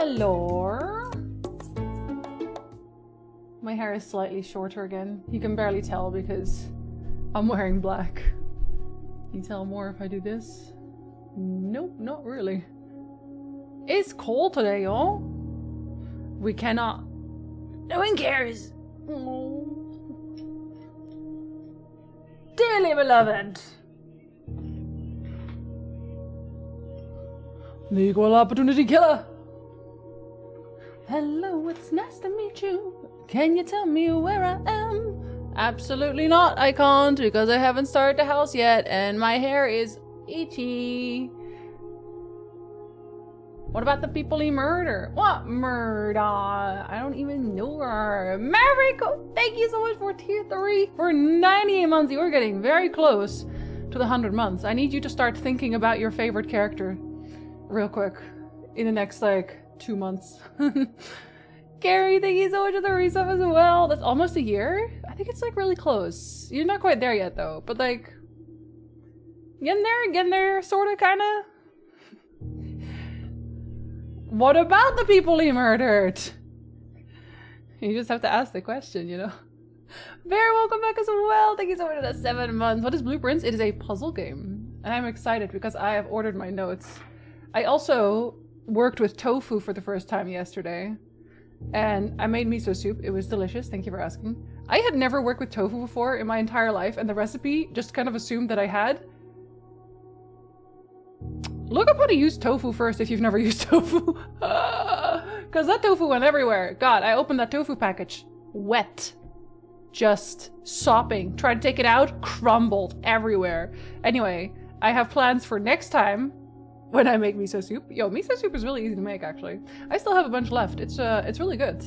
Hello. My hair is slightly shorter again. You can barely tell because I'm wearing black. Can you tell more if I do this? Nope, not really. It's cold today, y'all. We cannot. No one cares. Oh. Dearly beloved. The equal opportunity killer. Hello, it's nice to meet you. Can you tell me where I am? Absolutely not, I can't, because I haven't started the house yet and my hair is itchy. What about the people he murdered? What murder? I don't even know her. Mariko, thank you so much for tier 3 for 98 months. You are getting very close to the 100 months. I need you to start thinking about your favorite character real quick in the next like 2 months. Gary, thank you so much for the resub as well. That's almost a year. I think it's like really close. You're not quite there yet though, but like getting there, sorta, kinda. What about the people he murdered? You just have to ask the question, you know. Bear, welcome back as well. Thank you so much for that 7 months. What is Blueprints? It is a puzzle game, and I'm excited because I have ordered my notes. I also worked with tofu for the first time yesterday, and I made miso soup. It was delicious. Thank you for asking. I had never worked with tofu before in my entire life, and the recipe just kind of assumed that I had. Look up how to use tofu first if you've never used tofu. Because that tofu went everywhere. God, I opened that tofu package. Wet. Just sopping. Tried to take it out. Crumbled everywhere. Anyway, I have plans for next time when I make miso soup. Yo, miso soup is really easy to make, actually. I still have a bunch left. It's really good.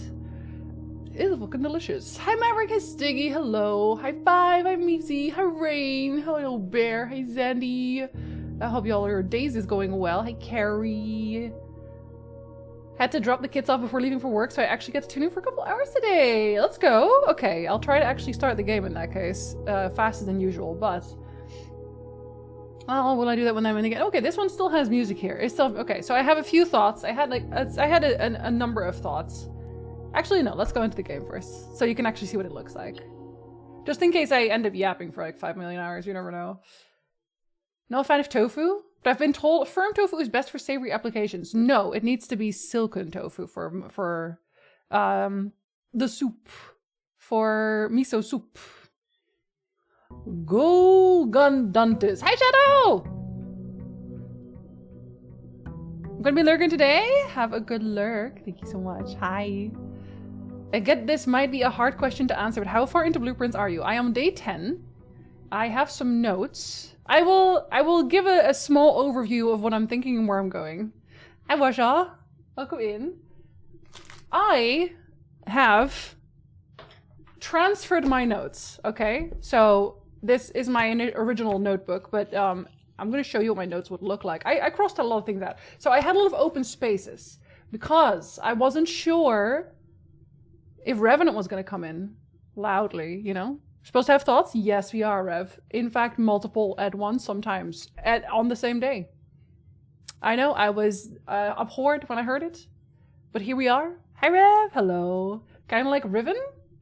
It is fucking delicious. Hi Maverick, hi Stiggy, hello. Hi Five, hi Meepsy, hi Rain, hello Bear, hi Zandy. I hope your days is going well. Hi Carrie. Had to drop the kids off before leaving for work, so I actually get to tune in for a couple hours today. Let's go. Okay, I'll try to actually start the game in that case. Faster than usual, but... well, will I do that when I'm in again? Okay, this one still has music here. It's still... okay, so I have a few thoughts. I had a number of thoughts. Actually, no, let's go into the game first, so you can actually see what it looks like. Just in case I end up yapping for like 5 million hours, you never know. Not a fan of tofu, but I've been told firm tofu is best for savory applications. No, it needs to be silken tofu for the soup, for miso soup. Go Gundantis. Hi Shadow! I'm gonna be lurking today. Have a good lurk. Thank you so much. Hi. I get this might be a hard question to answer, but how far into Blueprints are you? I am day 10. I have some notes. I will give a small overview of what I'm thinking and where I'm going. Hi Washa. Welcome in. I have transferred my notes, okay? So this is my original notebook, but I'm going to show you what my notes would look like. I crossed a lot of things out. So I had a lot of open spaces because I wasn't sure if Revenant was going to come in loudly, you know? Supposed to have thoughts? Yes, we are, Rev. In fact, multiple at once, sometimes on the same day. I know, I was abhorred when I heard it, but here we are. Hi, Rev. Hello. Kind of like Riven?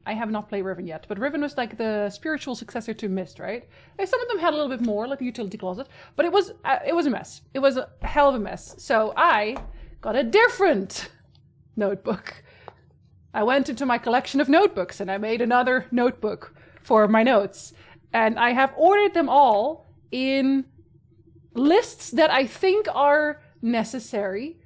I have not played Riven yet, but Riven was like the spiritual successor to Mist, right? Some of them had a little bit more, like the utility closet, but it was a mess. It was a hell of a mess. So I got a different notebook. I went into my collection of notebooks and I made another notebook for my notes, and I have ordered them all in lists that I think are necessary,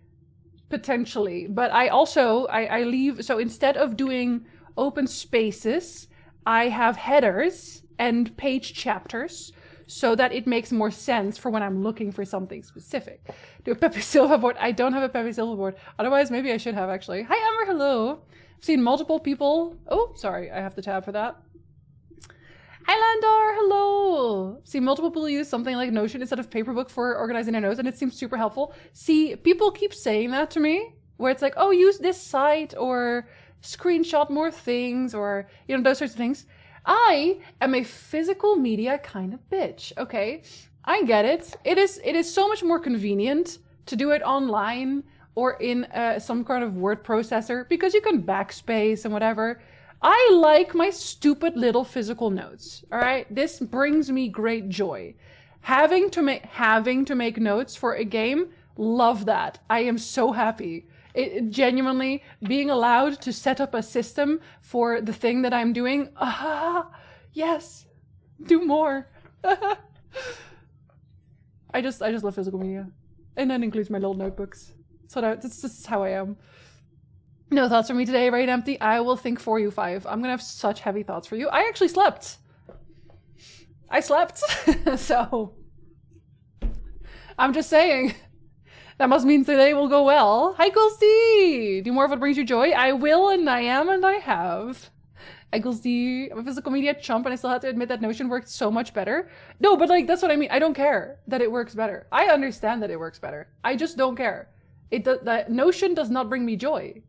potentially, but I also I leave, so instead of doing open spaces, I have headers and page chapters so that it makes more sense for when I'm looking for something specific. Do a Pepe Silva board? I don't have a Pepe Silva board, otherwise maybe I should have actually. Hi Amber, hello. I've seen multiple people, oh sorry, I have to tab for that. Hi Landar, hello! See, multiple people use something like Notion instead of Paperbook for organizing their notes, and it seems super helpful. See, people keep saying that to me, where it's like, oh, use this site, or screenshot more things, or, you know, those sorts of things. I am a physical media kind of bitch, okay? I get it. It is so much more convenient to do it online or in some kind of word processor because you can backspace and whatever. I like my stupid little physical notes. All right, this brings me great joy. Having to make notes for a game, love that. I am so happy. It genuinely being allowed to set up a system for the thing that I'm doing. Yes, do more. I just love physical media, and that includes my little notebooks. So this is how I am. No thoughts for me today, right? Empty. I will think for you, 5. I'm gonna have such heavy thoughts for you. I actually slept. So I'm just saying. That must mean today will go well. Hi, Gulsty! Do more of what brings you joy? I will, and I am, and I have. Egglesy, I'm a physical media chump, and I still have to admit that Notion worked so much better. No, but like, that's what I mean. I don't care that it works better. I understand that it works better. I just don't care. That Notion does not bring me joy.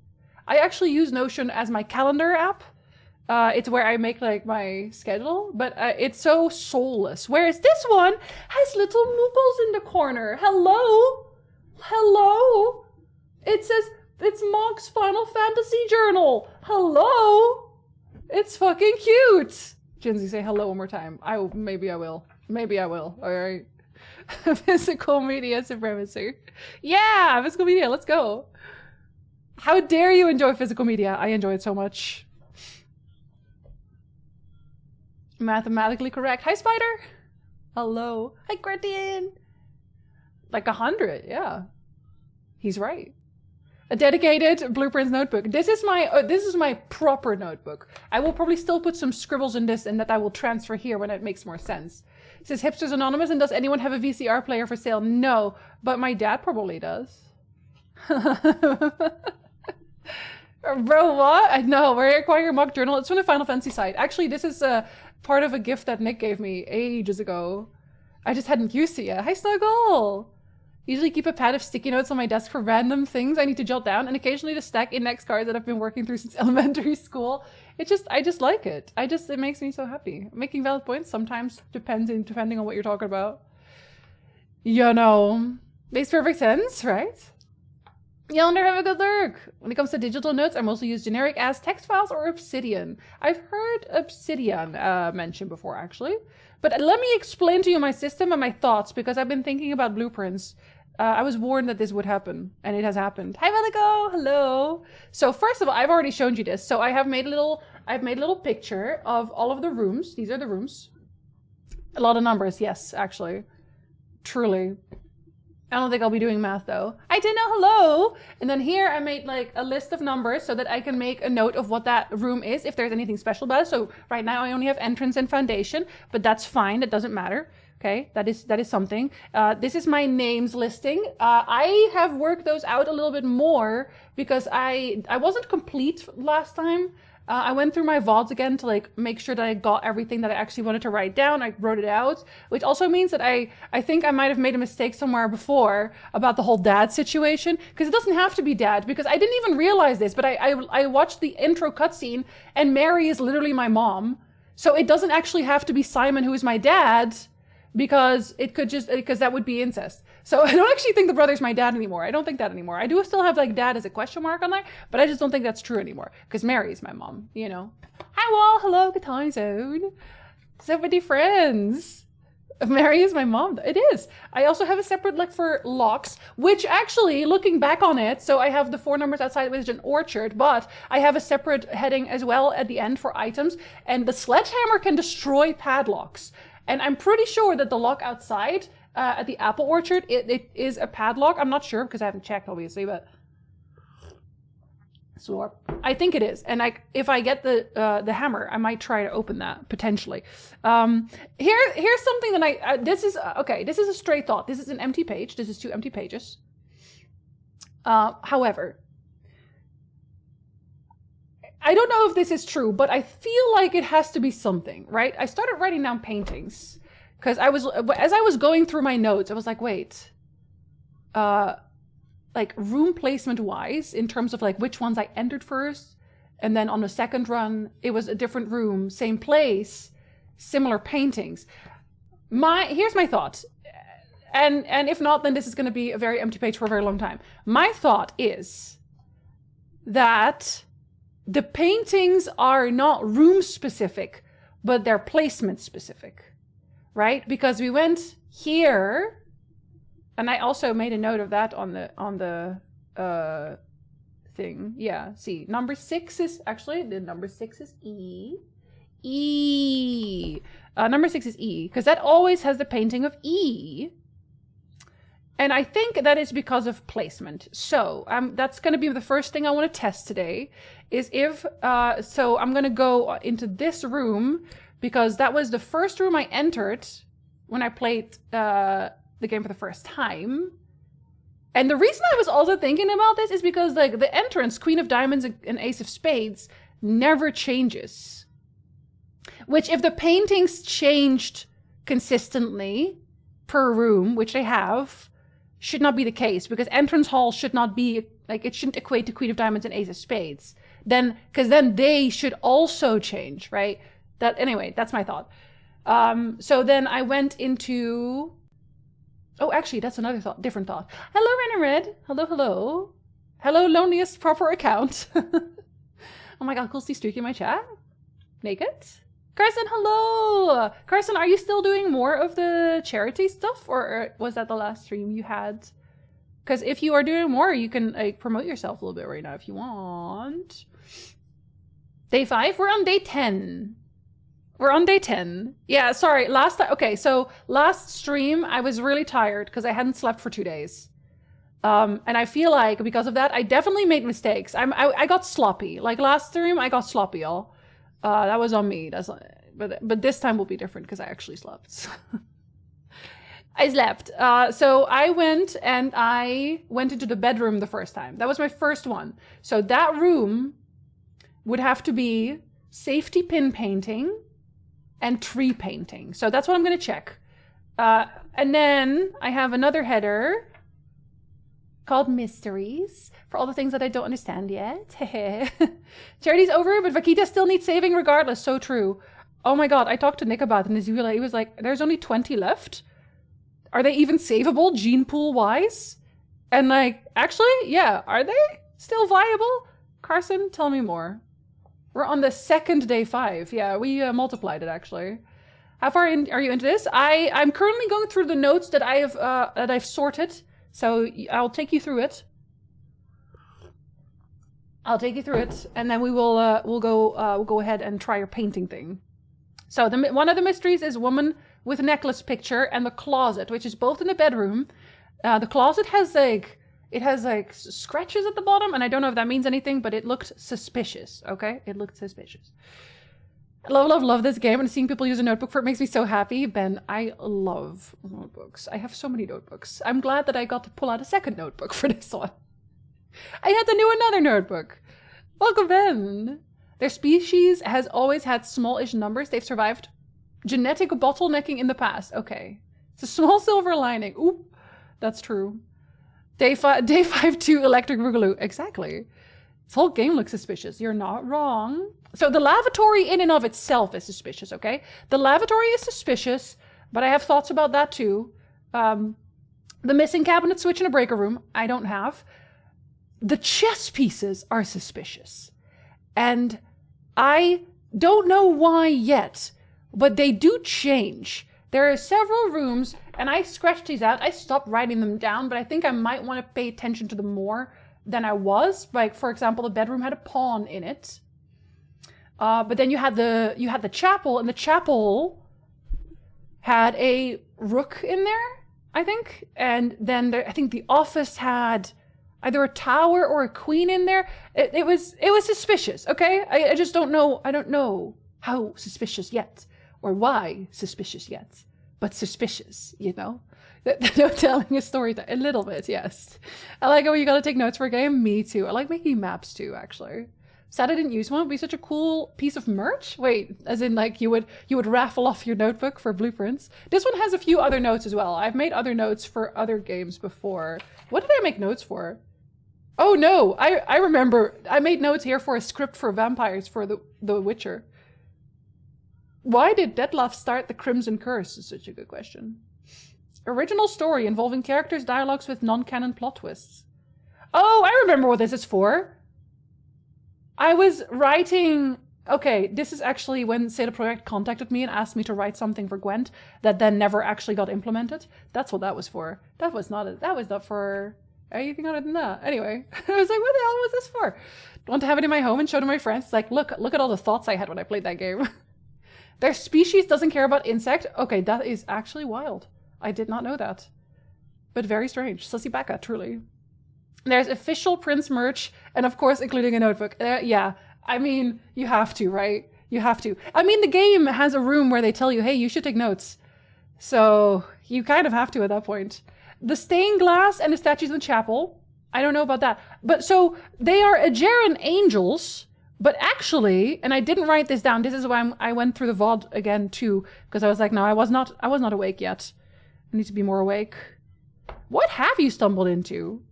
I actually use Notion as my calendar app. It's where I make like my schedule, but it's so soulless. Whereas this one has little moogles in the corner. Hello? Hello? It says, it's Mog's Final Fantasy Journal. Hello? It's fucking cute. Jinzee, say hello one more time. Maybe I will. All right. Physical media supremacy. Yeah, physical media. Let's go. How dare you enjoy physical media? I enjoy it so much. Mathematically correct. Hi, Spider. Hello. Hi, Gretian. Like 100. Yeah. He's right. A dedicated Blueprints notebook. This is my proper notebook. I will probably still put some scribbles in this and that I will transfer here when it makes more sense. It says Hipsters Anonymous, and does anyone have a VCR player for sale? No, but my dad probably does. Bro, what? I know, where you acquire your mock journal. It's from the Final Fantasy site. Actually, this is part of a gift that Nick gave me ages ago. I just hadn't used it yet. Hi, Snuggle! Usually keep a pad of sticky notes on my desk for random things I need to jot down, and occasionally to stack index cards that I've been working through since elementary school. I just like it. It makes me so happy. Making valid points sometimes depending on what you're talking about. You know, makes perfect sense, right? Yonder, have a good lurk. When it comes to digital notes, I mostly use generic as text files or Obsidian. I've heard Obsidian mentioned before, actually. But let me explain to you my system and my thoughts, because I've been thinking about Blueprints. I was warned that this would happen, and it has happened. Hi, Velico! Hello! So first of all, I've already shown you this. So I've made a little picture of all of the rooms. These are the rooms. A lot of numbers, yes, actually. Truly. I don't think I'll be doing math though. I did know, hello! And then here I made like a list of numbers so that I can make a note of what that room is, if there's anything special about it. So right now I only have entrance and foundation, but that's fine, that doesn't matter. Okay, that is something. This is my names listing. I have worked those out a little bit more because I wasn't complete last time. I went through my VODs again to like make sure that I got everything that I actually wanted to write down. I wrote it out, which also means that I think I might have made a mistake somewhere before about the whole dad situation, because it doesn't have to be dad, because I didn't even realize this, but I watched the intro cutscene and Mary is literally my mom. So it doesn't actually have to be Simon who is my dad, because that would be incest. So I don't actually think the brother's my dad anymore. I don't think that anymore. I do still have like dad as a question mark on there, but I just don't think that's true anymore, because Mary's my mom, you know. Hi Wall, hello, good time zone. So many friends. Mary is my mom. It is. I also have a separate like for locks, which actually looking back on it, so I have the 4 numbers outside which is an orchard, but I have a separate heading as well at the end for items, and the sledgehammer can destroy padlocks. And I'm pretty sure that the lock outside at the apple orchard, it is a padlock. I'm not sure because I haven't checked, obviously, but so I think it is. And if I get the hammer, I might try to open that potentially. Here's something that this is a stray thought. This is an empty page. This is 2 empty pages. However, I don't know if this is true, but I feel like it has to be something, right? I started writing down paintings because as I was going through my notes, I was like, wait, like room placement wise, in terms of like which ones I entered first, and then on the second run, it was a different room, same place, similar paintings. Here's my thought. And if not, then this is going to be a very empty page for a very long time. My thought is that the paintings are not room specific, but they're placement specific, right? Because we went here, and I also made a note of that on the thing. Yeah, see, number 6 is actually, the number 6 is E. Number 6 is E, because that always has the painting of E. And I think that is because of placement. So that's going to be the first thing I want to test today, is if, so I'm going to go into this room, because that was the first room I entered when I played the game for the first time. And the reason I was also thinking about this is because like the entrance, Queen of Diamonds and Ace of Spades, never changes. Which if the paintings changed consistently per room, which they have, should not be the case, because entrance hall should not be, like, it shouldn't equate to Queen of Diamonds and Ace of Spades. Then, because then they should also change, right? That, anyway, that's my thought. So then I went into, oh, actually, that's another thought, different thought. Hello, Renner Red. Hello, hello. Hello, loneliest proper account. Oh my god, cool, see Streaky in my chat. Naked. Carson, hello! Carson, are you still doing more of the charity stuff, or was that the last stream you had? Because if you are doing more, you can promote yourself a little bit right now if you want. Day 5? We're on day 10. We're on day 10. Yeah, sorry, okay, so last stream, I was really tired because I hadn't slept for 2 days. And I feel like because of that, I definitely made mistakes. I got sloppy. Like last stream, I got sloppy, y'all. That was on me. But this time will be different because I actually slept. I slept. So I went into the bedroom the first time. That was my first one. So that room would have to be safety pin painting and tree painting. So that's what I'm going to check. And then I have another header called Mysteries, for all the things that I don't understand yet. Charity's over, but Vaquita still needs saving regardless. So true. Oh my god, I talked to Nick about it, and he was like, there's only 20 left? Are they even savable, gene pool wise? And like, actually, yeah, are they still viable? Carson, tell me more. We're on the second day 5. Yeah, we multiplied it actually. How far in are you into this? I'm currently going through the notes that I've sorted. So I'll take you through it. And then we'll go ahead and try your painting thing. So one of the mysteries is woman with necklace picture and the closet, which is both in the bedroom. The closet has like scratches at the bottom, and I don't know if that means anything, but it looked suspicious. Okay, it looked suspicious. I love this game, and seeing people use a notebook for it makes me so happy. Ben, I love notebooks. I have so many notebooks. I'm glad that I got to pull out a second notebook for this one. I had to do another notebook. Welcome, Ben. Their species has always had small-ish numbers. They've survived genetic bottlenecking in the past. Okay. It's a small silver lining. Oop. That's true. Day 5 2 electric boogaloo. Exactly. This whole game looks suspicious. You're not wrong. So the lavatory in and of itself is suspicious, okay? The lavatory is suspicious, but I have thoughts about that too. The missing cabinet switch in a breaker room, I don't have. The chess pieces are suspicious. And I don't know why yet, but they do change. There are several rooms, and I scratched these out. I stopped writing them down, but I think I might want to pay attention to them more than I was. Like, for example, the bedroom had a pawn in it. But then you had the chapel, and the chapel had a rook in there, I think. And then I think the office had either a tower or a queen in there. It was suspicious, okay? I just don't know. I don't know how suspicious yet, or why suspicious yet, but suspicious, you know? No telling a story, a little bit, yes. I like it when you gotta take notes for a game. Me too. I like making maps too, actually. Sad I didn't use one. It would be such a cool piece of merch. Wait, as in like you would raffle off your notebook for blueprints. This one has a few other notes as well. I've made other notes for other games before. What did I make notes for? Oh no, I remember. I made notes here for a script for vampires for the Witcher. Why did Detlef start the Crimson Curse is such a good question. Original story involving characters' dialogues with non-canon plot twists. Oh, I remember what this is for. I was writing... Okay, this is actually when CD Projekt contacted me and asked me to write something for Gwent that then never actually got implemented. That's what that was for. That was not for anything other than that. Anyway, I was like, what the hell was this for? Want to have it in my home and show to my friends. It's like, look at all the thoughts I had when I played that game. Their species doesn't care about insect. Okay, that is actually wild. I did not know that. But very strange. Sussy Becca, truly. There's official Prince merch, and of course, including a notebook. Yeah, I mean, you have to, right? You have to. I mean, the game has a room where they tell you, hey, you should take notes. So you kind of have to at that point. The stained glass and the statues in the chapel. I don't know about that. But so they are Aegeran angels, but actually, and I didn't write this down. This is why I went through the VOD again too, because I was like, no, I was not awake yet. I need to be more awake. What have you stumbled into?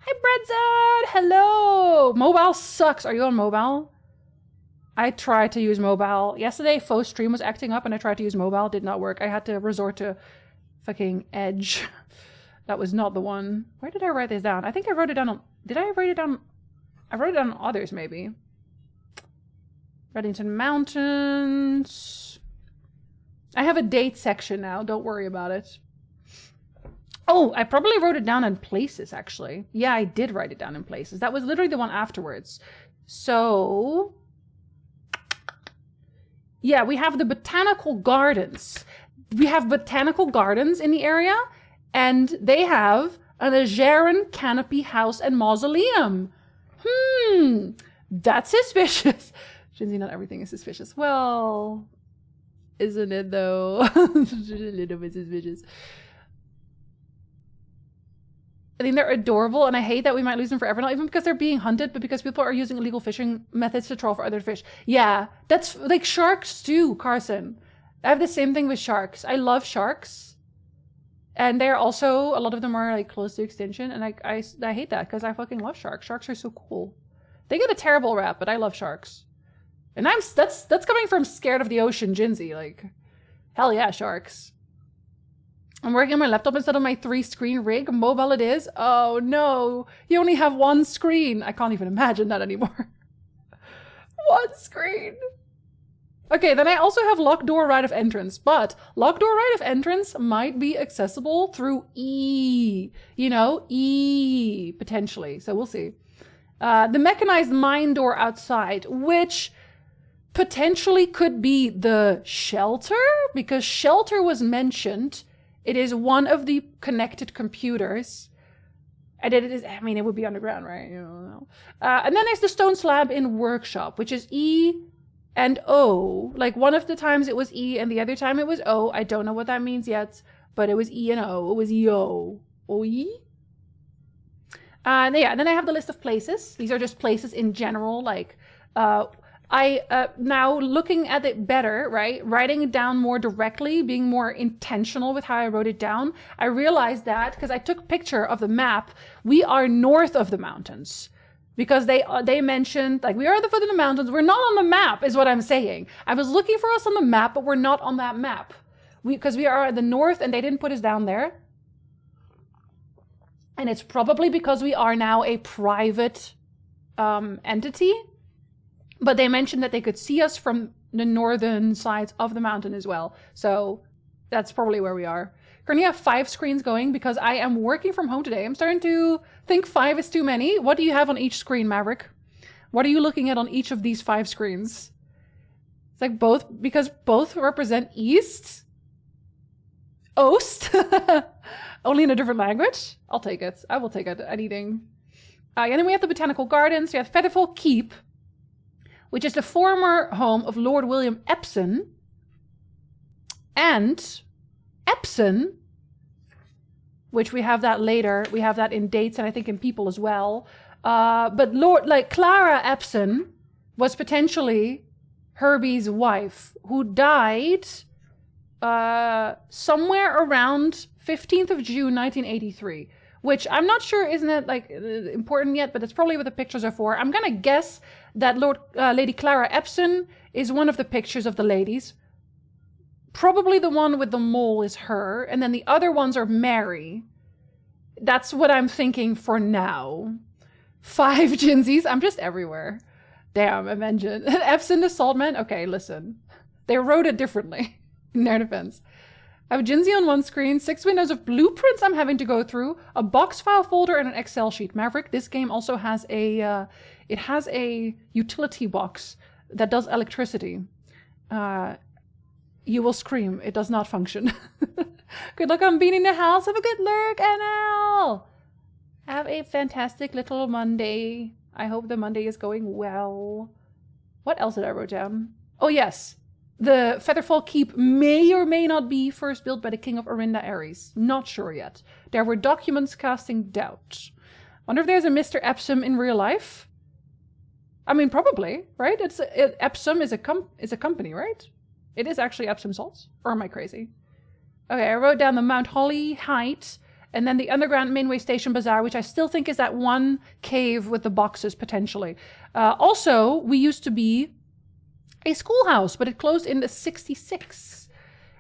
Hi, Bredzard! Hello! Mobile sucks. Are you on mobile? I tried to use mobile. Yesterday, faux stream was acting up and I tried to use mobile. Did not work. I had to resort to fucking Edge. That was not the one. Where did I write this down? I think I wrote it down on... Did I write it down? I wrote it down on others, maybe. Reddington Mountains. I have a date section now. Don't worry about it. Oh, I probably wrote it down in places, actually. Yeah, I did write it down in places. That was literally the one afterwards. So... yeah, we have the botanical gardens. We have botanical gardens in the area, and they have an Aegeran canopy house and mausoleum. That's suspicious. Jinzee, not everything is suspicious. Well, isn't it though? A little bit suspicious. I think they're adorable, and I hate that we might lose them forever, not even because they're being hunted, but because people are using illegal fishing methods to troll for other fish. Yeah, that's like sharks too, Carson. I have the same thing with sharks. I love sharks. And they're also, a lot of them are like close to extinction, and I hate that because I fucking love sharks. Sharks are so cool. They get a terrible rap, but I love sharks. And that's coming from scared of the ocean, Jinzee. Like, hell yeah, sharks. I'm working on my laptop instead of my 3-screen rig. Mobile it is. Oh no, you only have one screen. I can't even imagine that anymore. One screen. Okay, then I also have locked door right of entrance, but locked door right of entrance might be accessible through E. You know, E potentially. So we'll see. The mechanized mine door outside, which potentially could be the shelter, because shelter was mentioned. It is one of the connected computers. And it is, I mean, it would be underground, right? You don't know. And then there's the stone slab in workshop, which is E and O. Like one of the times it was E and the other time it was O. I don't know what that means yet, but it was E and O. It was E-O. O-E? Yeah, and then I have the list of places. These are just places in general, like... now looking at it better, right? Writing it down more directly, being more intentional with how I wrote it down, I realized that, because I took a picture of the map, we are north of the mountains. Because they mentioned, like, we are at the foot of the mountains, we're not on the map, is what I'm saying. I was looking for us on the map, but we're not on that map. Because we are at the north, and they didn't put us down there. And it's probably because we are now a private entity. But they mentioned that they could see us from the northern sides of the mountain as well. So that's probably where we are. Currently have 5 screens going because I am working from home today. I'm starting to think 5 is too many. What do you have on each screen, Maverick? What are you looking at on each of these 5 screens? It's like both, because both represent east. Oost. Only in a different language. I'll take it. I will take it. Anything. And then we have the botanical gardens. We have Fetterful Keep, which is the former home of Lord William Epson. And Epson, which we have that later, we have that in dates and I think in people as well. But Clara Epson was potentially Herbie's wife, who died somewhere around 15th of June, 1983. Which I'm not sure, isn't it like important yet, but that's probably what the pictures are for. I'm gonna guess that Lady Clara Epson is one of the pictures of the ladies. probably the one with the mole is her, and then the other ones are Mary. That's what I'm thinking for now. 5 Jinzees. I'm just everywhere. Damn, Avenged. Epson the Saltman. Okay, listen. They wrote it differently in their defense. I have Jinzee on one screen, 6 windows of blueprints I'm having to go through, a box file folder, and an Excel sheet. Maverick, this game also has a utility box that does electricity. You will scream. It does not function. Good luck on beating the house. Have a good lurk, NL. Have a fantastic little Monday. I hope the Monday is going well. What else did I wrote down? Oh, yes. The Featherfall Keep may or may not be first built by the King of Orinda Ares. Not sure yet. There were documents casting doubt. Wonder if there's a Mr. Epsom in real life? I mean, probably, right? Epsom is a company, right? It is actually Epsom salts. Or am I crazy? Okay, I wrote down the Mount Holly height, and then the underground mainway station bazaar, which I still think is that one cave with the boxes, potentially. Also, we used to be a schoolhouse, but it closed in the 66.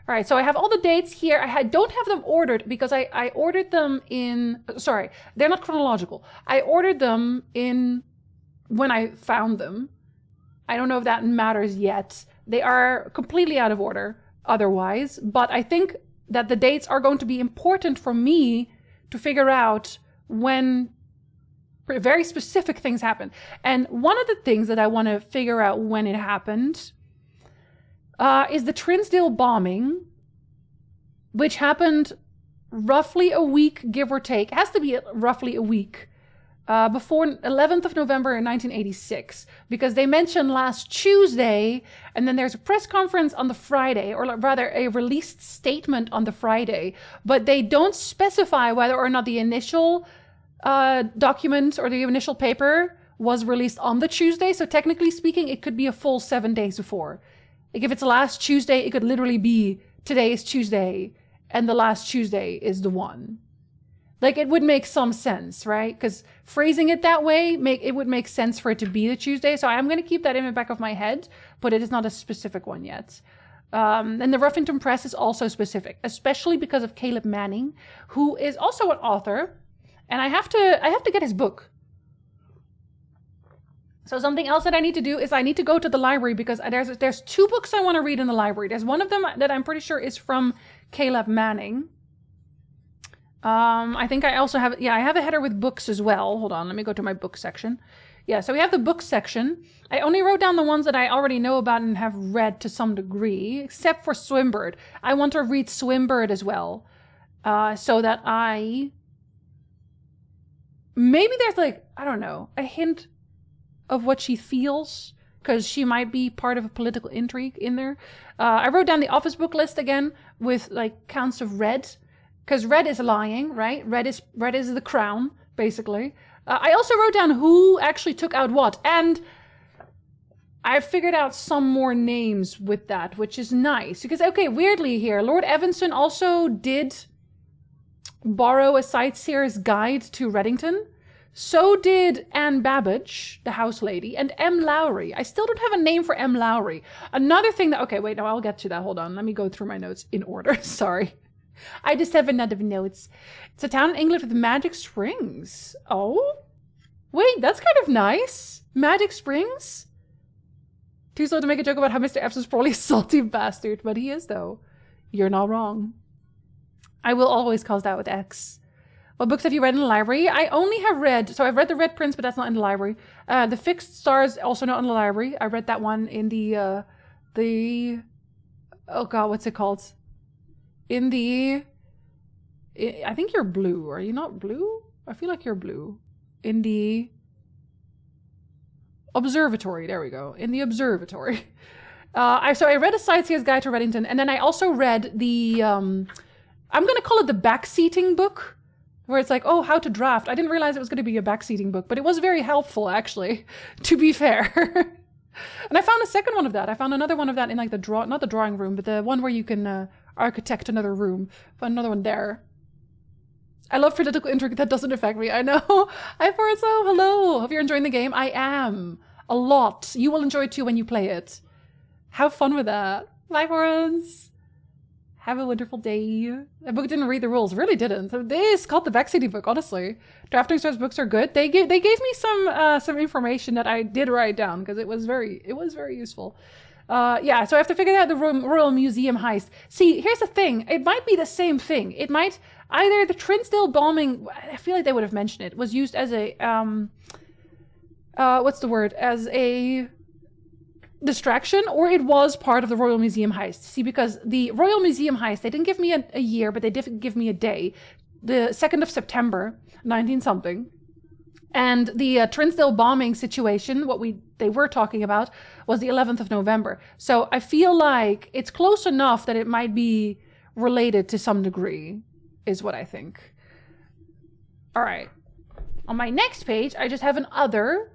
All right, so I have all the dates here. I don't have them ordered because I ordered them in... Sorry, they're not chronological. I ordered them in when I found them. I don't know if that matters yet. They are completely out of order otherwise, but I think that the dates are going to be important for me to figure out when very specific things happen. And one of the things that I want to figure out when it happened is the Trinsdale bombing, which happened roughly a week, give or take. It has to be roughly a week before 11th of November in 1986, because they mentioned last Tuesday, and then there's a press conference on the Friday, or rather a released statement on the Friday, but they don't specify whether or not the initial document or the initial paper was released on the Tuesday. So technically speaking, it could be a full 7 days before. Like if it's last Tuesday, it could literally be today is Tuesday and the last Tuesday is the one. Like it would make some sense, right? Because phrasing it that way, it would make sense for it to be the Tuesday. So I'm going to keep that in the back of my head, but it is not a specific one yet. And the Ruffington Press is also specific, especially because of Caleb Manning, who is also an author. And I have to get his book. So something else that I need to do is I need to go to the library because there's 2 books I want to read in the library. There's one of them that I'm pretty sure is from Caleb Manning. I think I also have, I have a header with books as well. Hold on, let me go to my book section. Yeah, so we have the book section. I only wrote down the ones that I already know about and have read to some degree, except for Swimbird. I want to read Swimbird as well, so that maybe there's like, I don't know, a hint of what she feels, because she might be part of a political intrigue in there. I wrote down the office book list again with like counts of red, because red is lying, right? Red is the crown, basically. I also wrote down who actually took out what, and I figured out some more names with that, which is nice. Because, okay, weirdly here, Lord Evanson also did borrow a sightseer's guide to Reddington. So did Anne Babbage, the house lady, and M. Lowry. I still don't have a name for M. Lowry. Another thing that... Okay, wait, no, I'll get to that. Hold on. Let me go through my notes in order. Sorry. I just have a lot of notes. It's a town in England with magic springs. Oh? Wait, that's kind of nice. Magic Springs? Too slow to make a joke about how Mr. Epps is probably a salty bastard, but he is, though. You're not wrong. I will always cause that with X. What books have you read in the library? I only have read... So I've read The Red Prince, but that's not in the library. The Fixed Stars, also not in the library. I read that one in the... Oh god, what's it called? In the... I think you're blue. Are you not blue? I feel like you're blue. In the... Observatory. There we go. In the Observatory. So I read A Sightseer's Guide to Reddington, and then I also read the... I'm going to call it the backseating book, where it's like, oh, how to draft. I didn't realize it was going to be a backseating book, but it was very helpful, actually, to be fair. And I found a second one of that. I found another one of that in like not the drawing room, but the one where you can architect another room. Found another one there. I love political intrigue that doesn't affect me. I know. Hi, Forzo. Hello. Hope you're enjoying the game. I am. A lot. You will enjoy it too when you play it. Have fun with that. Bye, Forens. Have a wonderful day. That book didn't read the rules. Really didn't. This called the backseating book, honestly. Drafting Stars books are good. They gave me some information that I did write down because it was very useful. Yeah, so I have to figure out the Royal Museum heist. See, here's the thing. It might be the same thing. It might either the Trinsdale bombing, I feel like they would have mentioned it, was used as a what's the word? As a distraction, or it was part of the Royal Museum heist. See, because the Royal Museum heist, they didn't give me a year, but they did give me a day. The 2nd of September, 19-something. And the Trinsdale bombing situation, they were talking about, was the 11th of November. So I feel like it's close enough that it might be related to some degree, is what I think. All right. On my next page, I just have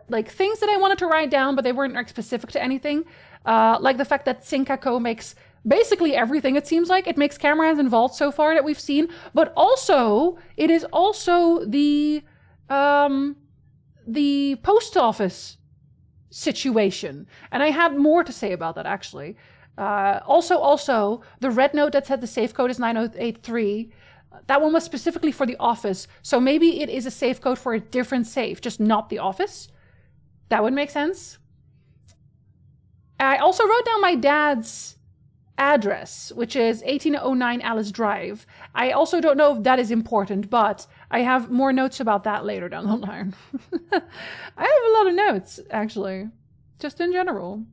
like things that I wanted to write down, but they weren't like specific to anything. Like the fact that Sinkaku makes basically everything, it seems like. It makes cameras and vaults so far that we've seen, but also, it is also the post office situation. And I had more to say about that, actually. Also, the red note that said the safe code is 9083. That one was specifically for the office. So maybe it is a safe code for a different safe, just not the office. That would make sense. I also wrote down my dad's address, which is 1809 Alice Drive. I also don't know if that is important, but I have more notes about that later down the line. I have a lot of notes, actually, just in general.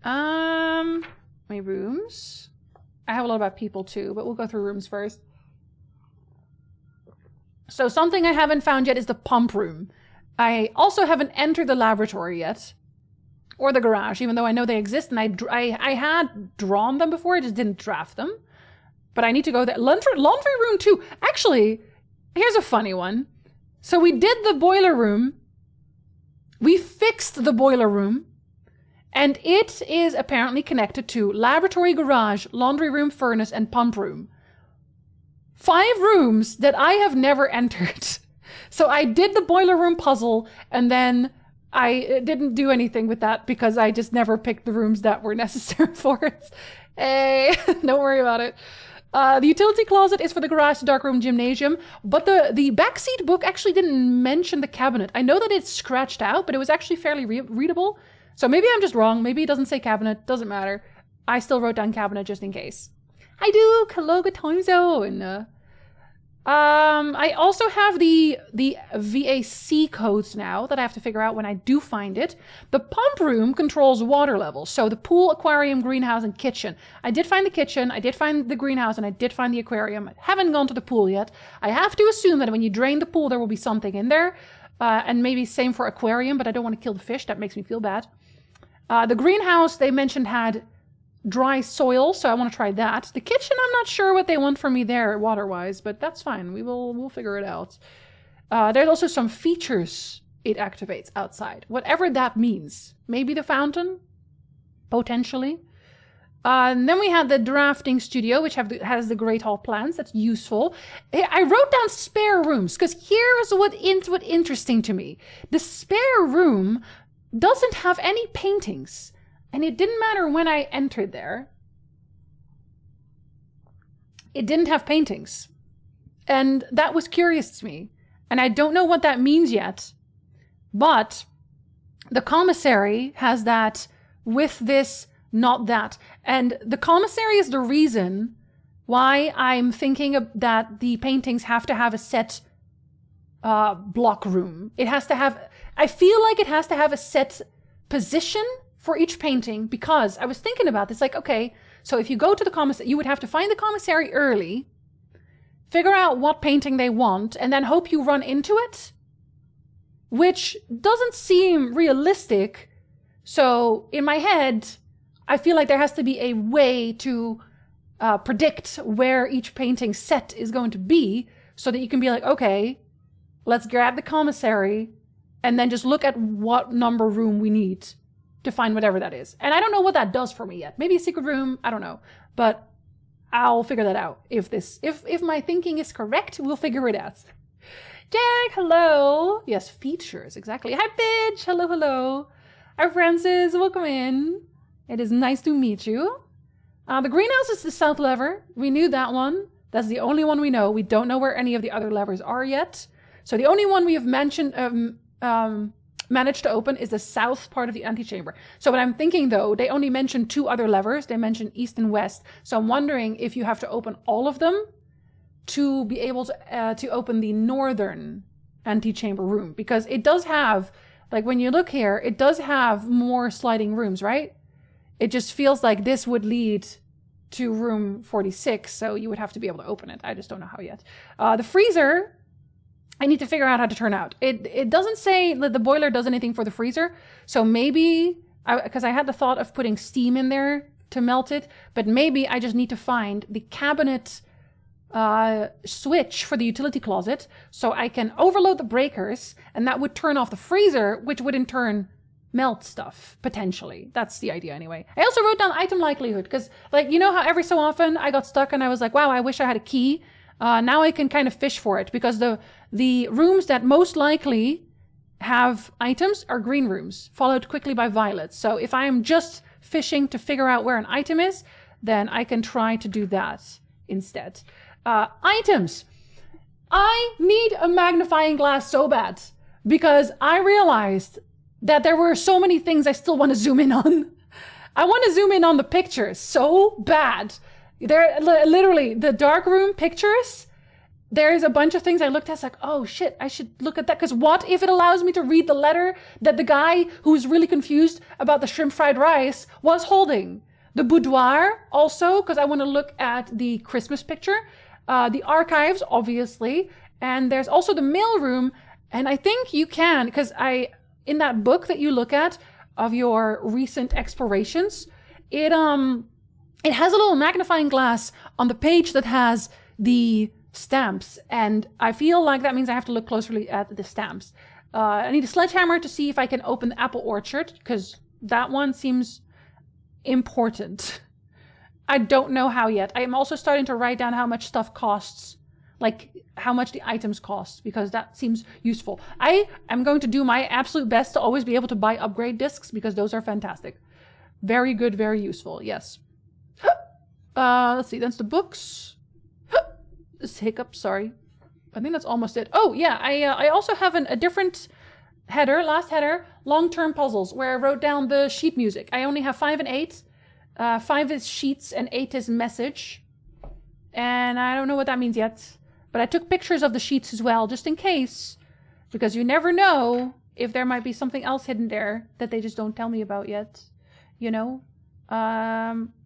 My rooms. I have a lot about people too, but we'll go through rooms first. So something I haven't found yet is the pump room. I also haven't entered the laboratory yet, or the garage, even though I know they exist, and I had drawn them before, I just didn't draft them. But I need to go there. Laundry room too. Actually, here's a funny one. So we did the boiler room. We fixed the boiler room. And it is apparently connected to laboratory, garage, laundry room, furnace, and pump room. 5 rooms that I have never entered. So I did the boiler room puzzle, and then I didn't do anything with that because I just never picked the rooms that were necessary for it. Hey, don't worry about it. The utility closet is for the garage, darkroom, gymnasium, but the backseat book actually didn't mention the cabinet. I know that it's scratched out, but it was actually fairly readable. So maybe I'm just wrong. Maybe it doesn't say cabinet. Doesn't matter. I still wrote down cabinet just in case. I do. Hello, good time zone. I also have the VAC codes now that I have to figure out when I do find it. The pump room controls water levels. So the pool, aquarium, greenhouse, and kitchen. I did find the kitchen, I did find the greenhouse, and I did find the aquarium. I haven't gone to the pool yet. I have to assume that when you drain the pool, there will be something in there. And maybe same for aquarium, but I don't want to kill the fish. That makes me feel bad. The greenhouse, they mentioned, had dry soil, so I want to try that. The kitchen, I'm not sure what they want from me there water-wise, but that's fine. We'll figure it out. There's also some features it activates outside, whatever that means. Maybe the fountain, potentially. And then we had the drafting studio, which has the Great Hall plans. That's useful. I wrote down spare rooms, because here's what's interesting to me. The spare room doesn't have any paintings, and it didn't matter when I entered there. It didn't have paintings, and that was curious to me, and I don't know what that means yet, but the commissary has that with this, not that, and the commissary is the reason why I'm thinking that the paintings have to have a set block room. It has to have, I feel like it has to have a set position for each painting, because I was thinking about this, like, okay, so if you go to the commissary, you would have to find the commissary early, figure out what painting they want, and then hope you run into it, which doesn't seem realistic. So in my head, I feel like there has to be a way to predict where each painting set is going to be, so that you can be like, okay, let's grab the commissary and then just look at what number room we need to find whatever that is. And I don't know what that does for me yet. Maybe a secret room, I don't know. But I'll figure that out. If my thinking is correct, we'll figure it out. Jack, hello. Yes, features, exactly. Hi, bitch. Hello. Hi, Francis. Welcome in. It is nice to meet you. The greenhouse is the south lever. We knew that one. That's the only one we know. We don't know where any of the other levers are yet. So the only one we have managed to open is the south part of the antechamber. So what I'm thinking though, they only mentioned 2 other levers. They mentioned east and west. So I'm wondering if you have to open all of them to be able to open the northern antechamber room, because it does have, like when you look here, it does have more sliding rooms, right? It just feels like this would lead to room 46, so you would have to be able to open it. I just don't know how yet. The freezer, I need to figure out how to turn out. It doesn't say that the boiler does anything for the freezer, so maybe, because I had the thought of putting steam in there to melt it, but maybe I just need to find the cabinet switch for the utility closet so I can overload the breakers, and that would turn off the freezer, which would in turn melt stuff, potentially. That's the idea anyway. I also wrote down item likelihood, because like, you know how every so often I got stuck and I was like, wow, I wish I had a key. Now I can kind of fish for it, because the rooms that most likely have items are green rooms, followed quickly by violet. So if I am just fishing to figure out where an item is, then I can try to do that instead. Items. I need a magnifying glass so bad, because I realized that there were so many things I still want to zoom in on. I want to zoom in on the pictures so bad. They're literally the dark room pictures. There's a bunch of things I looked at, it's like, oh shit, I should look at that. Because what if it allows me to read the letter that the guy who's really confused about the shrimp fried rice was holding? The boudoir also, because I want to look at the Christmas picture. The archives, obviously. And there's also the mail room. And I think you can, because in that book that you look at of your recent explorations, it has a little magnifying glass on the page that has the stamps, and I feel like that means I have to look closely at the stamps. I need a sledgehammer to see if I can open the apple orchard, because that one seems important. I don't know how yet. I am also starting to write down how much stuff costs, like how much the items cost, because that seems useful. I am going to do my absolute best to always be able to buy upgrade discs, because those are fantastic. Very good, very useful, yes. Let's see, that's the books. This hiccup, sorry. I think that's almost it. Oh yeah, I also have a different header, last header, long-term puzzles, where I wrote down the sheet music. I only have 5 and 8. 5 is sheets and 8 is message. And I don't know what that means yet. But I took pictures of the sheets as well, just in case. Because you never know if there might be something else hidden there that they just don't tell me about yet. You know?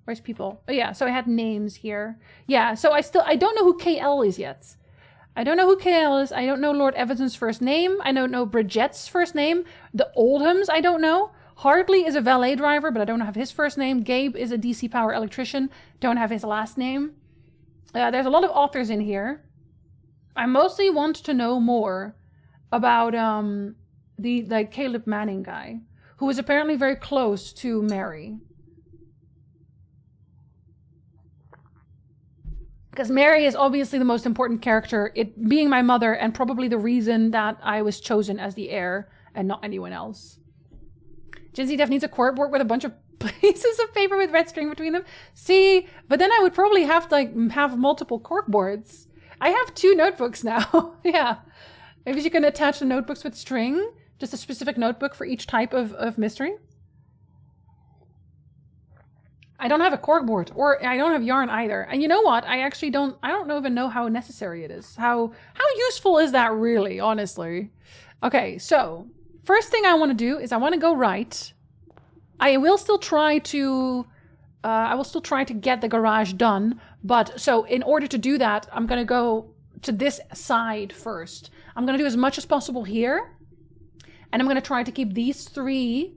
Where's people? Oh yeah, so I had names here. Yeah, so I don't know who KL is yet. I don't know who KL is. I don't know Lord Evanson's first name. I don't know Bridgette's first name. The Oldhams, I don't know. Hartley is a valet driver, but I don't have his first name. Gabe is a DC power electrician. Don't have his last name. There's a lot of authors in here. I mostly want to know more about the Caleb Manning guy, who is apparently very close to Mary. Because Mary is obviously the most important character, it being my mother, and probably the reason that I was chosen as the heir and not anyone else. Jinzee def needs a corkboard with a bunch of pieces of paper with red string between them. See, but then I would probably have to have multiple corkboards. I have 2 notebooks now. Yeah. Maybe you can attach the notebooks with string, just a specific notebook for each type of mystery. I don't have a corkboard, or I don't have yarn either. And you know what? I actually don't even know how necessary it is. How useful is that really, honestly? Okay, so first thing I want to do is I want to go right. I will still try to get the garage done, but so in order to do that, I'm going to go to this side first. I'm going to do as much as possible here, and I'm going to try to keep these 3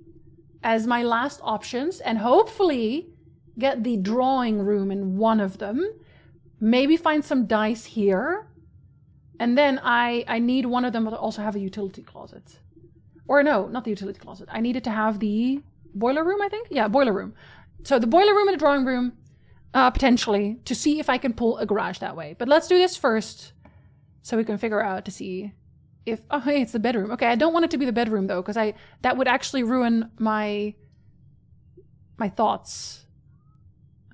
as my last options, and hopefully get the drawing room in one of them. Maybe find some dice here. And then I need one of them to also have a utility closet. Or no, not the utility closet. I needed to have the boiler room, I think? Yeah, boiler room. So the boiler room and the drawing room, potentially, to see if I can pull a garage that way. But let's do this first, so we can figure out to see if... Oh, hey, it's the bedroom. Okay, I don't want it to be the bedroom, though, because that would actually ruin my thoughts.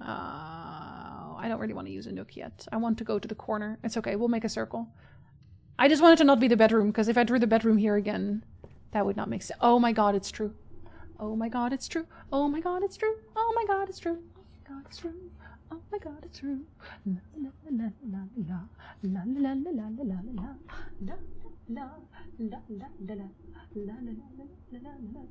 I don't really want to use a nook yet. I want to go to the corner. It's okay. We'll make a circle. I just want it to not be the bedroom, because if I drew the bedroom here again, that would not make sense. Oh my god, it's true. Oh my god, it's true. Oh my god, it's true. Oh my god, it's true. Oh my god, it's true. Oh my god, it's true. La la la la la la la la la la la la la la la la la.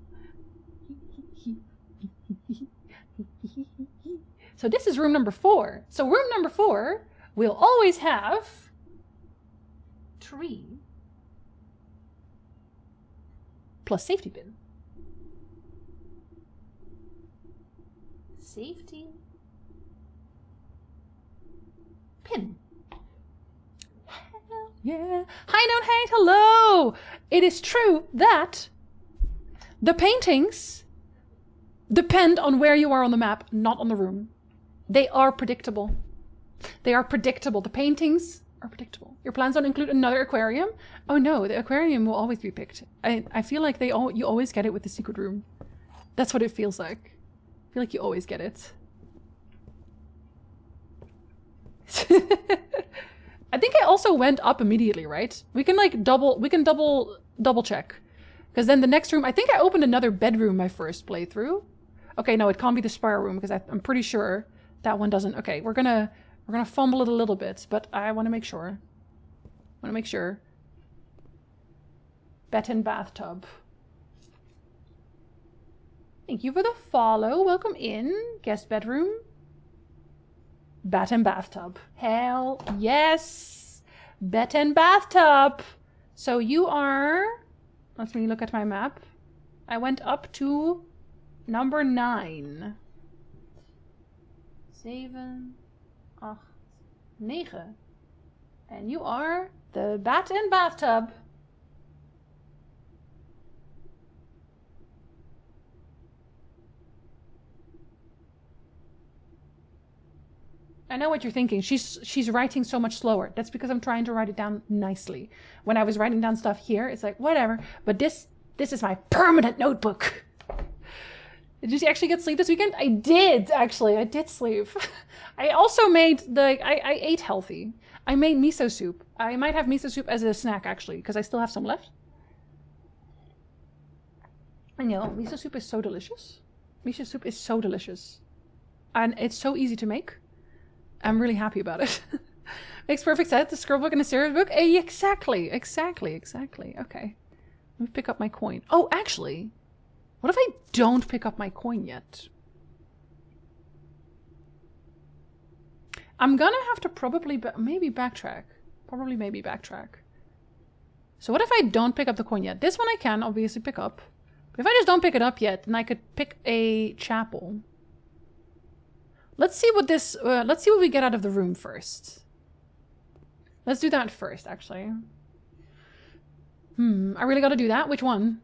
So this is room number 4. So room number 4 will always have tree plus safety pin. Safety pin. Hell yeah. Hi, don't hate. Hello. It is true that the paintings depend on where you are on the map, not on the room. They are predictable. They are predictable. The paintings are predictable. Your plans don't include another aquarium? Oh no, the aquarium will always be picked. I feel like you always get it with the secret room. That's what it feels like. I feel like you always get it. I think I also went up immediately, right? We can like double check. Because then the next room, I think I opened another bedroom my first playthrough. Okay, no, it can't be the spiral room because I'm pretty sure that one doesn't. Okay, we're gonna fumble it a little bit, but I want to make sure. Bed and bathtub. Thank you for the follow. Welcome in. Guest bedroom. Bed and bathtub. Hell yes. Bed and bathtub. So you are... Let me look at my map. I went up to number 9. 7, 8, 9. And you are the bed and bathtub. I know what you're thinking. She's writing so much slower. That's because I'm trying to write it down nicely. When I was writing down stuff here, it's like, whatever. But this is my permanent notebook. Did you actually get sleep this weekend? I did, actually. I did sleep. I also made I ate healthy. I made miso soup. I might have miso soup as a snack, actually, because I still have some left. I know, miso soup is so delicious. Miso soup is so delicious. And it's so easy to make. I'm really happy about it. Makes perfect sense. The scroll book and a serious book. Exactly. Okay. Let me pick up my coin. Oh, actually, what if I don't pick up my coin yet? I'm gonna have to probably maybe backtrack. So what if I don't pick up the coin yet? This one I can obviously pick up. But if I just don't pick it up yet, then I could pick a chapel. Let's see what we get out of the room first. Let's do that first, actually. I really gotta do that? Which one?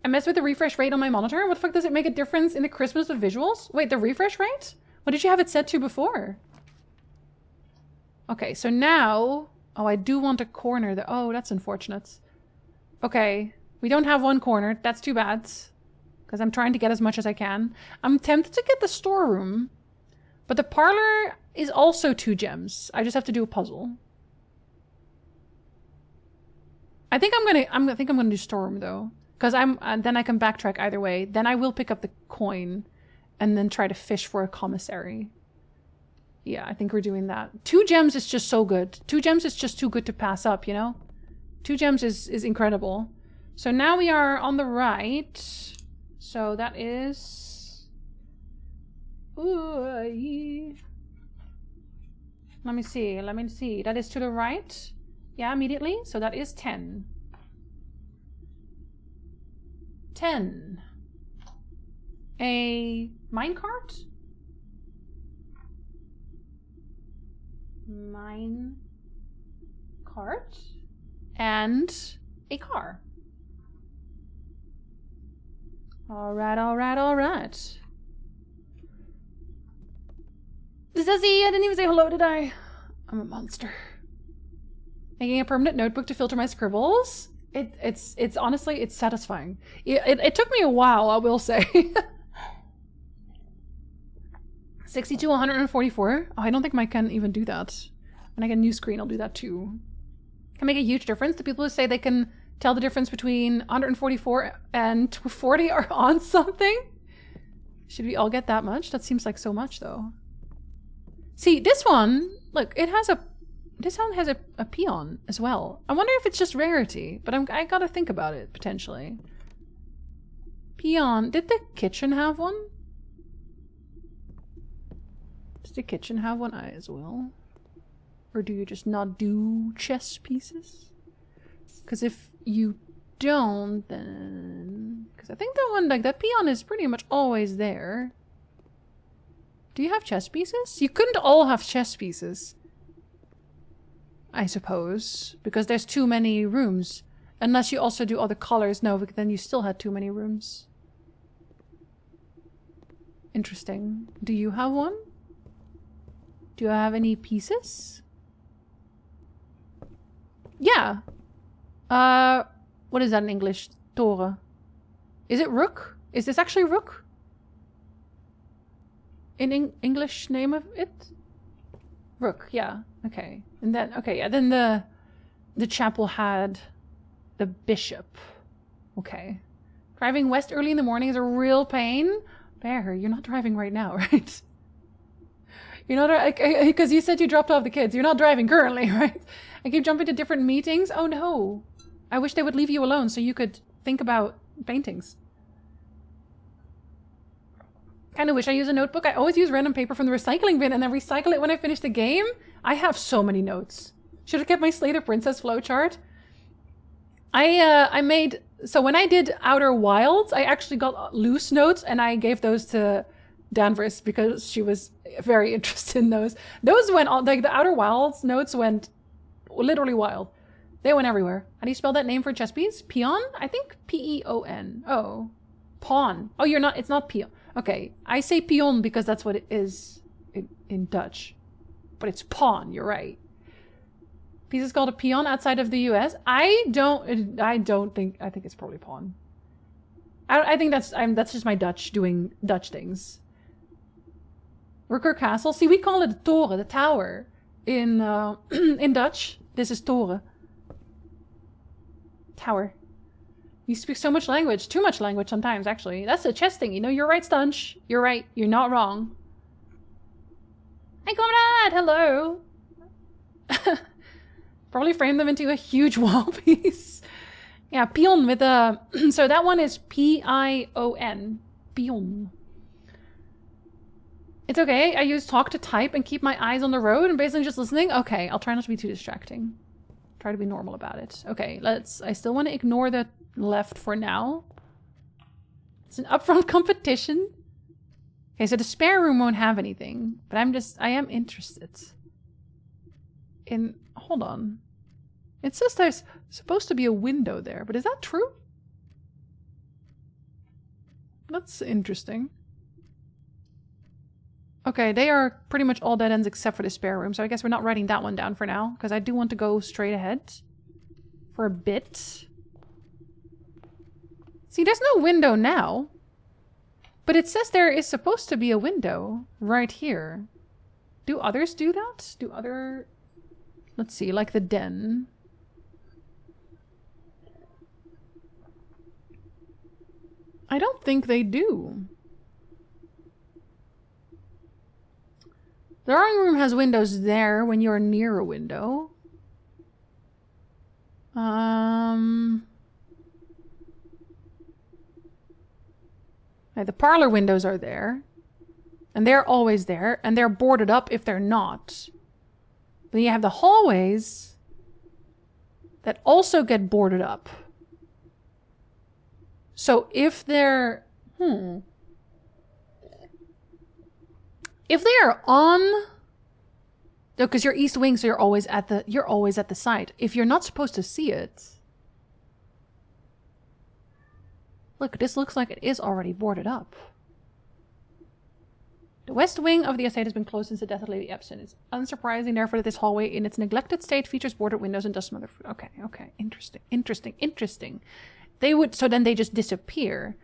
I messed with the refresh rate on my monitor? What the fuck does it make a difference in the crispness of visuals? Wait, the refresh rate? What did you have it set to before? Okay, so now... Oh, I do want a corner. Oh, that's unfortunate. Okay, we don't have one corner. That's too bad. Because I'm trying to get as much as I can. I'm tempted to get the storeroom. But the parlor is also 2 gems. I just have to do a puzzle. I think I'm gonna do storeroom though, because then I can backtrack either way. Then I will pick up the coin, and then try to fish for a commissary. Yeah, I think we're doing that. 2 gems is just so good. 2 gems is just too good to pass up, you know? 2 gems is incredible. So now we are on the right. So that is. Ooh, let me see. That is to the right. Yeah, immediately. So that is 10. 10. A minecart? Minecart. And a car. Alright. Zezzy, I didn't even say hello, did I? I'm a monster. Making a permanent notebook to filter my scribbles. It's honestly, it's satisfying. It took me a while, I will say. 60 to 144. Oh, I don't think mine can even do that. When I get a new screen, I'll do that too. Can make a huge difference. The people who say they can tell the difference between 144 and 40 are on something. Should we all get that much? That seems like so much though. See, this one, look, it has a, this one has a peon as well. I wonder if it's just rarity, but I gotta think about it potentially. Peon, did the kitchen have one? Does the kitchen have one as well? Or do you just not do chess pieces? Because if you don't, then... Because I think that one, like, that peon is pretty much always there. Do you have chess pieces? You couldn't all have chess pieces. I suppose. Because there's too many rooms. Unless you also do other colors. No, but then you still had too many rooms. Interesting. Do you have one? Do you have any pieces? Yeah. What is that in English? Toren. Is it rook? Is this actually rook? In English name of it? Rook, yeah. Okay. And then, okay, yeah, then the chapel had the bishop. Okay. Driving west early in the morning is a real pain. Bear, you're not driving right now, right? You're not, because you said you dropped off the kids. You're not driving currently, right? I keep jumping to different meetings. Oh no. I wish they would leave you alone so you could think about paintings. Kinda wish I use a notebook. I always use random paper from the recycling bin and then recycle it when I finish the game. I have so many notes. Should have kept my Slater Princess flowchart. I made... So when I did Outer Wilds, I actually got loose notes and I gave those to Danvers because she was very interested in those. Those went all... Like the Outer Wilds notes went literally wild. They went everywhere. How do you spell that name for chess piece? Peon? I think P-E-O-N. Oh. Pawn. Oh, you're not... It's not peon. Okay. I say peon because that's what it is in Dutch. But it's pawn. You're right. Piece is called a peon outside of the US. I think it's probably pawn. I think that's just my Dutch doing Dutch things. Worker Castle. See, we call it the toren, the tower. In Dutch, this is toren. Tower. You speak so much language. Too much language sometimes, actually. That's a chess thing, you know? You're right, Stunch. You're right. You're not wrong. Hey, comrade! Hello! Probably frame them into a huge wall piece. Yeah, peon with a... So that one is P-I-O-N. Peon. It's okay. I use talk to type and keep my eyes on the road and basically just listening. Okay, I'll try not to be too distracting. Try to be normal about it. Okay, let's... I still want to ignore the left for now. It's an upfront competition. Okay, so the spare room won't have anything. But I am interested. In... Hold on. It says there's supposed to be a window there, but is that true? That's interesting. Okay, they are pretty much all dead ends except for the spare room, so I guess we're not writing that one down for now, because I do want to go straight ahead for a bit. See, there's no window now, but it says there is supposed to be a window right here. Do others do that? Do other... Let's see, like the den. I don't think they do. The drawing room has windows there when you're near a window. The parlor windows are there. And they're always there. And they're boarded up if they're not. Then you have the hallways that also get boarded up. So if they're... If they are on... Because you're east wing, so you're always at the side. If you're not supposed to see it... Look, this looks like it is already boarded up. The west wing of the estate has been closed since the death of Lady Epson. It's unsurprising, therefore, that this hallway in its neglected state features boarded windows and dust mother. Okay, okay. Interesting, interesting, interesting. They would... So then they just disappear.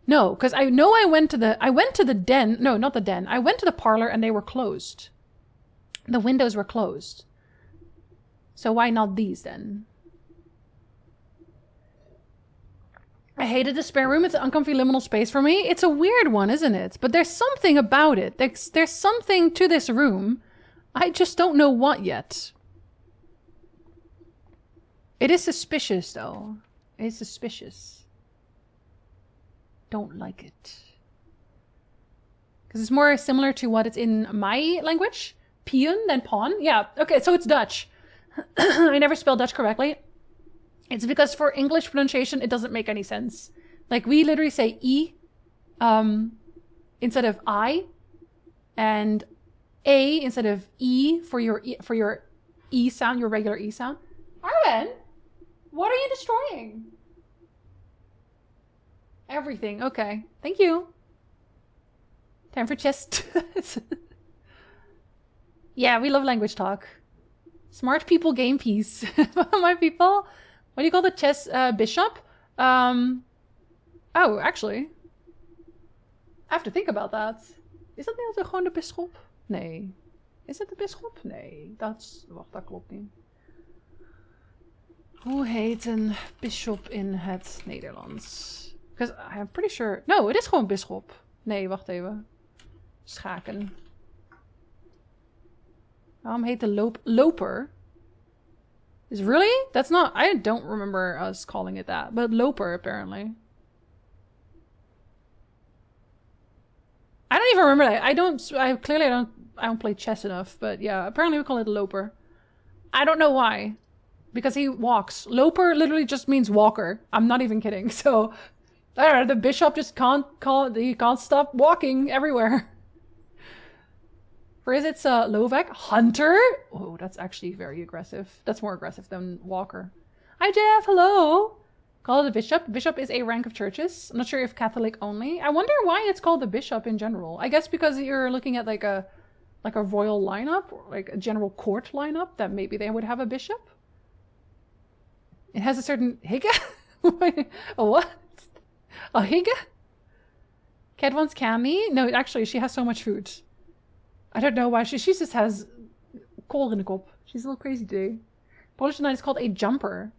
No, because I know I went to the den. No, not the den. I went to the parlor and they were closed. The windows were closed. So why not these then? I hated the spare room. It's an uncomfy liminal space for me. It's a weird one, isn't it? But there's something about it. There's something to this room. I just don't know what yet. It is suspicious, though. It is suspicious. Don't like it. Because it's more similar to what it's in my language. Pien than pawn. Yeah, okay, so it's Dutch. I never spelled Dutch correctly. It's because for English pronunciation, it doesn't make any sense. Like, we literally say E instead of I, and A instead of E for your E sound, your regular E sound. Arwen, what are you destroying? Everything. Okay. Thank you. Time for chess. Yeah, we love language talk. Smart people game piece. My people. What do you call the chess bishop? Oh, actually. I have to think about that. Is dat niet gewoon de bisschop? Nee. Is het de bisschop? Nee. Wacht, dat klopt niet. Hoe heet een bisschop in het Nederlands? Because I'm pretty sure... No, het is gewoon bisschop. Nee, wacht even. Schaken. Waarom heet de loper? Is really? That's not... I don't remember us calling it that. But loper, apparently. I don't even remember that. I don't play chess enough. But yeah, apparently we call it loper. I don't know why. Because he walks. Loper literally just means walker. I'm not even kidding. So... I don't know, the bishop just can't stop walking everywhere. Or is it Lovek? Hunter? Oh, that's actually very aggressive. That's more aggressive than Walker. Hi Jeff, hello. Call it a bishop. Bishop is a rank of churches. I'm not sure if Catholic only. I wonder why it's called the bishop in general. I guess because you're looking at like a royal lineup, or like a general court lineup, that maybe they would have a bishop. It has a certain hygge? A what? A hygge? Cat wants Cammy? No, actually, she has so much food. I don't know why. She just has kool in the kop. She's a little crazy today. Polish tonight is called a jumper.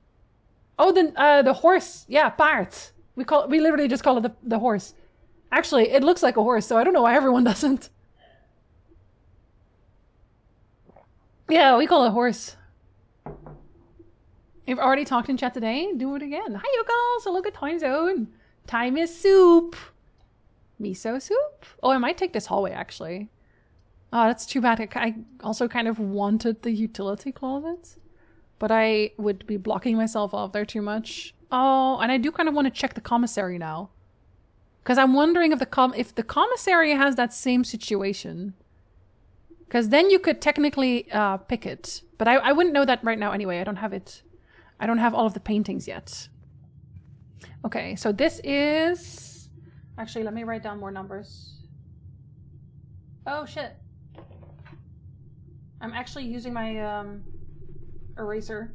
Oh, the horse. Yeah, paard. We literally just call it the horse. Actually, it looks like a horse, so I don't know why everyone doesn't. Yeah, we call it a horse. You've already talked in chat today. Do it again. Hi, you girls. So look at time zone. Time is soup. Miso soup? Oh, I might take this hallway, actually. Oh, that's too bad. I also kind of wanted the utility closet. But I would be blocking myself off there too much. Oh, and I do kind of want to check the commissary now. Because I'm wondering if the commissary has that same situation. Because then you could technically pick it. But I wouldn't know that right now anyway. I don't have it. I don't have all of the paintings yet. Okay, so this is... Actually, let me write down more numbers. Oh, shit. I'm actually using my eraser.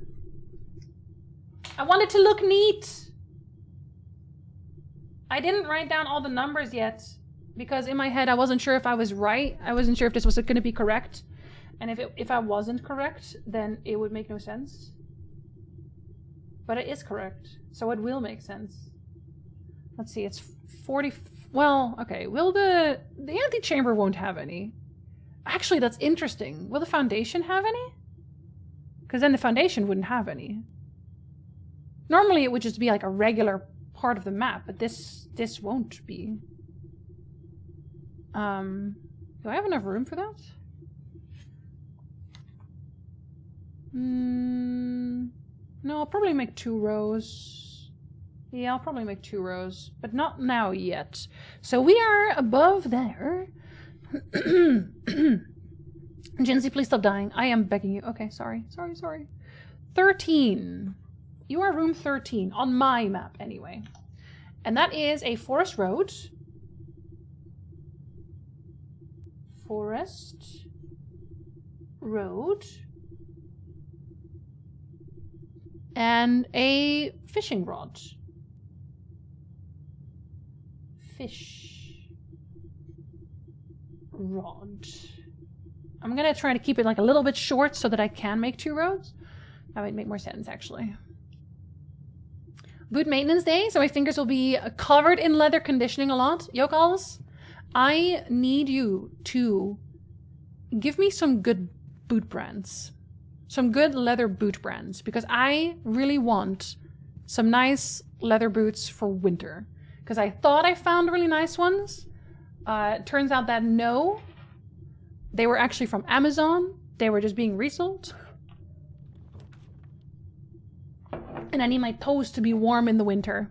I want it to look neat! I didn't write down all the numbers yet. Because in my head, I wasn't sure if I was right. I wasn't sure if this was going to be correct. And if I wasn't correct, then it would make no sense. But it is correct, so it will make sense. Let's see, it's 40... Well, okay, will the antechamber won't have any. Actually, that's interesting. Will the foundation have any? Because then the foundation wouldn't have any. Normally, it would just be like a regular part of the map, but this won't be. Do I have enough room for that? No, I'll probably make 2 rows. Yeah, I'll probably make 2 rows. But not now yet. So we are above there. Jinzee, please stop dying. I am begging you. Okay, sorry. 13. You are room 13. On my map, anyway. And that is a forest road. Forest road. And a fishing rod. fish rod. I'm gonna try to keep it like a little bit short so that I can make 2 rows. That might make more sense, actually. Boot maintenance day, so my fingers will be covered in leather conditioning a lot. Yokals, I need you to give me some good boot brands. Some good leather boot brands, because I really want some nice leather boots for winter. Because I thought I found really nice ones. Turns out that no. They were actually from Amazon. They were just being resold. And I need my toes to be warm in the winter.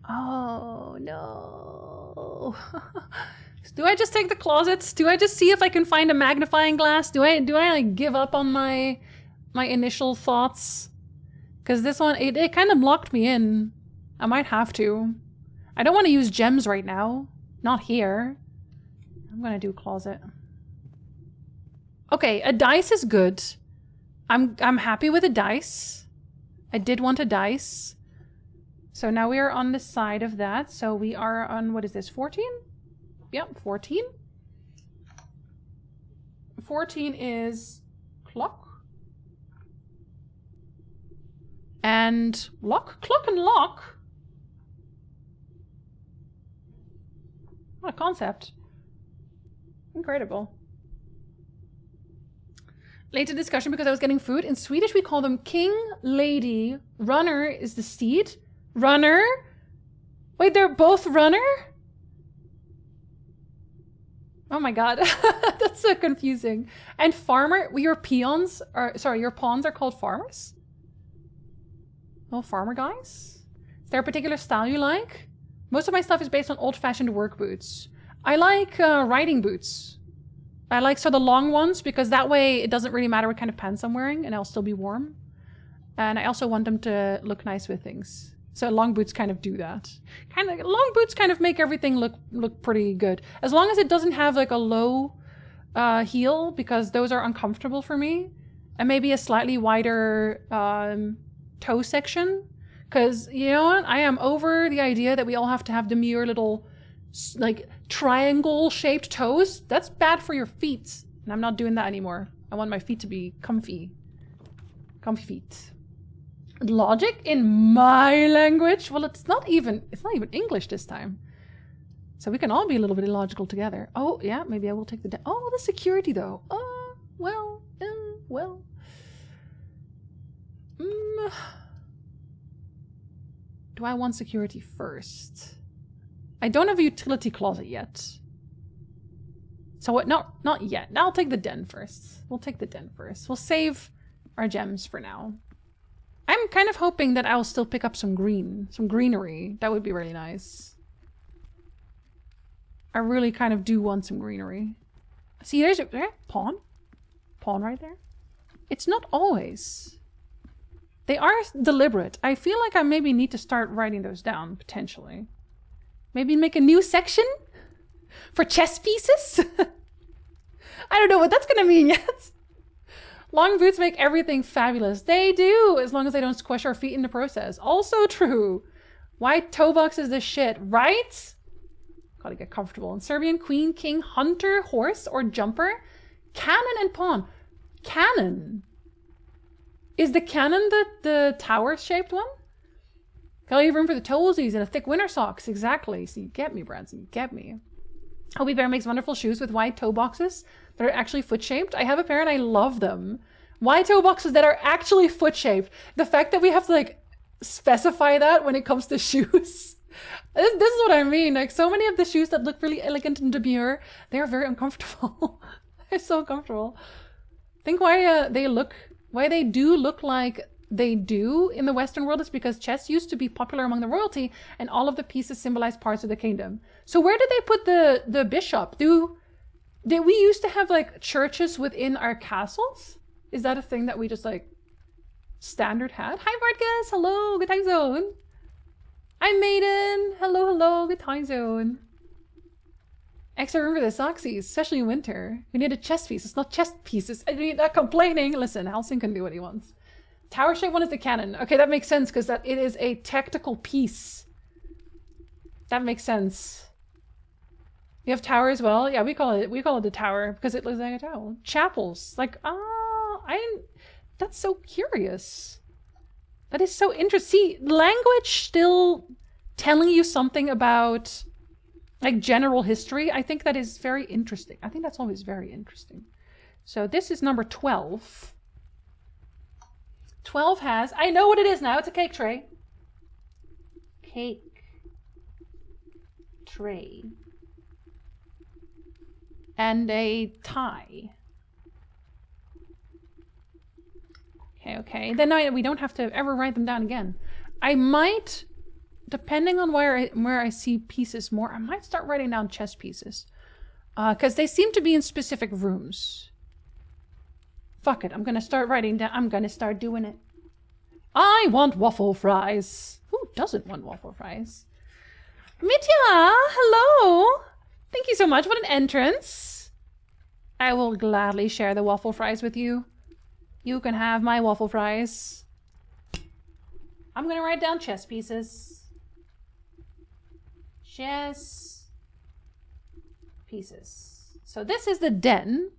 Oh, no. Do I just take the closets? Do I just see if I can find a magnifying glass? Do I like give up on my initial thoughts? Because this one, it kind of locked me in. I might have to. I don't want to use gems right now. Not here. I'm gonna do closet. Okay, a dice is good. I'm happy with a dice. I did want a dice. So now we are on the side of that. So we are on, what is this, 14? Yep, 14. 14 is clock. And lock, clock and lock. What a concept. Incredible. Later discussion because I was getting food. In Swedish we call them king, lady. Runner is the steed. Runner? Wait, they're both runner? Oh my god. That's so confusing. And farmer, your peons are, sorry, your pawns are called farmers? Oh, farmer guys? Is there a particular style you like? Most of my stuff is based on old-fashioned work boots. I like riding boots. I like the long ones because that way it doesn't really matter what kind of pants I'm wearing and I'll still be warm. And I also want them to look nice with things. So long boots kind of do that. Long boots kind of make everything look pretty good. As long as it doesn't have like a low heel, because those are uncomfortable for me. And maybe a slightly wider toe section. Because, you know what? I am over the idea that we all have to have demure little, like, triangle-shaped toes. That's bad for your feet. And I'm not doing that anymore. I want my feet to be comfy. Comfy feet. Logic in my language? Well, it's not even English this time. So we can all be a little bit illogical together. Oh, yeah, maybe I will take the... Oh, the security, though. Oh, well. Do I want security first? I don't have a utility closet yet. So what? No, not yet. I'll take the den first. We'll take the den first. We'll save our gems for now. I'm kind of hoping that I'll still pick up some greenery. That would be really nice. I really kind of do want some greenery. See, there's a pawn. Pawn right there. It's not always. They are deliberate. I feel like I maybe need to start writing those down, potentially. Maybe make a new section for chess pieces? I don't know what that's gonna mean yet. Long boots make everything fabulous. They do, as long as they don't squish our feet in the process. Also true. White toe box is the shit, right? Gotta get comfortable. And Serbian queen, king, hunter, horse, or jumper. Cannon and pawn. Cannon. Is the cannon the tower-shaped one? Gotta leave room for the toesies and a thick winter socks. Exactly. So you get me, Branson. You get me. Hobie Bear makes wonderful shoes with wide toe boxes that are actually foot-shaped. I have a pair and I love them. Wide toe boxes that are actually foot-shaped. The fact that we have to, like, specify that when it comes to shoes. This is what I mean. Like, so many of the shoes that look really elegant and demure, they're very uncomfortable. They're so uncomfortable. Think why they do look like they do in the Western world is because chess used to be popular among the royalty and all of the pieces symbolize parts of the kingdom. So where did they put the bishop? Did we used to have like churches within our castles? Is that a thing that we just like standard had? Hi Vargas, hello, good time zone. Hi Maiden, hello, good time zone. Extra room for the soxies, especially in winter. We need a chess piece. It's not chess pieces. I mean, not complaining. Listen, Halcyon can do what he wants. Tower shape one is the cannon. Okay, that makes sense because it is a tactical piece. That makes sense. You have tower as well? Yeah, we call it the tower because it looks like a tower. Chapels. Like, that's so curious. That is so interesting. See, language still telling you something about like general history. I think that is very interesting. I think that's always very interesting. So this is number 12. 12 has, I know what it is now. It's a cake tray. Cake tray. And a tie. Okay. Then we don't have to ever write them down again. I might, depending on where I see pieces more, I might start writing down chess pieces. Because they seem to be in specific rooms. Fuck it, I'm gonna start writing down, I'm gonna start doing it. I want waffle fries. Who doesn't want waffle fries? Mitya, hello. Thank you so much. What an entrance. I will gladly share the waffle fries with you. You can have my waffle fries. I'm gonna write down chess pieces. Chess pieces. So this is the den.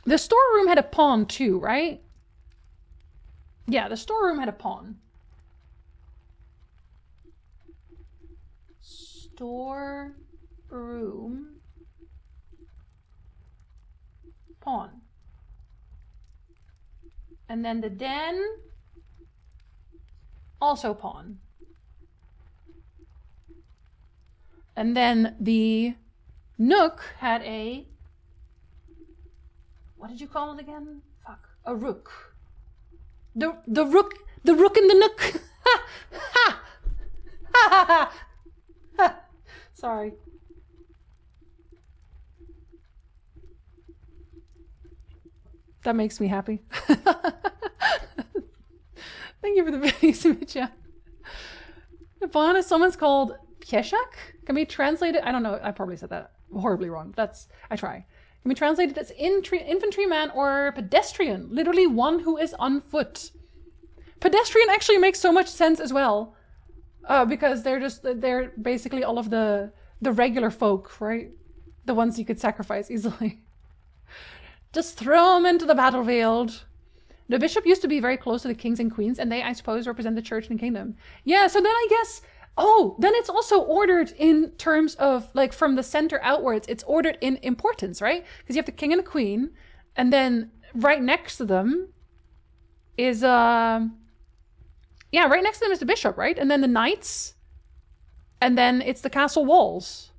The storeroom had a pawn too, right? Yeah, the storeroom had a pawn. Storeroom. Pawn. And then the den. Also pawn. And then the nook had a... What did you call it again? Fuck. A rook. The rook in the nook. Ha! Ha! Ha ha ha! Sorry. That makes me happy. Thank you for the video, Sumicha. Ivana, someone's called Pieshak? Can be translated... I don't know. I probably said that horribly wrong. I try. Can be translated as infantryman or pedestrian. Literally one who is on foot. Pedestrian actually makes so much sense as well. Because they're basically all of the regular folk, right? The ones you could sacrifice easily. Just throw them into the battlefield. The bishop used to be very close to the kings and queens, and they, I suppose, represent the church and kingdom. Yeah, so then I guess... Oh, then it's also ordered in terms of, like, from the center outwards, it's ordered in importance, right? Because you have the king and the queen, and then right next to them is, yeah, right next to them is the bishop, right? And then the knights, and then it's the castle walls.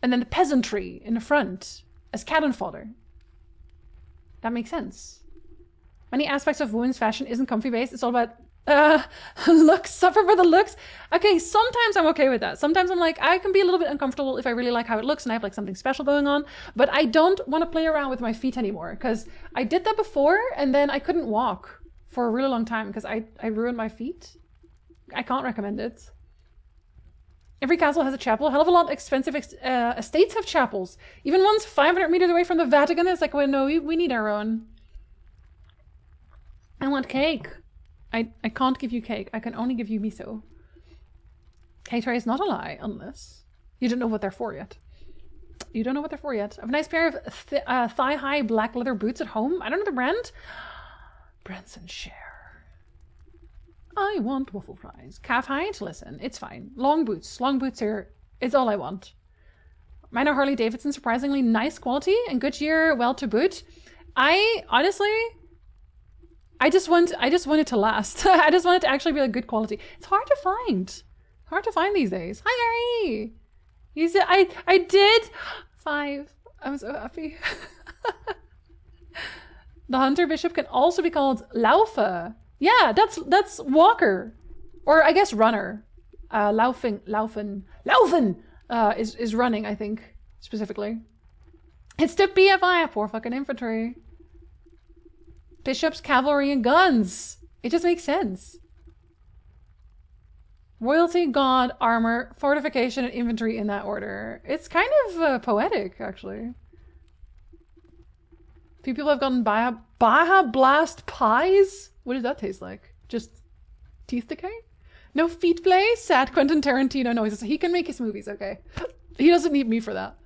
And then the peasantry in the front as cannon fodder. That makes sense. Many aspects of women's fashion isn't comfy based. It's all about looks, suffer for the looks. Okay, sometimes I'm okay with that. Sometimes I'm like, I can be a little bit uncomfortable if I really like how it looks and I have like something special going on, but I don't want to play around with my feet anymore because I did that before and then I couldn't walk for a really long time because I ruined my feet. I can't recommend it. Every castle has a chapel. A hell of a lot expensive estates have chapels. Even ones 500 meters away from the Vatican. It's like, well, no, we need our own. I want cake. I can't give you cake. I can only give you miso. Cake tray is not a lie, unless you don't know what they're for yet. You don't know what they're for yet. I have a nice pair of thigh-high black leather boots at home. I don't know the brand. Branson Share. I want waffle fries. Calf height? Listen, it's fine. Long boots. Long boots are... It's all I want. Mine are Harley Davidson. Surprisingly nice quality. And Goodyear, well to boot. I, honestly... I just want it to last. I just want it to actually be like good quality. It's hard to find. Hard to find these days. Hi, Gary. You said I did 5. I'm so happy. The hunter bishop can also be called Laufe. Yeah, that's walker, or I guess runner. Laufen is running. I think specifically. It's the PFI. Poor fucking infantry. Bishops, cavalry, and guns. It just makes sense. Royalty, god, armor, fortification, and infantry in that order. It's kind of poetic, actually. A few people have gotten Baja Blast pies. What does that taste like? Just teeth decay? No feet play? Sad Quentin Tarantino noises. He can make his movies, okay? He doesn't need me for that.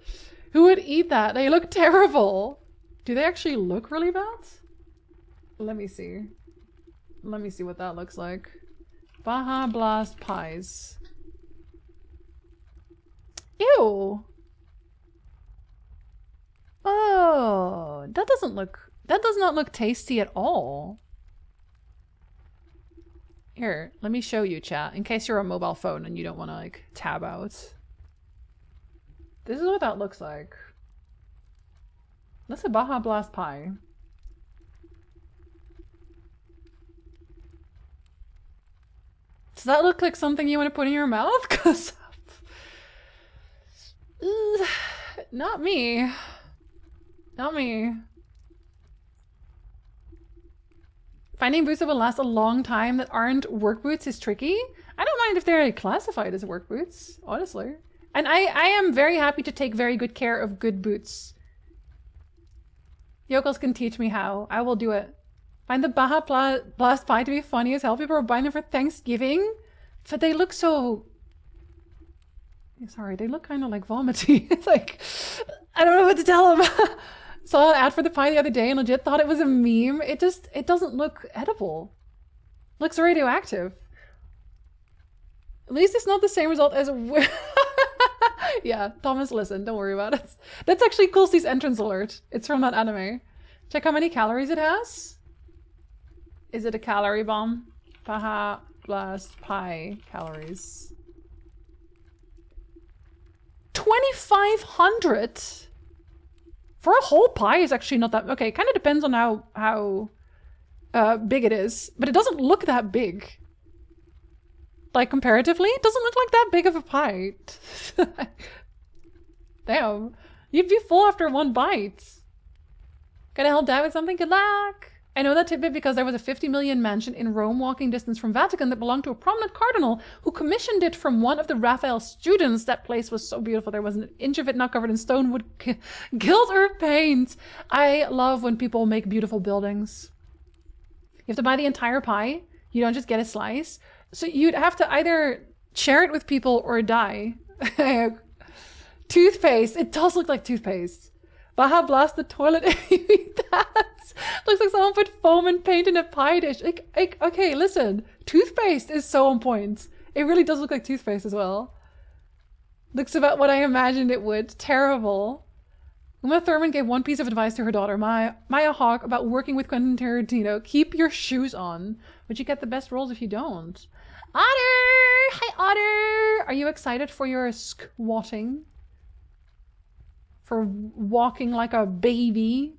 Who would eat that? They look terrible. Do they actually look really bad? Let me see. Let me see what that looks like. Baja Blast pies. Ew. Oh, that does not look tasty at all. Here, let me show you, chat, in case you're a mobile phone and you don't want to, like, tab out. This is what that looks like. That's a Baja Blast pie. Does that look like something you want to put in your mouth? Cause not me. Not me. Finding boots that will last a long time that aren't work boots is tricky. I don't mind if they're classified as work boots, honestly. And I am very happy to take very good care of good boots. Yokels can teach me how. I will do it. Find the Baja Blast pie to be funny as hell. People are buying them for Thanksgiving. But they look so... Sorry, they look kind of like vomity. It's like, I don't know what to tell them. Saw an ad for the pie the other day and legit thought it was a meme. It doesn't look edible. Looks radioactive. At least it's not the same result as... Yeah, Thomas, listen, don't worry about it. That's actually Coolsty's entrance alert. It's from that anime. Check how many calories it has. Is it a calorie bomb? Baja Blast pie calories. 2,500? For a whole pie is actually not that... Okay, it kind of depends on how big it is. But it doesn't look that big. Like, comparatively, it doesn't look like that big of a pie. Damn. You'd be full after one bite. Gonna help Dad with something? Good luck! I know that tidbit because there was a 50 million mansion in Rome walking distance from Vatican that belonged to a prominent cardinal who commissioned it from one of the Raphael students. That place was so beautiful. There wasn't an inch of it not covered in stone, wood, gilt, or paint. I love when people make beautiful buildings. You have to buy the entire pie. You don't just get a slice. So you'd have to either share it with people or die. Toothpaste. It does look like toothpaste. Baja Blast the toilet if you eat that. Looks like someone put foam and paint in a pie dish. Like, okay, listen. Toothpaste is so on point. It really does look like toothpaste as well. Looks about what I imagined it would. Terrible. Uma Thurman gave one piece of advice to her daughter, Maya Hawke, about working with Quentin Tarantino. Keep your shoes on. But you get the best roles if you don't. Otter! Hi, Otter! Are you excited for your squatting? For walking like a baby?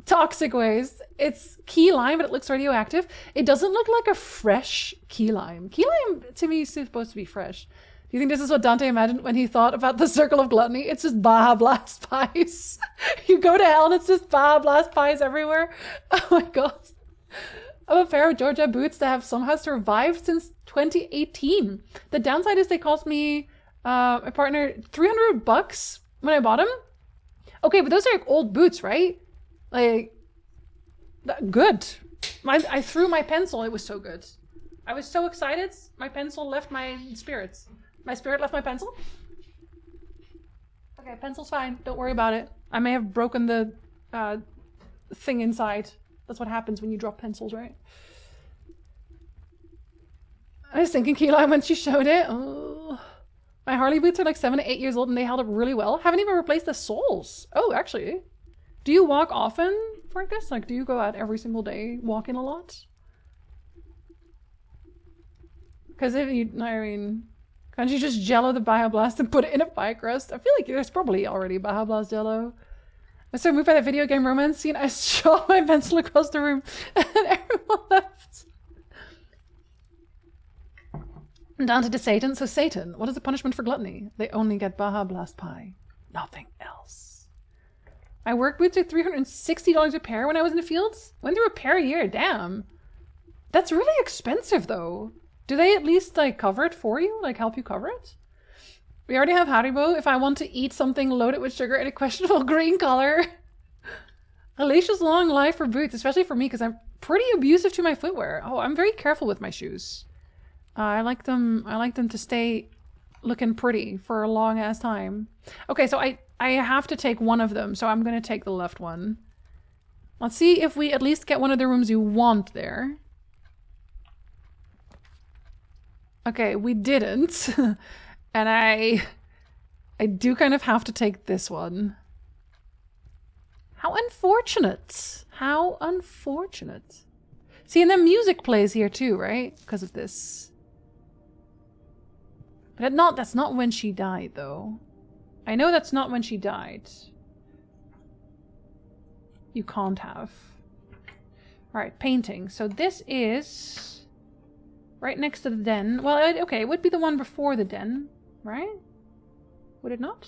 Toxic waste. It's key lime, but it looks radioactive. It doesn't look like a fresh key lime. Key lime, to me, is supposed to be fresh. Do you think this is what Dante imagined when he thought about the circle of gluttony? It's just Baja Blast pies. You go to hell and it's just Baja Blast pies everywhere. Oh my god. I have a pair of Georgia boots that have somehow survived since 2018. The downside is they cost me, my partner, $300 when I bought them. Okay, but those are like old boots, right? Like, good. I threw my pencil. It was so good. I was so excited. My pencil left my spirits. My spirit left my pencil. Okay, pencil's fine. Don't worry about it. I may have broken the thing inside. That's what happens when you drop pencils, right? I was thinking key lime when she showed it. Oh. My Harley boots are like 7 to 8 years old and they held up really well. Haven't even replaced the soles. Oh, actually. Do you walk often, Frankus? Like, do you go out every single day walking a lot? Because if you, I mean, can't you just jello the Baja Blast and put it in a pie crust? I feel like there's probably already Baja Blast jello. I was so moved by that video game romance scene, I shot my pencil across the room and everyone left. Down to Satan. So Satan, what is the punishment for gluttony? They only get Baja Blast pie. Nothing else. My work boots are $360 a pair when I was in the fields. Went through a pair a year, damn. That's really expensive though. Do they at least like cover it for you? Like help you cover it? We already have Haribo. If I want to eat something loaded with sugar in a questionable green color. Alicia's long life for boots, especially for me because I'm pretty abusive to my footwear. Oh, I'm very careful with my shoes. I like them to stay looking pretty for a long ass time. Okay, so I have to take one of them, so I'm gonna take the left one. Let's see if we at least get one of the rooms you want there. Okay, we didn't. And I do kind of have to take this one. How unfortunate. How unfortunate. See, and then music plays here too, right? Because of this. But that's not when she died, though. I know that's not when she died. You can't have. Alright, painting. So this is right next to the den. Well, okay, it would be the one before the den, right? Would it not?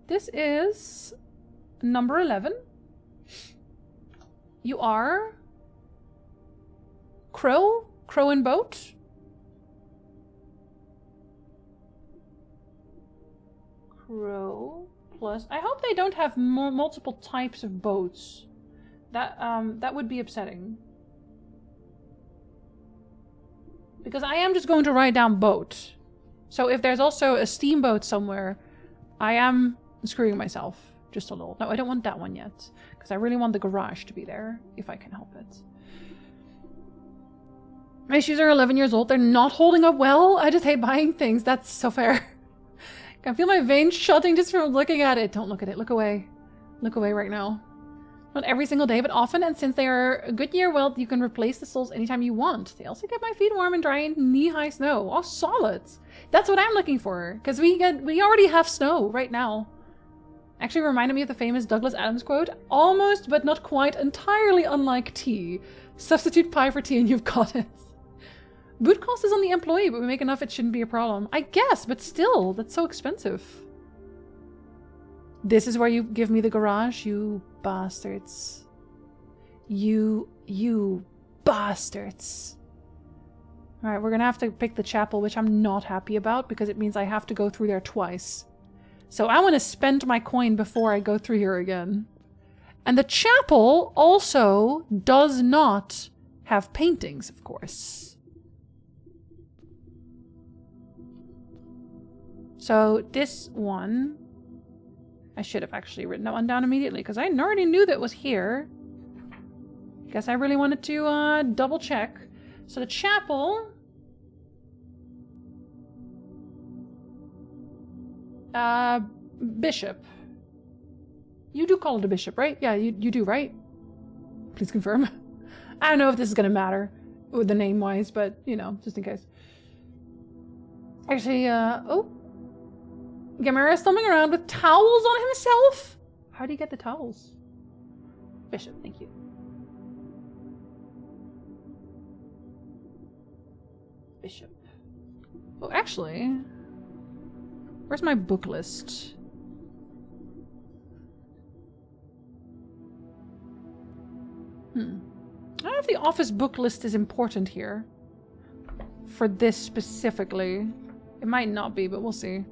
This is number 11. You are Crow? Crow and boat? Crow plus... I hope they don't have multiple types of boats. That would be upsetting. Because I am just going to write down boat. So if there's also a steamboat somewhere, I am screwing myself just a little. No, I don't want that one yet. Because I really want the garage to be there, if I can help it. My shoes are 11 years old. They're not holding up well. I just hate buying things. That's so fair. I can feel my veins shutting just from looking at it. Don't look at it. Look away. Look away right now. Not every single day, but often. And since they are a Goodyear welt, you can replace the soles anytime you want. They also get my feet warm and dry in knee-high snow. Oh, solid. That's what I'm looking for. Because we already have snow right now. Actually reminded me of the famous Douglas Adams quote. Almost, but not quite, entirely unlike tea. Substitute pie for tea and you've got it. Boot cost is on the employee, but we make enough it shouldn't be a problem. I guess, but still, that's so expensive. This is where you give me the garage, you bastards. You bastards. Alright, we're gonna have to pick the chapel, which I'm not happy about, because it means I have to go through there twice. So I want to spend my coin before I go through here again. And the chapel also does not have paintings, of course. So this one... I should have actually written that one down immediately, because I already knew that was here. Guess I really wanted to double check. So the chapel... Bishop. You do call it a bishop, right? Yeah, you do, right? Please confirm. I don't know if this is gonna matter with the name-wise, but, you know, just in case. Actually, oh. Gamera stumbling around with towels on himself? How do you get the towels? Bishop, thank you. Bishop. Oh, actually... Where's my book list? I don't know if the office book list is important here. For this specifically. It might not be, but we'll see.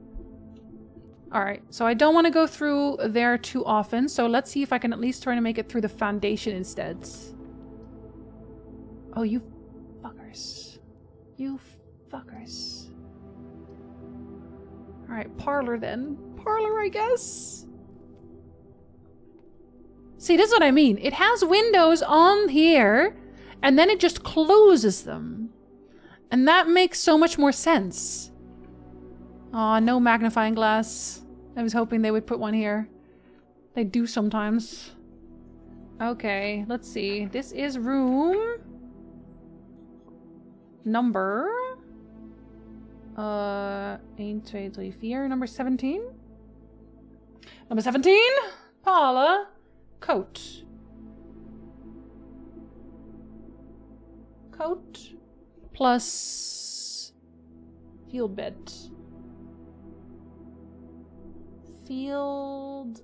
Alright, so I don't want to go through there too often, so let's see if I can at least try to make it through the foundation instead. Oh, you fuckers. You fuckers. Alright, parlor then. Parlor, I guess? See, this is what I mean. It has windows on here, and then it just closes them. And that makes so much more sense. Aw, no magnifying glass. I was hoping they would put one here. They do sometimes. Okay, let's see. This is room... number... 1, 2, 3, 4. Number 17? Number 17? Paula. Coat. Coat. Plus... field bed. Field...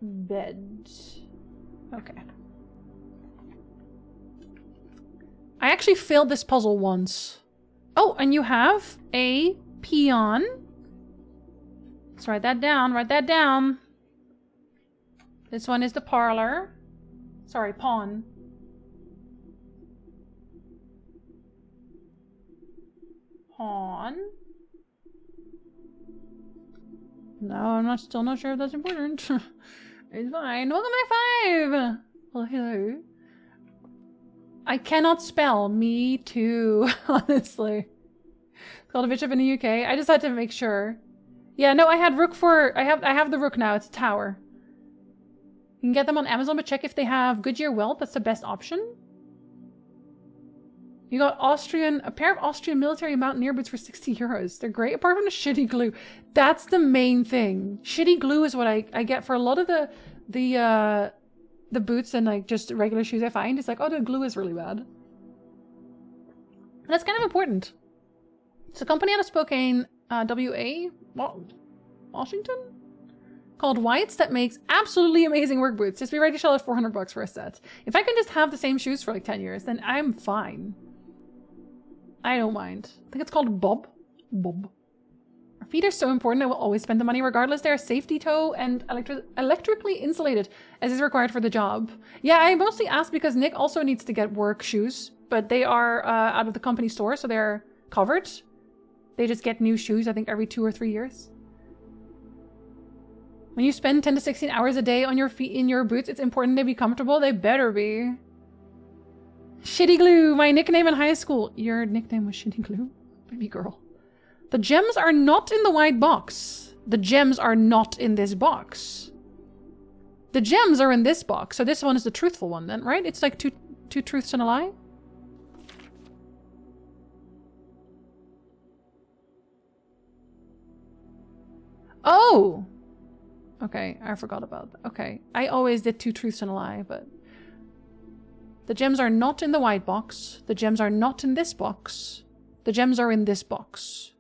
bed. Okay. I actually failed this puzzle once. Oh, and you have a peon. Let's write that down. Write that down. This one is the parlor. Sorry, pawn. on. No, I'm still not sure if that's important. It's fine. Welcome back, 5! Well, hello. I cannot spell. Me too, honestly. It's called a bishop in the UK. I just had to make sure. Yeah, no, I had rook for... I have the rook now. It's a tower. You can get them on Amazon, but check if they have Goodyear welt. That's the best option. You got a pair of Austrian military mountaineer boots for 60 euros. They're great, apart from the shitty glue. That's the main thing. Shitty glue is what I get for a lot of the boots and like just regular shoes I find. It's like, oh, the glue is really bad. And that's kind of important. It's a company out of Spokane, WA, Washington? Called Whites that makes absolutely amazing work boots. Just be ready to shell out 400 bucks for a set. If I can just have the same shoes for like 10 years, then I'm fine. I don't mind. I think it's called Bob. Bob. Our feet are so important. I will always spend the money regardless. They are safety toe and electrically insulated as is required for the job. Yeah, I mostly asked because Nick also needs to get work shoes, but they are out of the company store, so they're covered. They just get new shoes, I think, every 2 or 3 years. When you spend 10 to 16 hours a day on your feet in your boots, it's important they be comfortable. They better be. Shitty glue, my nickname in high school. Your nickname was Shitty glue? Baby girl. The gems are not in the white box. The gems are not in this box. The gems are in this box. So this one is the truthful one then, right? It's like two truths and a lie. Oh! Okay, I forgot about that. Okay, I always did 2 truths and a lie, but... The gems are not in the white box. The gems are not in this box. The gems are in this box.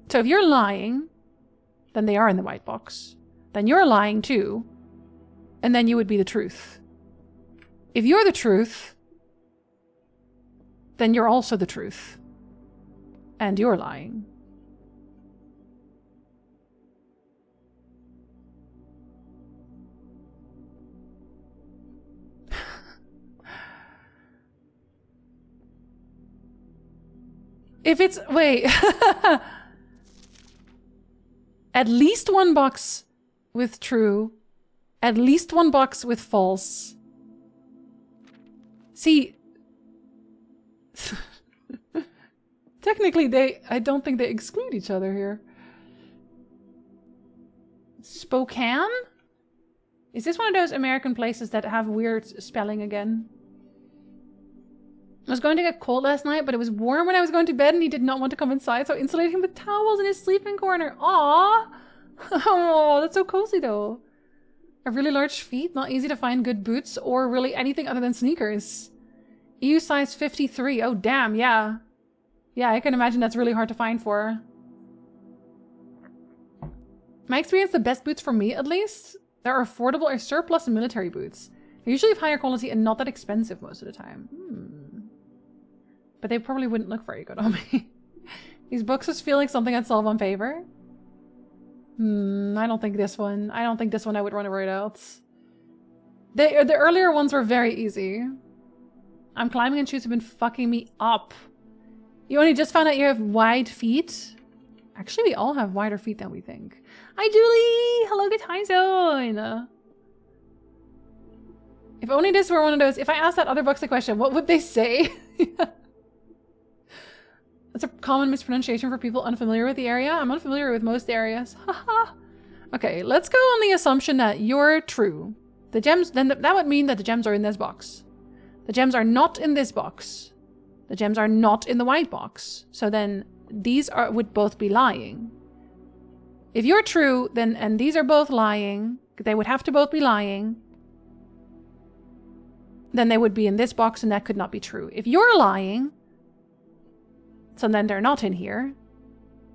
So if you're lying, then they are in the white box. Then you're lying too, and then you would be the truth. If you're the truth, then you're also the truth. And you're lying. If it's... Wait. At least 1 box with true. At least 1 box with false. See... Technically, I don't think they exclude each other here. Spokane? Is this one of those American places that have weird spelling again? I was going to get cold last night, but it was warm when I was going to bed and he did not want to come inside, so I insulated him with towels in his sleeping corner. Aww! Oh, that's so cozy though. I have really large feet, not easy to find good boots or really anything other than sneakers. EU size 53. Oh, damn, yeah. Yeah, I can imagine that's really hard to find for. My experience, the best boots for me, at least, that are affordable are surplus and military boots. They're usually of higher quality and not that expensive most of the time. But they probably wouldn't look very good on me. These boxes feel like something I'd solve on paper. I don't think this one. I don't think this one I would run right out. The earlier ones were very easy. I'm climbing and shoes have been fucking me up. You only just found out you have wide feet? Actually, we all have wider feet than we think. Hi, Julie! Hello, good time zone! If only this were one of those... If I asked that other box a question, what would they say? That's a common mispronunciation for people unfamiliar with the area. I'm unfamiliar with most areas. Haha. Okay, let's go on the assumption that you're true. The gems... Then that would mean that the gems are in this box. The gems are not in this box. The gems are not in the white box. So then these would both be lying. If you're true, then and these are both lying, they would have to both be lying. Then they would be in this box and that could not be true. If you're lying, so then they're not in here.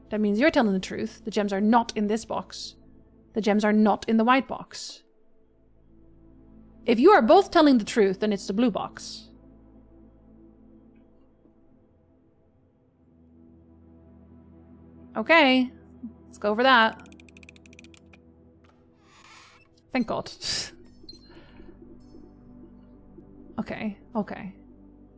That means you're telling the truth. The gems are not in this box. The gems are not in the white box. If you are both telling the truth, then it's the blue box. Okay, let's go over that. Thank God. Okay, okay.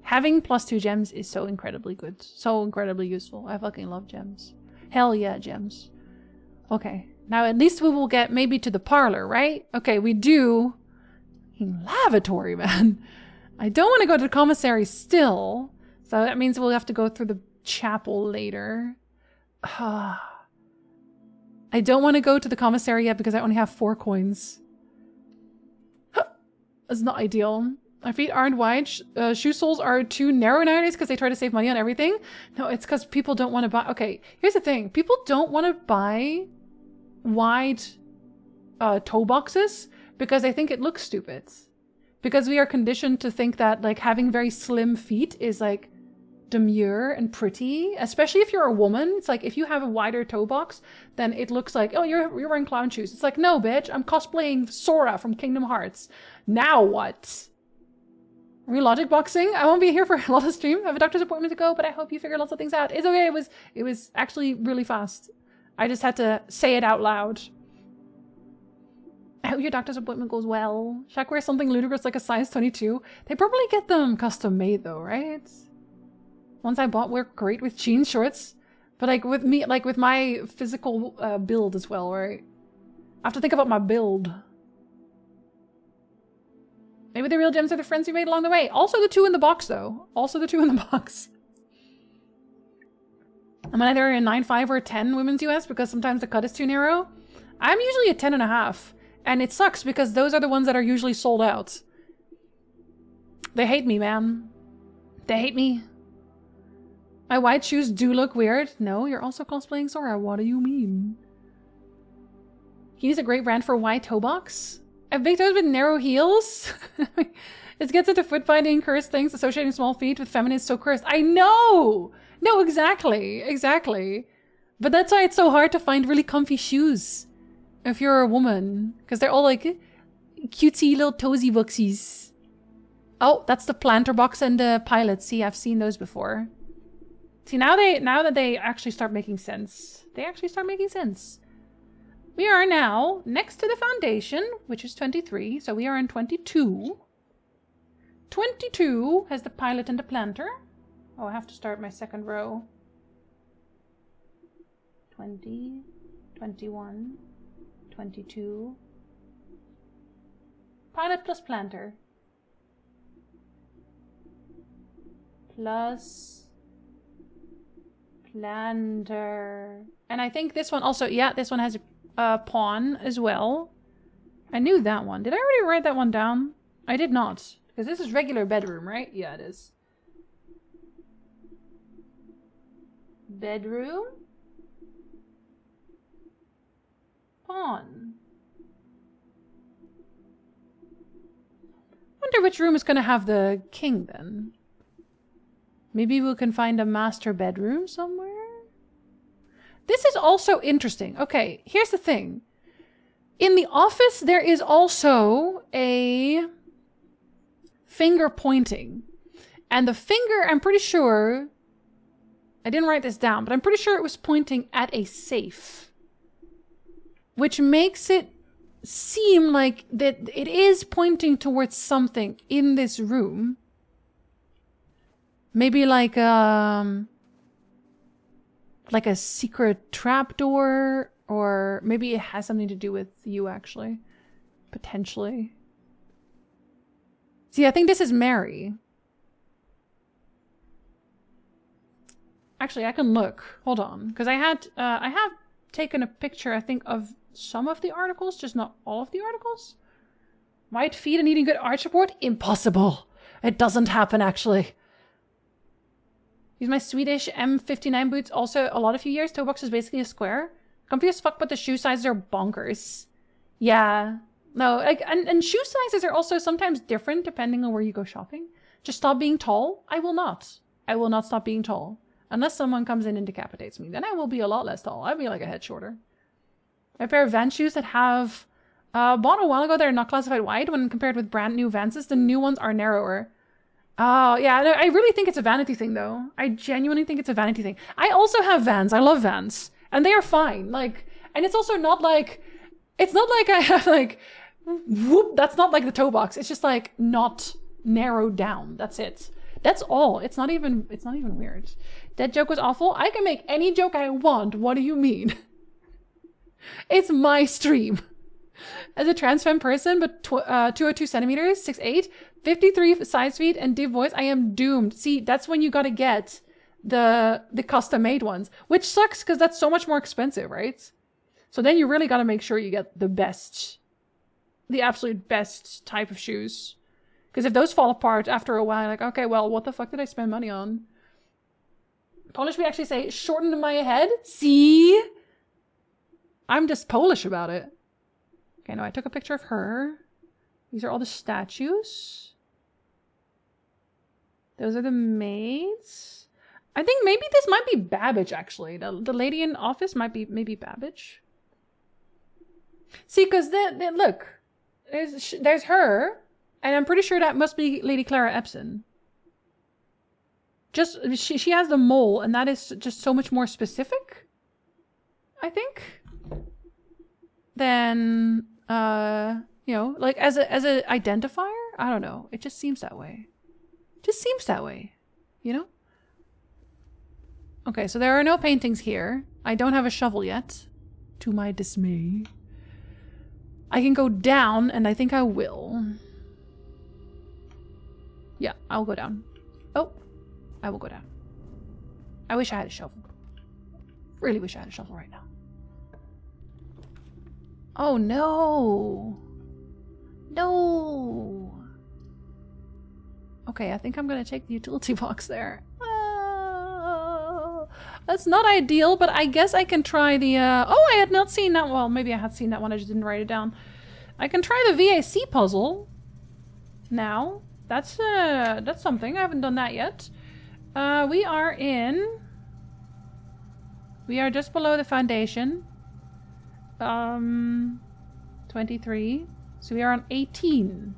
Having +2 gems is so incredibly good. So incredibly useful. I fucking love gems. Hell yeah, gems. Okay. Now at least we will get maybe to the parlor, right? Okay, we do. Lavatory, man. I don't want to go to the commissary still. So that means we'll have to go through the chapel later. I don't want to go to the commissary yet because I only have 4 coins. That's not ideal. My feet aren't wide. Shoe soles are too narrow nowadays because they try to save money on everything. No, it's because people don't want to buy... Okay, here's the thing. People don't want to buy wide toe boxes because they think it looks stupid. Because we are conditioned to think that like having very slim feet is like demure and pretty, especially if you're a woman. It's like if you have a wider toe box, then it looks like, oh, you're wearing clown shoes. It's like, no, bitch, I'm cosplaying Sora from Kingdom Hearts. Now what? Are we logic boxing? I won't be here for a lot of stream. I have a doctor's appointment to go, but I hope you figure lots of things out. It's okay. It was actually really fast. I just had to say it out loud. I hope your doctor's appointment goes well. Should I wear something ludicrous like a size 22? They probably get them custom made though, right? Ones I bought were great with jean shorts, but like with me, like with my physical build as well, right? I have to think about my build. Maybe the real gems are the friends you made along the way. Also the 2 in the box though. Also the 2 in the box. I'm either a 9.5 or a 10 women's US because sometimes the cut is too narrow. I'm usually a 10.5. And it sucks because those are the ones that are usually sold out. They hate me, man. They hate me. My white shoes do look weird. No, you're also cosplaying Sora. What do you mean? He needs a great brand for white toe box. Have big toes with narrow heels? This gets into foot fighting, cursed things, associating small feet with feminine so cursed. I know! No, exactly. Exactly. But that's why it's so hard to find really comfy shoes. If you're a woman. Because they're all like cutesy little toesy booksies. Oh, that's the planter box and the pilot. See, I've seen those before. See, now that they actually start making sense. They actually start making sense. We are now next to the foundation, which is 23. So we are in 22. 22 has the pilot and the planter. Oh, I have to start my second row. 20, 21, 22. Pilot plus planter. Plus planter. And I think this one also, yeah, this one has a pawn as well. I knew that one. Did I already write that one down? I did not. Because this is regular bedroom, right? Yeah, it is. Bedroom. Pawn. Wonder which room is going to have the king then. Maybe we can find a master bedroom somewhere? This is also interesting. Okay, here's the thing. In the office, there is also a finger pointing. And the finger, I'm pretty sure... I didn't write this down, but I'm pretty sure it was pointing at a safe. Which makes it seem like that it is pointing towards something in this room. Maybe like a secret trapdoor, or maybe it has something to do with you actually. Potentially. See, I think this is Mary. Actually, I can look. Hold on, because I have taken a picture, I think, of some of the articles, just not all of the articles. White feet and needing good arch support? Impossible. It doesn't happen, actually. Use my Swedish M59 boots also a lot of few years. Toe box is basically a square. Comfy as fuck, but the shoe sizes are bonkers. Yeah. No, like, and shoe sizes are also sometimes different depending on where you go shopping. Just stop being tall. I will not. I will not stop being tall. Unless someone comes in and decapitates me. Then I will be a lot less tall. I'll be like a head shorter. I have a pair of Vans shoes that have... bought a while ago, they're not classified wide. When compared with brand new Vanses, the new ones are narrower. Oh, yeah. No, I really think it's a vanity thing, though. I genuinely think it's a vanity thing. I also have Vans. I love Vans. And they are fine. Like, and it's also not like... It's not like I have, like... Whoop, that's not like the toe box. It's just, like, not narrowed down. That's it. That's all. It's not even weird. That joke was awful. I can make any joke I want. What do you mean? It's my stream. As a trans femme person, but 202 centimeters, 6'8", 53 size feet, and deep voice, I am doomed. See, that's when you gotta get the custom made ones, which sucks because that's so much more expensive, right? So then you really gotta make sure you get the best, the absolute best type of shoes. Because if those fall apart after a while, like, okay, well, what the fuck did I spend money on? Polish, we actually say, shortened my head. See? I'm just Polish about it. Okay, no, I took a picture of her. These are all the statues. Those are the maids. I think maybe this might be Babbage, actually. The lady in office might be maybe Babbage. See, because look, there's her, and I'm pretty sure that must be Lady Clara Epson. Just she has the mole, and that is just so much more specific, I think, than you know, like as a identifier. I don't know. It just seems that way. Just seems that way, you know. Okay, so there are no paintings here. I don't have a shovel yet, to my dismay. I can go down, and I think I will. Yeah, I'll go down. Oh, I will go down. I wish I had a shovel. Really wish I had a shovel right now. Oh no! No! Okay, I think I'm gonna take the utility box there. That's not ideal, but I guess I can try the, oh, I had not seen that. Well, maybe I had seen that one, I just didn't write it down. I can try the VAC puzzle. Now. That's something. I haven't done that yet. We are just below the foundation. 23. So we are on 18.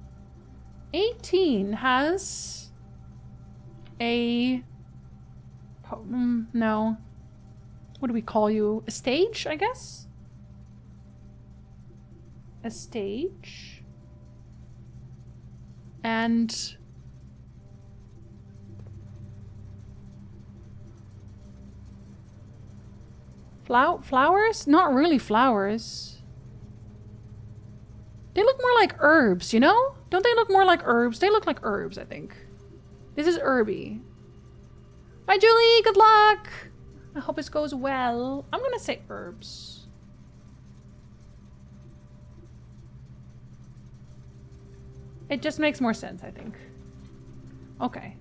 18 has a... no. What do we call you? A stage, I guess? A stage. And... flowers? Not really flowers. They look more like herbs, you know? Don't they look more like herbs? They look like herbs, I think. This is herby. Bye, Julie. Good luck. I hope this goes well. I'm gonna say herbs. It just makes more sense, I think. Okay.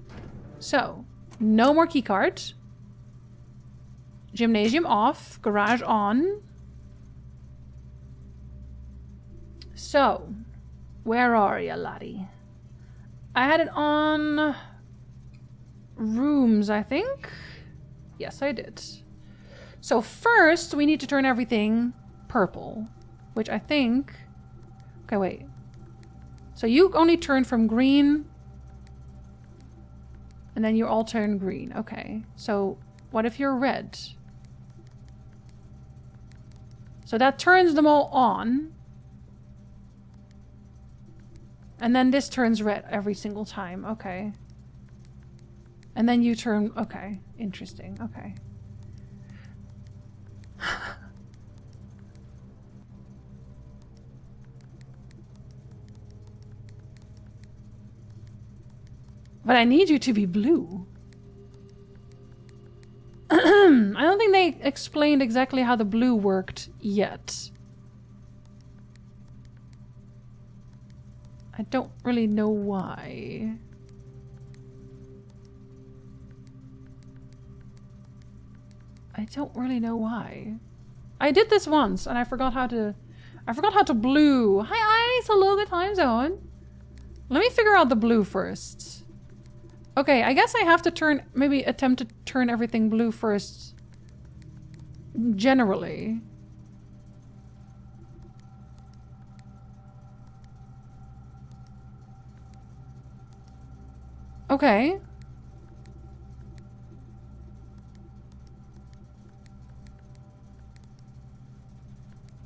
So, no more keycard. Gymnasium off. Garage on. So, where are you, laddie? I had it on... rooms, I think. Yes, I did. So first, we need to turn everything purple, which I think... Okay, wait. So you only turn from green, and then you all turn green. Okay, so what if you're red? So that turns them all on. And then this turns red every single time. Okay. And then you turn... Okay. Interesting. Okay. But I need you to be blue. I don't think they explained exactly how the blue worked yet. I don't really know why. I don't really know why. I did this once and I forgot how to blue. Hi Ice, hello, the time zone. Let me figure out the blue first. Okay, I guess I have to maybe attempt to turn everything blue first. Generally. Okay.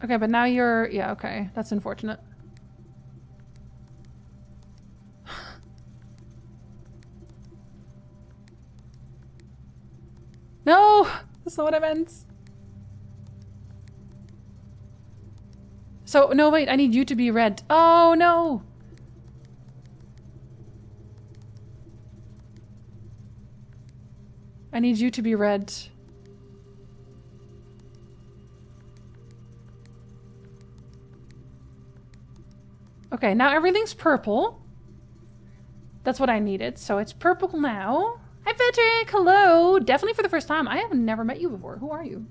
Okay, but now you're... Yeah, okay. That's unfortunate. That's not what I meant. So, no, wait, I need you to be red. Oh, no! I need you to be red. Okay, now everything's purple. That's what I needed, so it's purple now. Hi, Patrick! Hello! Definitely for the first time. I have never met you before. Who are you?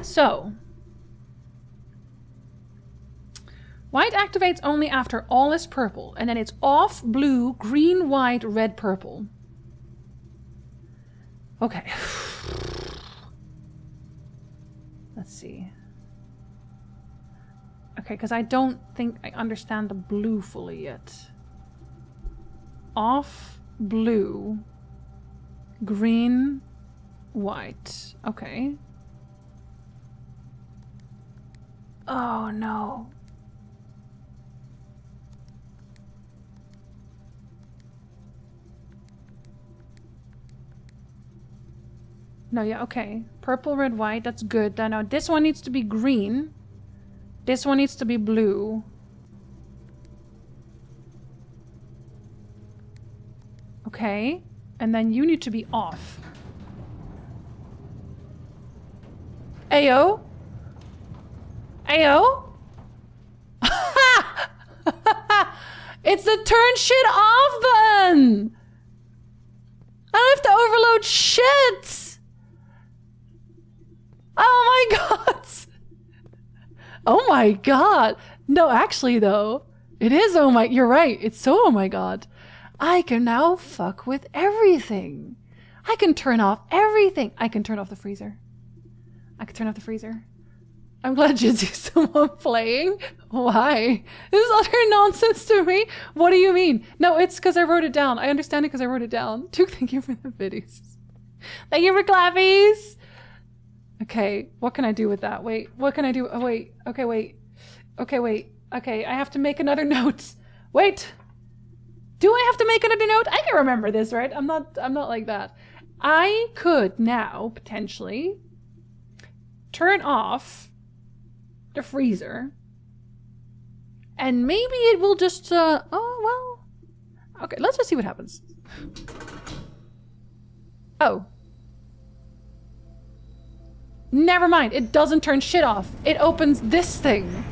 So. White activates only after all is purple, and then it's off, blue, green, white, red, purple. Okay. Let's see. Okay, because I don't think I understand the blue fully yet. Off, blue, green, white. Okay. Oh, no. No, yeah, okay. Purple, red, white, that's good. Now this one needs to be green. This one needs to be blue. Okay. And then you need to be off. Ayo? Ayo? It's the turn shit off button! I don't have to overload shit! Oh my god! Oh my god! No, actually though, it is oh my- you're right, it's so oh my god. I can now fuck with everything. I can turn off everything. I can turn off the freezer. I can turn off the freezer. I'm glad Jinzee's someone playing. Why? This is utter nonsense to me. What do you mean? No, it's because I wrote it down. I understand it because I wrote it down. Duke, thank you for the videos. Thank you for clappies. Okay, what can I do with that? Wait, what can I do? Oh, wait. Okay, wait. Okay, wait. Okay, I have to make another note. Wait. Do I have to make another note? I can remember this, right? I'm not like that. I could now, potentially, turn off the freezer. And maybe it will just, oh, well. Okay, let's just see what happens. Oh. Never mind, it doesn't turn shit off. It opens this thing.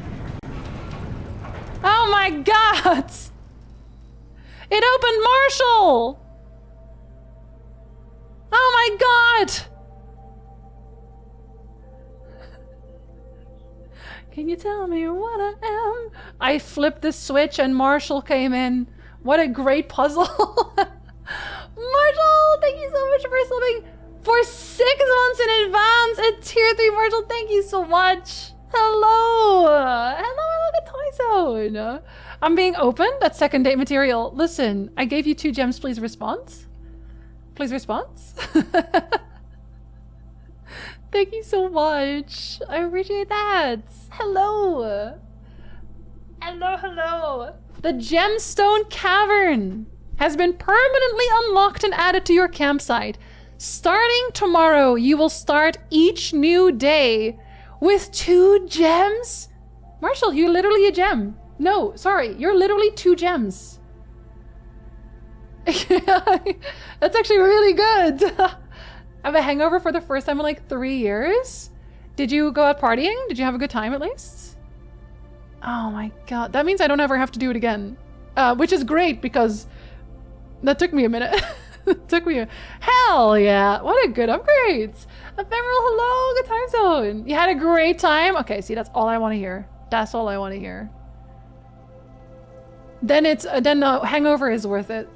Oh my god! It opened Marshall! Oh my god! Can you tell me what I am? I flipped the switch and Marshall came in. What a great puzzle. Marshall, thank you so much for subbing for 6 months in advance at tier 3. Marshall, thank you so much. Hello. Hello, look at Toy Zone. I'm being open. That's second date material. Listen, I gave you 2 gems. Please response. Please response. Thank you so much. I appreciate that. Hello. Hello, hello. The Gemstone Cavern has been permanently unlocked and added to your campsite. Starting tomorrow, you will start each new day with 2 gems. Marshall, you're literally a gem. No, sorry, you're literally 2 gems. That's actually really good. I have a hangover for the first time in like 3 years. Did you go out partying? Did you have a good time at least? Oh my god, that means I don't ever have to do it again. Which is great because that took me a minute. It took me a... Hell yeah, what a good upgrade. Ephemeral, hello, good time zone. You had a great time? Okay, see, that's all I want to hear. That's all I want to hear. Then it's, then hangover is worth it.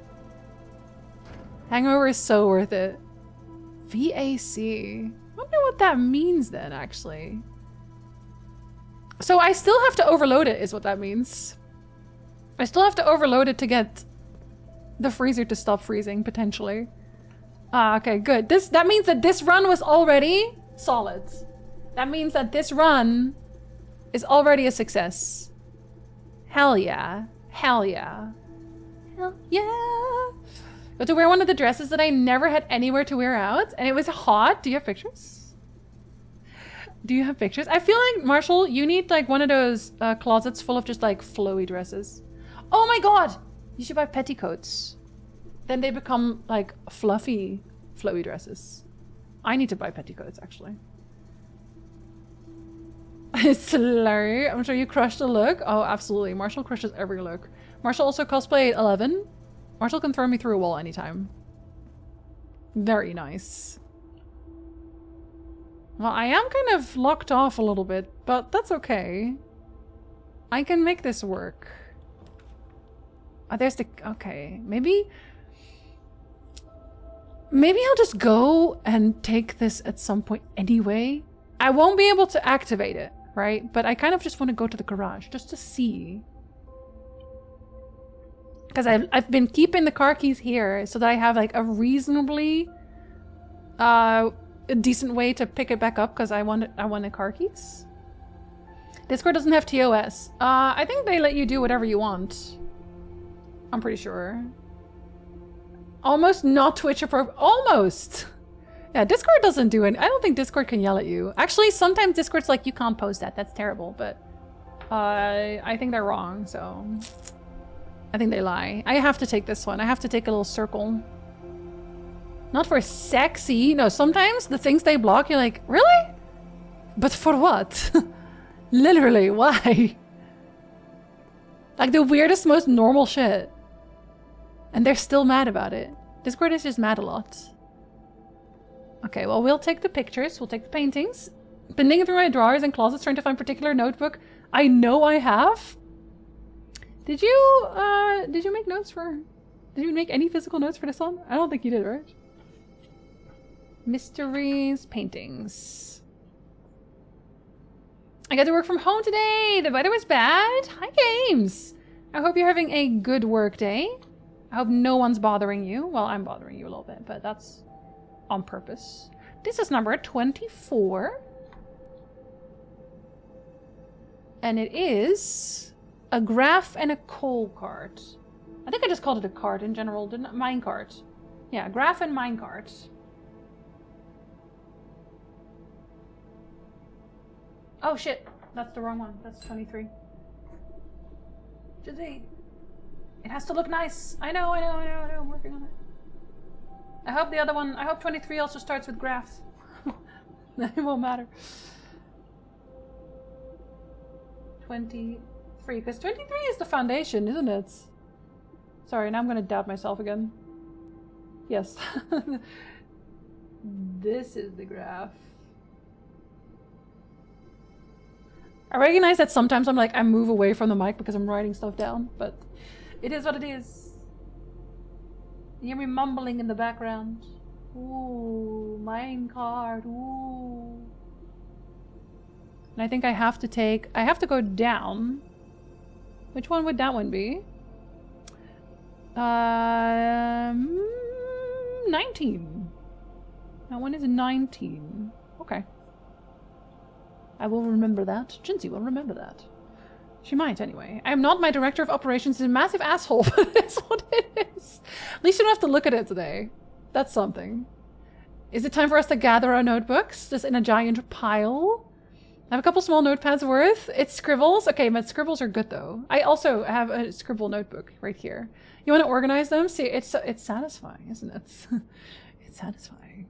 Hangover is so worth it. VAC. I wonder what that means then, actually. So I still have to overload it, is what that means. I still have to overload it to get the freezer to stop freezing, potentially. Ah, okay, good. That means that this run was already solid. That means that this run is already a success. Hell yeah. Hell yeah. Hell yeah. Got to wear one of the dresses that I never had anywhere to wear out, and it was hot. Do you have pictures? Do you have pictures? I feel like, Marshall, you need like one of those closets full of just like flowy dresses. Oh my god! You should buy petticoats. Then they become like fluffy, flowy dresses. I need to buy petticoats, actually. Slurry. I'm sure you crushed the look. Oh, absolutely. Marshall crushes every look. Marshall also cosplayed 11. Marshall can throw me through a wall anytime. Very nice. Well, I am kind of locked off a little bit, but that's okay. I can make this work. Oh, there's the... Okay, maybe I'll just go and take this at some point anyway. I won't be able to activate it, right? But I kind of just want to go to the garage just to see. Because I've been keeping the car keys here so that I have like a reasonably a decent way to pick it back up because I want the car keys. Discord doesn't have TOS. I think they let you do whatever you want. I'm pretty sure. Almost not Twitch appropriate. Almost! Yeah, Discord doesn't do it. I don't think Discord can yell at you. Actually, sometimes Discord's like, you can't post that. That's terrible. But I think they're wrong, so... I think they lie. I have to take this one. I have to take a little circle. Not for sexy. No, sometimes the things they block, you're like, really? But for what? Literally, why? Like the weirdest, most normal shit. And they're still mad about it. Discord is just mad a lot. Okay, well, we'll take the pictures. We'll take the paintings. Been digging through my drawers and closets trying to find a particular notebook I know I have. Did you make notes for... Did you make any physical notes for this one? I don't think you did, right? Mysteries, paintings. I got to work from home today. The weather was bad. Hi, Games. I hope you're having a good work day. I hope no one's bothering you. Well, I'm bothering you a little bit, but that's on purpose. This is number 24. And it is a graph and a coal cart. I think I just called it a cart in general, didn't I? Mine cart. Yeah, graph and mine cart. Oh shit, that's the wrong one. That's 23. Jinzee. It has to look nice. I know. I'm working on it. I hope the other one, I hope 23 also starts with graphs. Then it won't matter. 23, because 23 is the foundation, isn't it? Sorry, now I'm gonna doubt myself again. Yes. This is the graph. I recognize that sometimes I'm like, I move away from the mic because I'm writing stuff down, but it is what it is. You hear me mumbling in the background. Ooh, mine card, ooh. And I think I have to go down. Which one would that one be? 19. That one is 19. Okay. I will remember that. Jinzee will remember that. She might, anyway. I am not my director of operations. He's a massive asshole, but it's what it is. At least you don't have to look at it today. That's something. Is it time for us to gather our notebooks? Just in a giant pile? I have a couple small notepads worth. It's scribbles. Okay, my scribbles are good, though. I also have a scribble notebook right here. You want to organize them? See, it's satisfying, isn't it? It's satisfying.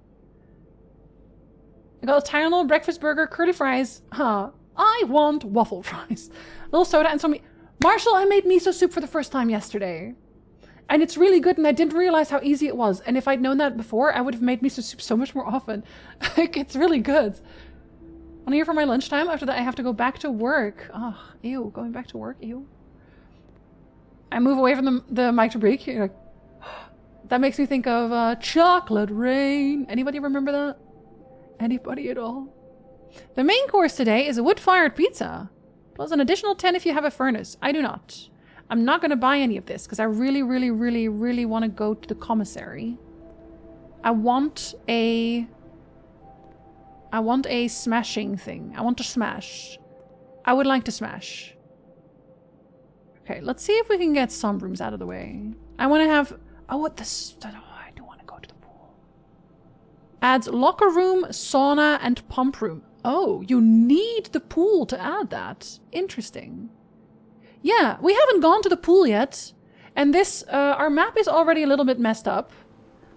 I got a tiny little breakfast burger, curly fries. Huh. I want waffle fries. A little soda and some... Marshall, I made miso soup for the first time yesterday. And it's really good, and I didn't realize how easy it was. And if I'd known that before, I would have made miso soup so much more often. Like, it's really good. I'm here for my lunchtime. After that, I have to go back to work. Oh, ew. Going back to work? Ew. I move away from the mic to break. You're like, that makes me think of chocolate rain. Anybody remember that? Anybody at all? The main course today is a wood-fired pizza. Plus an additional 10 if you have a furnace. I do not. I'm not going to buy any of this because I really, really, really, really want to go to the commissary. I want a smashing thing. I want to smash. I would like to smash. Okay, let's see if we can get some rooms out of the way. I want to have... Oh, what this? Oh, I do want to go to the pool. Adds locker room, sauna, and pump room. Oh, you need the pool to add that. Interesting. Yeah, we haven't gone to the pool yet. And this, our map is already a little bit messed up.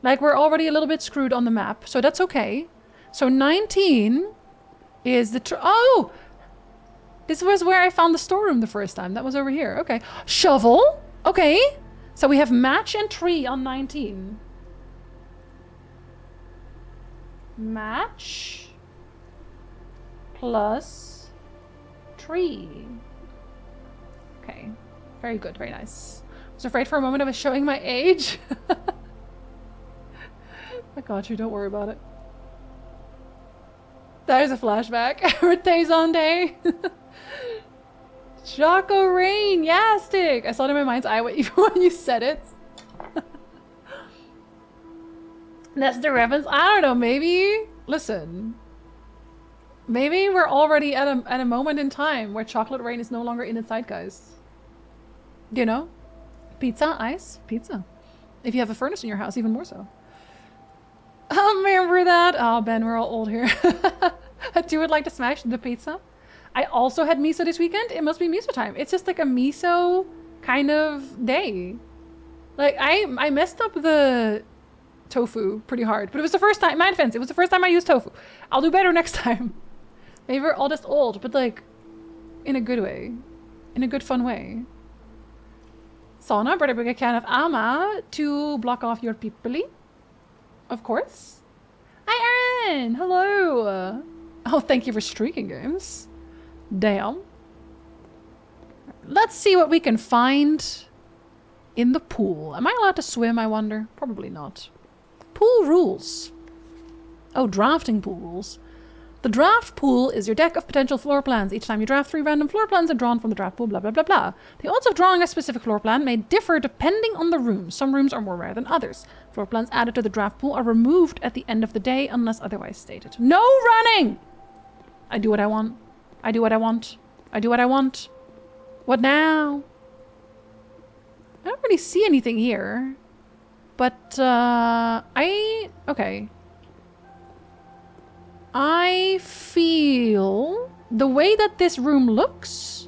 Like, we're already a little bit screwed on the map, so that's okay. So 19 is the... Oh! This was where I found the storeroom the first time. That was over here. Okay. Shovel. Okay. So we have match and tree on 19. Match plus tree. Okay. Very good. Very nice. I was afraid for a moment I was showing my age. I got you. Don't worry about it. There's a flashback. Retain day. Choco Rain, yeah, Stick. I saw it in my mind's eye even when you said it. That's the reference. I don't know. Maybe. Listen. Maybe we're already at a moment in time where Chocolate Rain is no longer in the zeitgeist. You know, pizza, ice, pizza. If you have a furnace in your house, even more so. I remember that. Oh, Ben, we're all old here. Do you would like to smash the pizza? I also had miso this weekend. It must be miso time. It's just like a miso kind of day. Like, I messed up the tofu pretty hard. But it was the first time. My defense, it was the first time I used tofu. I'll do better next time. Maybe we're all just old, but like, in a good way. In a good, fun way. Sauna, brother, bring a can of ama to block off your people. Of course. Hi, Erin! Hello! Oh, thank you for streaking games. Damn. Let's see what we can find in the pool. Am I allowed to swim, I wonder? Probably not. Pool rules. Oh, drafting pool rules. The draft pool is your deck of potential floor plans. Each time you draft 3 random floor plans are drawn from the draft pool, blah, blah, blah, blah. The odds of drawing a specific floor plan may differ depending on the room. Some rooms are more rare than others. Floor plans added to the draft pool are removed at the end of the day unless otherwise stated. No running! I do what I want. I do what I want. I do what I want. What now? I don't really see anything here. But, okay. I feel the way that this room looks,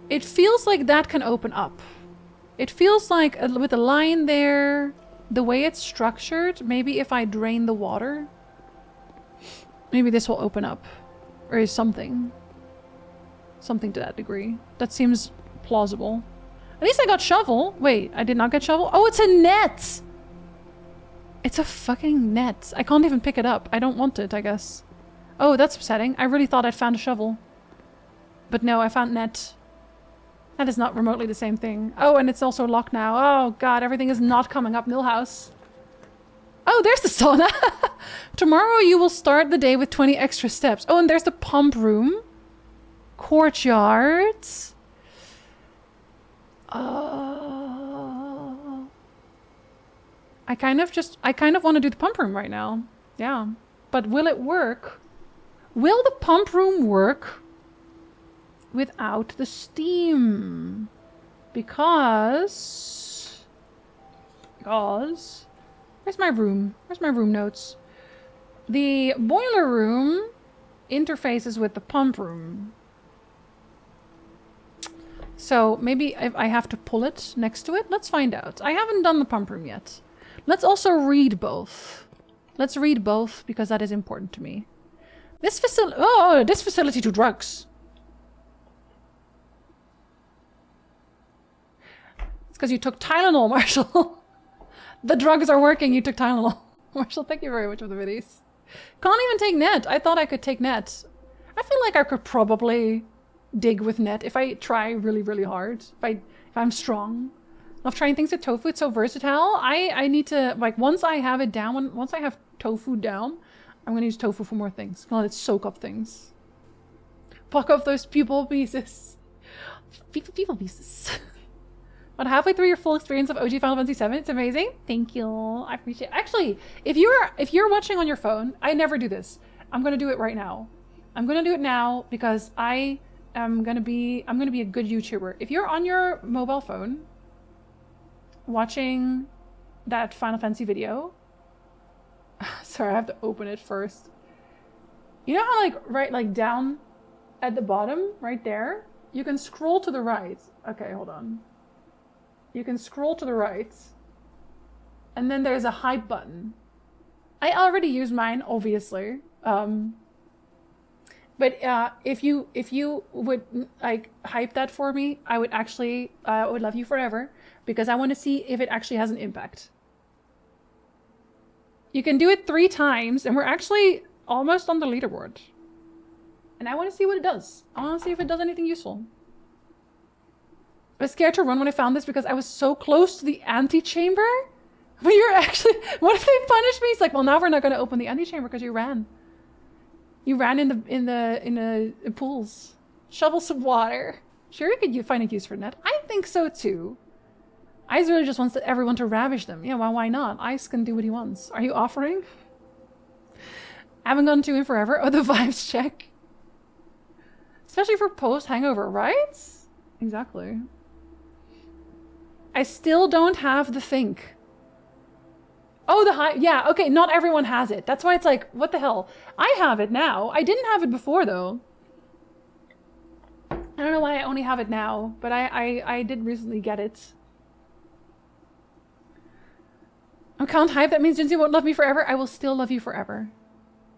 it feels like that can open up. It feels like with a line there, the way it's structured, maybe if I drain the water, maybe this will open up. Or something. Something to that degree. That seems plausible. At least I got shovel. Wait, I did not get shovel? Oh, it's a net! It's a fucking net. I can't even pick it up. I don't want it, I guess. Oh, that's upsetting. I really thought I'd found a shovel. But no, I found net. That is not remotely the same thing. Oh, and it's also locked now. Oh god, everything is not coming up Millhouse. Oh, there's the sauna! Tomorrow you will start the day with 20 extra steps. Oh, and there's the pump room. Courtyard. I kind of want to do the pump room right now. Yeah. But will it work? Will the pump room work without the steam? Because... Where's my room? Where's my room notes? The boiler room interfaces with the pump room. So maybe I have to pull it next to it? Let's find out. I haven't done the pump room yet. Let's also read both. Let's read both because that is important to me. This facility to drugs. It's because you took Tylenol, Marshall. The drugs are working, you took Tylenol. Marshall, thank you very much for the videos. Can't even take net. I thought I could take net. I feel like I could probably dig with net if I try really, really hard. If I'm strong. Love trying things with tofu. It's so versatile. I need to, like, once I have it down, once I have tofu down, I'm going to use tofu for more things. Let it soak up things. Pluck up those pupil pieces. Pupil pieces. But halfway through your full experience of OG Final Fantasy VII, it's amazing. Thank you. I appreciate it. Actually, if you're watching on your phone, I never do this. I'm going to do it right now. I'm going to do it now because I'm going to be a good YouTuber. If you're on your mobile phone, watching that Final Fantasy video. Sorry, I have to open it first. You know how like down at the bottom, right there, you can scroll to the right. Okay, hold on. You can scroll to the right. And then there's a hype button. I already used mine, obviously. But if you would like hype that for me, I would actually would love you forever, because I want to see if it actually has an impact. You can do it 3 times, and we're actually almost on the leaderboard. And I want to see what it does. I want to see if it does anything useful. I was scared to run when I found this because I was so close to the antechamber. But you're actually, what if they punish me? It's like, well, now we're not going to open the antechamber because you ran. You ran in the pools. Shovel some water. Sure, you could find a use for net. I think so too. Ice really just wants everyone to ravish them. Yeah, well, why not? Ice can do what he wants. Are you offering? Haven't gone to in forever. Oh, the vibes check. Especially for post-hangover, right? Exactly. I still don't have the think. Oh, the high. Yeah, okay, not everyone has it. That's why it's like, what the hell? I have it now. I didn't have it before, though. I don't know why I only have it now, but I did recently get it. I can't hype. That means Jinzee won't love me forever. I will still love you forever.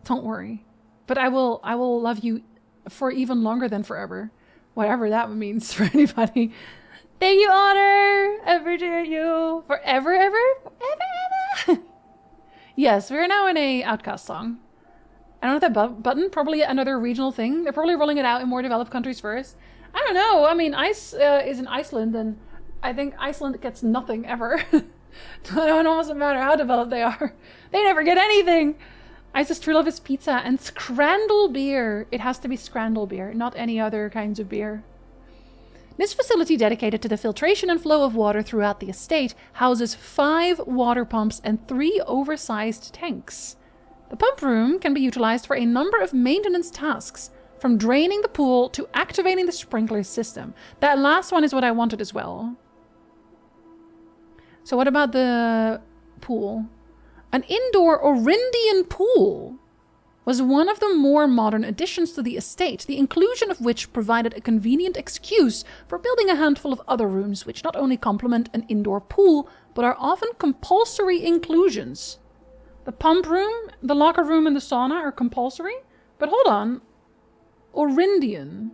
Don't worry. But I will love you for even longer than forever. Whatever that means for anybody. Thank you, Honor! I appreciate you. Forever, ever? Forever, ever! Yes, we're now in a Outcast song. I don't know that button. Probably another regional thing. They're probably rolling it out in more developed countries first. I don't know. I mean, Ice is in Iceland, and I think Iceland gets nothing ever. It doesn't matter how developed they are. They never get anything! Ice's true love is pizza and Scrandle beer. It has to be Scrandle beer, not any other kinds of beer. This facility, dedicated to the filtration and flow of water throughout the estate, houses 5 water pumps and 3 oversized tanks. The pump room can be utilized for a number of maintenance tasks, from draining the pool to activating the sprinkler system. That last one is what I wanted as well. So what about the pool? An indoor Orindian pool was one of the more modern additions to the estate, the inclusion of which provided a convenient excuse for building a handful of other rooms which not only complement an indoor pool, but are often compulsory inclusions. The pump room, the locker room, and the sauna are compulsory? But hold on. Orindian,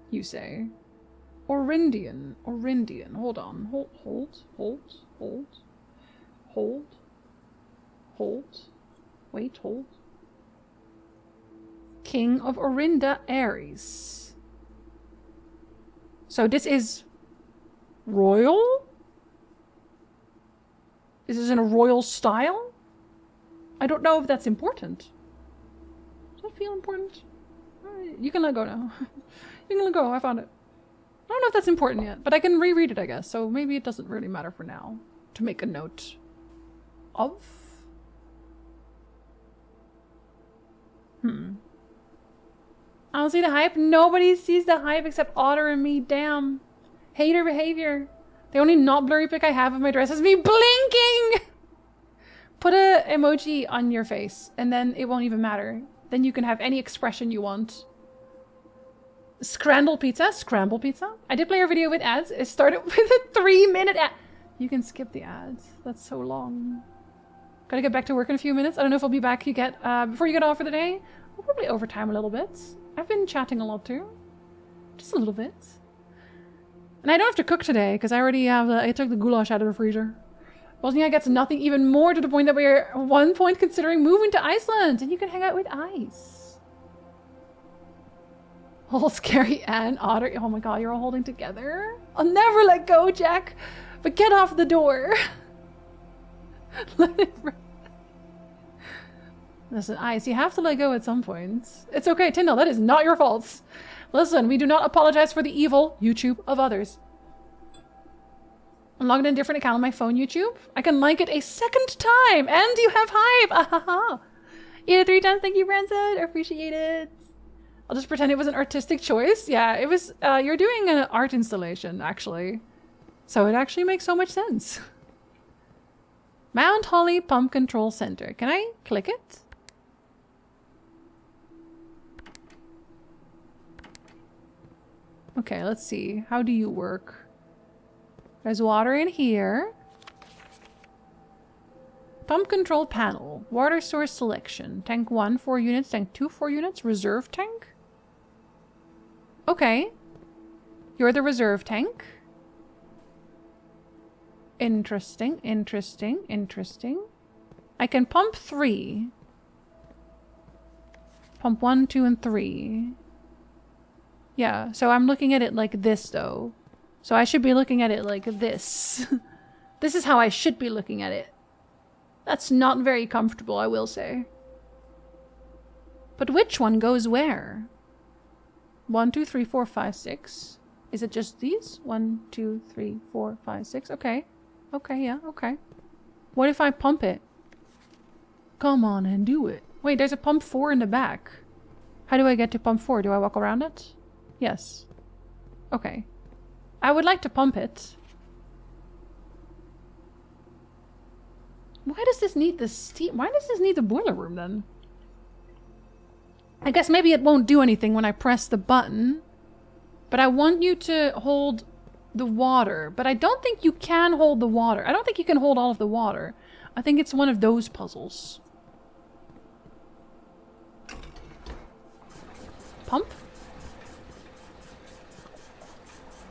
you say? Orindian. Hold on. Hold. Wait, hold. King of Orinda, Ares. So this is royal? This is in a royal style? I don't know if that's important. Does that feel important? You can let go now. You can let go, I found it. I don't know if that's important yet, but I can reread it, I guess. So maybe it doesn't really matter for now to make a note of. I don't see the hype. Nobody sees the hype except Otter and me. Damn. Hater behavior. The only not blurry pic I have of my dress is me blinking! Put a emoji on your face and then it won't even matter. Then you can have any expression you want. Scramble pizza? Scramble pizza? I did play your video with ads. It started with a 3-minute ad. You can skip the ads. That's so long. Gotta get back to work in a few minutes. I don't know if I'll be back before you get off for the day. We'll probably overtime a little bit. I've been chatting a lot too. Just a little bit. And I don't have to cook today because I already have I took the goulash out of the freezer. Bosnia gets nothing, even more to the point that we are at one point considering moving to Iceland and you can hang out with Ice. Whole Scary and Otter. Oh my god, you're all holding together? I'll never let go, Jack. But get off the door. Let it run. Listen, Ice, you have to let go at some point. It's okay, Tyndall, that is not your fault. Listen, we do not apologize for the evil YouTube of others. I'm logged in a different account on my phone, YouTube. I can like it a second time, and you have hype! Ahaha! Yeah, 3 times, thank you, Branson. I appreciate it. I'll just pretend it was an artistic choice. Yeah, it was, you're doing an art installation, actually. So it actually makes so much sense. Mount Holly Pump Control Center. Can I click it? Okay, let's see. How do you work? There's water in here. Pump control panel. Water source selection. Tank 1, 4 units. Tank 2, 4 units. Reserve tank? Okay. You're the reserve tank. Interesting, interesting, interesting. I can pump 3. Pump 1, 2, and 3. Yeah, so I'm looking at it like this, though. So I should be looking at it like this. This is how I should be looking at it. That's not very comfortable, I will say. But which one goes where? 1, 2, 3, 4, 5, 6. Is it just these? 1, 2, 3, 4, 5, 6. Okay. Okay, yeah, okay. What if I pump it? Come on and do it. Wait, there's a pump 4 in the back. How do I get to pump 4? Do I walk around it? Yes. Okay. I would like to pump it. Why does this need the steam? Why does this need the boiler room then? I guess maybe it won't do anything when I press the button. But I want you to hold the water. But I don't think you can hold the water. I don't think you can hold all of the water. I think it's one of those puzzles. Pump?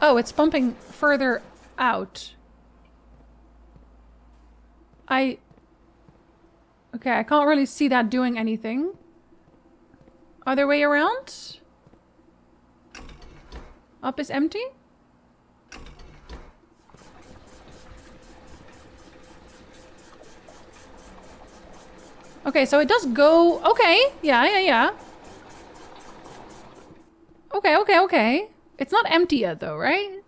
Oh, it's pumping further out. Okay, I can't really see that doing anything. Other way around? Up is empty? Okay, so it does go... Okay, yeah. Okay. It's not empty yet though, right?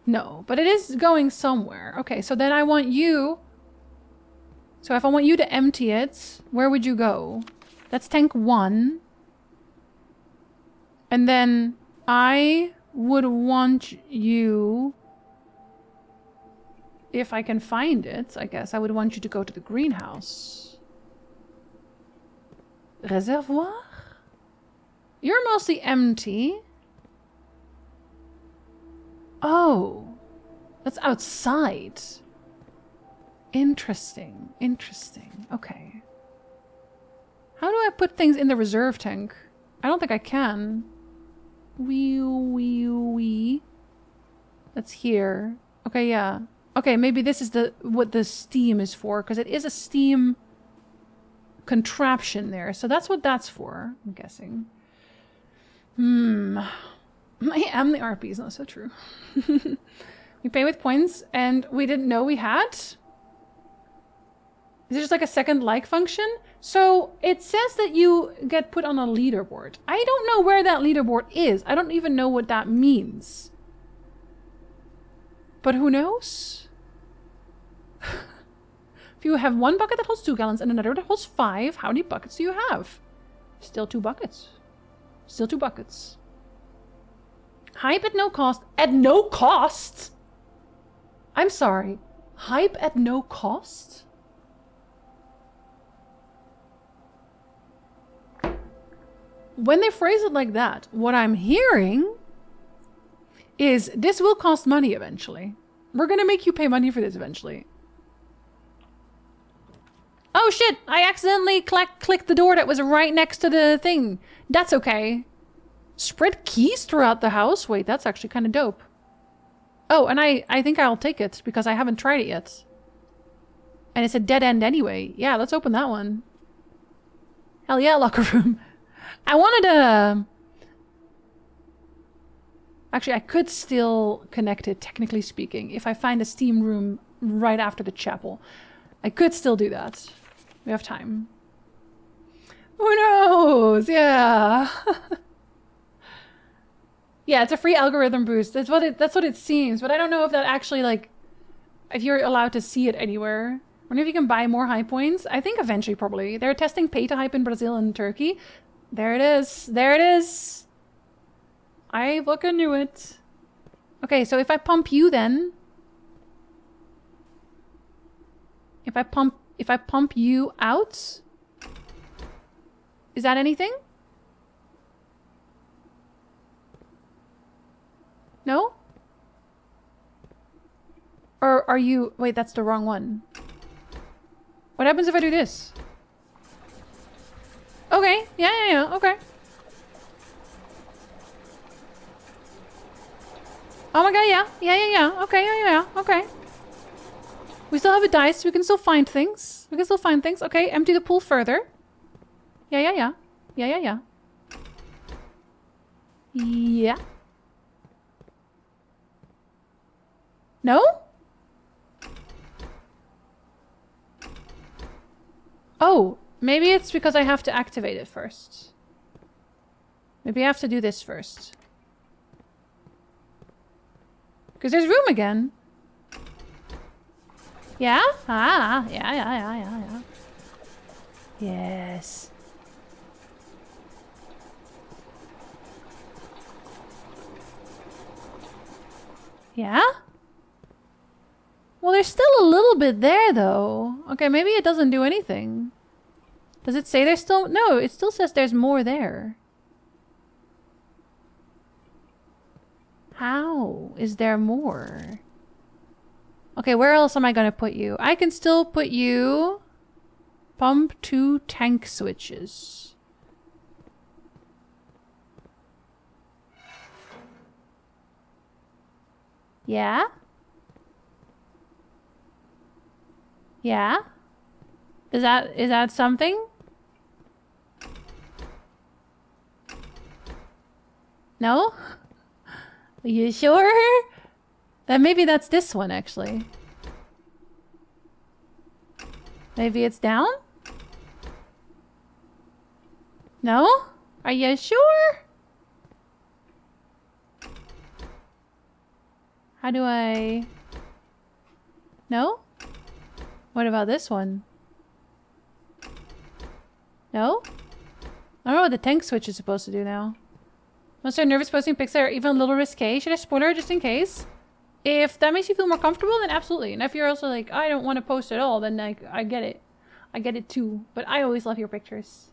No, but it is going somewhere. Okay, so then I want you... So if I want you to empty it, where would you go? That's tank 1. And then I would want you... If I can find it, I guess I would want you to go to the greenhouse. Reservoir? You're mostly empty. Oh, that's outside. Interesting. Okay. How do I put things in the reserve tank? I don't think I can. Wee. That's here. Okay, yeah. Okay, maybe this is what the steam is for, because it is a steam contraption there. So that's what that's for, I'm guessing. I am the RP is not so true. We pay with points and we didn't know we had. Is it just like a second like function? So it says that you get put on a leaderboard. I don't know where that leaderboard is. I don't even know what that means. But who knows? If you have one bucket that holds 2 gallons and another that holds 5, how many buckets do you have? Still 2 buckets. Still 2 buckets. Hype at no cost. At no cost? I'm sorry. Hype at no cost? When they phrase it like that, what I'm hearing is this will cost money eventually. We're gonna make you pay money for this eventually. Oh shit! I accidentally clicked the door that was right next to the thing. That's okay. Spread keys throughout the house? Wait, that's actually kind of dope. Oh, and I think I'll take it because I haven't tried it yet. And it's a dead end anyway. Yeah, let's open that one. Hell yeah, locker room. I wanted to... Actually, I could still connect it, technically speaking, if I find a steam room right after the chapel. I could still do that. We have time. Who knows? Yeah. Yeah, it's a free algorithm boost. That's what it seems, but I don't know if that actually, like, if you're allowed to see it anywhere. I wonder if you can buy more hype points. I think eventually, probably. They're testing pay to hype in Brazil and Turkey. There it is. There it is. I fucking knew it. Okay, so if I pump you then... If I pump you out, is that anything? No? Or are you... Wait, that's the wrong one. What happens if I do this? Okay. Yeah. Okay. Oh my god, yeah. Yeah. Okay, yeah. Okay. We still have a dice. We can still find things. Okay, empty the pool further. Yeah. Yeah. No? Oh, maybe it's because I have to activate it first. Maybe I have to do this first. Because there's room again. Yeah? Ah, yeah. Yes. Yeah? Well, there's still a little bit there, though. Okay, maybe it doesn't do anything. Does it say there's still... No, it still says there's more there. How is there more? Okay, where else am I gonna put you? I can still put you... Pump 2 tank switches. Yeah? Yeah? Is that something? No? Are you sure? Then maybe that's this one, actually. Maybe it's down? No? Are you sure? How do I... No? What about this one? No? I don't know what the tank switch is supposed to do now. Once they're nervous posting pics that are even a little risque, should I spoil her just in case? If that makes you feel more comfortable, then absolutely. And if you're also like, I don't want to post at all, then like, I get it. I get it too. But I always love your pictures.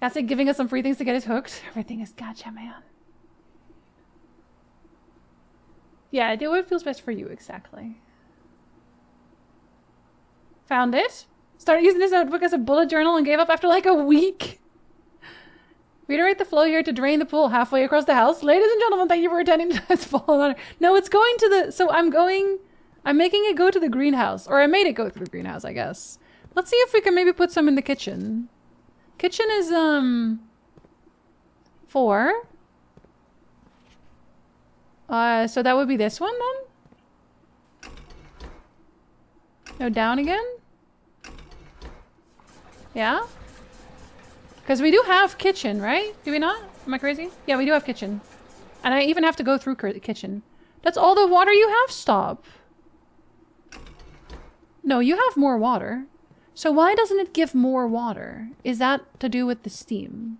That's like giving us some free things to get us hooked. Everything is gotcha, man. Yeah, do what feels best for you, exactly. Found it. Started using this notebook as a bullet journal and gave up after like a week. Reiterate the flow here to drain the pool halfway across the house. Ladies and gentlemen, thank you for attending tonight's Fall in Honor. No, it's going to the... So I'm making it go to the greenhouse. Or I made it go to the greenhouse, I guess. Let's see if we can maybe put some in the kitchen. Kitchen is, 4. So that would be this one, then? No, down again? Yeah? Because we do have kitchen, right? Do we not? Am I crazy? Yeah, we do have kitchen. And I even have to go through kitchen. That's all the water you have? Stop. No, you have more water. So why doesn't it give more water? Is that to do with the steam?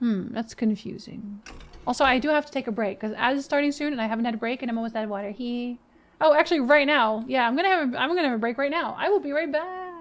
That's confusing. Also, I do have to take a break because as it's starting soon and I haven't had a break and I'm almost out of water. Oh, actually right now. Yeah, I'm gonna have a break right now. I will be right back.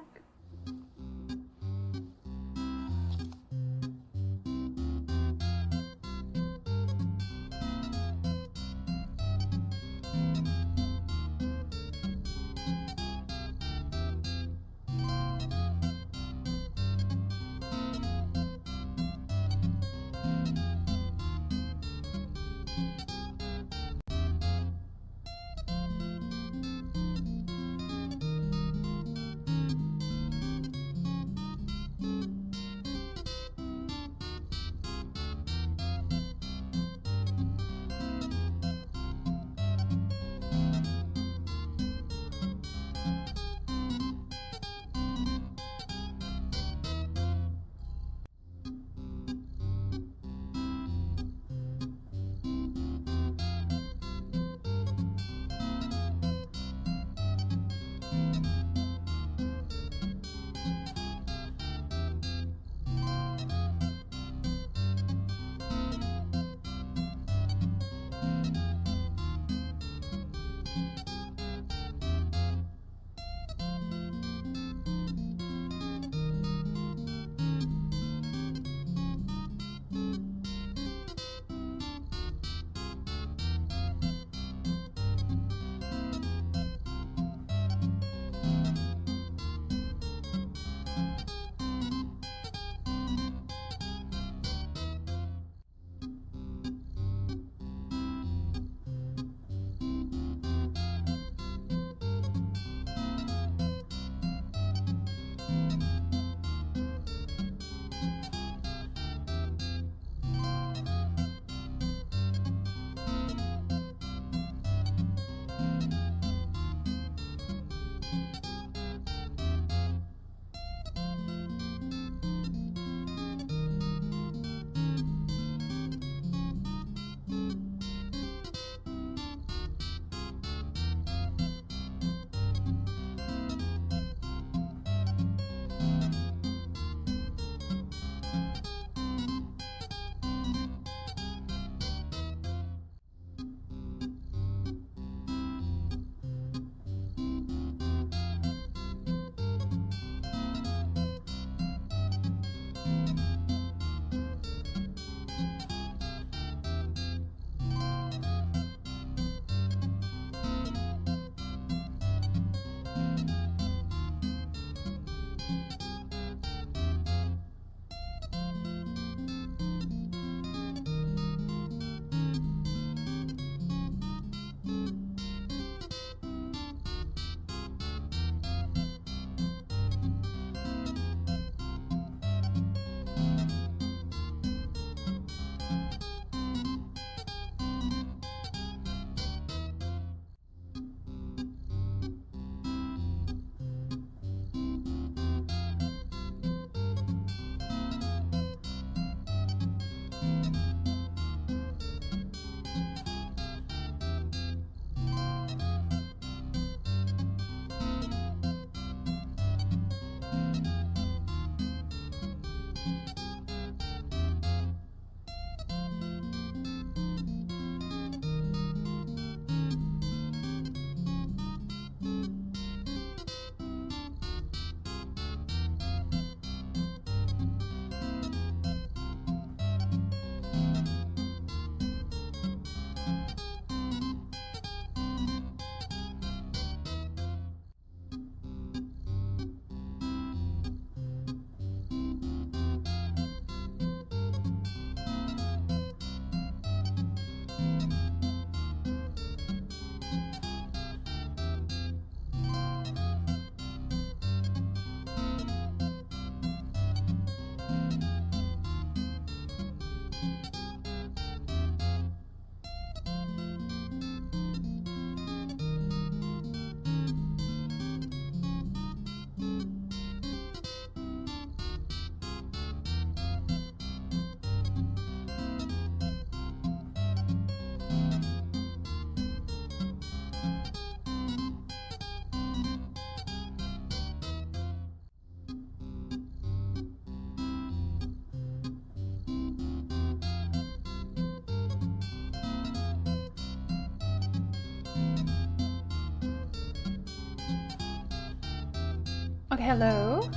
hello.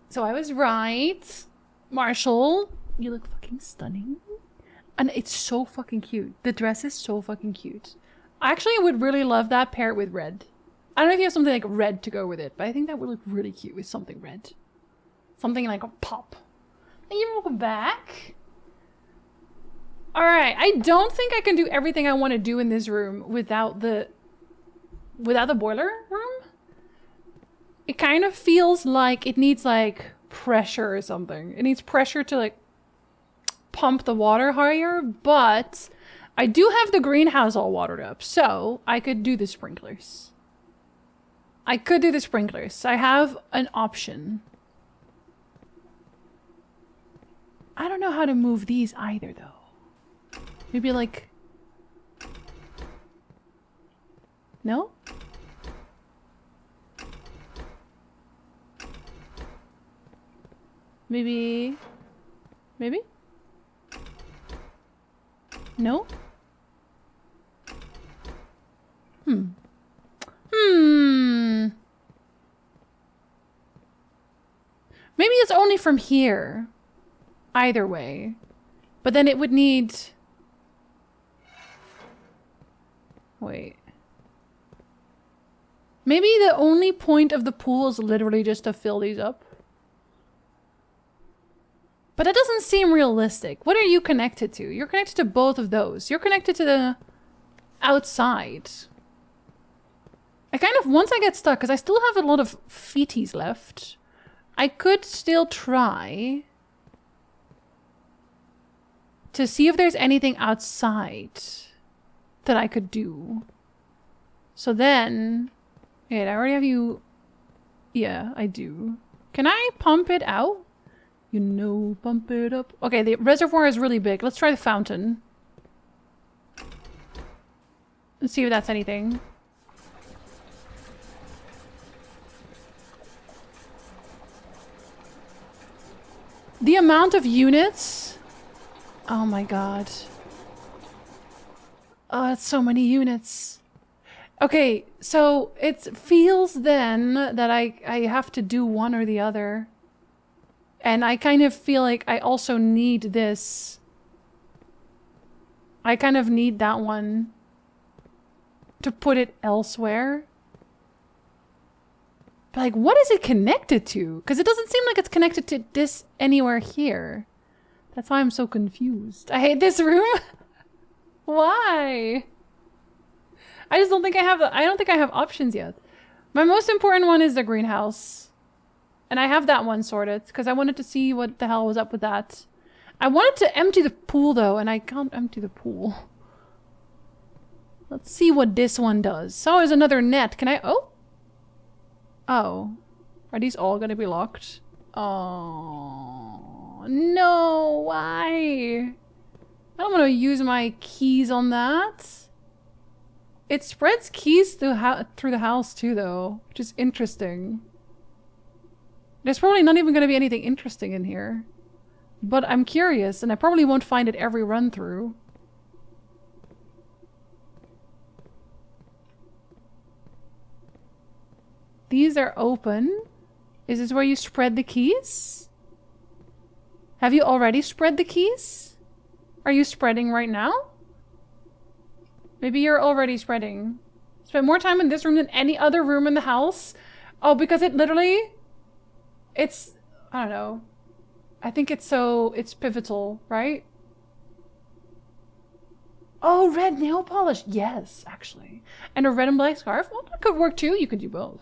So I was right. Marshall, you look fucking stunning. And it's so fucking cute. The dress is so fucking cute. I actually would really love that paired with red. I don't know if you have something like red to go with it, but I think that would look really cute with something red. Something like a pop. Thank you for welcome back. Alright, I don't think I can do everything I want to do in this room without the boiler room. It kind of feels like it needs like pressure or something. It needs pressure to like pump the water higher, but I do have the greenhouse all watered up, so I could do the sprinklers. I could do the sprinklers. I have an option. I don't know how to move these either, though. Maybe like... No? Maybe... Maybe? No? Maybe it's only from here. Either way. But then it would need... Wait. Maybe the only point of the pool is literally just to fill these up. But that doesn't seem realistic. What are you connected to? You're connected to both of those. You're connected to the outside. I kind of, once I get stuck, because I still have a lot of feeties left, I could still try to see if there's anything outside that I could do. So then, wait, I already have you. Yeah, I do. Can I pump it out? You know, pump it up. Okay, the reservoir is really big. Let's try the fountain. Let's see if that's anything. The amount of units. Oh my god. Oh, that's so many units. Okay, so it feels then that I have to do one or the other. And I kind of feel like I also need this. I kind of need that one to put it elsewhere. But like, what is it connected to? Because it doesn't seem like it's connected to this anywhere here. That's why I'm so confused. I hate this room. Why? I just don't think I have, I don't think I have options yet. My most important one is the greenhouse. And I have that one sorted because I wanted to see what the hell was up with that. I wanted to empty the pool though, and I can't empty the pool. Let's see what this one does. So there's another net. Can I? Oh. Oh. Are these all gonna be locked? Oh. No. Why? I don't want to use my keys on that. It spreads keys through the house too though, which is interesting. There's probably not even going to be anything interesting in here. But I'm curious, and I probably won't find it every run through. These are open. Is this where you spread the keys? Have you already spread the keys? Are you spreading right now? Maybe you're already spreading. Spend more time in this room than any other room in the house? Oh, because it literally... It's, I don't know. I think it's pivotal, right? Oh, red nail polish. Yes, actually. And a red and black scarf. Well, that could work too. You could do both.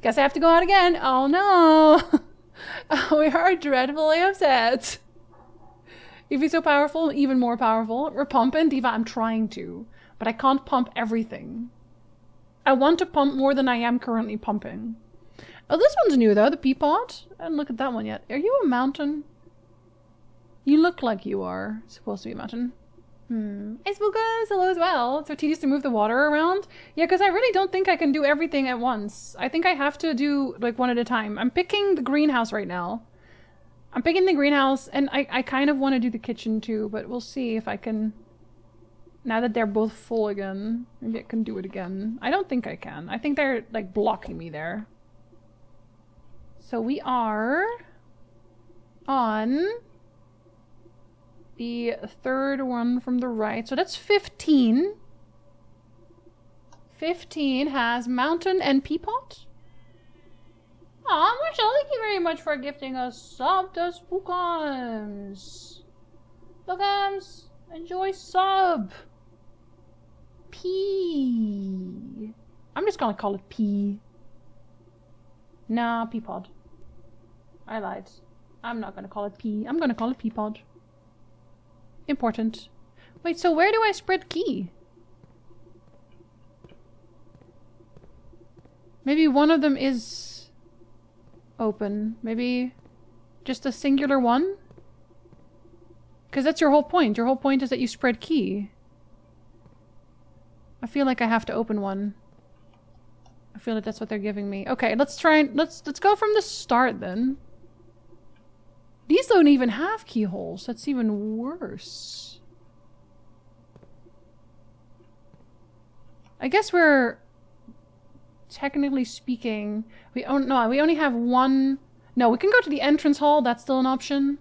Guess I have to go out again. Oh no. Oh, we are dreadfully upset. Eevee's so powerful, even more powerful. We're pumping. Diva, I'm trying to. But I can't pump everything. I want to pump more than I am currently pumping. Oh, this one's new though, the pea pot. I didn't look at that one yet. Are you a mountain? You look like you are supposed to be a mountain. Hey Spookas, hello as well. So tedious to move the water around. Yeah, because I really don't think I can do everything at once. I think I have to do like one at a time. I'm picking the greenhouse right now. I'm picking the greenhouse and I kind of want to do the kitchen too, but we'll see if I can Now that they're both full again, maybe I can do it again. I don't think I can. I think they're like blocking me there. So we are on the third one from the right. So that's 15. 15 has Mountain and Peapod. Aw, Marshall, thank you very much for gifting us sub to Spookums. Spookums, enjoy sub. P. I'm just gonna call it P. Nah, Peapod. I lied. I'm not gonna call it P. I'm gonna call it Peapod. Important. Wait, so where do I spread key? Maybe one of them is open. Maybe just a singular one? Because that's your whole point. Your whole point is that you spread key. I feel like I have to open one. I feel like that's what they're giving me. Okay, let's try and let's go from the start then. These don't even have keyholes. That's even worse. I guess we're technically speaking, we only have one. No, we can go to the entrance hall. That's still an option.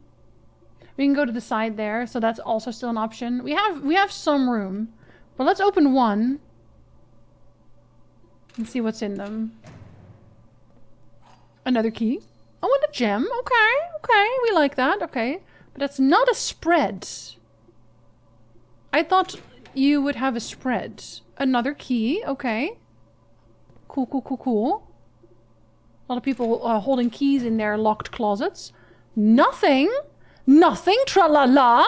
We can go to the side there, so that's also still an option. We have some room, but let's open one and see what's in them. Another key. Oh, and a gem. Okay, we like that. Okay, but that's not a spread. I thought you would have a spread. Another key. Okay. Cool. A lot of people holding keys in their locked closets. Nothing, tra-la-la.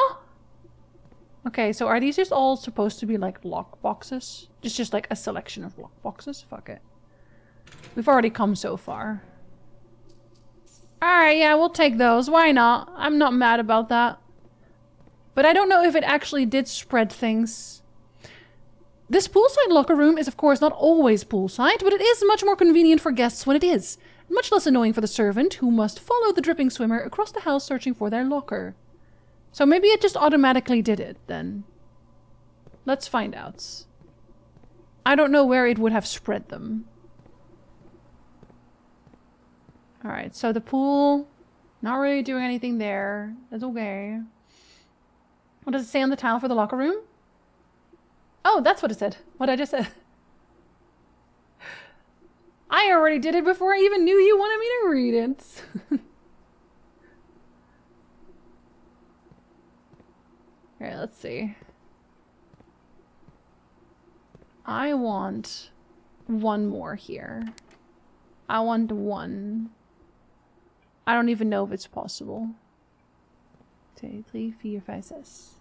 Okay, so are these just all supposed to be like lock boxes? Just like a selection of lock boxes? Fuck it. We've already come so far. Alright, yeah, we'll take those. Why not? I'm not mad about that. But I don't know if it actually did spread things. This poolside locker room is of course not always poolside, but it is much more convenient for guests when it is. Much less annoying for the servant, who must follow the dripping swimmer across the house searching for their locker. So maybe it just automatically did it, then. Let's find out. I don't know where it would have spread them. Alright, so the pool, not really doing anything there. That's okay. What does it say on the tile for the locker room? Oh, that's what it said. What I just said. I already did it before I even knew you wanted me to read it. Alright, let's see. I want one more here. I want one. I don't even know if it's possible. 2, 3, 4, 5, 6.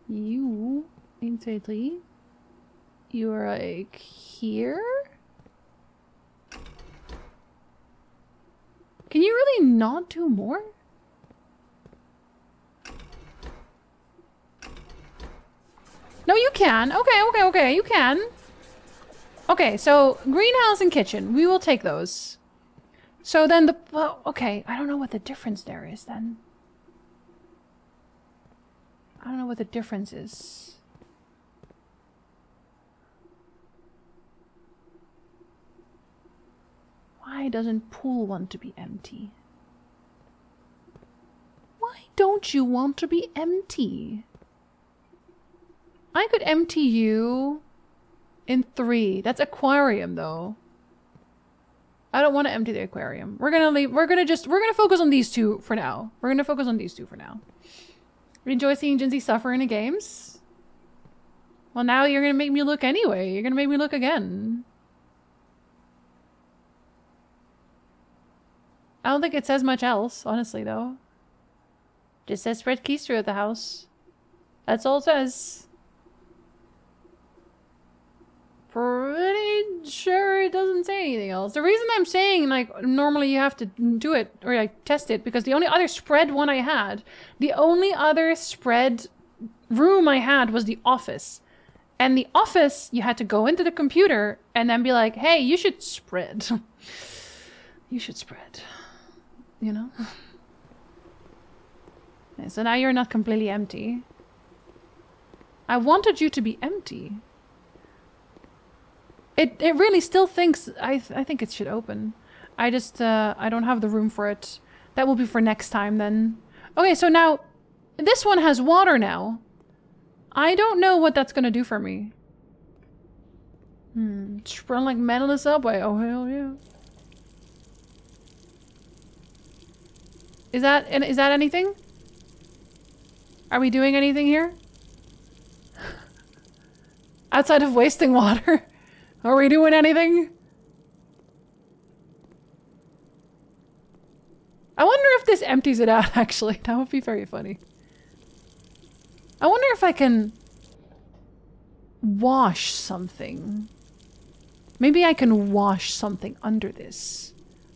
You... 1, 2, 3. You're like here? Can you really not do more? No, you can. Okay, you can. Okay, so greenhouse and kitchen. We will take those. So then the... Well, okay, I don't know what the difference there is then. I don't know what the difference is. Why doesn't pool want to be empty? Why don't you want to be empty? I could empty you in 3. That's aquarium though. I don't want to empty the aquarium. We're gonna focus on these two for now. We enjoy seeing Jinzee suffer in the games. Well, now you're gonna make me look anyway. You're gonna make me look again. I don't think it says much else, honestly, though. Just says spread keys throughout the house. That's all it says. Pretty sure it doesn't say anything else. The reason I'm saying, like, normally you have to do it, or like, test it, because the only other spread one I had, the only other spread room I had was the office. And the office, you had to go into the computer and then be like, hey, you should spread. You should spread. You know? Okay, so now you're not completely empty. I wanted you to be empty. It really still thinks... I think it should open. I just... I don't have the room for it. That will be for next time then. Okay, so now... This one has water now. I don't know what that's gonna do for me. Just run like men on the subway. Oh, hell yeah. Is that anything? Are we doing anything here? Outside of wasting water? Are we doing anything? I wonder if this empties it out, actually. That would be very funny. I wonder if I can wash something. Maybe I can wash something under this.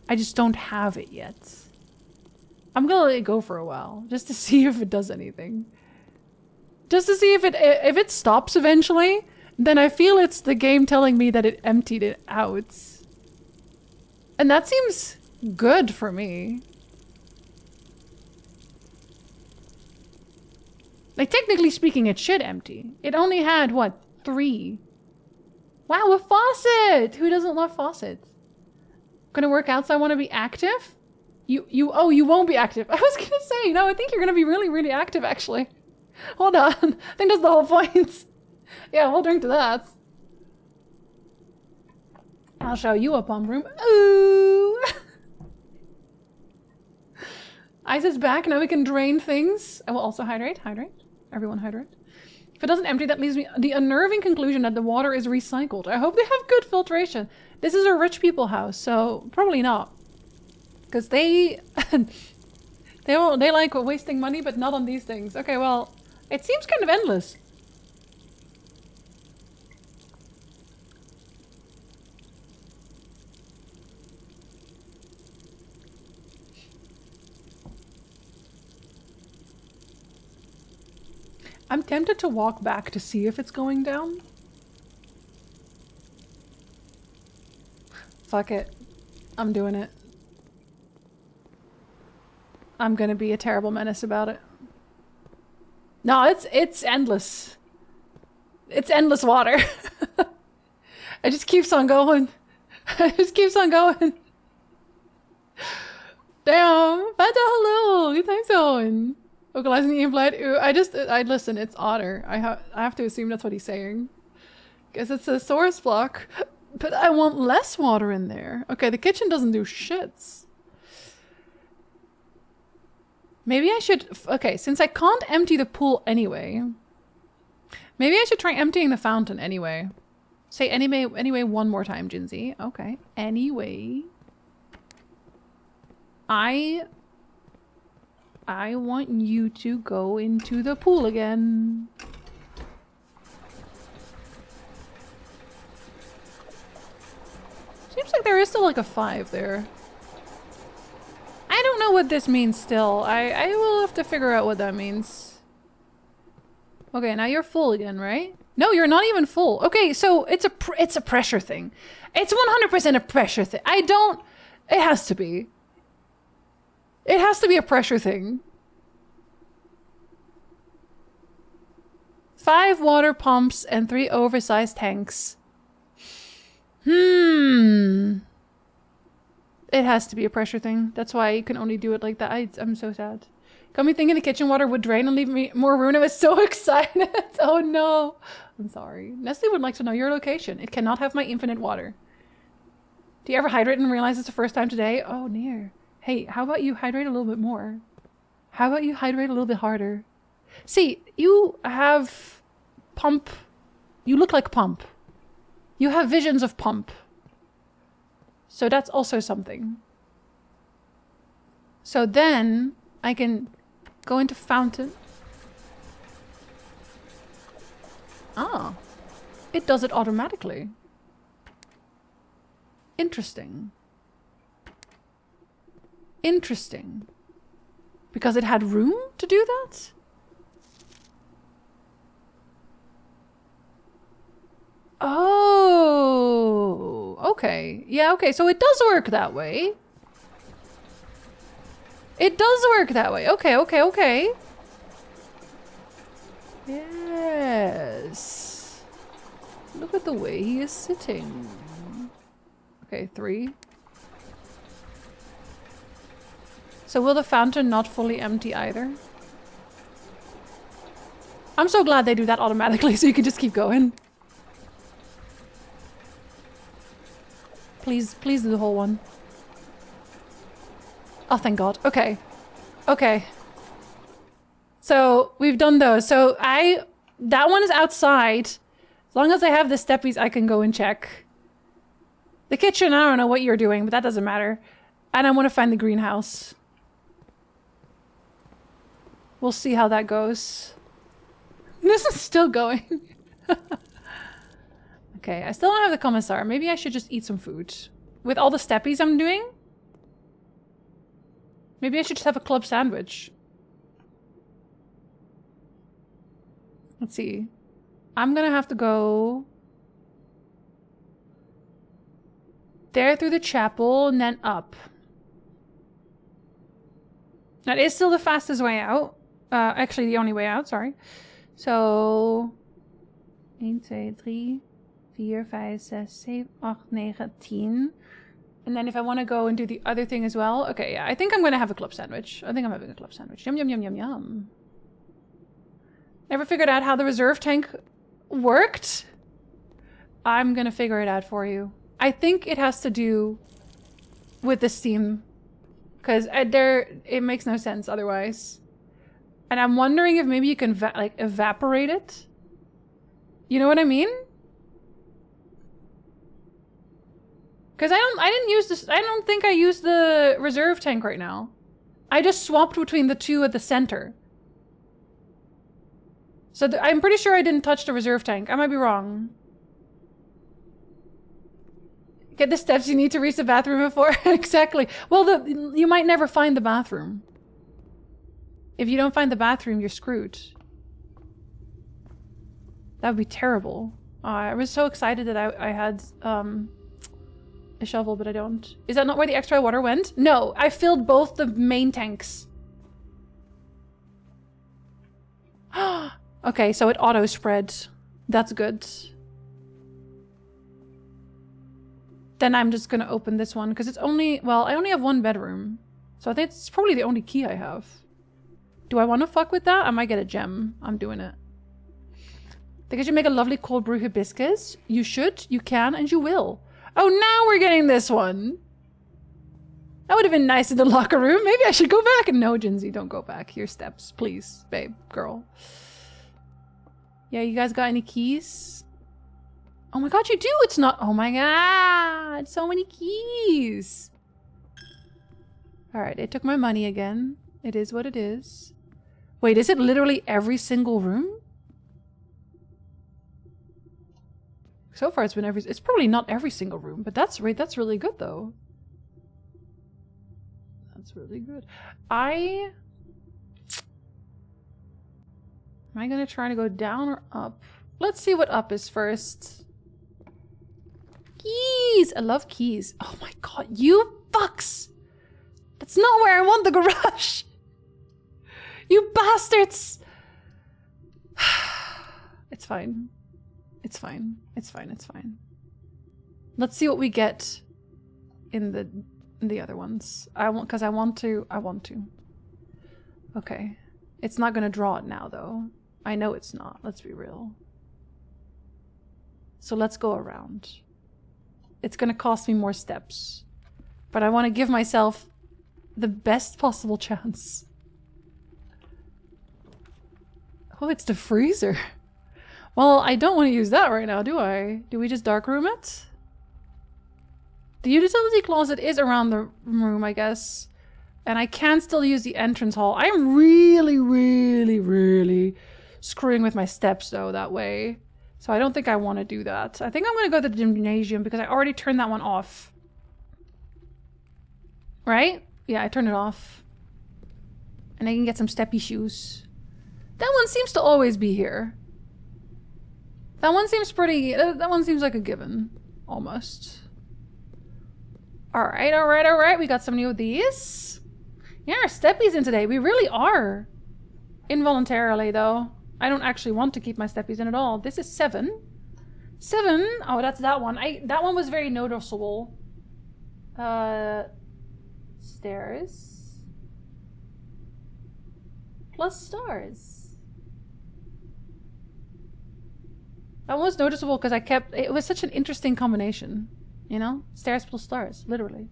I just don't have it yet. I'm gonna let it go for a while, just to see if it does anything. Just to see if it stops eventually, then I feel it's the game telling me that it emptied it out. And that seems good for me. Like, technically speaking, it should empty. It only had, what, 3? Wow, a faucet! Who doesn't love faucets? Gonna work out, so I want to be active? Oh, you won't be active. I was gonna say, no, I think you're gonna be really, really active, actually. Hold on. I think that's the whole point. Yeah, we'll drink to that. I'll show you a pump room. Ooh! Ice is back, now we can drain things. I will also hydrate. Hydrate. Everyone hydrate. If it doesn't empty, that leaves me the unnerving conclusion that the water is recycled. I hope they have good filtration. This is a rich people house, so probably not. Because they like wasting money, but not on these things. Okay, well, it seems kind of endless. I'm tempted to walk back to see if it's going down. Fuck it. I'm doing it. I'm gonna be a terrible menace about it. No, it's endless. It's endless water. It just keeps on going. It just keeps on going. Damn. Fanta, hello. Good time zone. Vocalizing the implied. Ooh, I listen, it's otter. I have to assume that's what he's saying. Guess it's a source block. But I want less water in there. Okay, the kitchen doesn't do shits. Maybe I should... Okay, since I can't empty the pool anyway, maybe I should try emptying the fountain anyway. Say anyway one more time, Jinzee. Okay. Anyway. I want you to go into the pool again. Seems like there is still like a 5 there. I don't know what this means still. I will have to figure out what that means. Okay, now you're full again, right? No, you're not even full. Okay, so it's a pressure thing. It's 100% a pressure thing. It has to be. It has to be a pressure thing. 5 water pumps and 3 oversized tanks. It has to be a pressure thing. That's why you can only do it like that. I'm so sad. Got me thinking the kitchen water would drain and leave me more room. I was so excited. Oh no. I'm sorry. Nestle would like to know your location. It cannot have my infinite water. Do you ever hydrate and realize it's the first time today? Oh, near. Hey, how about you hydrate a little bit more? How about you hydrate a little bit harder? See, you have pump. You look like pump. You have visions of pump. So that's also something. So then I can go into fountain. Ah, it does it automatically. Interesting. Interesting. Because it had room to do that? Oh, okay. Yeah, okay. So it does work that way. It does work that way. Okay, okay, okay. Yes. Look at the way he is sitting. Okay, 3. So will the fountain not fully empty either? I'm so glad they do that automatically so you can just keep going. Please do the whole one. Oh, thank God. Okay. Okay. So we've done those. So that one is outside. As long as I have the steppies, I can go and check. The kitchen, I don't know what you're doing, but that doesn't matter. And I want to find the greenhouse. We'll see how that goes. This is still going. Okay, I still don't have the commissar. Maybe I should just eat some food. With all the steppies I'm doing? Maybe I should just have a club sandwich. Let's see. I'm gonna have to go there through the chapel and then up. That is still the fastest way out. Actually, the only way out, sorry. So 1, 2, 3, 4, 5, 6, 7, 8, 9, 10. And then if I want to go and do the other thing as well. Okay, yeah, I think I'm going to have a club sandwich. I think I'm having a club sandwich. Yum, yum, yum, yum, yum. Never figured out how the reserve tank worked? I'm going to figure it out for you. I think it has to do with the steam. Because it makes no sense otherwise. And I'm wondering if maybe you can like evaporate it. You know what I mean? Because I didn't use this. I don't think I used the reserve tank right now. I just swapped between the two at the center. So I'm pretty sure I didn't touch the reserve tank. I might be wrong. Get the steps you need to reach the bathroom before. Exactly. Well, you might never find the bathroom. If you don't find the bathroom, you're screwed. That would be terrible. I was so excited that I had a shovel, but I don't. Is that not where the extra water went? No, I filled both the main tanks. Okay, so it auto-spread. That's good. Then I'm just gonna open this one, because it's only... Well, I only have one bedroom. So I think it's probably the only key I have. Do I want to fuck with that? I might get a gem. I'm doing it. Think I should make a lovely cold brew hibiscus? You should, you can, and you will. Oh, now we're getting this one. That would have been nice in the locker room. Maybe I should go back. No, Jinzee, don't go back. Your steps, please, babe, girl. Yeah, you guys got any keys? Oh my God, you do. It's not. Oh my God, so many keys. All right, they took my money again. It is what it is. Wait, is it literally every single room? So far, it's been every. It's probably not every single room, but that's really good though. That's really good. Am I gonna try to go down or up? Let's see what up is first. Keys! I love keys. Oh my God, you fucks! That's not where I want the garage! You bastards! It's fine. It's fine. It's fine. It's fine. Let's see what we get in the other ones. I want to. Okay. It's not gonna draw it now though. I know it's not. Let's be real. So let's go around. It's gonna cost me more steps. But I want to give myself the best possible chance. Oh, it's the freezer. Well, I don't want to use that right now, do I? Do we just darkroom it? The utility closet is around the room, I guess. And I can still use the entrance hall. I'm really, really, really screwing with my steps, though, that way. So I don't think I want to do that. I think I'm going to go to the gymnasium because I already turned that one off. Right? Yeah, I turned it off. And I can get some steppy shoes. That one seems to always be here. That one seems pretty... That one seems like a given. Almost. Alright, alright, alright. We got some new of these. Yeah, our steppies in today. We really are. Involuntarily, though. I don't actually want to keep my steppies in at all. This is 7. 7. Oh, that's that one. That one was very noticeable. Stairs. Plus stars. That was noticeable because it was such an interesting combination. You know? Stairs plus stars, literally.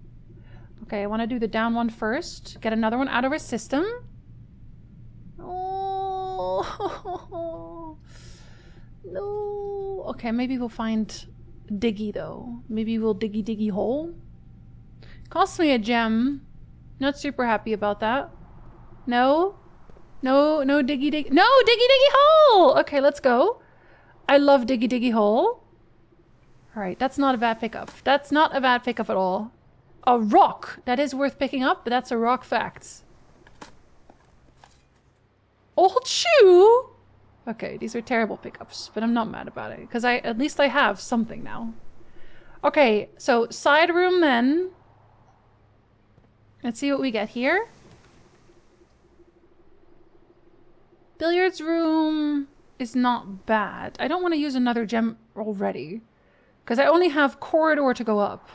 Okay, I want to do the down one first. Get another one out of our system. Oh, no. Okay, maybe we'll find Diggy though. Maybe we'll diggy hole. Cost me a gem. Not super happy about that. No. No diggy. No, diggy hole! Okay, let's go. I love diggy hole. Alright, that's not a bad pickup. That's not a bad pickup at all. A rock! That is worth picking up, but that's a rock fact. Old shoe? Okay, these are terrible pickups, but I'm not mad about it, because at least I have something now. Okay, so side room then. Let's see what we get here. Billiards room is not bad. I don't want to use another gem already, because I only have corridor to go up.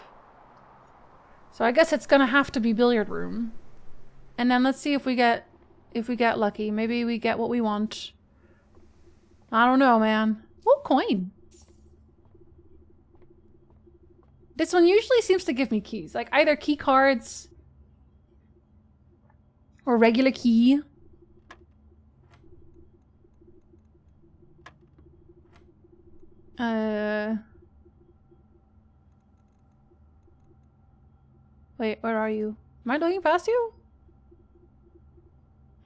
So I guess it's gonna have to be billiard room. And then let's see if we get lucky. Maybe we get what we want. I don't know, man. Oh, coin. This one usually seems to give me keys. Like either key cards or regular key. Wait, where are you? Am I looking past you?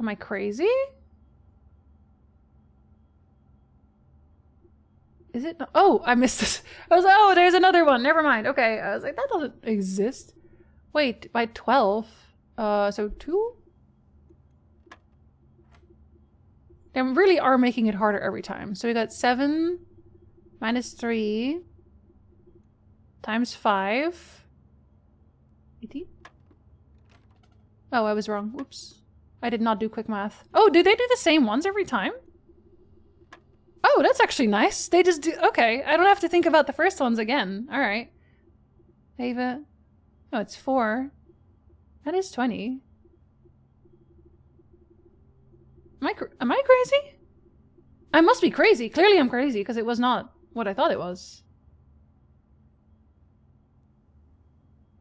Am I crazy? Is it? Oh, I missed this. I was like, oh, there's another one. Never mind. Okay. I was like, that doesn't exist. Wait, by 12. So 2? They really are making it harder every time. So we got 7 minus 3 times 5. 18? Oh, I was wrong. Whoops. I did not do quick math. Oh, do they do the same ones every time? Oh, that's actually nice. They just do... Okay, I don't have to think about the first ones again. Alright. Ava. Oh, it's 4. That is 20. Am I crazy? I must be crazy. Clearly I'm crazy, because it was not what I thought it was.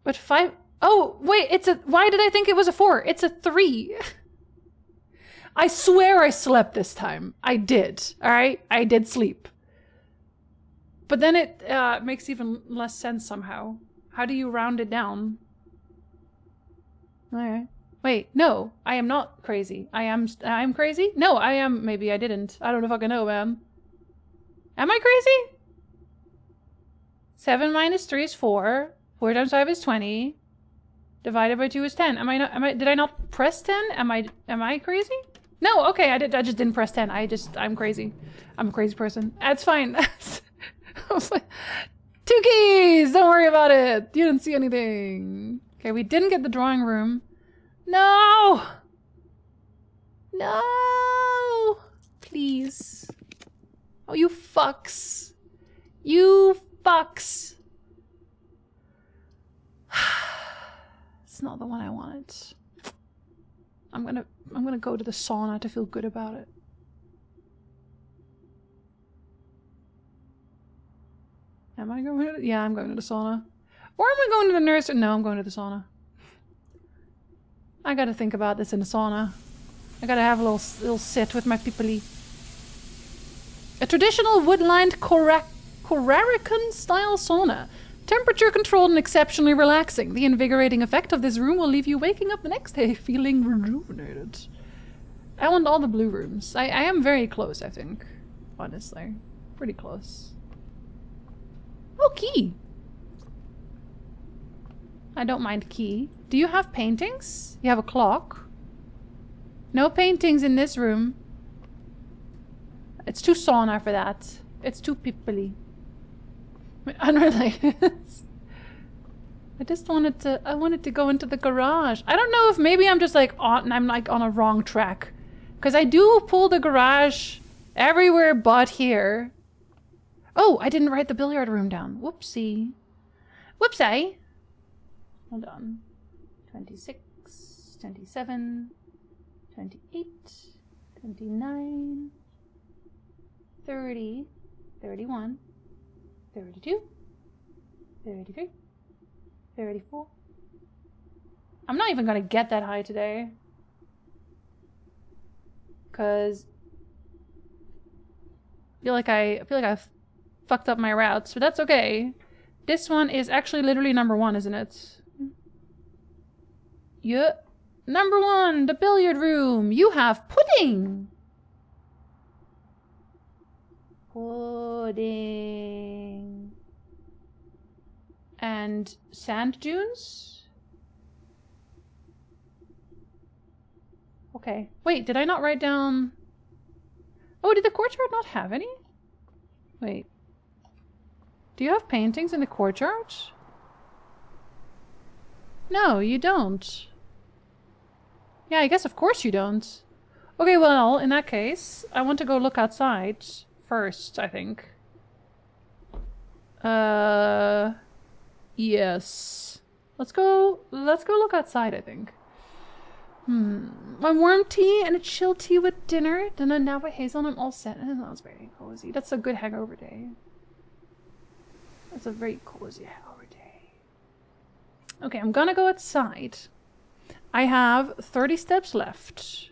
But 5... Oh, wait, it's a... Why did I think it was a 4? It's a 3. I swear I slept this time. I did. Alright? I did sleep. But then it makes even less sense somehow. How do you round it down? Alright. Wait, no. I am not crazy. I'm crazy? No, I am... Maybe I didn't. I don't fucking know, man. Am I crazy? 7 minus 3 is 4. 4 times 5 is 20. Divided by 2 is 10. Did I not press 10? Am I crazy? No, okay, I just didn't press 10. I'm crazy. I'm a crazy person. That's fine. 2 keys! Don't worry about it. You didn't see anything. Okay, we didn't get the drawing room. No! No! Please. Oh, you fucks. You fucks. It's not the one I wanted. I'm gonna go to the sauna to feel good about it. Am I going to? Yeah, I'm going to the sauna. Or am I going to the nurse? No, I'm going to the sauna. I gotta think about this in the sauna. I gotta have a little sit with my people-y. A traditional wood-lined Korarikan style sauna. Temperature controlled and exceptionally relaxing. The invigorating effect of this room will leave you waking up the next day feeling rejuvenated. I want all the blue rooms. I am very close, I think. Honestly. Pretty close. Oh, key! I don't mind key. Do you have paintings? You have a clock. No paintings in this room. It's too sauna for that. It's too people-y. Unrelated. I just wanted to go into the garage. I don't know if maybe I'm just like on a wrong track. Because I do pull the garage Everywhere but here. Oh, I didn't write the billiard room down. Whoopsie. Whoopsie. Hold on. 26, 27, 28, 29, 30, 31, 32, 33, 34. I'm not even gonna get that high today. Cause I feel like I've fucked up my routes, but that's okay. This one is actually literally number 1, isn't it? Yeah. Number 1, the billiard room. You have pudding. Pudding. And sand dunes? Okay. Wait, did I not write down... Oh, did the courtyard not have any? Wait. Do you have paintings in the courtyard? No, you don't. Yeah, I guess of course you don't. Okay, well, in that case, I want to go look outside first, I think. Yes. Let's go look outside, I think. My warm tea and a chilled tea with dinner. Then a nap with hazel and I'm all set. And that was very cozy. That's a good hangover day. That's a very cozy hangover day. Okay, I'm gonna go outside. I have 30 steps left.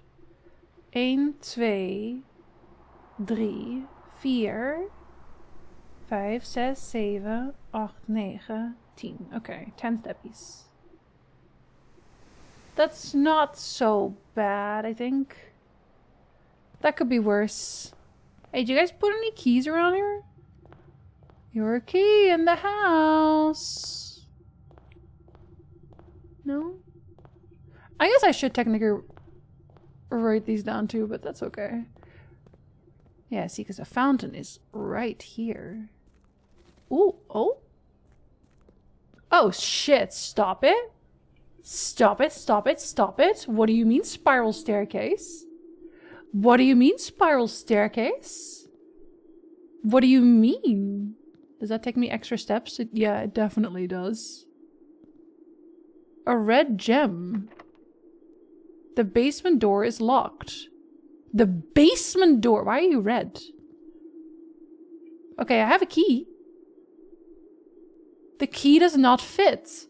1, 2, 3, 4, 5, 6, 7, 8, 9, 10. Okay, 10 steppies. That's not so bad, I think. That could be worse. Hey, did you guys put any keys around here? Your key in the house. No? I guess I should technically write these down too, but that's okay. Yeah, see, because a fountain is right here. Ooh, oh. Oh, shit, stop it. Stop it, stop it, stop it. What do you mean spiral staircase? What do you mean spiral staircase? What do you mean? Does that take me extra steps? Yeah, it definitely does. A red gem. The basement door is locked. The basement door? Why are you red? Okay, I have a key. The key does not fit.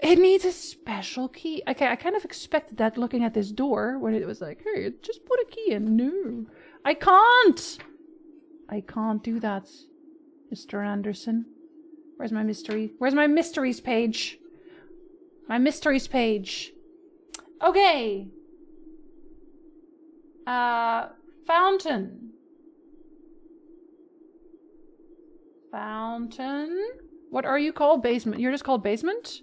It needs a special key. Okay, I kind of expected that looking at this door when it was like, hey, just put a key in. No, I can't. I can't do that, Mr. Anderson. Where's my mystery? Where's my mysteries page? My mysteries page. Okay. Fountain. Fountain. What are you called? Basement. You're just called basement?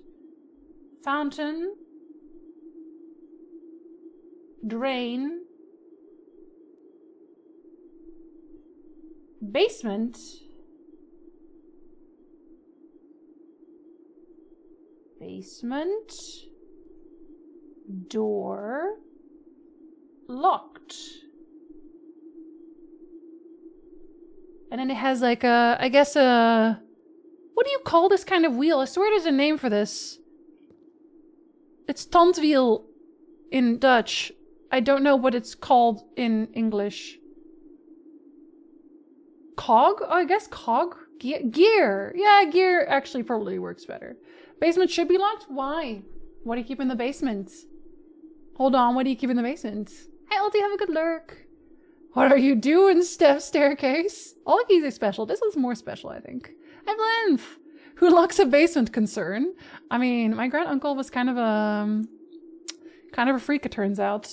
Fountain. Drain. Basement. Basement. Door. Locked. And then it has like a, I guess a, what do you call this kind of wheel? I swear there's a name for this. It's tandwiel in Dutch. I don't know what it's called in English. Cog? Oh, I guess cog? Gear. Yeah, gear actually probably works better. Basement should be locked? Why? What do you keep in the basement? Hold on, what do you keep in the basement? Hey, Ulti, have a good lurk. What are you doing, Steph Staircase? All the keys are special. This one's more special, I think. Hi, Blynthe. Who locks a basement concern? I mean, my grand uncle was kind of a freak, it turns out.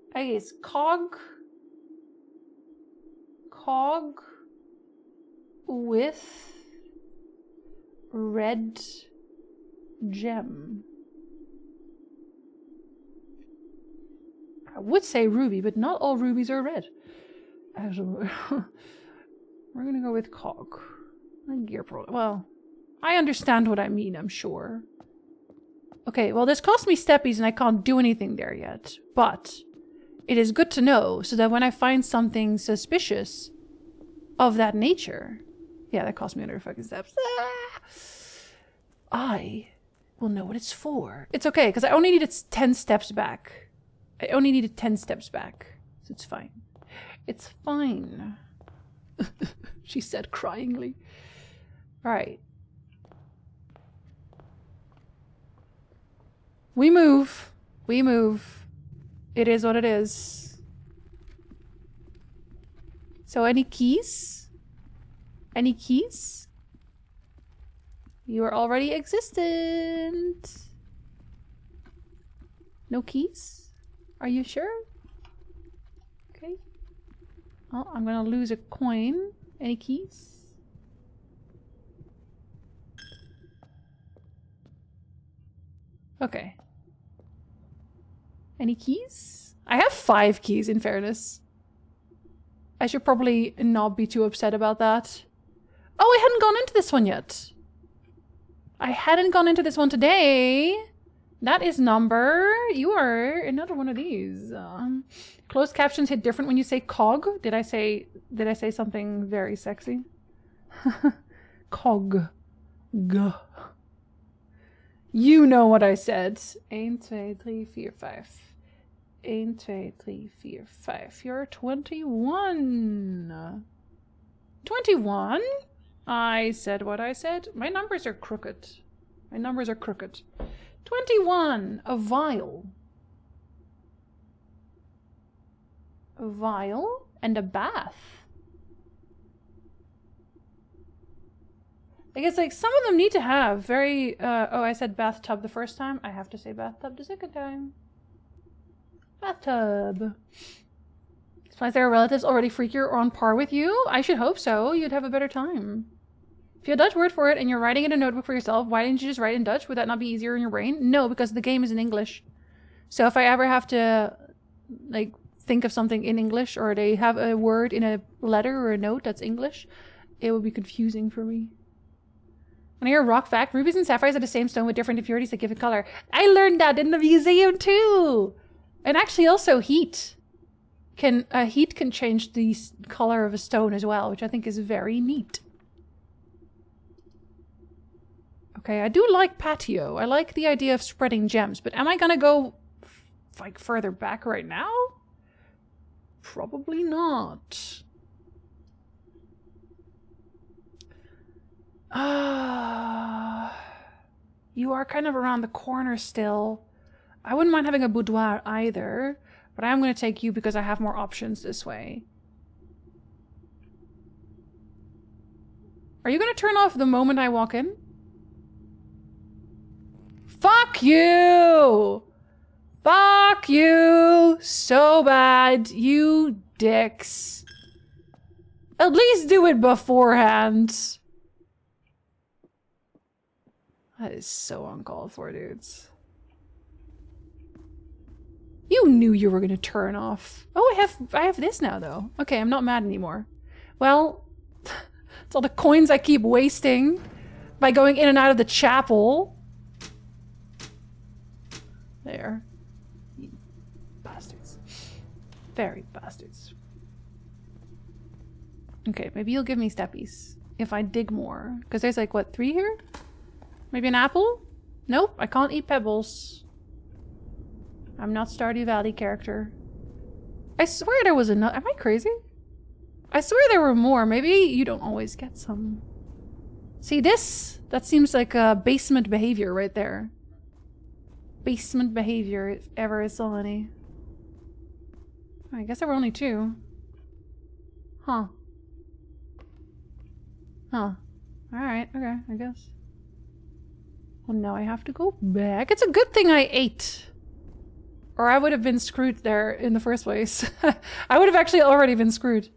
Okay, it's cog with red gem. I would say ruby, but not all rubies are red. Actually, we're gonna go with cog. Gear product. Well, I understand what I mean, I'm sure. Okay, well, this cost me steppies and I can't do anything there yet. But it is good to know so that when I find something suspicious of that nature, yeah, that cost me 100 fucking steps. I will know what it's for. It's okay, because I only needed 10 steps back. I only needed 10 steps back, so it's fine. It's fine. She said cryingly. All right. We move. We move. It is what it is. So any keys? Any keys? You are already existent. No keys? Are you sure? Okay. Oh, I'm gonna lose a coin. Any keys? Okay. Any keys? I have 5 keys, in fairness. I should probably not be too upset about that. Oh, I hadn't gone into this one yet. I hadn't gone into this one today. That is number. You are another one of these. Closed captions hit different when you say cog. Did I say something very sexy? Cog. G. You know what I said. 1, 2, 3, 4, 5. 1, 2, 3, 4, 5. You're 21. 21? I said what I said. My numbers are crooked. My numbers are crooked. 21. A vial. A vial and a bath. I guess like some of them need to have very oh, I said bathtub the first time. I have to say bathtub the second time. Bathtub. Implies there are relatives already freakier or on par with you? I should hope so. You'd have a better time. If you have a Dutch word for it and you're writing in a notebook for yourself, why didn't you just write in Dutch? Would that not be easier in your brain? No, because the game is in English. So if I ever have to like think of something in English, or they have a word in a letter or a note that's English, it would be confusing for me. When I hear a rock fact, rubies and sapphires are the same stone with different impurities that give it color. I learned that in the museum too! And actually also heat can change the color of a stone as well, which I think is very neat. Okay, I do like patio. I like the idea of spreading gems, but am I gonna go like further back right now? Probably not. You are kind of around the corner still. I wouldn't mind having a boudoir either, but I am going to take you because I have more options this way. Are you going to turn off the moment I walk in? Fuck you! Fuck you! So bad, you dicks. At least do it beforehand. That is so uncalled for, dudes. You knew you were gonna turn off. Oh, I have this now, though. Okay, I'm not mad anymore. Well, it's all the coins I keep wasting by going in and out of the chapel. There. You bastards. Very bastards. Okay, maybe you'll give me steppies if I dig more. Because there's like, what, 3 here? Maybe an apple? Nope, I can't eat pebbles. I'm not Stardew Valley character. I swear there was another. Am I crazy? I swear there were more. Maybe you don't always get some. See this? That seems like a basement behavior right there. Basement behavior, if ever I saw any. I guess there were only 2. Huh. Huh. Alright, okay, I guess. Well, now I have to go back. It's a good thing I ate. Or I would have been screwed there in the first place. I would have actually already been screwed.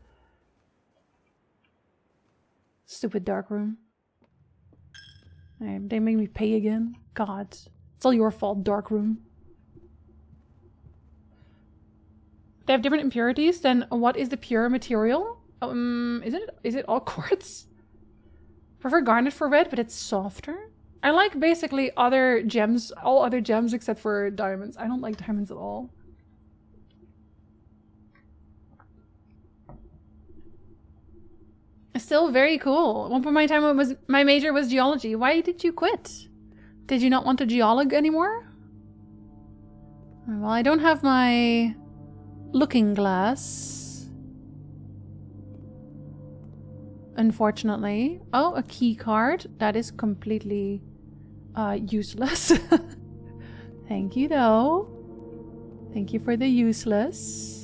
Stupid dark room. They make me pay again. God. It's all your fault, dark room. They have different impurities, then what is the pure material? Is it all quartz? Prefer garnet for red, but it's softer. I like basically other gems, all other gems except for diamonds. I don't like diamonds at all. Still very cool. At one point in my time, my major was geology. Why did you quit? Did you not want to geolog anymore? Well, I don't have my looking glass, unfortunately. Oh, a key card. That is completely useless. Thank you, though. Thank you for the useless.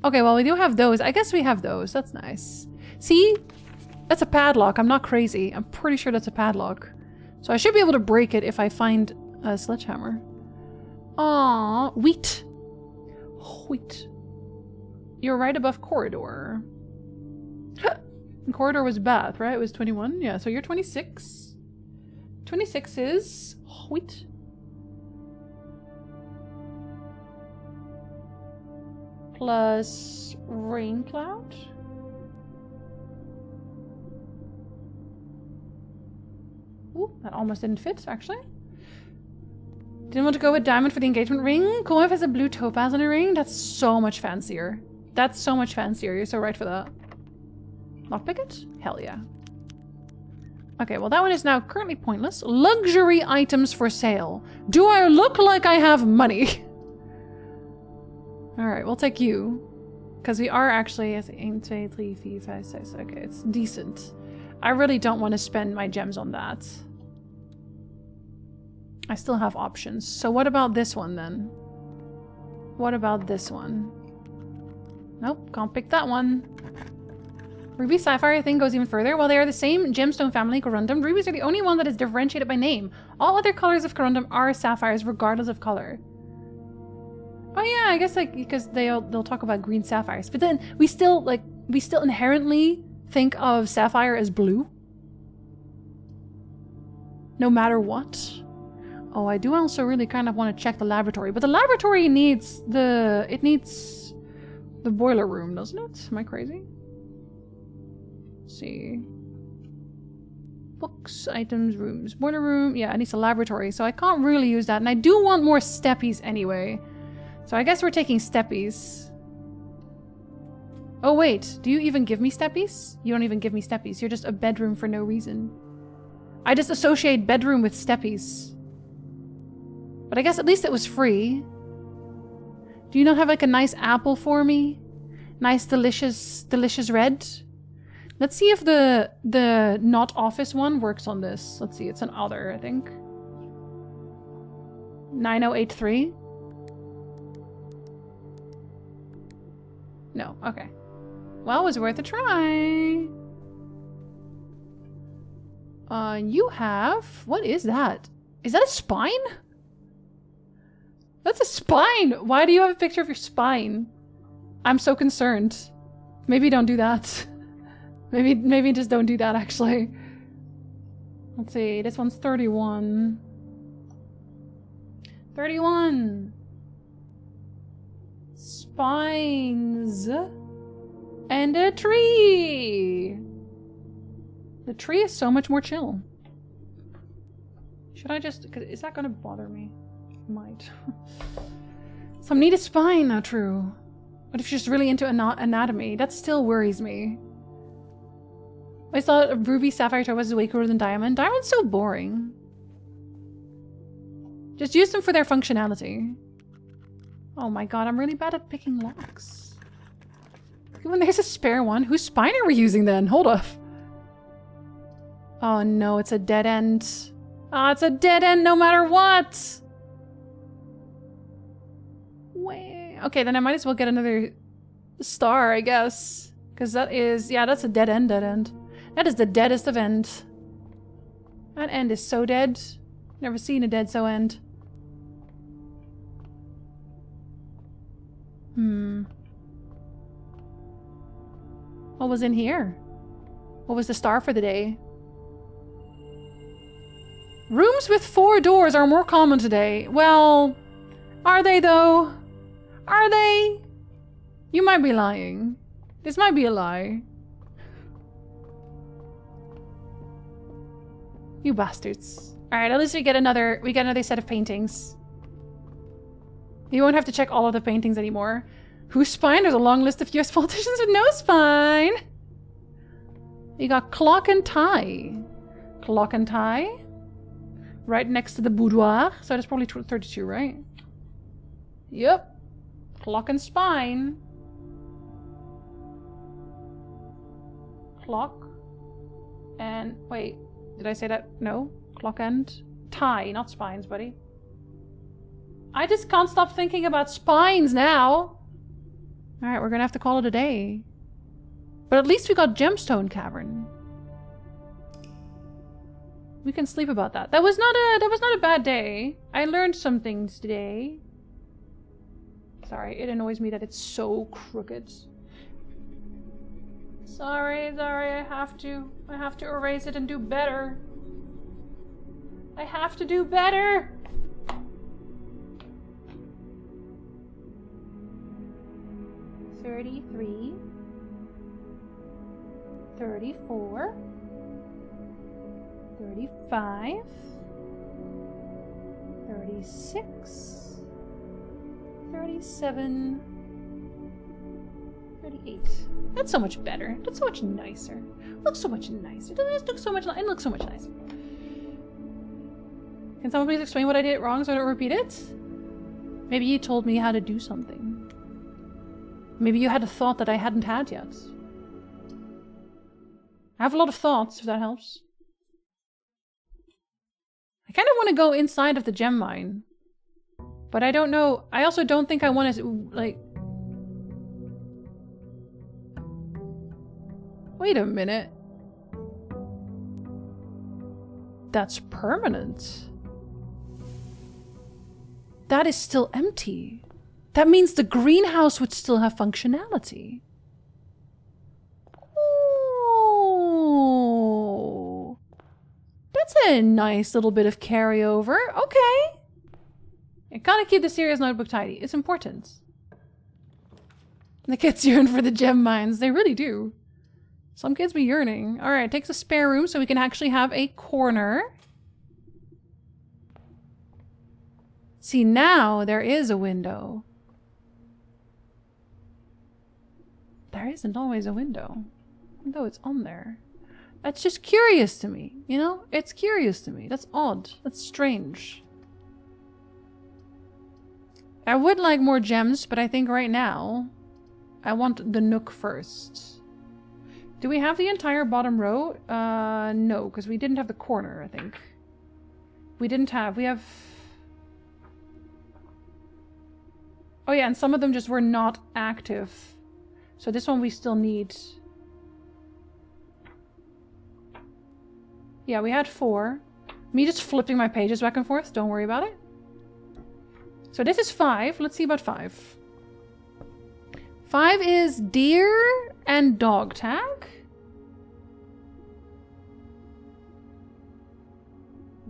Okay, well, we do have those. I guess we have those. That's nice. See? That's a padlock. I'm not crazy. I'm pretty sure that's a padlock. So I should be able to break it if I find a sledgehammer. Aww. Wheat. Wheat. You're right above corridor. And corridor was bath, right? It was 21? Yeah, so you're 26. 26 is wheat. Plus rain cloud. Ooh, that almost didn't fit, actually. Didn't want to go with diamond for the engagement ring. Cool if it has a blue topaz on a ring. That's so much fancier. That's so much fancier. You're so right for that. Lockpick it? Hell yeah. Okay, well that one is now currently pointless. Luxury items for sale. Do I look like I have money? Alright, we'll take you. Because we are actually... 1, 2, 3, 4, 5, 6. Okay, it's decent. I really don't want to spend my gems on that. I still have options. So what about this one then? What about this one? Nope, can't pick that one. Ruby Sapphire thing goes even further. While they are the same gemstone family, corundum, rubies are the only one that is differentiated by name. All other colors of corundum are sapphires regardless of color. Oh yeah, I guess like because they'll talk about green sapphires. But then we still inherently think of sapphire as blue. No matter what. Oh, I do also really kind of want to check the laboratory, but the laboratory needs the boiler room, doesn't it? Am I crazy? Let's see. Books, items, rooms, boiler room. Yeah, it needs a laboratory, so I can't really use that. And I do want more steppies anyway. So I guess we're taking steppies. Oh wait, do you even give me steppies? You don't even give me steppies. You're just a bedroom for no reason. I just associate bedroom with steppies. But I guess at least it was free. Do you not have like a nice apple for me? Nice, delicious red? Let's see if the not office one works on this. Let's see, it's an other, I think. 9083? No, okay. Well, it was worth a try. You have... What is that? Is that a spine? That's a spine! Why do you have a picture of your spine? I'm so concerned. Maybe don't do that. Maybe just don't do that, actually. Let's see, this one's 31. 31! Spines! And a tree! The tree is so much more chill. Should I just... Is that gonna bother me? Might. Some need a spine, though, true. What if she's just really into anatomy? That still worries me. I thought ruby, sapphire, topaz is way cooler than diamond. Diamond's so boring. Just use them for their functionality. Oh my god, I'm really bad at picking locks. When there's a spare one, whose spine are we using then? Hold up. Oh no, it's a dead end. Ah, it's a dead end no matter what! Okay, then I might as well get another star, I guess. Because that is... Yeah, that's a dead end. That is the deadest of end. That end is so dead. Never seen a dead so end. What was in here? What was the star for the day? Rooms with 4 doors are more common today. Well, are they though? Are they? You might be lying. This might be a lie. You bastards. Alright, at least we get another set of paintings. You won't have to check all of the paintings anymore. Whose spine? There's a long list of US politicians with no spine. You got Clock and Tie. Clock and Tie. Right next to the boudoir. So that's probably 32, right? Yep. Clock and Spine. Clock. And... wait. Did I say that? No. Clock and Tie. Not spines, buddy. I just can't stop thinking about spines now. Alright, we're gonna have to call it a day. But at least we got Gemstone Cavern. We can sleep about that. That was not a bad day. I learned some things today. Sorry, it annoys me that it's so crooked. Sorry, I have to erase it and do better. I have to do better. $33, $34, $35, $36, $37, $38. That's so much better. That's so much nicer. Looks so much nicer. It looks so much nicer. Can someone please explain what I did wrong so I don't repeat it? Maybe you told me how to do something. Maybe you had a thought that I hadn't had yet. I have a lot of thoughts, if that helps. I kind of want to go inside of the gem mine. But I don't know. I also don't think I want to, like... Wait a minute. That's permanent. That is still empty. That means the greenhouse would still have functionality. Oh, that's a nice little bit of carryover. Okay. I gotta keep the serious notebook tidy. It's important. The kids yearn for the gem mines. They really do. Some kids be yearning. All right, it takes a spare room so we can actually have a corner. See, now there is a window. There isn't always a window. Though it's on there. That's just curious to me, you know? It's curious to me. That's odd. That's strange. I would like more gems, but I think right now I want the nook first. Do we have the entire bottom row? No, because we didn't have the corner, I think. We have... Oh yeah, and some of them just were not active. So this one we still need. Yeah, we had 4. Me just flipping my pages back and forth. Don't worry about it. So this is 5. Let's see about 5. 5 is deer and dog tag.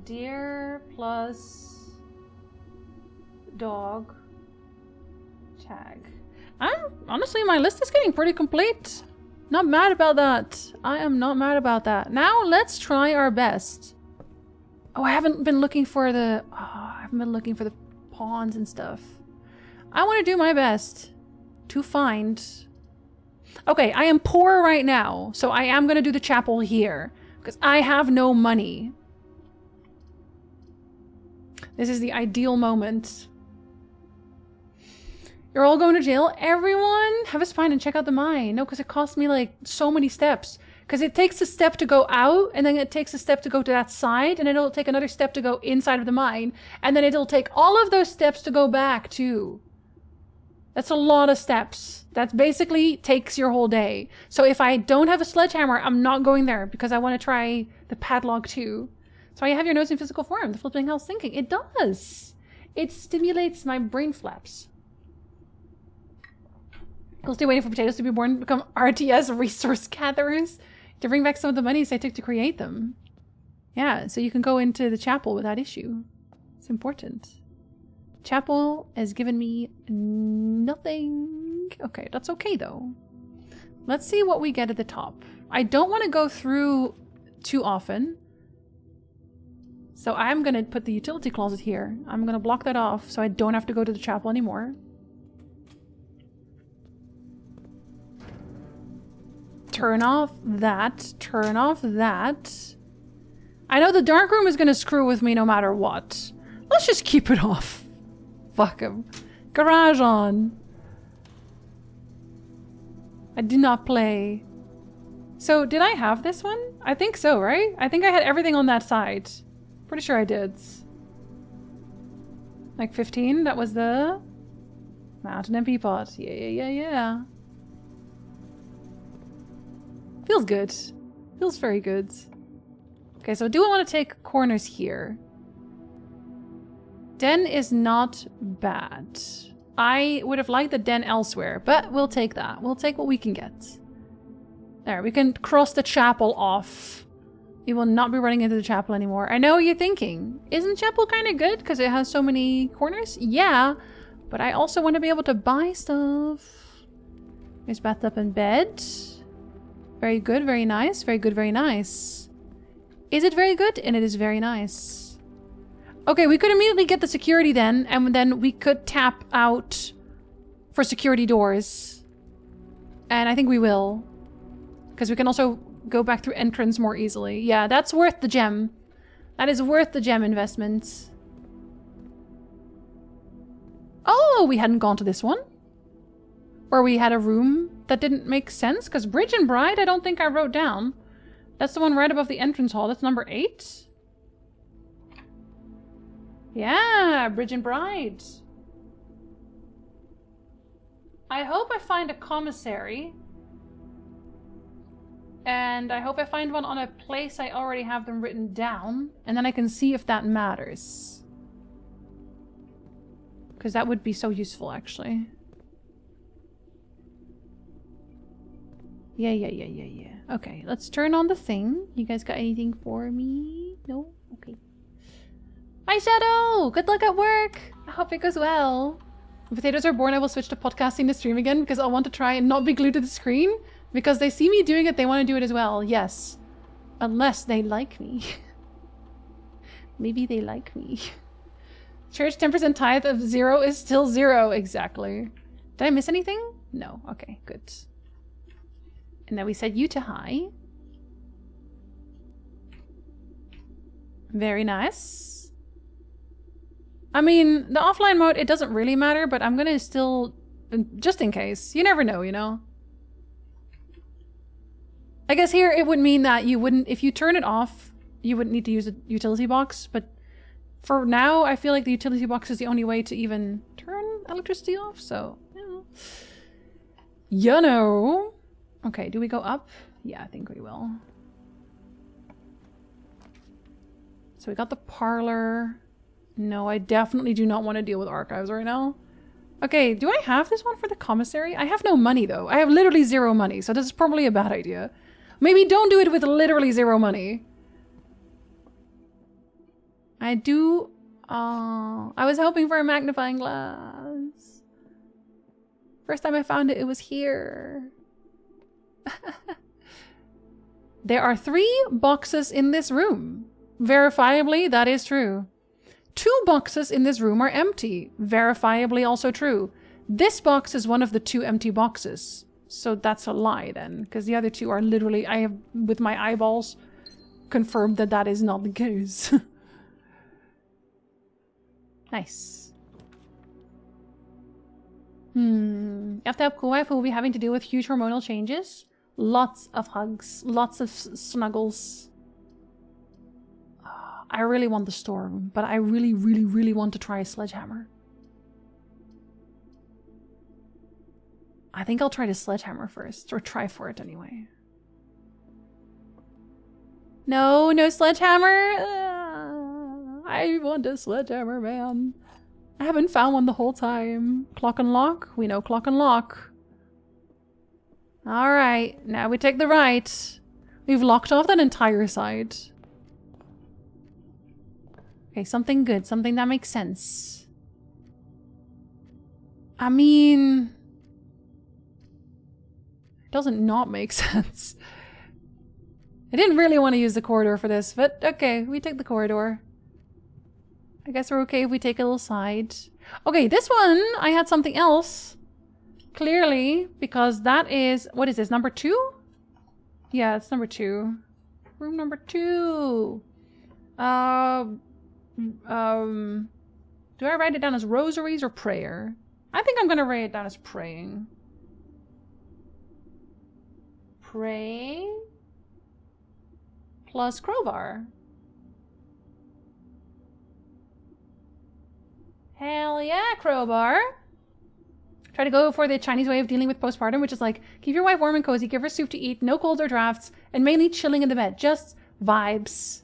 Deer plus dog tag. Honestly, my list is getting pretty complete. Not mad about that. I am not mad about that. Now let's try our best. Oh, I haven't been looking for the... Oh, I haven't been looking for the pawns and stuff. I want to do my best to find... Okay, I am poor right now, so I am going to do the chapel here. Because I have no money. This is the ideal moment. You're all going to jail? Everyone have a spine and check out the mine. No, because it costs me like so many steps. Because it takes a step to go out, and then it takes a step to go to that side, and then it'll take another step to go inside of the mine, and then it'll take all of those steps to go back too. That's a lot of steps. That basically takes your whole day. So if I don't have a sledgehammer, I'm not going there because I want to try the padlock too. So I have your notes in physical form. The flipping hell's thinking. It does. It stimulates my brain flaps. We'll stay waiting for potatoes to be born, become RTS resource gatherers to bring back some of the monies I took to create them. Yeah, so you can go into the chapel without issue. It's important. Chapel has given me nothing. Okay, that's okay though. Let's see what we get at the top. I don't want to go through too often. So I'm going to put the utility closet here. I'm going to block that off so I don't have to go to the chapel anymore. Turn off that. Turn off that. I know the dark room is gonna screw with me no matter what. Let's just keep it off. Fuck him. Garage on. I do not play. So, did I have this one? I think so, right? I think I had everything on that side. Pretty sure I did. Like 15, that was the mountain and pea pot. Yeah. Feels good. Feels very good. Okay, so do I want to take corners here? Den is not bad. I would have liked the den elsewhere, but we'll take that. We'll take what we can get. There, we can cross the chapel off. We will not be running into the chapel anymore. I know what you're thinking. Isn't chapel kind of good because it has so many corners? Yeah, but I also want to be able to buy stuff. There's bathtub and bed. Very good, very nice. Very good, very nice. Is it very good? And it is very nice. Okay, we could immediately get the security then, and then we could tap out for security doors. And I think we will. Because we can also go back through entrance more easily. Yeah, that's worth the gem. That is worth the gem investment. Oh, we hadn't gone to this one. Or we had a room that didn't make sense. Because Bridge and Bride, I don't think I wrote down. That's the one right above the entrance hall. That's number 8. Yeah, Bridge and Bride. I hope I find a commissary. And I hope I find one on a place I already have them written down. And then I can see if that matters. Because that would be so useful, actually. Yeah. Okay, let's turn on the thing. You guys got anything for me? No? Okay. Hi, Shadow! Good luck at work! I hope it goes well. When potatoes are born, I will switch to podcasting to stream again because I want to try and not be glued to the screen. Because they see me doing it, they want to do it as well. Yes. Unless they like me. Maybe they like me. Church 10% tithe of 0 is still 0. Exactly. Did I miss anything? No. Okay, good. And then we said you to hi. Very nice. I mean, the offline mode, it doesn't really matter, but I'm gonna still... Just in case. You never know, you know? I guess here it would mean that you wouldn't... If you turn it off, you wouldn't need to use a utility box, but... For now, I feel like the utility box is the only way to even turn electricity off, so... You know... Okay, do we go up? Yeah, I think we will. So we got the parlor. No, I definitely do not want to deal with archives right now. Okay, do I have this one for the commissary? I have no money though. I have literally 0 money, so this is probably a bad idea. Maybe don't do it with literally 0 money. I do... I was hoping for a magnifying glass. First time I found it, it was here. There are 3 boxes in this room. Verifiably, that is true. 2 boxes in this room are empty. Verifiably also true. This box is one of the 2 empty boxes. So that's a lie then. Because the other 2 are literally... I have, with my eyeballs, confirmed that that is not the case. Nice. After a cool wife who will be having to deal with huge hormonal changes. Lots of hugs. Lots of snuggles. I really want the storm, but I really, really, really want to try a sledgehammer. I think I'll try the sledgehammer first, or try for it anyway. No, no sledgehammer! I want a sledgehammer, man. I haven't found one the whole time. Clock and lock? We know clock and lock. Alright, now we take the right. We've locked off that entire side. Okay, something good. Something that makes sense. I mean... It doesn't not make sense. I didn't really want to use the corridor for this, but okay, we take the corridor. I guess we're okay if we take a little side. Okay, this one, I had something else. Clearly, because that is... What is this, number 2? Yeah, it's number 2. Room number 2. Do I write it down as rosaries or prayer? I think I'm gonna write it down as praying. Pray plus crowbar. Hell yeah, crowbar. Try to go for the Chinese way of dealing with postpartum, which is like, keep your wife warm and cozy, give her soup to eat, no colds or drafts, and mainly chilling in the bed. Just vibes.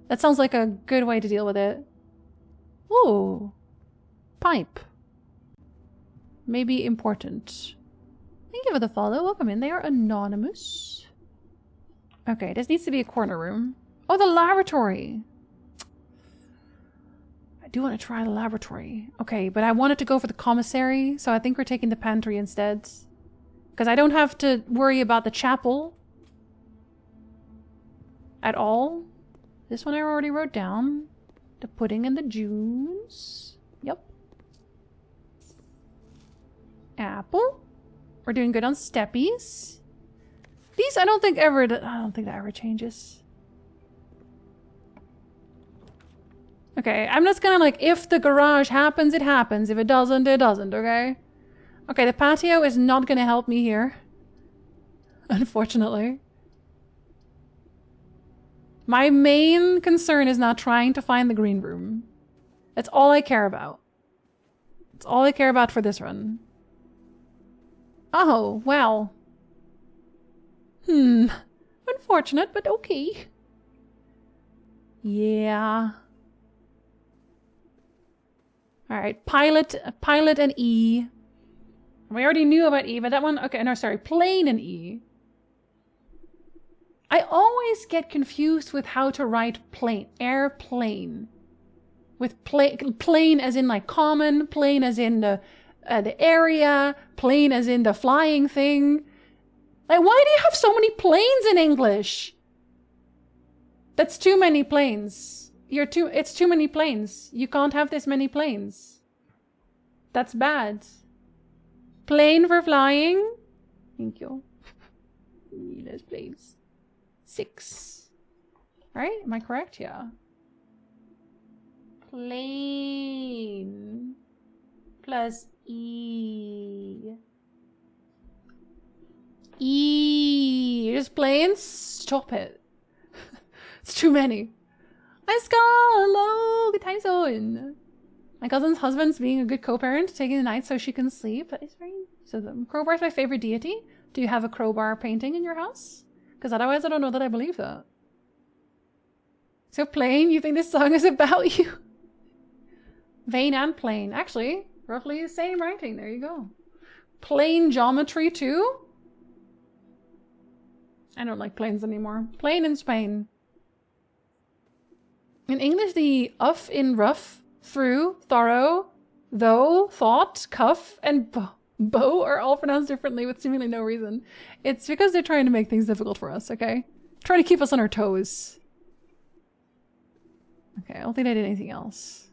That sounds like a good way to deal with it. Ooh. Pipe. Maybe important. Thank you for the follow. Welcome in. They are anonymous. Okay, this needs to be a corner room. Oh, the laboratory. I do want to try the laboratory. Okay, but I wanted to go for the commissary, so I think we're taking the pantry instead. Because I don't have to worry about the chapel. At all. This one I already wrote down. The pudding and the juice. Yep. Apple. We're doing good on steppies. These I don't think that ever changes. Okay, I'm just gonna like, if the garage happens, it happens. If it doesn't, it doesn't, okay? Okay, the patio is not gonna help me here. Unfortunately. My main concern is now trying to find the green room. That's all I care about. That's all I care about for this run. Oh, well. Unfortunate, but okay. Yeah. Alright, pilot and E. We already knew about E, but that one, okay, no, sorry, plane and E. I always get confused with how to write plane, airplane. With plane as in like common, plane as in the area, plane as in the flying thing. Like, why do you have so many planes in English? That's too many planes. It's too many planes. You can't have this many planes. That's bad. Plane for flying. Thank you. Less planes. 6. Right? Am I correct? Yeah. Plane plus E. Just planes? Stop it. It's too many. Let's go! Hello! Good time zone! My cousin's husband's being a good co-parent, taking the night so she can sleep. That is very... So the crowbar is my favorite deity. Do you have a crowbar painting in your house? Because otherwise I don't know that I believe that. So plane, you think this song is about you? Vein and plane. Actually, roughly the same writing. There you go. Plane geometry too? I don't like planes anymore. Plane in Spain. In English, the uff in rough, through, thorough, though, thought, cuff, and bow are all pronounced differently with seemingly no reason. It's because they're trying to make things difficult for us, okay? Trying to keep us on our toes. Okay, I don't think I did anything else.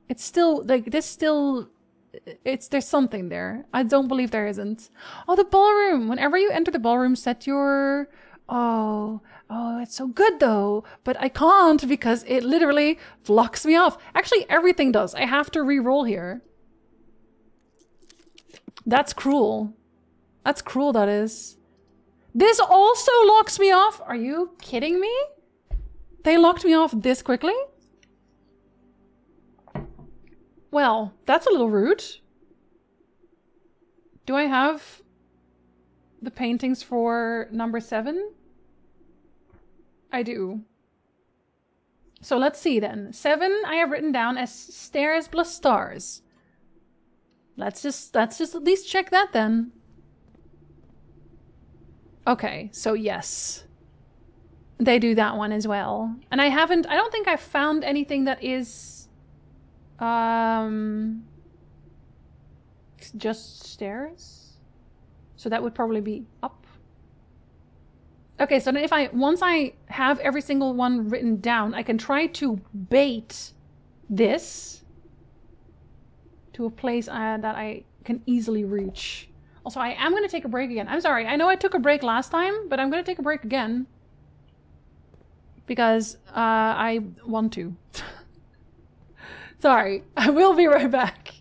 It's still, like, there's something there. I don't believe there isn't. Oh, the ballroom! Whenever you enter the ballroom, set your... Oh, it's so good though. But I can't because it literally blocks me off. Actually, everything does. I have to re-roll here. That's cruel. That's cruel, that is. This also locks me off? Are you kidding me? They locked me off this quickly? Well, that's a little rude. Do I have the paintings for number 7? I do. So let's see then. 7 I have written down as stairs plus stars. Let's just at least check that then. Okay, so yes. They do that one as well. And I don't think I've found anything that is just stairs. So that would probably be up. Okay, so then once I have every single one written down, I can try to bait this to a place that I can easily reach. Also, I am going to take a break again. I'm sorry. I know I took a break last time, but I'm going to take a break again. Because I want to. Sorry. I will be right back.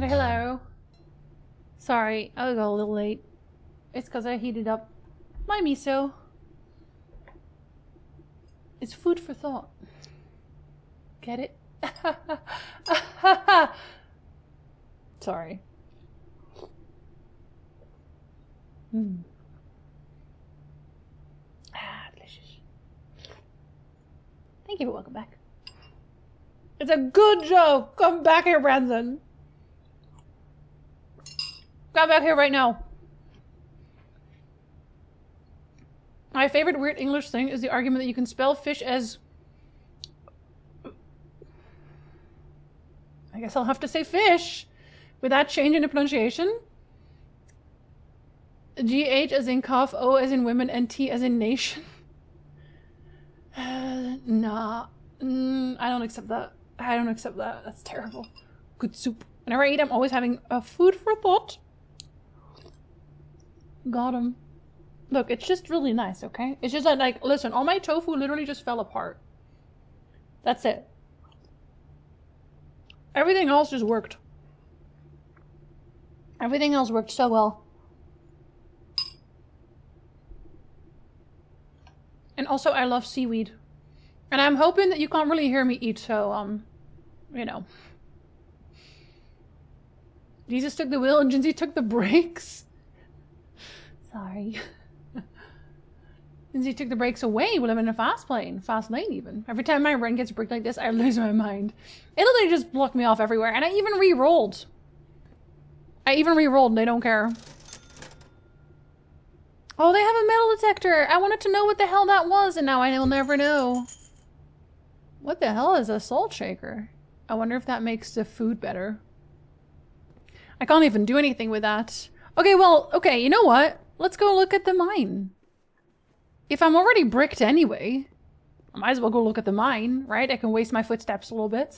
Okay, hello. Sorry, I got a little late. It's because I heated up my miso. It's food for thought. Get it? Sorry. Delicious. Thank you. Welcome back. It's a good joke. Come back here, Brandon. Come back here right now. My favorite weird English thing is the argument that you can spell fish as... I guess I'll have to say fish. With that change in the pronunciation. GH as in cough, O as in women, and T as in nation. Nah. I don't accept that. I don't accept that. That's terrible. Good soup. Whenever I eat, I'm always having a food for thought. Got him. Look, it's just really nice, okay? It's just that, like, listen, all my tofu literally just fell apart. That's it. Everything else just worked. Everything else worked so well. And also, I love seaweed. And I'm hoping that you can't really hear me eat, so, you know. Jesus took the wheel and Jinzee took the brakes. Sorry. Jinzee took the brakes away while I'm in a fast lane even. Every time my brain gets bricked like this, I lose my mind. It literally just blocked me off everywhere, and I even re-rolled. And they don't care. Oh, they have a metal detector! I wanted to know what the hell that was, and now I will never know. What the hell is a salt shaker? I wonder if that makes the food better. I can't even do anything with that. Okay, well, okay, you know what? Let's go look at the mine. If I'm already bricked anyway, I might as well go look at the mine, right? I can waste my footsteps a little bit.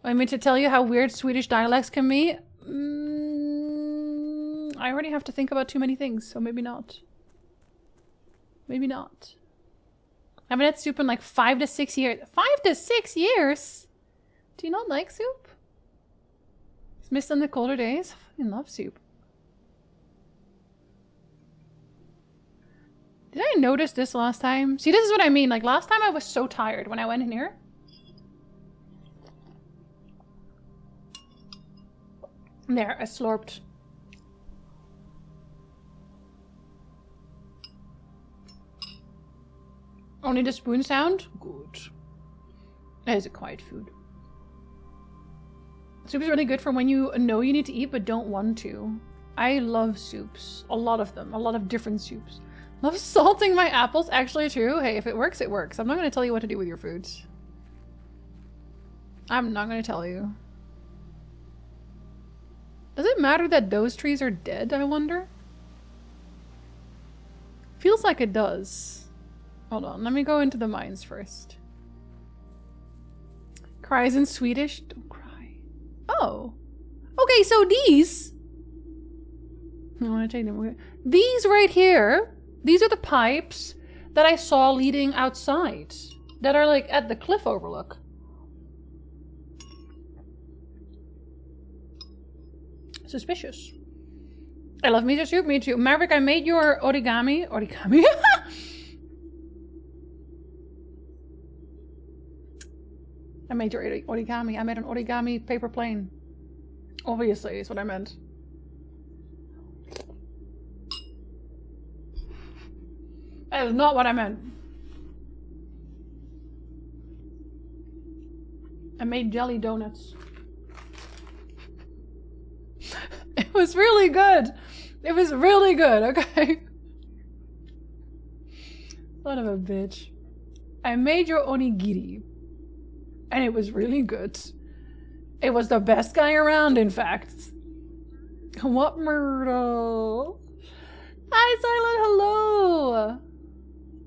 I mean to tell you how weird Swedish dialects can be? I already have to think about too many things, so maybe not. Maybe not. I haven't had soup in like 5 to 6 years. 5 to 6 years? Do you not like soup? It's missed on the colder days. I fucking love soup. Did I notice this last time? See, this is what I mean. Like, last time I was so tired when I went in here. There, I slurped. Only the spoon sound? Good. That is a quiet food. Soup is really good for when you know you need to eat but don't want to. I love soups. A lot of them. A lot of different soups. Love salting my apples. Actually true. Hey, if it works, it works. I'm not going to tell you what to do with your foods. I'm not going to tell you. Does it matter that those trees are dead, I wonder? Feels like it does. Hold on, let me go into the mines first. Cries in Swedish? Don't cry. Oh. Okay, so these... I want to take them. These right here... These are the pipes that I saw leading outside. That are like at the cliff overlook. Suspicious. I love miso soup, me too. Maverick, I made your origami. Origami? I made your origami. I made an origami paper plane. Obviously, is what I meant. That is not what I meant. I made jelly donuts. It was really good. It was really good, okay? Son of a bitch. I made your onigiri. And it was really good. It was the best guy around, in fact. What Myrtle? Hi, Silent. Hello.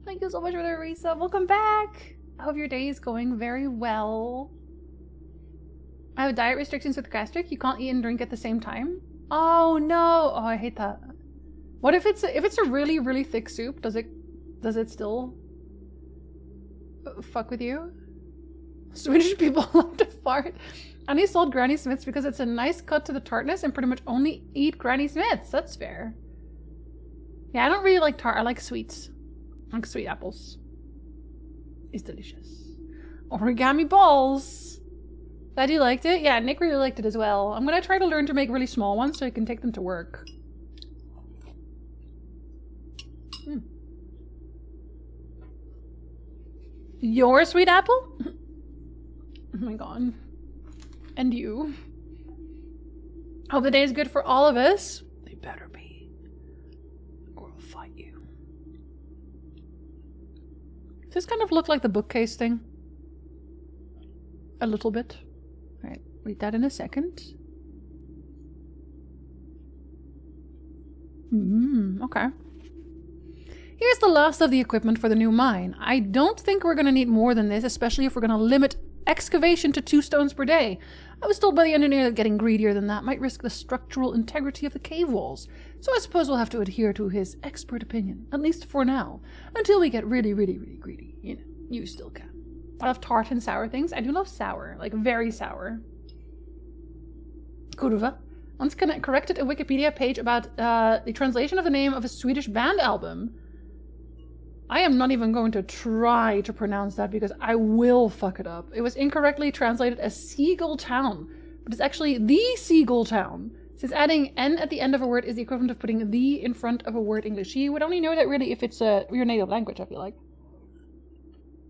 Thank you so much for the resub. Welcome back. I hope your day is going very well. I have diet restrictions with gastric. You can't eat and drink at the same time. Oh no. Oh, I hate that. What if it's a really, really thick soup? Does it still fuck with you? Swedish people love to fart. And he sold Granny Smiths because it's a nice cut to the tartness and pretty much only eat Granny Smiths. That's fair. Yeah, I don't really like tart. I like sweets. I like sweet apples. It's delicious. Origami balls. Glad you liked it. Yeah, Nick really liked it as well. I'm gonna try to learn to make really small ones so I can take them to work. Your sweet apple? Oh my god. And you. Hope the day is good for all of us. They better be. Or I'll fight you. Does this kind of look like the bookcase thing? A little bit. Alright, read that in a second. Okay. Here's the last of the equipment for the new mine. I don't think we're going to need more than this, especially if we're going to limit excavation to 2 stones per day. I was told by the engineer that getting greedier than that might risk the structural integrity of the cave walls, so I suppose we'll have to adhere to his expert opinion, at least for now, until we get really, really, really greedy. You know, you still can. I love tart and sour things. I do love sour, like very sour. Kurva once corrected a Wikipedia page about the translation of the name of a Swedish band album. I am not even going to try to pronounce that because I will fuck it up. It was incorrectly translated as Seagull Town, but it's actually the Seagull Town, since adding N at the end of a word is the equivalent of putting the in front of a word English. You would only know that really if it's your native language, I feel like.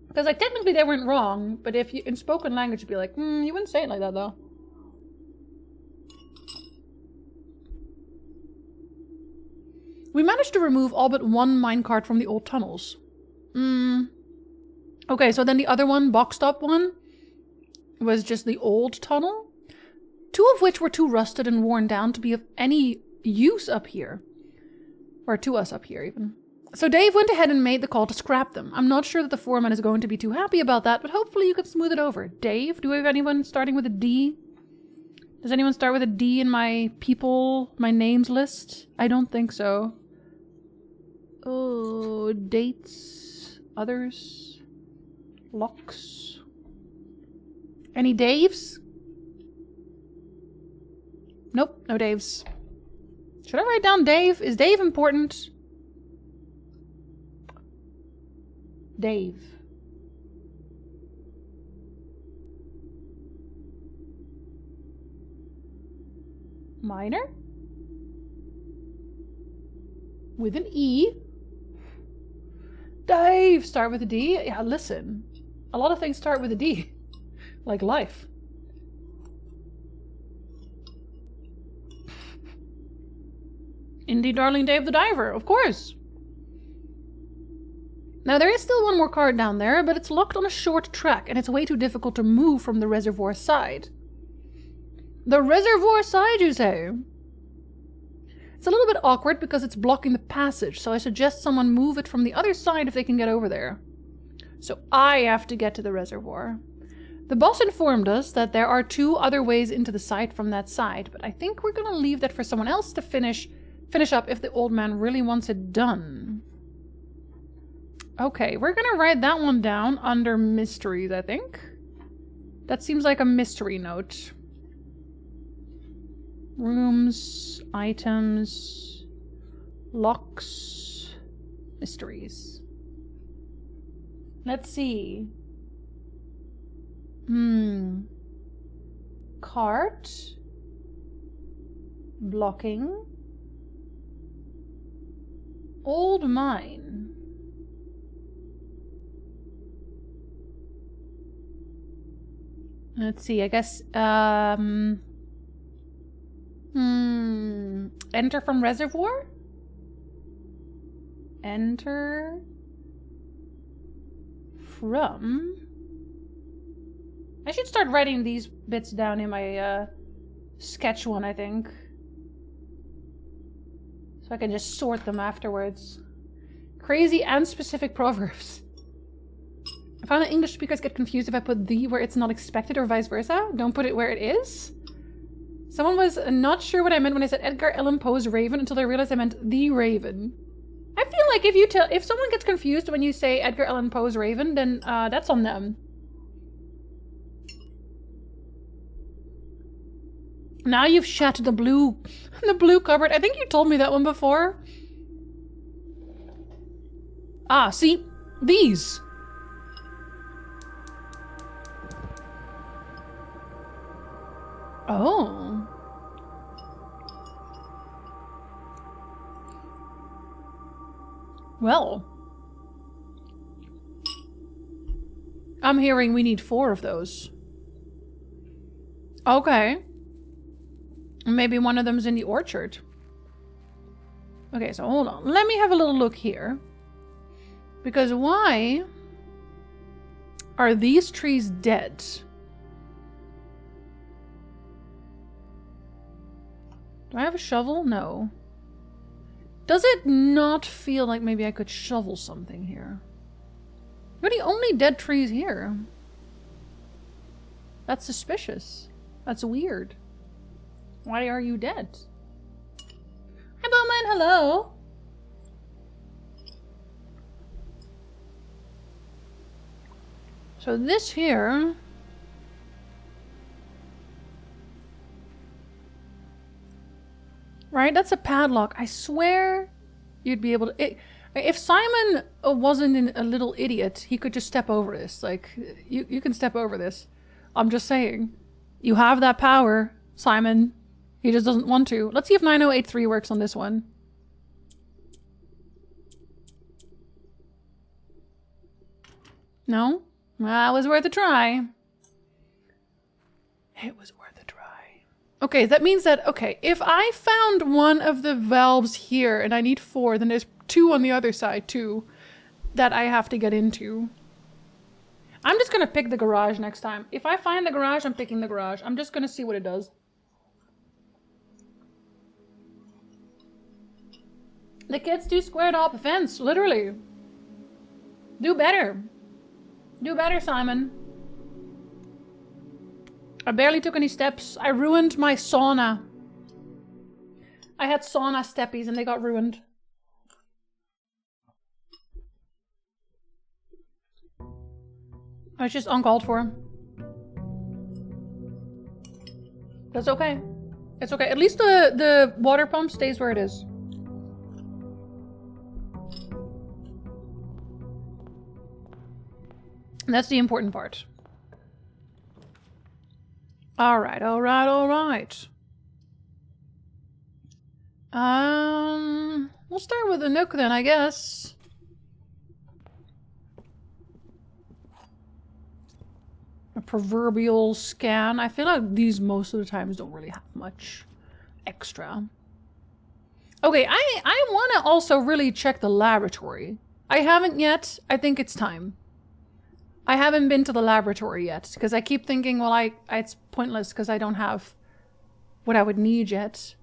Because like technically they weren't wrong, but if you in spoken language you'd be like, you wouldn't say it like that though. We managed to remove all but one minecart from the old tunnels. Okay, so then the other one, boxed up one, was just the old tunnel. 2 of which were too rusted and worn down to be of any use up here. Or to us up here, even. So Dave went ahead and made the call to scrap them. I'm not sure that the foreman is going to be too happy about that, but hopefully you can smooth it over. Dave, do we have anyone starting with a D? Does anyone start with a D in my names list? I don't think so. Oh, dates, others, locks. Any Daves? Nope, no Daves. Should I write down Dave? Is Dave important? Dave. Minor? With an E. Dave! Start with a D? Yeah, listen. A lot of things start with a D. Like life. Indie Darling Dave the Diver, of course. Now there is still one more card down there, but it's locked on a short track and it's way too difficult to move from the reservoir side. The reservoir side, you say? It's a little bit awkward because it's blocking the passage, so I suggest someone move it from the other side if they can get over there. So I have to get to the reservoir. The boss informed us that there are 2 other ways into the site from that side, but I think we're gonna leave that for someone else to finish up if the old man really wants it done. Okay, we're gonna write that one down under mysteries, I think. That seems like a mystery note. Rooms, items, locks, mysteries. Let's see. Cart. Blocking. Old mine. Let's see, I guess, enter from reservoir? Enter from... I should start writing these bits down in my sketch one, I think. So I can just sort them afterwards. Crazy and specific proverbs. I found that English speakers get confused if I put the where it's not expected or vice versa. Don't put it where it is. Someone was not sure what I meant when I said Edgar Allan Poe's Raven until they realized I meant the Raven. I feel like if someone gets confused when you say Edgar Allan Poe's Raven, then that's on them. Now you've shattered the blue cupboard. I think you told me that one before. Ah, see? These. Oh. Well. I'm hearing we need 4 of those. Okay. Maybe one of them's in the orchard. Okay, so hold on. Let me have a little look here. Because why are these trees dead? Do I have a shovel? No. Does it not feel like maybe I could shovel something here? You're the only dead trees here. That's suspicious. That's weird. Why are you dead? Hi, Bowman. Hello. So this here... Right? That's a padlock. I swear you'd be able to... If Simon wasn't a little idiot, he could just step over this. Like, you can step over this. I'm just saying. You have that power, Simon. He just doesn't want to. Let's see if 9083 works on this one. No? Well, it was worth a try. It was worth a try. Okay, that means that, okay, if I found one of the valves here and I need 4, then there's 2 on the other side too that I have to get into. I'm just gonna pick the garage next time. If I find the garage, I'm picking the garage. I'm just gonna see what it does. The kids do squared off a fence, literally. Do better. Do better, Simon. I barely took any steps. I ruined my sauna. I had sauna steppies and they got ruined. It's just uncalled for. That's okay. It's okay. At least the water pump stays where it is. That's the important part. Alright, alright, alright. We'll start with the Nook then, I guess. A proverbial scan. I feel like these most of the times don't really have much extra. Okay, I want to also really check the laboratory. I haven't yet. I think it's time. I haven't been to the laboratory yet, because I keep thinking, well, it's pointless because I don't have what I would need yet.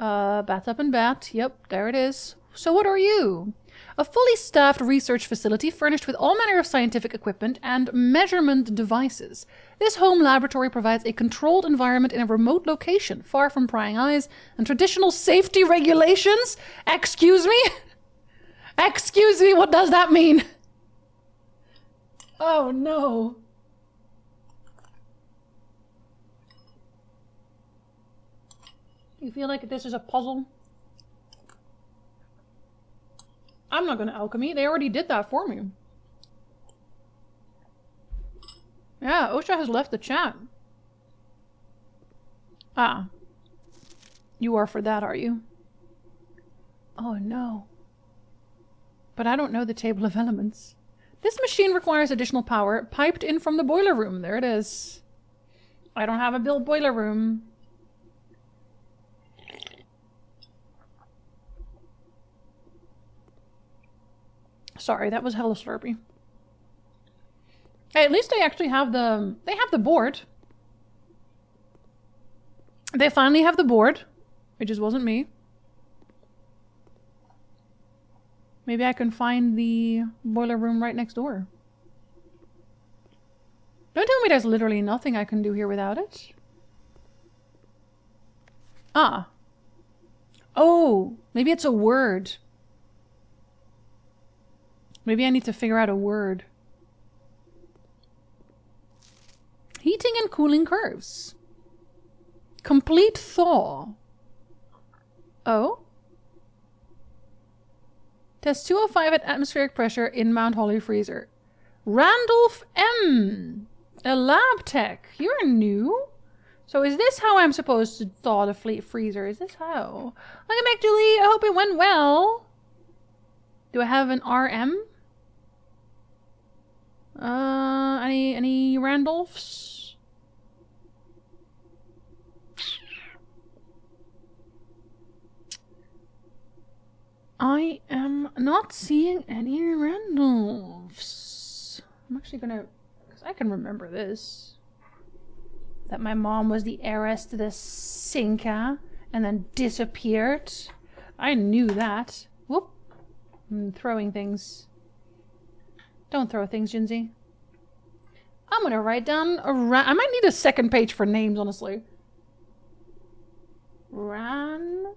Bat up and bat. Yep, there it is. So what are you? A fully staffed research facility furnished with all manner of scientific equipment and measurement devices. This home laboratory provides a controlled environment in a remote location, far from prying eyes and traditional safety regulations. Excuse me? Excuse me, what does that mean? Oh no. You feel like this is a puzzle? I'm not gonna alchemy. They already did that for me. Yeah, Osha has left the chat. Ah. You are for that, are you? Oh no. But I don't know the table of elements. This machine requires additional power, piped in from the boiler room. There it is. I don't have a built boiler room. Sorry, that was hella slurpy. Hey, at least they actually have the... They have the board. They finally have the board. It just wasn't me. Maybe I can find the boiler room right next door. Don't tell me there's literally nothing I can do here without it. Ah. Oh, maybe it's a word. Maybe I need to figure out a word. Heating and cooling curves. Complete thaw. Oh? Test 205 at atmospheric pressure in Mount Holly freezer. Randolph M. A lab tech. You're new? So is this how I'm supposed to thaw the fleet freezer? Is this how? Welcome back, Julie. I hope it went well. Do I have an RM? Any Randolphs? I am not seeing any Randolphs. I'm actually gonna, because I can remember this. That my mom was the heiress to the Sinca and then disappeared. I knew that. Whoop. I'm throwing things. Don't throw things, Jinzee. I'm gonna write down a I might need a second page for names, honestly. Randolph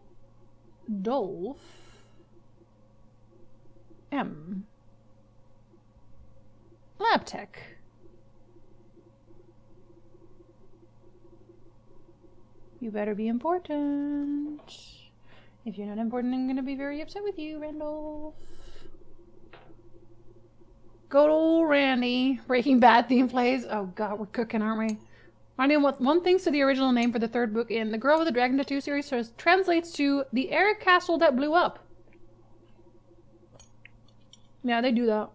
M. Lab Tech. You better be important. If you're not important, I'm gonna be very upset with you, Randolph. Good old Randy. Breaking Bad theme plays. Oh god, we're cooking, aren't we? I know what one thinks to the original name for the third book in The Girl with the Dragon Tattoo series translates to The Eric Castle That Blew Up. Yeah, they do that.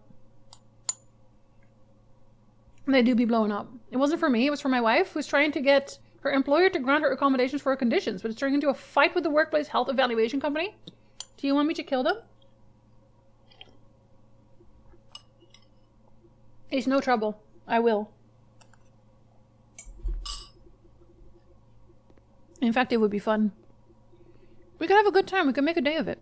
They do be blowing up. It wasn't for me, it was for my wife, who's trying to get her employer to grant her accommodations for her conditions, but it's turning into a fight with the workplace health evaluation company. Do you want me to kill them? It's no trouble. I will. In fact, it would be fun. We could have a good time. We could make a day of it.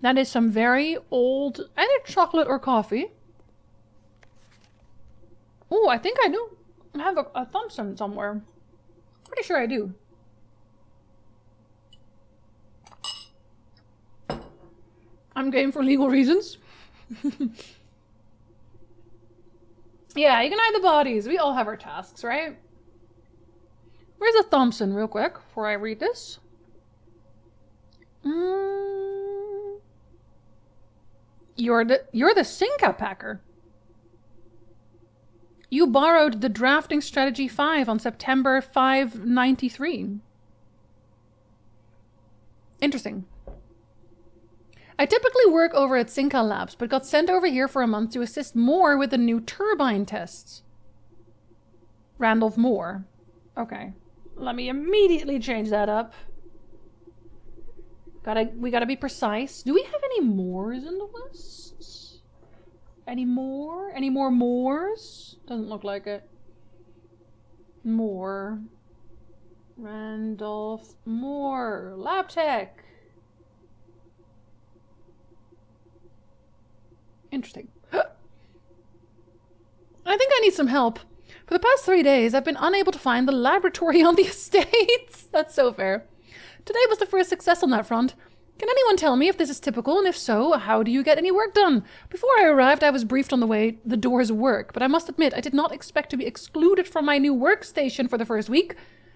That is some very old, either chocolate or coffee. Oh, I think I do. I have a Thompson somewhere. Pretty sure I do. I'm game for legal reasons. Yeah, you can hide the bodies. We all have our tasks, right? Where's the Thompson, real quick, before I read this? You're the Sinca packer. You borrowed the Drafting Strategy 5 on September 593. Interesting. I typically work over at Sinca Labs, but got sent over here for a month to assist more with the new turbine tests. Randolph Moore. Okay. Let me immediately change that up. We gotta be precise. Do we have any Moores in the list? Any more? Any more Moores? Doesn't look like it. Moore. Randolph Moore. Lab Tech. Interesting. I think I need some help. For the past 3 days, I've been unable to find the laboratory on the estate. That's so fair. Today was the first success on that front. Can anyone tell me if this is typical, and if so, how do you get any work done? Before I arrived, I was briefed on the way the doors work, but I must admit I did not expect to be excluded from my new workstation for the first week.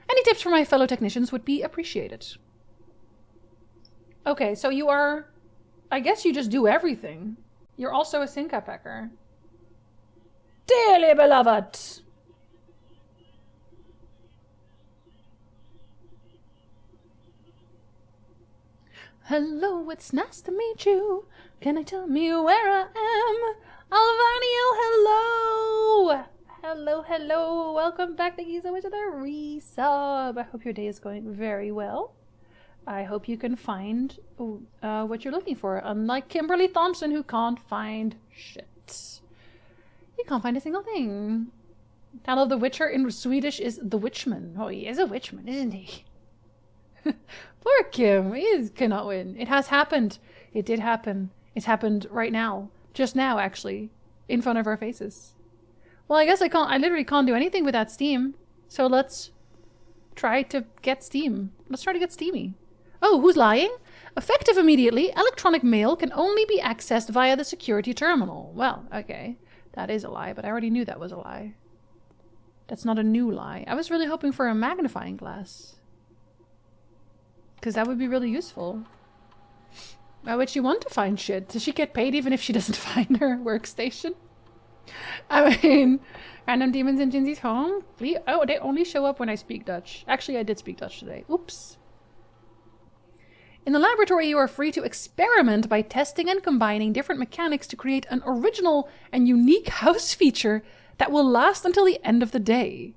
Any tips from my fellow technicians would be appreciated. Okay, so you are... I guess you just do everything. You're also a Sinca packer. Dearly beloved! Hello, it's nice to meet you. Can I tell me where I am? Alvaniel, hello! Hello, hello. Welcome back. Thank you so much for the resub. I hope your day is going very well. I hope you can find what you're looking for. Unlike Kimberly Thompson, who can't find shit. You can't find a single thing. Title of The Witcher in Swedish is The Witchman. Oh, he is a witchman, isn't he? Poor Kim. He cannot win. It has happened. It did happen. It's happened right now. Just now, actually. In front of our faces. Well, I guess I literally can't do anything without Steam. So let's try to get Steam. Let's try to get Steamy. Oh, who's lying? Effective immediately, electronic mail can only be accessed via the security terminal. Well, okay. That is a lie, but I already knew that was a lie. That's not a new lie. I was really hoping for a magnifying glass. Because that would be really useful. Why would she want to find shit? Does she get paid even if she doesn't find her workstation? I mean, random demons in Jinzee's home? Oh, they only show up when I speak Dutch. Actually, I did speak Dutch today. Oops. In the laboratory, you are free to experiment by testing and combining different mechanics to create an original and unique house feature that will last until the end of the day.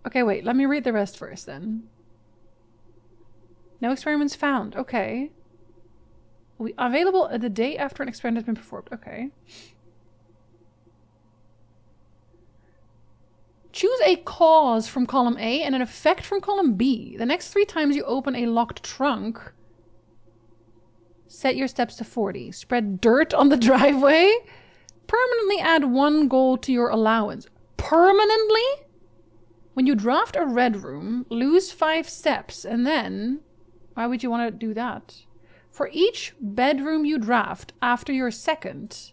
Okay, wait, let me read the rest first then. No experiments found. Okay. Will be available the day after an experiment has been performed. Okay. Choose a cause from column A and an effect from column B. The next 3 times you open a locked trunk, set your steps to 40. Spread dirt on the driveway. Permanently add 1 gold to your allowance. Permanently? When you draft a red room, lose 5 steps, and then... Why would you want to do that? For each bedroom you draft after your second...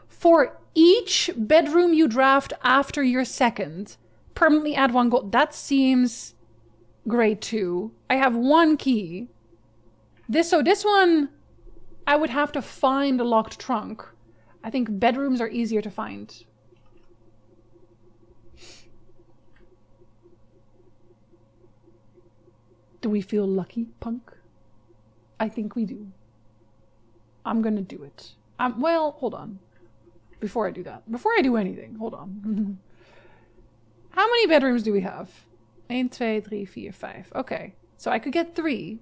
For each bedroom you draft after your second, permanently add 1 gold. That seems great too. I have 1 key. This one, I would have to find a locked trunk. I think bedrooms are easier to find. Do we feel lucky, punk? I think we do. I'm gonna do it. Well, hold on. Before I do that. Before I do anything. Hold on. How many bedrooms do we have? 1, 2, 3, 4, 5. Okay. So I could get 3.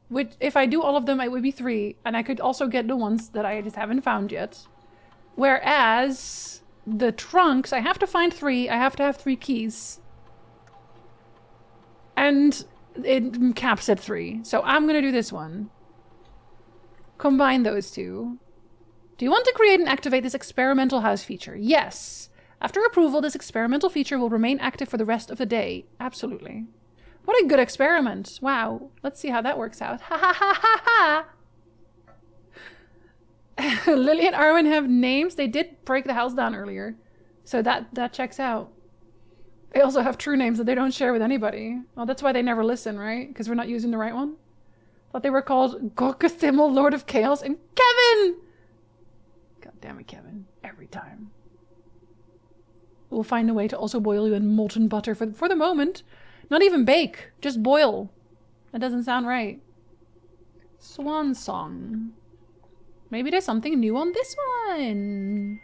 Which, if I do all of them, it would be 3. And I could also get the ones that I just haven't found yet. Whereas the trunks, I have to find 3. I have to have 3 keys. And it caps at 3. So I'm going to do this one. Combine those 2. Do you want to create and activate this experimental house feature? Yes. After approval, this experimental feature will remain active for the rest of the day. Absolutely. What a good experiment. Wow. Let's see how that works out. Ha ha ha ha ha! Lily and Arwen have names. They did break the house down earlier. So that checks out. They also have true names that they don't share with anybody. Well, that's why they never listen, right? Because we're not using the right one. Thought they were called Gorkathimmel, Lord of Chaos, and Kevin! God damn it, Kevin. Every time. We'll find a way to also boil you in molten butter for the moment. Not even bake. Just boil. That doesn't sound right. Swan song. Maybe there's something new on this one.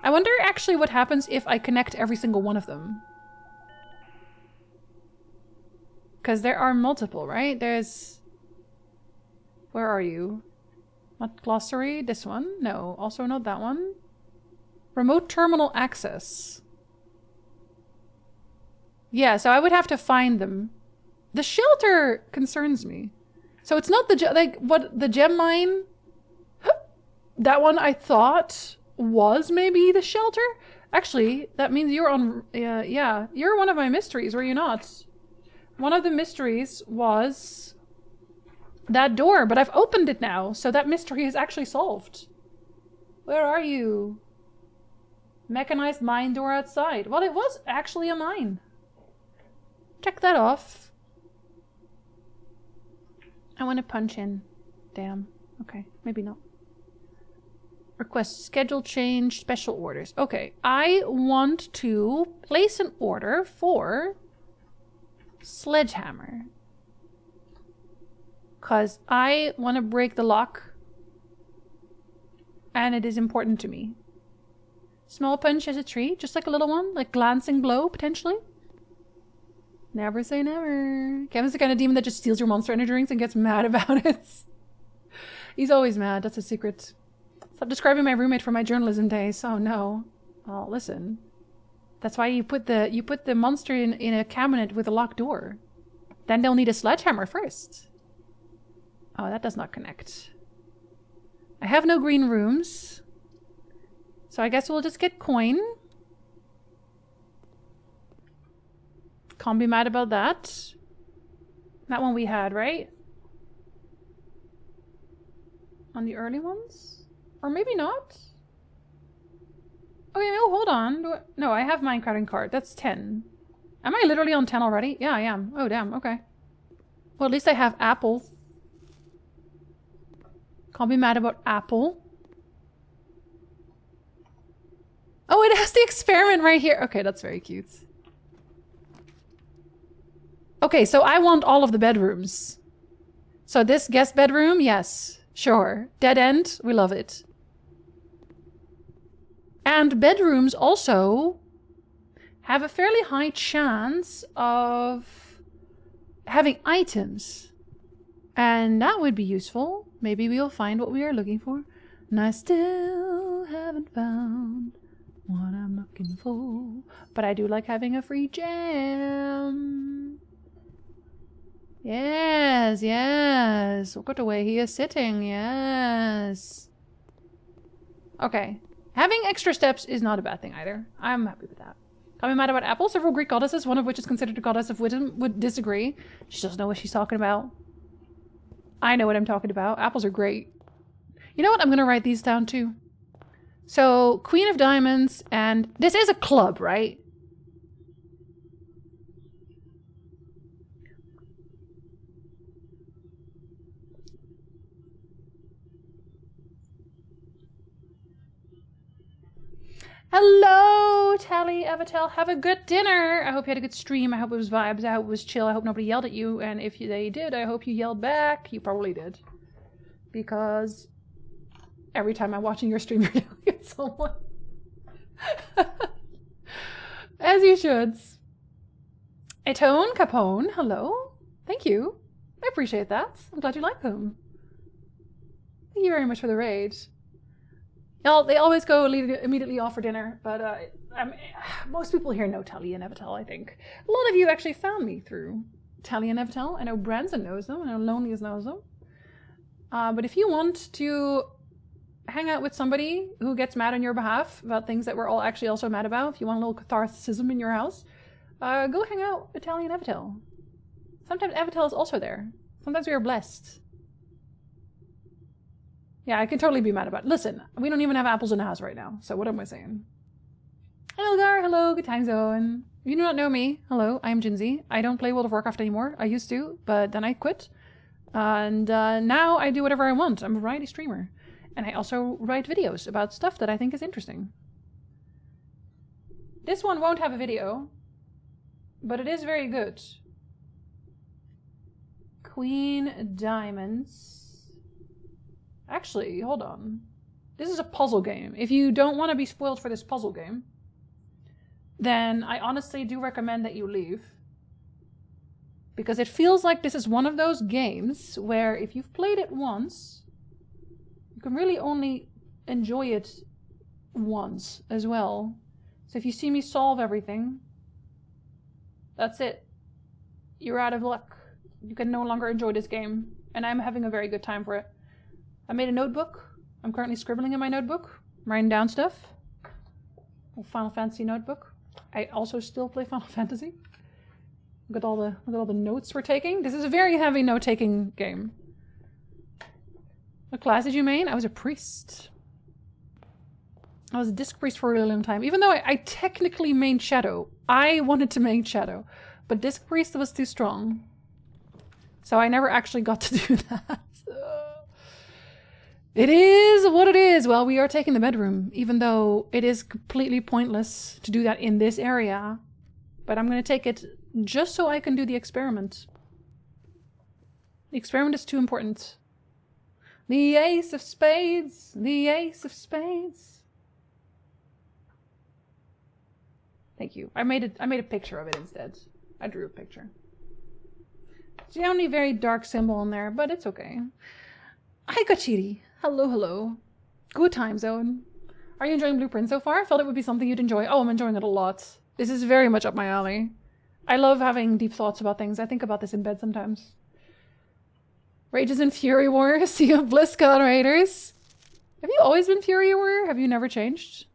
I wonder actually what happens if I connect every single one of them. Because there are multiple, right? There's... Where are you? Not glossary? This one? No. Also not that one. Remote terminal access. Yeah, so I would have to find them. The shelter concerns me. So it's not the like what the gem mine. That one I thought was maybe the shelter. Actually, that means you're on. Yeah, you're one of my mysteries, were you not? One of the mysteries was that door, but I've opened it now, so that mystery is actually solved. Where are you? Mechanized mine door outside. Well, it was actually a mine. Check that off. I want to punch in. Damn. Okay, maybe not. Request schedule change, special orders. Okay, I want to place an order for sledgehammer. Because I want to break the lock. And it is important to me. Small punch as a tree, just like a little one, like glancing blow, potentially. Never say never. Kevin's the kind of demon that just steals your monster energy drinks and gets mad about it. He's always mad, that's a secret. Stop describing my roommate from my journalism days. Oh no. Well, listen. That's why you put the monster in a cabinet with a locked door. Then they'll need a sledgehammer first. Oh, that does not connect. I have no green rooms. So I guess we'll just get coin. Can't be mad about that. That one we had, right? On the early ones? Or maybe not? Okay, oh, hold on. No, I have Minecraft and cart. That's 10. Am I literally on 10 already? Yeah, I am. Oh, damn. Okay. Well, at least I have apple. Can't be mad about apple. Oh, it has the experiment right here. Okay, that's very cute. Okay, so I want all of the bedrooms. So this guest bedroom, yes, sure. Dead end, we love it. And bedrooms also have a fairly high chance of having items. And that would be useful. Maybe we'll find what we are looking for. And I still haven't found what I'm looking for. But I do like having a free gem. Yes, yes. Look at the way he is sitting. Yes. Okay. Having extra steps is not a bad thing either. I'm happy with that. Can't be mad about apples. Several Greek goddesses, one of which is considered a goddess of wisdom, would disagree. She doesn't know what she's talking about. I know what I'm talking about. Apples are great. You know what? I'm going to write these down too. So, Queen of Diamonds, and this is a club, right? Hello, Tally Avatel. Have a good dinner. I hope you had a good stream. I hope it was vibes. I hope it was chill. I hope nobody yelled at you. And if they did, I hope you yelled back. You probably did. Because every time I'm watching your stream, you're yelling at someone. As you should. Etone Capone, hello. Thank you. I appreciate that. I'm glad you like them. Thank you very much for the raid. They always go immediately off for dinner, but most people here know Tally and Evitel, I think. A lot of you actually found me through Tally and Evitel. I know Branson knows them, I know Loneliest knows them. But if you want to hang out with somebody who gets mad on your behalf about things that we're all actually also mad about, if you want a little catharticism in your house, go hang out with Tally and Evitel. Sometimes Evitel is also there. Sometimes we are blessed. Yeah, I can totally be mad about it. Listen, we don't even have apples in the house right now, so what am I saying? Hello, Gar. Hello, good time zone. If you do not know me, hello, I am Jinzee. I don't play World of Warcraft anymore. I used to, but then I quit. And now I do whatever I want. I'm a variety streamer. And I also write videos about stuff that I think is interesting. This one won't have a video, but it is very good. Queen Diamonds. Actually, hold on. This is a puzzle game. If you don't want to be spoiled for this puzzle game, then I honestly do recommend that you leave. Because it feels like this is one of those games where if you've played it once, you can really only enjoy it once as well. So if you see me solve everything, that's it. You're out of luck. You can no longer enjoy this game. And I'm having a very good time for it. I made a notebook. I'm currently scribbling in my notebook. I'm writing down stuff. A Final Fantasy notebook. I also still play Final Fantasy. Look at all the notes we're taking. This is a very heavy note-taking game. What class did you main? I was a priest. I was a disc priest for a really long time. Even though I technically mained Shadow. I wanted to main Shadow. But disc priest was too strong. So I never actually got to do that. It is what it is. Well, we are taking the bedroom, even though it is completely pointless to do that in this area. But I'm going to take it just so I can do the experiment. The experiment is too important. The ace of spades. The ace of spades. Thank you. I made a picture of it instead. I drew a picture. It's the only very dark symbol in there, but it's okay. Hi, Kachiri. Hello, hello. Good time zone. Are you enjoying Blueprint so far? I felt it would be something you'd enjoy. Oh, I'm enjoying it a lot. This is very much up my alley. I love having deep thoughts about things. I think about this in bed sometimes. Rages and Fury Warrior. Sea of Bliss God Raiders. Have you always been Fury Warrior? Have you never changed?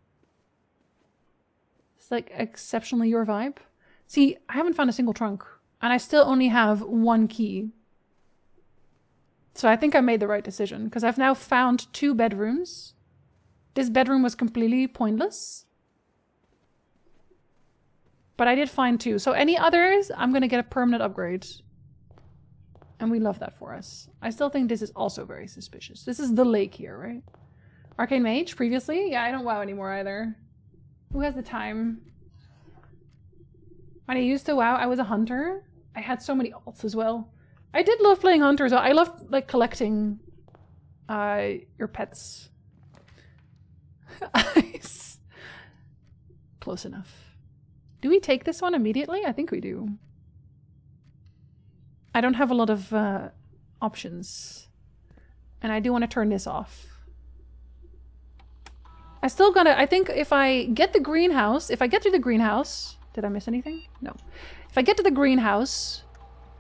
It's like exceptionally your vibe. See, I haven't found a single trunk. And I still only have one key. So I think I made the right decision, because I've now found 2 bedrooms. This bedroom was completely pointless. But I did find 2. So any others, I'm gonna get a permanent upgrade. And we love that for us. I still think this is also very suspicious. This is the lake here, right? Arcane Mage, previously? Yeah, I don't WoW anymore either. Who has the time? When I used to WoW, I was a hunter. I had so many alts as well. I did love playing hunter as well. I loved, like, collecting your pets. Ice. Close enough. Do we take this one immediately? I think we do. I don't have a lot of options. And I do want to turn this off. I still gotta, I think if I get the greenhouse, if I get to the greenhouse, did I miss anything? No. If I get to the greenhouse,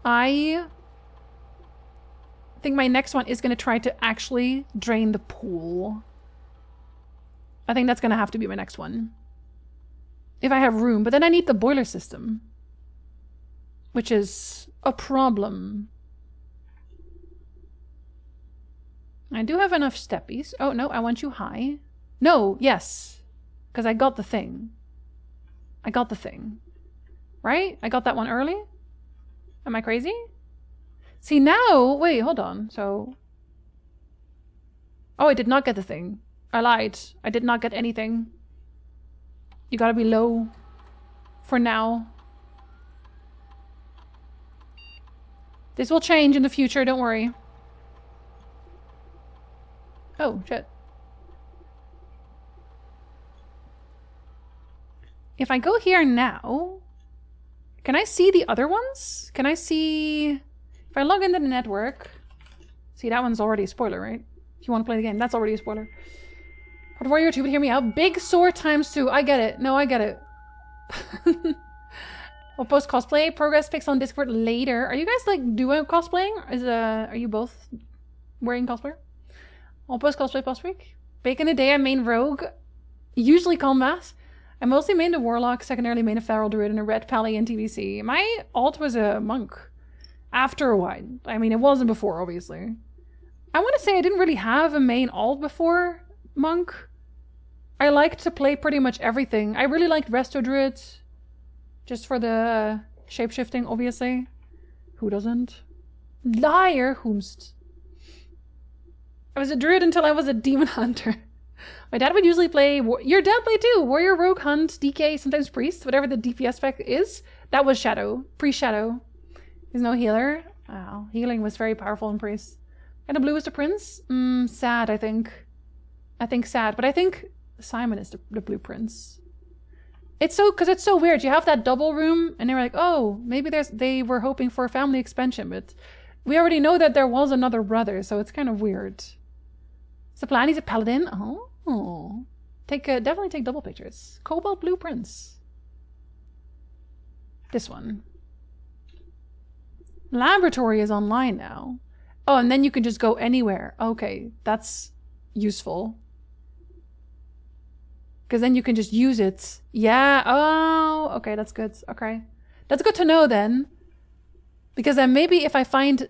I think my next one is going to try to actually drain the pool. I think that's going to have to be my next one. If I have room, but then I need the boiler system, which is a problem. I do have enough steppies. Oh, no, I want you high. No, yes. Because I got the thing. I got the thing. Right? I got that one early? Am I crazy? See, now... Wait, hold on. So... Oh, I did not get the thing. I lied. I did not get anything. You gotta be low. For now. This will change in the future, don't worry. Oh, shit. If I go here now, can I see the other ones? Can I see... If I log into the network... See, that one's already a spoiler, right? If you want to play the game, that's already a spoiler. Hard Warrior 2, but hear me out. Big sword ×2. I get it. No, I get it. I'll post cosplay. Progress pics on Discord later. Are you guys, like, doing cosplaying? Are you both wearing cosplay? I'll post cosplay post week. Back in the day, I main rogue. Usually combat. I mostly mained a warlock, secondarily main a feral druid, and a red pally in TVC. My alt was a monk. After a while. I mean, it wasn't before, obviously. I want to say I didn't really have a main alt before monk. I liked to play pretty much everything. I really liked resto druid. Just for the shapeshifting, obviously. Who doesn't? Liar, whomst. I was a druid until I was a demon hunter. My dad would usually play... Your dad played too! Warrior, Rogue, Hunt, DK, sometimes Priest. Whatever the DPS spec is. That was Shadow. Pre-Shadow. There's no healer. Wow. Healing was very powerful in Priest. And the blue is the prince? Sad, I think. I think sad. But I think Simon is the blue prince. It's so... Because it's so weird. You have that double room and they were like, oh, maybe they were hoping for a family expansion. But we already know that there was another brother. So it's kind of weird. Is the plan? He's a paladin? Oh. Definitely take double pictures. Cobalt blue prince. This one. Laboratory is online now. Oh, and then you can just go anywhere. Okay, that's useful. Because then you can just use it. Yeah, oh, okay, that's good. Okay. That's good to know then. Because then maybe if I find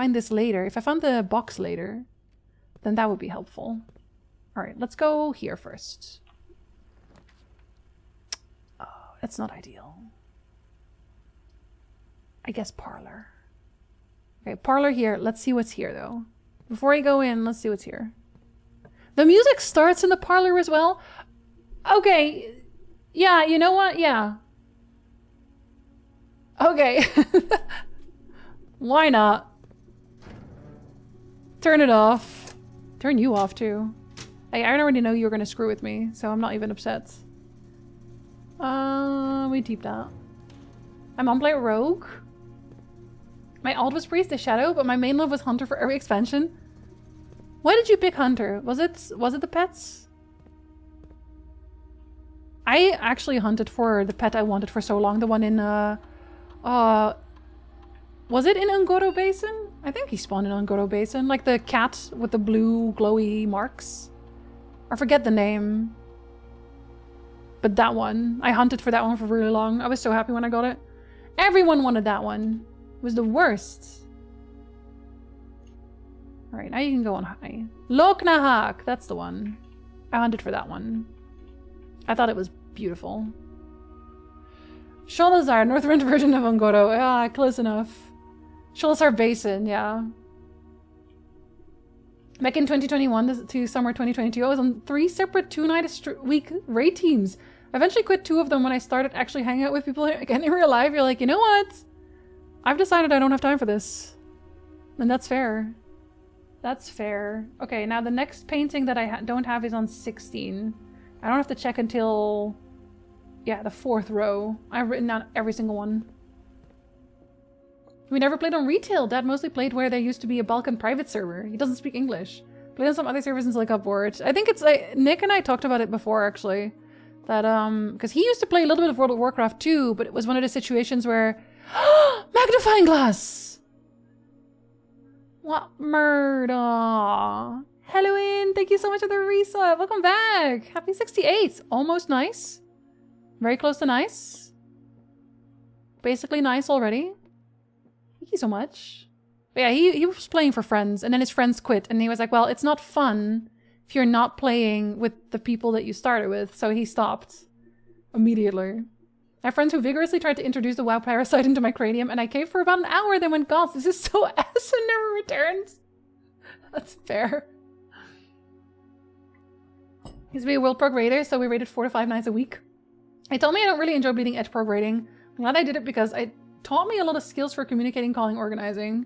this later, if I found the box later, then that would be helpful. All right, let's go here first. Oh, that's not ideal. I guess parlor. Okay, parlor here. Let's see what's here, though. Before I go in, let's see what's here. The music starts in the parlor as well? Okay. Yeah, you know what? Yeah. Okay. Why not? Turn it off. Turn you off, too. I already know you were going to screw with me, so I'm not even upset. We deep that. I'm on play rogue. My alt was Priest, the Shadow, but my main love was Hunter for every expansion. Why did you pick Hunter? Was it the pets? I actually hunted for the pet I wanted for so long. The one in, was it in Ngoro Basin? I think he spawned in Ngoro Basin. Like the cat with the blue glowy marks. I forget the name. But that one. I hunted for that one for really long. I was so happy when I got it. Everyone wanted that one. It was the worst. Alright, now you can go on high. Loknahak! That's the one. I hunted for that one. I thought it was beautiful. Sholazar, northern version of Ongoro. Ah, close enough. Sholazar Basin, yeah. Back in 2021 to summer 2022, I was on 3 separate 2-night-a-week raid teams. I eventually quit 2 of them when I started actually hanging out with people again in real life. You're like, you know what? I've decided I don't have time for this. And that's fair. That's fair. Okay, now the next painting that I don't have is on 16. I don't have to check until... yeah, the 4th row. I've written down every single one. We never played on retail. Dad mostly played where there used to be a Balkan private server. He doesn't speak English. Played on some other servers until I got bored. I think it's like... Nick and I talked about it before, actually. That, because he used to play a little bit of World of Warcraft too, but it was one of the situations where... magnifying glass! What murder? Hello, in. Thank you so much for the resub. Welcome back. Happy 68. Almost nice. Very close to nice. Basically nice already. Thank you so much. But yeah, he was playing for friends, and then his friends quit, and he was like, well, it's not fun if you're not playing with the people that you started with, so he stopped immediately. I have friends who vigorously tried to introduce the WoW parasite into my cranium, and I came for about an hour, then went, God, this is so ass and never returned. That's fair. He used to be a World Prog Raider, so we raided 4 to 5 nights a week. He told me I don't really enjoy bleeding edge prog raiding. I'm glad I did it because it taught me a lot of skills for communicating, calling, organizing.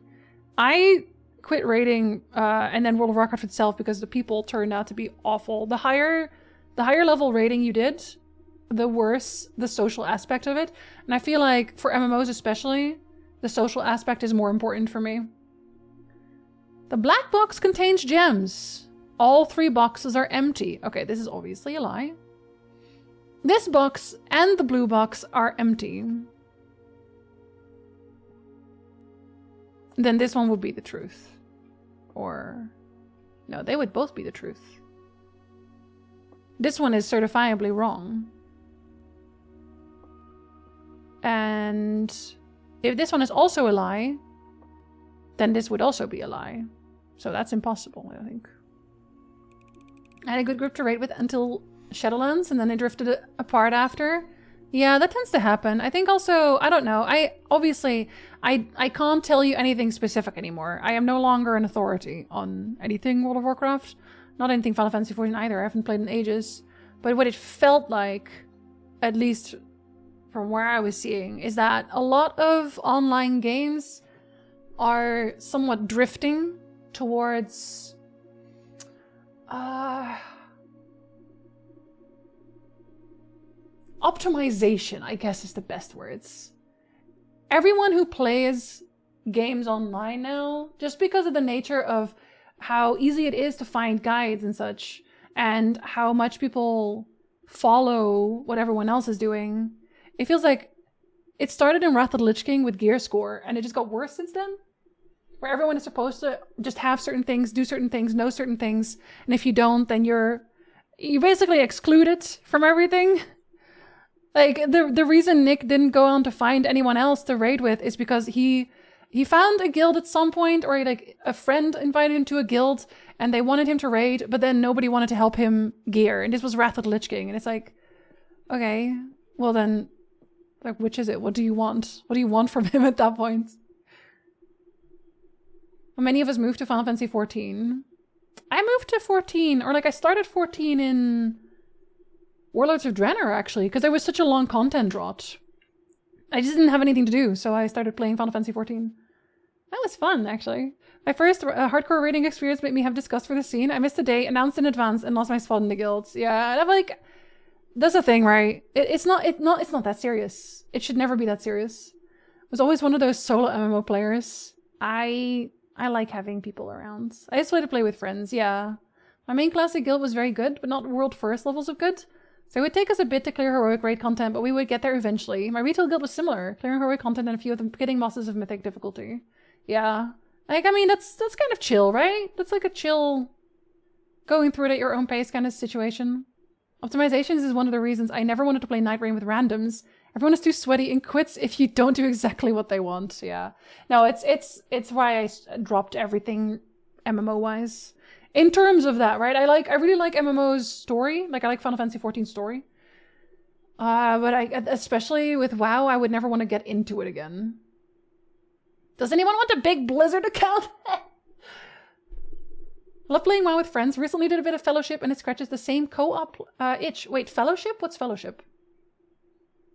I quit raiding and then World of Warcraft itself because the people turned out to be awful. The higher level raiding you did, the worse the social aspect of it. And I feel like for MMOs especially, the social aspect is more important for me. The black box contains gems. All 3 boxes are empty. Okay, this is obviously a lie. This box and the blue box are empty. Then this one would be the truth. Or... no, they would both be the truth. This one is certifiably wrong. And if this one is also a lie, then this would also be a lie. So that's impossible, I think. I had a good group to raid with until Shadowlands, and then they drifted apart after. Yeah, that tends to happen. I think also, I don't know. I can't tell you anything specific anymore. I am no longer an authority on anything World of Warcraft. Not anything Final Fantasy XIV either. I haven't played in ages. But what it felt like, at least from where I was seeing, is that a lot of online games are somewhat drifting towards optimization, I guess is the best words. Everyone who plays games online now, just because of the nature of how easy it is to find guides and such, and how much people follow what everyone else is doing, it feels like it started in Wrath of the Lich King with gear score, and it just got worse since then. Where everyone is supposed to just have certain things, do certain things, know certain things, and if you don't, then you're basically excluded from everything. Like, the reason Nick didn't go on to find anyone else to raid with is because he found a guild at some point, or like a friend invited him to a guild and they wanted him to raid, but then nobody wanted to help him gear. And this was Wrath of the Lich King. And it's like, okay, well then, like, which is it? What do you want? What do you want from him at that point? Well, many of us moved to Final Fantasy XIV. I moved to 14, or like I started 14 in Warlords of Draenor, actually, because there was such a long content drought. I just didn't have anything to do, so I started playing Final Fantasy XIV. That was fun, actually. My first hardcore raiding experience made me have disgust for the scene. I missed a day, announced in advance, and lost my spot in the guilds. Yeah, and I'm like, that's the thing, right? It's not that serious. It should never be that serious. I was always one of those solo MMO players. I like having people around. I just like to play with friends, yeah. My main classic guild was very good, but not world first levels of good. So it would take us a bit to clear heroic raid content, but we would get there eventually. My retail guild was similar, clearing heroic content and a few of them getting bosses of mythic difficulty. Yeah. Like, I mean, that's kind of chill, right? That's like a chill, going through it at your own pace kind of situation. Optimizations is one of the reasons I never wanted to play Night Rain with randoms. Everyone is too sweaty and quits if you don't do exactly what they want. Yeah. No, it's why I dropped everything MMO-wise. In terms of that, right? I really like MMO's story. Like, I like Final Fantasy XIV story. But especially with WoW, I would never want to get into it again. Does anyone want a big Blizzard account? Love playing WoW with friends. Recently did a bit of Fellowship and it scratches the same co-op itch. Wait, Fellowship? What's Fellowship?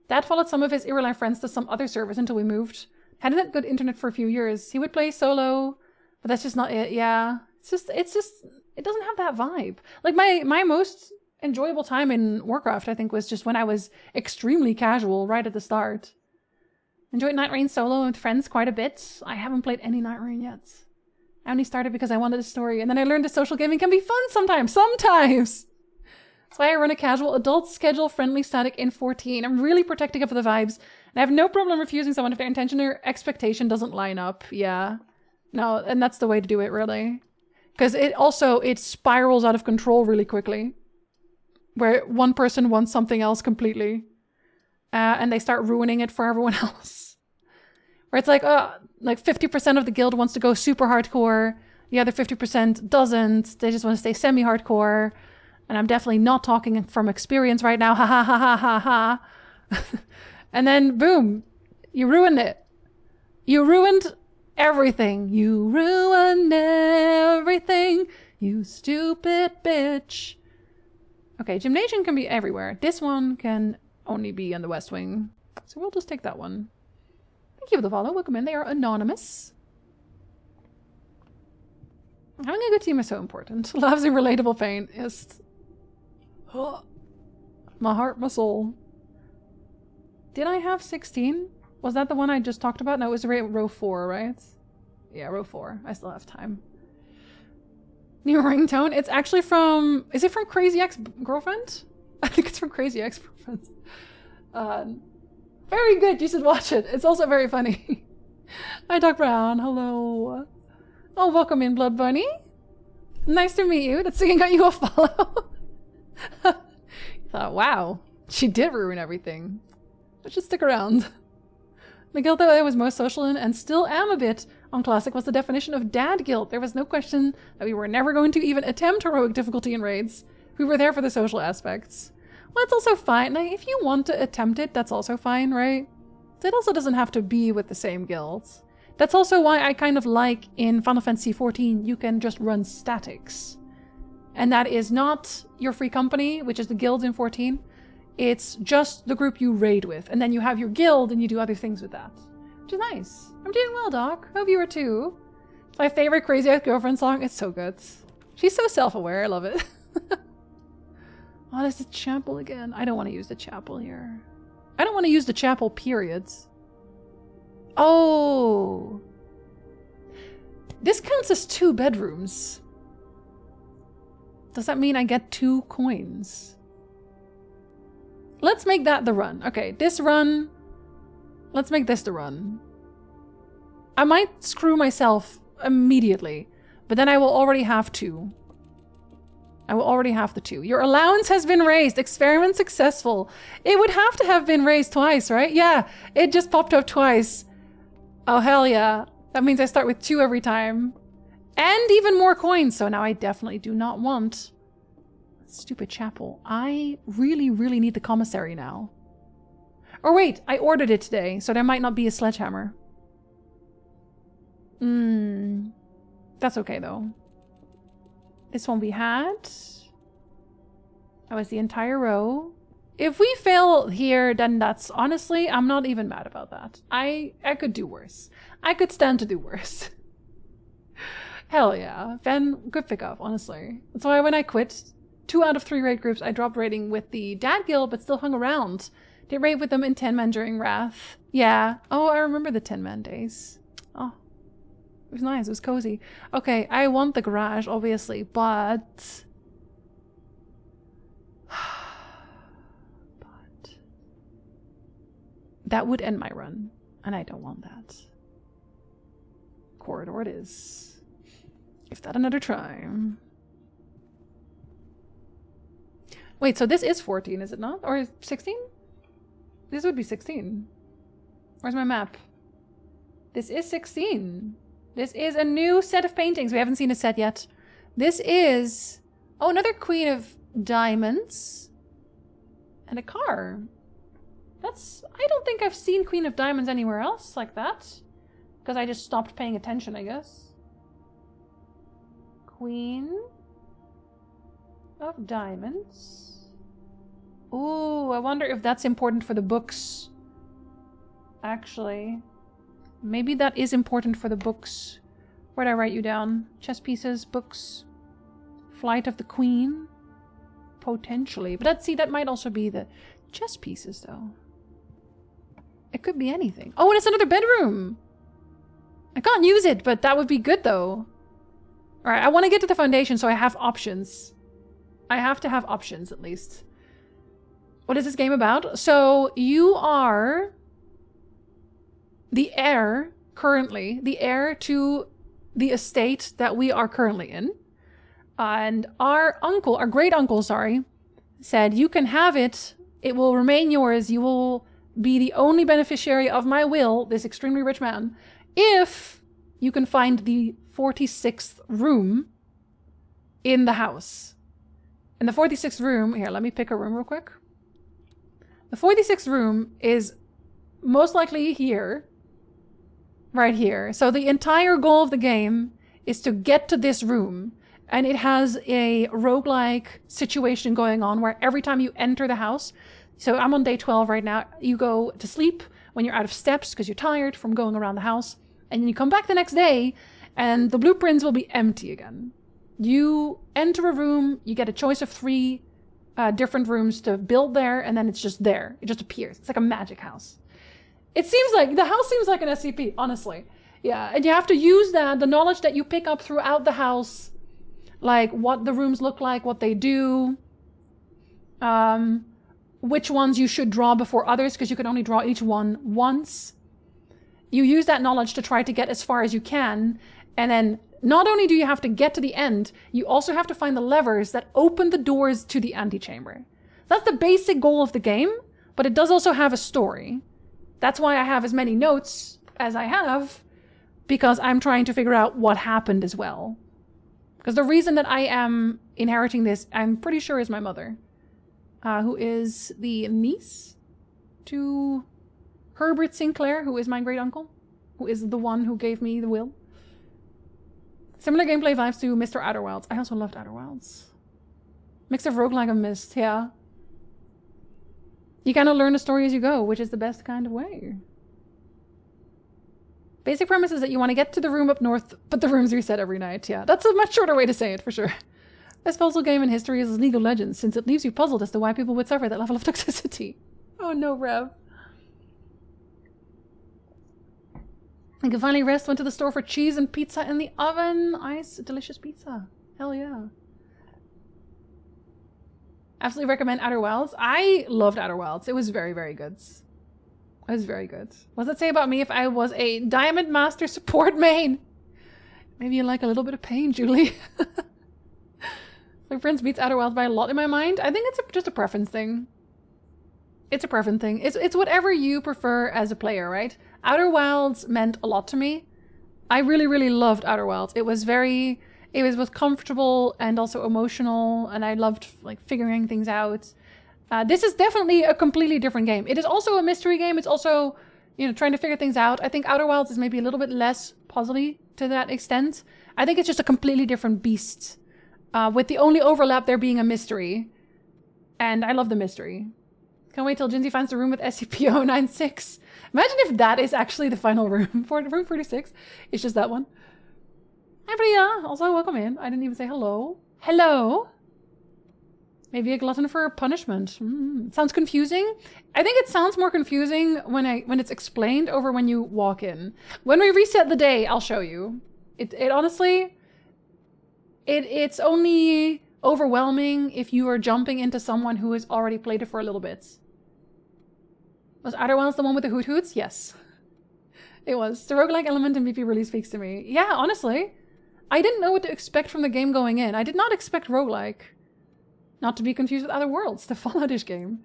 Dad followed some of his Irreline friends to some other servers until we moved. Hadn't good internet for a few years. He would play solo, but that's just not it. Yeah, it's just, it doesn't have that vibe. Like my most enjoyable time in Warcraft, I think, was just when I was extremely casual right at the start. Enjoyed Night Rain solo with friends quite a bit. I haven't played any Night Rain yet. I only started because I wanted a story, and then I learned that social gaming can be fun sometimes. Sometimes! That's why I run a casual, adult, schedule-friendly static in 14. I'm really protective of the vibes, and I have no problem refusing someone if their intention or expectation doesn't line up. Yeah. No, and that's the way to do it, really. Because it spirals out of control really quickly. Where one person wants something else completely. And they start ruining it for everyone else. Where it's like 50% of the guild wants to go super hardcore. The other 50% doesn't. They just want to stay semi-hardcore. And I'm definitely not talking from experience right now. Ha ha ha ha ha ha. And then, boom. You ruined it. You ruined everything. You ruined everything. You stupid bitch. Okay, Gymnasium can be everywhere. This one can only be in the West Wing. So we'll just take that one. Thank you for the follow. Welcome in. They are anonymous. Having a good team is so important. Loves and relatable pain is... my heart, my soul. Did I have 16? Was that the one I just talked about? No, it was row 4, right? Yeah, row 4. I still have time. New ringtone. It's actually from... Is it from Crazy Ex-Girlfriend? I think it's from Crazy Ex-Girlfriend. Very good. You should watch it. It's also very funny. Hi, Doc Brown. Hello. Oh, welcome in, Blood Bunny. Nice to meet you. That singing got you a follow. Thought, wow, she did ruin everything. But just stick around. The guild that I was most social in, and still am a bit, on Classic was the definition of dad guild. There was no question that we were never going to even attempt heroic difficulty in raids. We were there for the social aspects. Well, it's also fine. Like, if you want to attempt it, that's also fine, right? It also doesn't have to be with the same guilds. That's also why I kind of like in Final Fantasy XIV, you can just run statics. And that is not your free company, which is the guilds in 14. It's just the group you raid with. And then you have your guild and you do other things with that. Which is nice. I'm doing well, Doc. Hope you are too. It's my favorite Crazy Ex-Girlfriend song. It's so good. She's so self-aware. I love it. Oh, there's the chapel again. I don't want to use the chapel here. I don't want to use the chapel, periods. Oh. This counts as 2 bedrooms. Does that mean I get 2 coins? Let's make that the run. Okay, this run. Let's make this the run. I might screw myself immediately, but then I will already have 2. I will already have the 2. Your allowance has been raised. Experiment successful. It would have to have been raised twice, right? Yeah, it just popped up twice. Oh, hell yeah. That means I start with 2 every time. And even more coins. So now I definitely do not want... Stupid chapel. I really, really need the commissary now. Or wait, I ordered it today, so there might not be a sledgehammer. That's okay, though. This one we had. That was the entire row. If we fail here, then that's honestly, I'm not even mad about that. I could do worse. I could stand to do worse. Hell yeah. Ven, good pickup, honestly. That's why when I quit 2 out of 3 raid groups, I dropped raiding with the Dad Guild, but still hung around. Did raid with them in 10-man during Wrath. Yeah. Oh, I remember the 10-man days. Oh. It was nice. It was cozy. Okay, I want the garage, obviously, but... that would end my run, and I don't want that. Corridor it is. Give that another try. Wait, so this is 14, is it not? Or 16? This would be 16. Where's my map? This is 16. This is a new set of paintings. We haven't seen a set yet. This is... oh, another Queen of Diamonds. And a car. I don't think I've seen Queen of Diamonds anywhere else like that. Because I just stopped paying attention, I guess. Queen of Diamonds. Ooh, I wonder if that's important for the books. Actually. Maybe that is important for the books. Where'd I write you down? Chess pieces, books. Flight of the Queen. Potentially. But that might also be the chess pieces, though. It could be anything. Oh, and it's another bedroom! I can't use it, but that would be good, though. Alright, I want to get to the foundation, so I have options. I have to have options, at least. What is this game about? So, you are the heir, currently, the heir to the estate that we are currently in. And our great-uncle, sorry, said, you can have it, it will remain yours, you will be the only beneficiary of my will, this extremely rich man, if you can find the 46th room in the house. And the 46th room, here, let me pick a room real quick. The 46th room is most likely here, right here. So the entire goal of the game is to get to this room. And it has a roguelike situation going on where every time you enter the house, so I'm on day 12 right now, you go to sleep when you're out of steps because you're tired from going around the house. And then you come back the next day and the blueprints will be empty again. You enter a room, you get a choice of 3 different rooms to build there, and then it's just there. It just appears. It's like a magic house. It seems like, the house seems like an SCP, honestly. Yeah, and you have to use the knowledge that you pick up throughout the house, like what the rooms look like, what they do, which ones you should draw before others, because you can only draw each one once. You use that knowledge to try to get as far as you can, and then not only do you have to get to the end, you also have to find the levers that open the doors to the antechamber. That's the basic goal of the game, but it does also have a story. That's why I have as many notes as I have, because I'm trying to figure out what happened as well. Because the reason that I am inheriting this, I'm pretty sure, is my mother, who is the niece to Herbert Sinclair, who is my great-uncle, who is the one who gave me the will. Similar gameplay vibes to Mr. Outer Wilds. I also loved Outer Wilds. Mix of roguelike and Myst, yeah. You kind of learn the story as you go, which is the best kind of way. Basic premise is that you want to get to the room up north, but the rooms reset every night. Yeah, that's a much shorter way to say it, for sure. Best puzzle game in history is League of Legends, since it leaves you puzzled as to why people would suffer that level of toxicity. Oh no, Rev. I can finally rest, went to the store for cheese and pizza in the oven. Nice, delicious pizza. Hell yeah. Absolutely recommend Outer Wilds. I loved Outer Wilds. It was very, very good. It was very good. What does it say about me if I was a Diamond Master support main? Maybe you like a little bit of pain, Julie. Like Prince beats Outer Wilds by a lot in my mind. I think it's just a preference thing. It's a preference thing. It's whatever you prefer as a player, right? Outer Wilds meant a lot to me. I really, really loved Outer Wilds. It was both comfortable and also emotional, and I loved like figuring things out. This is definitely a completely different game. It is also a mystery game. It's also, you know, trying to figure things out. I think Outer Wilds is maybe a little bit less puzzly to that extent. I think it's just a completely different beast, with the only overlap there being a mystery. And I love the mystery. Can't wait till Jinzee finds the room with SCP-096. Imagine if that is actually the final room. For room 46. It's just that one. Hi, Bria. Also, welcome in. I didn't even say hello. Hello. Maybe a glutton for punishment. Sounds confusing. I think it sounds more confusing when it's explained over when you walk in. When we reset the day, I'll show you. It honestly, it's only overwhelming if you are jumping into someone who has already played it for a little bit. Was Outer Wilds the one with the hoot hoots? Yes. It was. The roguelike element in BP really speaks to me. Yeah, honestly. I didn't know what to expect from the game going in. I did not expect roguelike. Not to be confused with Outer Worlds, the Fallout-ish game.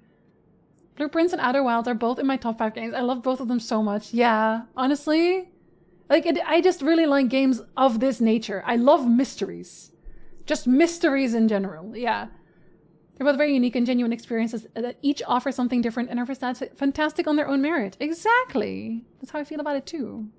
Blueprints and Outer Wilds are both in my top 5 games. I love both of them so much. Yeah, honestly. Like, I just really like games of this nature. I love mysteries. Just mysteries in general, yeah. They're both very unique and genuine experiences that each offer something different and are fantastic on their own merit. Exactly. That's how I feel about it too.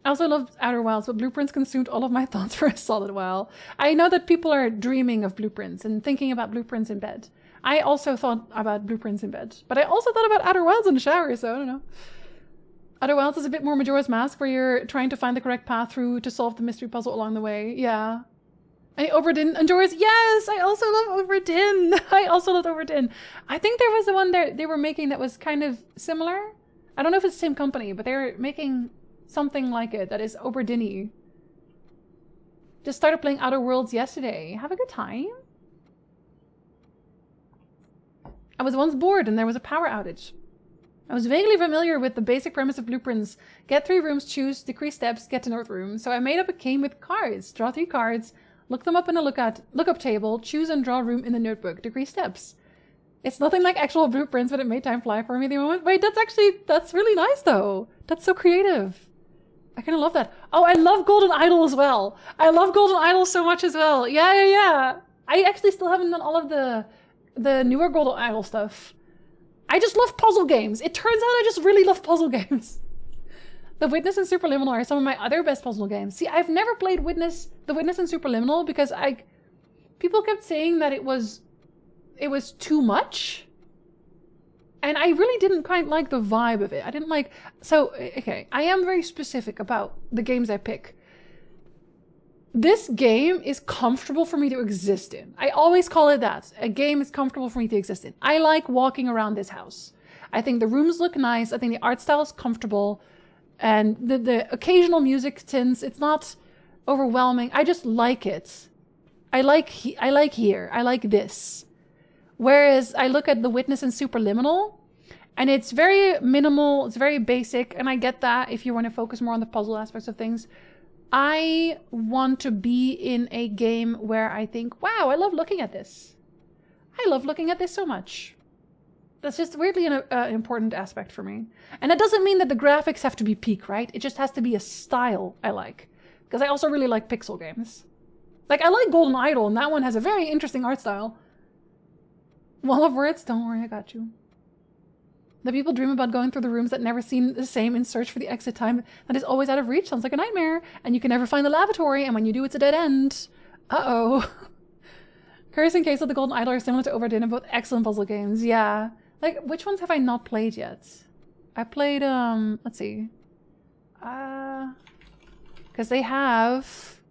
I also loved Outer Wilds, but Blueprints consumed all of my thoughts for a solid while. I know that people are dreaming of Blueprints and thinking about Blueprints in bed. I also thought about Blueprints in bed, but I also thought about Outer Wilds in the shower, so I don't know. Outer Wilds is a bit more Majora's Mask, where you're trying to find the correct path through to solve the mystery puzzle along the way. Yeah. And Oberdin endures. Yes, I also love Oberdin. I also love Oberdin. I think there was the one that they were making that was kind of similar. I don't know if it's the same company, but they were making something like it that is Oberdin-y. Just started playing Outer Worlds yesterday. Have a good time. I was once bored and there was a power outage. I was vaguely familiar with the basic premise of Blueprints. Get 3 rooms, choose, decrease steps, get to North Room. So I made up a game with cards. Draw 3 cards, look them up in a lookup table, choose and draw room in the notebook, decrease steps. It's nothing like actual Blueprints, but it made time fly for me at the moment. Wait, that's really nice though. That's so creative. I kind of love that. Oh, I love Golden Idol as well. I love Golden Idol so much as well. Yeah. I actually still haven't done all of the newer Golden Idol stuff. I just love puzzle games. It turns out I just really love puzzle games. The Witness and Superliminal are some of my other best puzzle games. See, I've never played The Witness and Superliminal because people kept saying that it was too much. And I really didn't quite like the vibe of it. I didn't like... So, okay, I am very specific about the games I pick. This game is comfortable for me to exist in. I always call it that. A game is comfortable for me to exist in. I like walking around this house. I think the rooms look nice. I think the art style is comfortable. And the occasional music tints, it's not overwhelming. I just like it. I like here. I like this. Whereas I look at The Witness and Superliminal, and it's very minimal, it's very basic, and I get that if you want to focus more on the puzzle aspects of things. I want to be in a game where I think, wow, I love looking at this. I love looking at this so much. That's just weirdly an important aspect for me. And that doesn't mean that the graphics have to be peak, right? It just has to be a style I like. Because I also really like pixel games. Like, I like Golden Idol, and that one has a very interesting art style. Wall of Words, don't worry, I got you. The people dream about going through the rooms that never seem the same in search for the exit time that is always out of reach. Sounds like a nightmare. And you can never find the lavatory, and when you do, it's a dead end. Uh-oh. Curse and Case of the Golden Idol are similar to Overdin and both excellent puzzle games. Yeah. Like, which ones have I not played yet? I played, let's see. Because they have...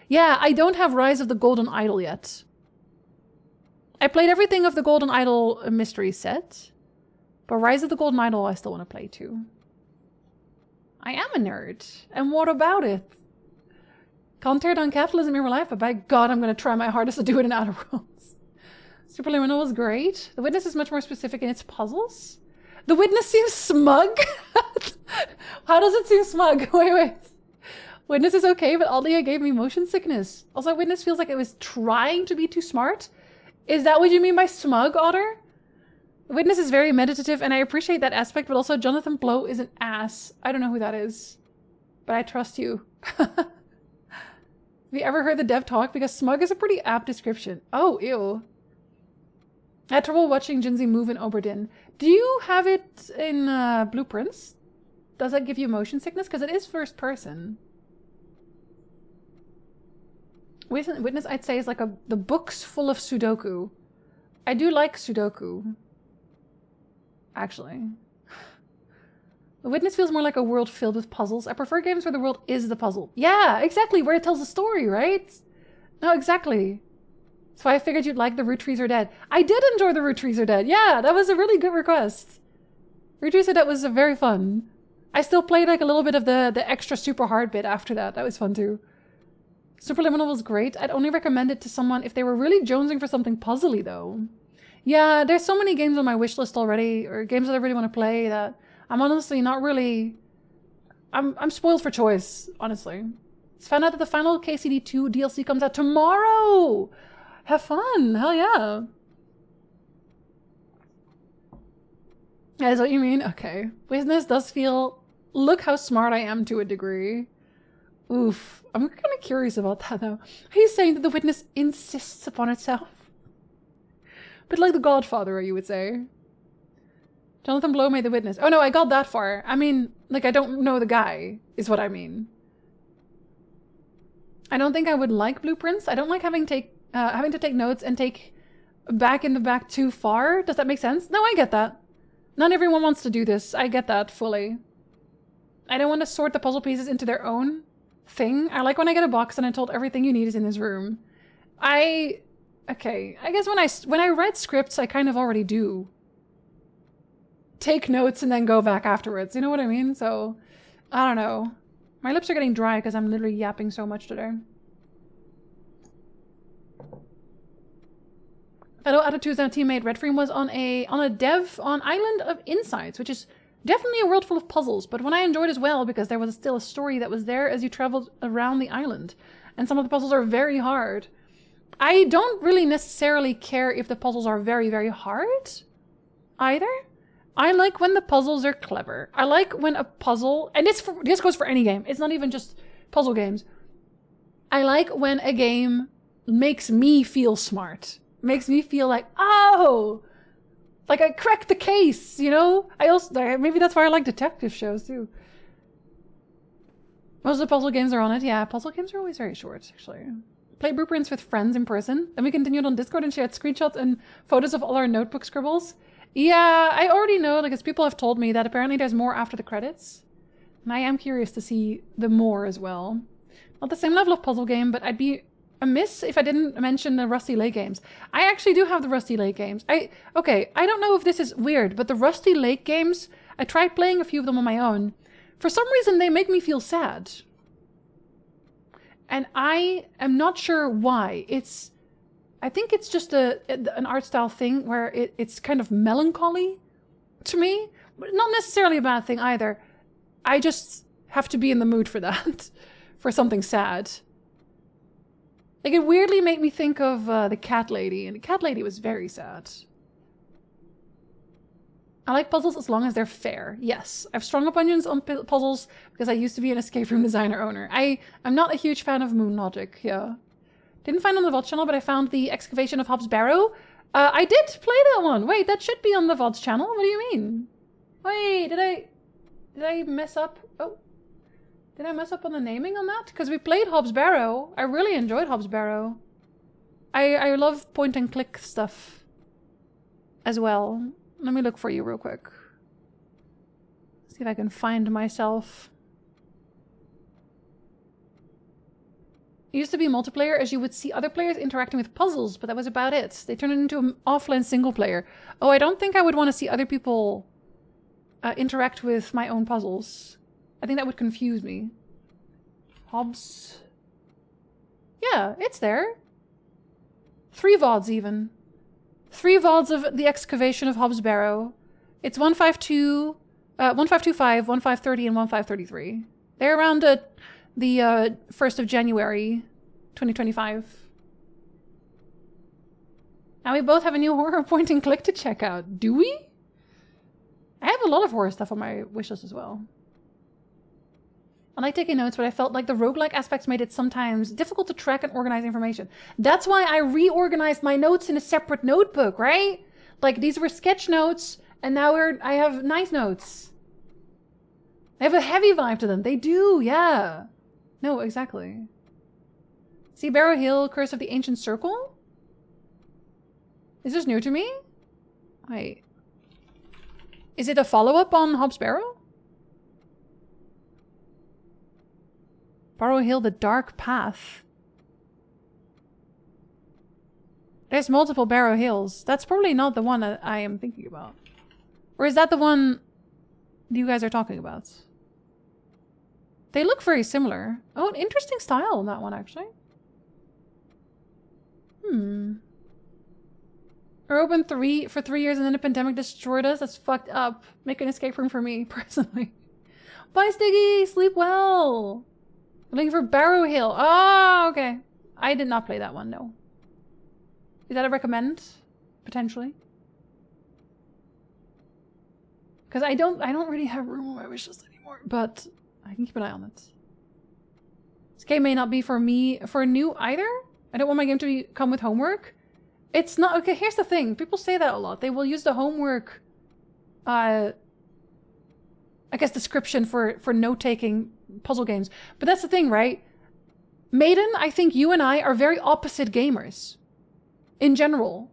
Yeah, I don't have Rise of the Golden Idol yet. I played everything of the Golden Idol mystery set. But Rise of the Golden Idol I still want to play too. I am a nerd. And what about it? Can't tear down capitalism in real life, but by God, I'm going to try my hardest to do it in Outer Worlds. Superliminal was great. The Witness is much more specific in its puzzles. The Witness seems smug? How does it seem smug? Wait. Witness is okay, but oddly it gave me motion sickness. Also, Witness feels like it was trying to be too smart. Is that what you mean by smug, Otter? Witness is very meditative, and I appreciate that aspect, but also Jonathan Blow is an ass. I don't know who that is, but I trust you. Have you ever heard the dev talk? Because smug is a pretty apt description. Oh, ew. I had trouble watching Jinzee move in Oberdin. Do you have it in Blueprints? Does that give you motion sickness? Because it is first person. Witness, I'd say, is like the book's full of Sudoku. I do like Sudoku. Actually. The Witness feels more like a world filled with puzzles. I prefer games where the world is the puzzle. Yeah, exactly, where it tells a story, right? No, exactly. So I figured you'd like the Root Trees Are Dead. I did enjoy the Root Trees Are Dead. Yeah, that was a really good request. Root Trees Are Dead was very fun. I still played like a little bit of the extra super hard bit after that. That was fun too. Superliminal was great. I'd only recommend it to someone if they were really jonesing for something puzzly though. Yeah, there's so many games on my wish list already, or games that I really want to play, that I'm honestly not really... I'm spoiled for choice, honestly. Just found out that the final KCD2 DLC comes out tomorrow! Have fun! Hell yeah! That is what you mean? Okay. Business does feel... Look how smart I am to a degree. Oof. I'm kind of curious about that, though. He's saying that the witness insists upon itself. But like the Godfather, you would say. Jonathan Blow made the witness. Oh no, I got that far. I mean, like, I don't know the guy, is what I mean. I don't think I would like blueprints. I don't like having to take notes and take back in the back too far. Does that make sense? No, I get that. Not everyone wants to do this. I get that fully. I don't want to sort the puzzle pieces into their own thing. I like when I get a box and I'm told everything you need is in this room. Okay, I guess when I read scripts, I kind of already do take notes and then go back afterwards. You know what I mean? So, I don't know. My lips are getting dry because I'm literally yapping so much today. Fellow Attitudes and teammate Redframe was on a dev on Island of Insights, which is definitely a world full of puzzles, but one I enjoyed as well because there was still a story that was there as you traveled around the island. And some of the puzzles are very hard. I don't really necessarily care if the puzzles are very, very hard either. I like when the puzzles are clever. I like when a puzzle, and this goes for any game. It's not even just puzzle games. I like when a game makes me feel smart. Makes me feel like, oh, like I cracked the case, you know? Maybe that's why I like detective shows too. Most of the puzzle games are on it. Yeah, puzzle games are always very short, actually. Played blueprints with friends in person. Then we continued on Discord and shared screenshots and photos of all our notebook scribbles. Yeah, I already know, like, as people have told me that apparently there's more after the credits. And I am curious to see the more as well. Not the same level of puzzle game, but I'd be amiss if I didn't mention the Rusty Lake games. I actually do have the Rusty Lake games. Okay, I don't know if this is weird, but the Rusty Lake games, I tried playing a few of them on my own. For some reason, they make me feel sad. And I am not sure why. I think it's just an art style thing where it's kind of melancholy to me. But not necessarily a bad thing either. I just have to be in the mood for that. For something sad. Like, it weirdly made me think of the Cat Lady. And the Cat Lady was very sad. I like puzzles as long as they're fair. Yes. I have strong opinions on puzzles because I used to be an escape room designer owner. I'm not a huge fan of moon logic, yeah. Didn't find on the VOD channel, but I found the excavation of Hobbs Barrow. I did play that one. Wait, that should be on the VOD's channel. What do you mean? Wait, did I mess up? Oh, did I mess up on the naming on that? Because we played Hobbs Barrow. I really enjoyed Hobbs Barrow. I love point and click stuff as well. Let me look for you real quick. See if I can find myself. It used to be multiplayer as you would see other players interacting with puzzles, but that was about it. They turned it into an offline single player. Oh, I don't think I would want to see other people interact with my own puzzles. I think that would confuse me. Hobbs. Yeah, it's there. 3 VODs even. 3 VODs of the excavation of Hobbs Barrow. It's 152, 1525, 1530, and 1533. They're around the 1st of January, 2025. Now we both have a new horror point and click to check out. Do we? I have a lot of horror stuff on my wishlist as well. I like taking notes, but I felt like the roguelike aspects made it sometimes difficult to track and organize information. That's why I reorganized my notes in a separate notebook, right? Like, these were sketch notes, and now I have nice notes. They have a heavy vibe to them. They do, yeah. No, exactly. See Barrow Hill, Curse of the Ancient Circle? Is this new to me? Wait. Is it a follow-up on Hobbs Barrow? Barrow Hill, The Dark Path. There's multiple Barrow Hills. That's probably not the one that I am thinking about. Or is that the one you guys are talking about? They look very similar. Oh, an interesting style on that one, actually. We're open for 3 years and then the pandemic destroyed us. That's fucked up. Make an escape room for me, personally. Bye, Stiggy! Sleep well! I'm looking for Barrow Hill. Oh, okay. I did not play that one, no. Is that a recommend? Potentially? Because I don't really have room on my wishlist anymore, but I can keep an eye on it. This game may not be for me, for new either. I don't want my game to come with homework. It's not, okay, here's the thing. People say that a lot. They will use the homework, I guess, description for note-taking puzzle games. But that's the thing, right? Maiden, I think you and I are very opposite gamers. In general.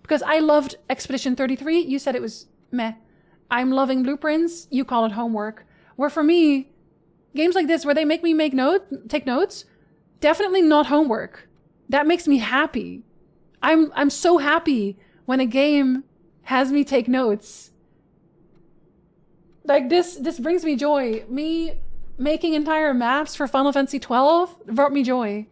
Because I loved Expedition 33. You said it was meh. I'm loving Blueprints. You call it homework. Where for me, games like this where they make me take notes, definitely not homework. That makes me happy. I'm so happy when a game has me take notes. Like this brings me joy. Me making entire maps for Final Fantasy 12 brought me joy.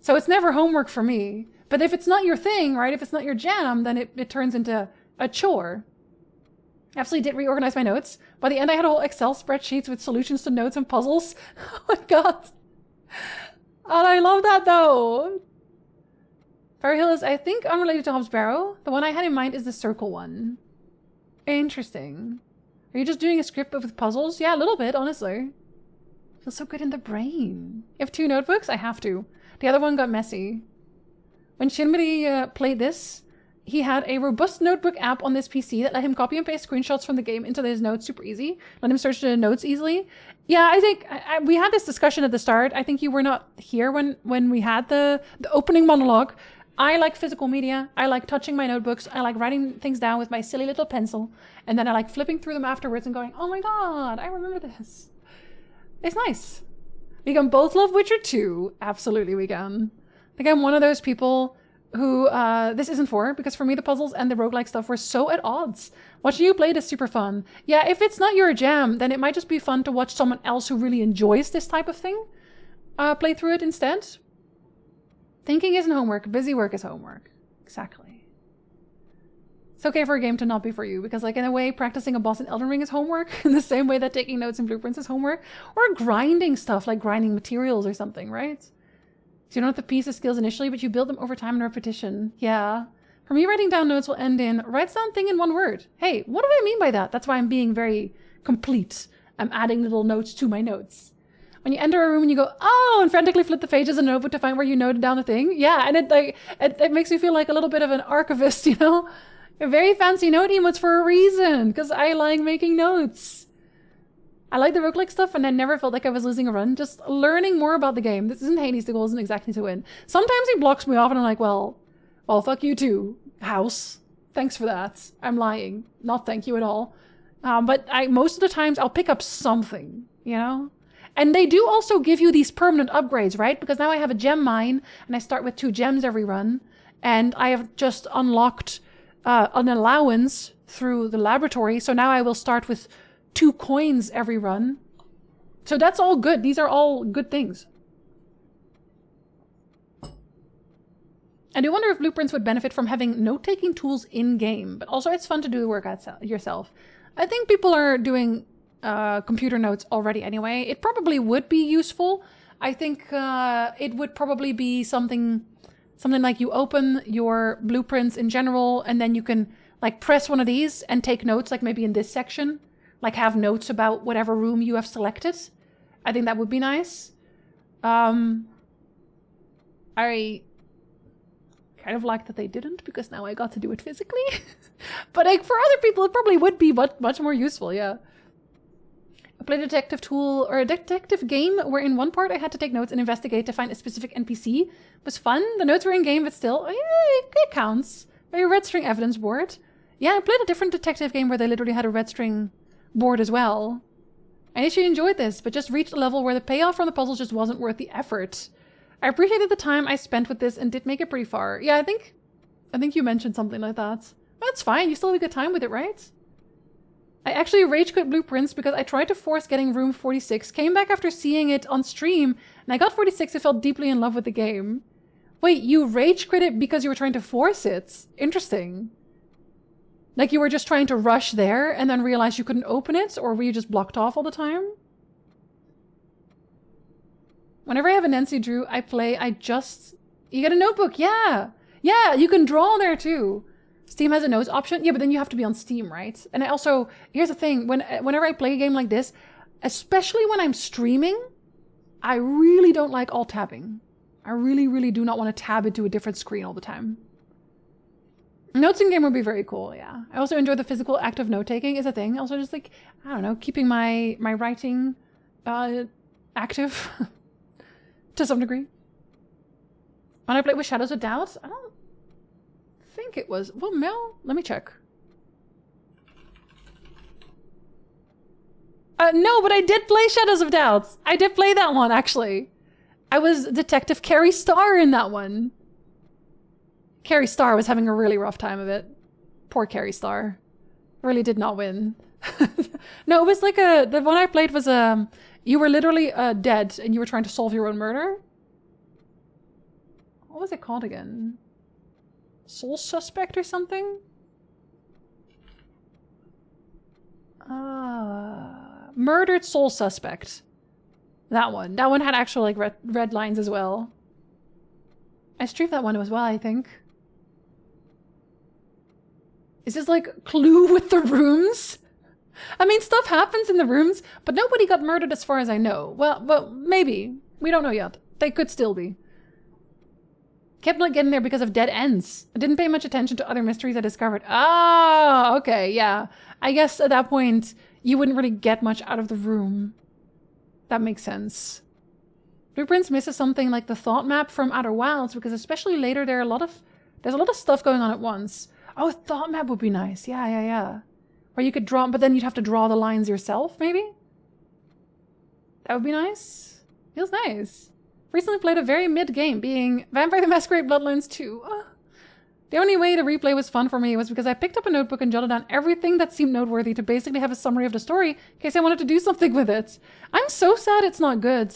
So it's never homework for me. But if it's not your thing, right? If it's not your jam, then it turns into a chore. Absolutely did reorganize my notes. By the end, I had a whole Excel spreadsheets with solutions to notes and puzzles. Oh my god. And I love that though. Fairy Hill is, I think, unrelated to Hobbs Barrow. The one I had in mind is the circle one. Interesting. Are you just doing a script but with puzzles? Yeah, a little bit, honestly. Feels so good in the brain. You have 2 notebooks? I have to. The other one got messy. When Shinmari played this, he had a robust notebook app on this PC that let him copy and paste screenshots from the game into his notes super easy. Let him search the notes easily. Yeah, I think we had this discussion at the start. I think you were not here when we had the opening monologue. I like physical media. I like touching my notebooks. I like writing things down with my silly little pencil. And then I like flipping through them afterwards and going, oh my god, I remember this. It's nice. We can both love Witcher 2. Absolutely we can. I think I'm one of those people who this isn't for, because for me the puzzles and the roguelike stuff were so at odds. Watching you play it is super fun. Yeah, if it's not your jam, then it might just be fun to watch someone else who really enjoys this type of thing play through it instead. Thinking isn't homework, busy work is homework. Exactly. It's okay for a game to not be for you, because like in a way, practicing a boss in Elden Ring is homework, in the same way that taking notes in Blueprints is homework, or grinding stuff like grinding materials or something, right? So you don't have to piece the skills initially, but you build them over time and repetition. Yeah. For me, writing down notes will end in, writes down thing in one word. Hey, what do I mean by that? That's why I'm being very complete. I'm adding little notes to my notes. When you enter a room and you go, oh, and frantically flip the pages in a notebook to find where you noted down the thing. Yeah, and it makes me feel like a little bit of an archivist, you know? A very fancy note emotes for a reason, because I like making notes. I like the roguelike stuff, and I never felt like I was losing a run. Just learning more about the game. This isn't Hades, the goal isn't exactly to win. Sometimes he blocks me off, and I'm like, well, fuck you too, house. Thanks for that. I'm lying. Not thank you at all. But most of the times, I'll pick up something, you know? And they do also give you these permanent upgrades, right? Because now I have a gem mine, and I start with 2 gems every run. And I have just unlocked an allowance through the laboratory. So now I will start with 2 coins every run. So that's all good. These are all good things. I do wonder if Blueprints would benefit from having note-taking tools in-game, but also it's fun to do the work yourself. I think people are doing computer notes already anyway. It probably would be useful. I think it would probably be something like you open your Blueprints in general, and then you can like press one of these and take notes, like maybe in this section. Like have notes about whatever room you have selected. I think that would be nice. I kind of like that they didn't, because now I got to do it physically. But like for other people, it probably would be much more useful, yeah. I played a detective tool or a detective game where in one part I had to take notes and investigate to find a specific NPC. It was fun. The notes were in game, but still, it counts. A red string evidence board. Yeah, I played a different detective game where they literally had a red string board as well. I actually enjoyed this, but just reached a level where the payoff from the puzzles just wasn't worth the effort. I appreciated the time I spent with this and did make it pretty far. Yeah, I think you mentioned something like that. That's fine, you still have a good time with it, right? I actually rage quit Blueprints because I tried to force getting room 46, came back after seeing it on stream, and I got 46 and felt deeply in love with the game. Wait, you rage quit it because you were trying to force it? Interesting. Like you were just trying to rush there and then realized you couldn't open it, or were you just blocked off all the time? Whenever I have a Nancy Drew, I play, you get a notebook, yeah! Yeah, you can draw there too. Steam has a notes option, yeah, but then you have to be on Steam, right? And I also, here's the thing, whenever I play a game like this, especially when I'm streaming, I really don't like alt tabbing. I really, really do not want to tab into a different screen all the time. Notes in game would be very cool, yeah. I also enjoy the physical act of note-taking is a thing. Also just like, I don't know, keeping my writing active to some degree. When I played with Shadows of Doubt, I don't think it was... Well, Mel, let me check. No, but I did play Shadows of Doubt. I did play that one, actually. I was Detective Carrie Starr in that one. Carrie Starr was having a really rough time of it. Poor Carrie Starr. Really did not win. No, it was like the one I played was you were literally dead and you were trying to solve your own murder. What was it called again? Soul Suspect or something? Murdered Soul Suspect. That one. That one had actual like red lines as well. I streamed that one as well, I think. Is this like Clue with the rooms? I mean, stuff happens in the rooms, but nobody got murdered as far as I know. Well, maybe. We don't know yet. They could still be. Kept not getting there because of dead ends. I didn't pay much attention to other mysteries I discovered. Ah, okay, yeah. I guess at that point, you wouldn't really get much out of the room. That makes sense. Blueprints misses something like the thought map from Outer Wilds, because especially later there's a lot of stuff going on at once. Oh, a thought map would be nice. Yeah. Where you could draw, but then you'd have to draw the lines yourself, maybe? That would be nice. Feels nice. Recently played a very mid game, being Vampire the Masquerade Bloodlines 2. The only way the replay was fun for me was because I picked up a notebook and jotted down everything that seemed noteworthy to basically have a summary of the story in case I wanted to do something with it. I'm so sad it's not good.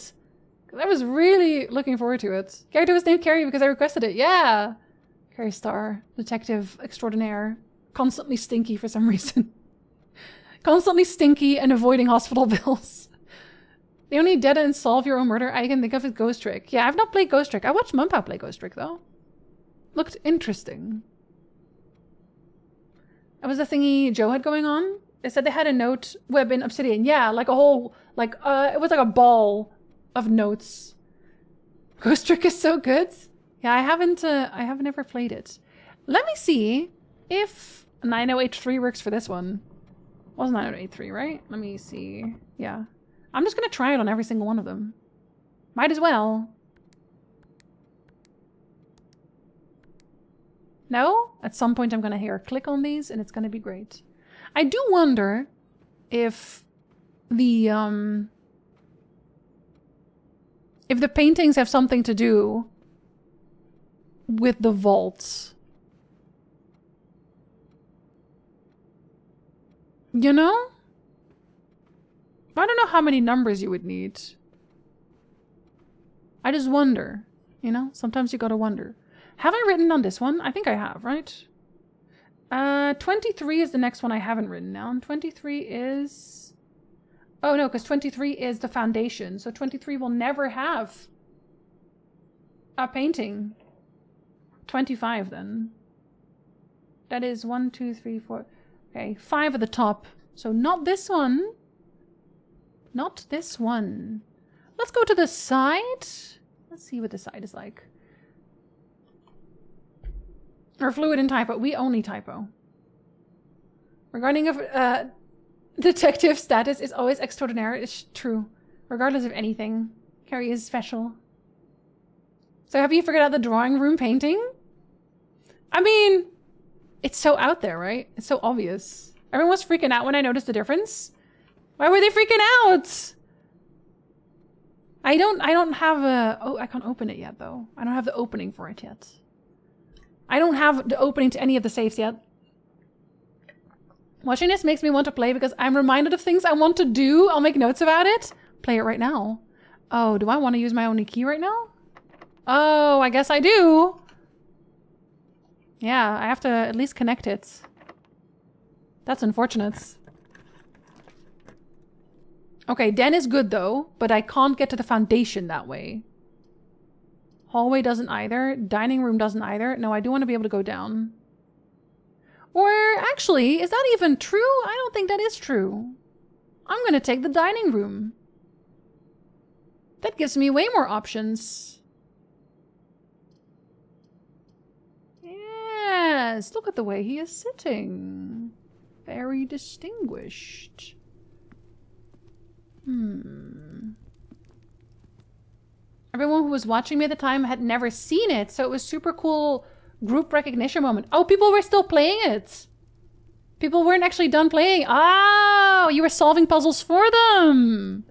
I was really looking forward to it. Character was named Carrie because I requested it. Yeah! Carrie Starr, detective extraordinaire. Constantly stinky for some reason. Constantly stinky and avoiding hospital bills. The only dead end solve your own murder I can think of is Ghost Trick. Yeah, I've not played Ghost Trick. I watched Mumpa play Ghost Trick though. Looked interesting. That was the thingy Joe had going on. They said they had a note web in Obsidian. Yeah, like a whole, like, it was like a ball of notes. Ghost Trick is so good. Yeah, I haven't ever played it. Let me see if 9083 works for this one. It was 9083, right? Let me see. Yeah. I'm just gonna try it on every single one of them. Might as well. No? At some point I'm gonna hear a click on these and it's gonna be great. I do wonder if the paintings have something to do with the vaults. You know? I don't know how many numbers you would need. I just wonder. You know? Sometimes you gotta wonder. Have I written on this one? I think I have, right? 23 is the next one I haven't written down. 23 is... Oh no, because 23 is the foundation. So 23 will never have a painting. 25 then. That is 1, 2, 3, 4... Okay, 5 at the top. So not this one. Not this one. Let's go to the side. Let's see what the side is like. Or fluid and typo. We only typo. Regarding of detective status is always extraordinary. It's true. Regardless of anything. Carrie is special. So have you figured out the drawing room painting? I mean, it's so out there, right? It's so obvious. Everyone was freaking out when I noticed the difference. Why were they freaking out? I don't have a... Oh, I can't open it yet, though. I don't have the opening for it yet. I don't have the opening to any of the saves yet. Watching this makes me want to play because I'm reminded of things I want to do. I'll make notes about it. Play it right now. Oh, do I want to use my only key right now? Oh, I guess I do. Yeah, I have to at least connect it. That's unfortunate. Okay, den is good though, but I can't get to the foundation that way. Hallway doesn't either. Dining room doesn't either. No, I do want to be able to go down. Or actually, is that even true? I don't think that is true. I'm going to take the dining room. That gives me way more options. Yes, look at the way he is sitting. Very distinguished. Everyone who was watching me at the time had never seen it, so it was super cool group recognition moment. Oh, people were still playing it. People weren't actually done playing. Oh, you were solving puzzles for them.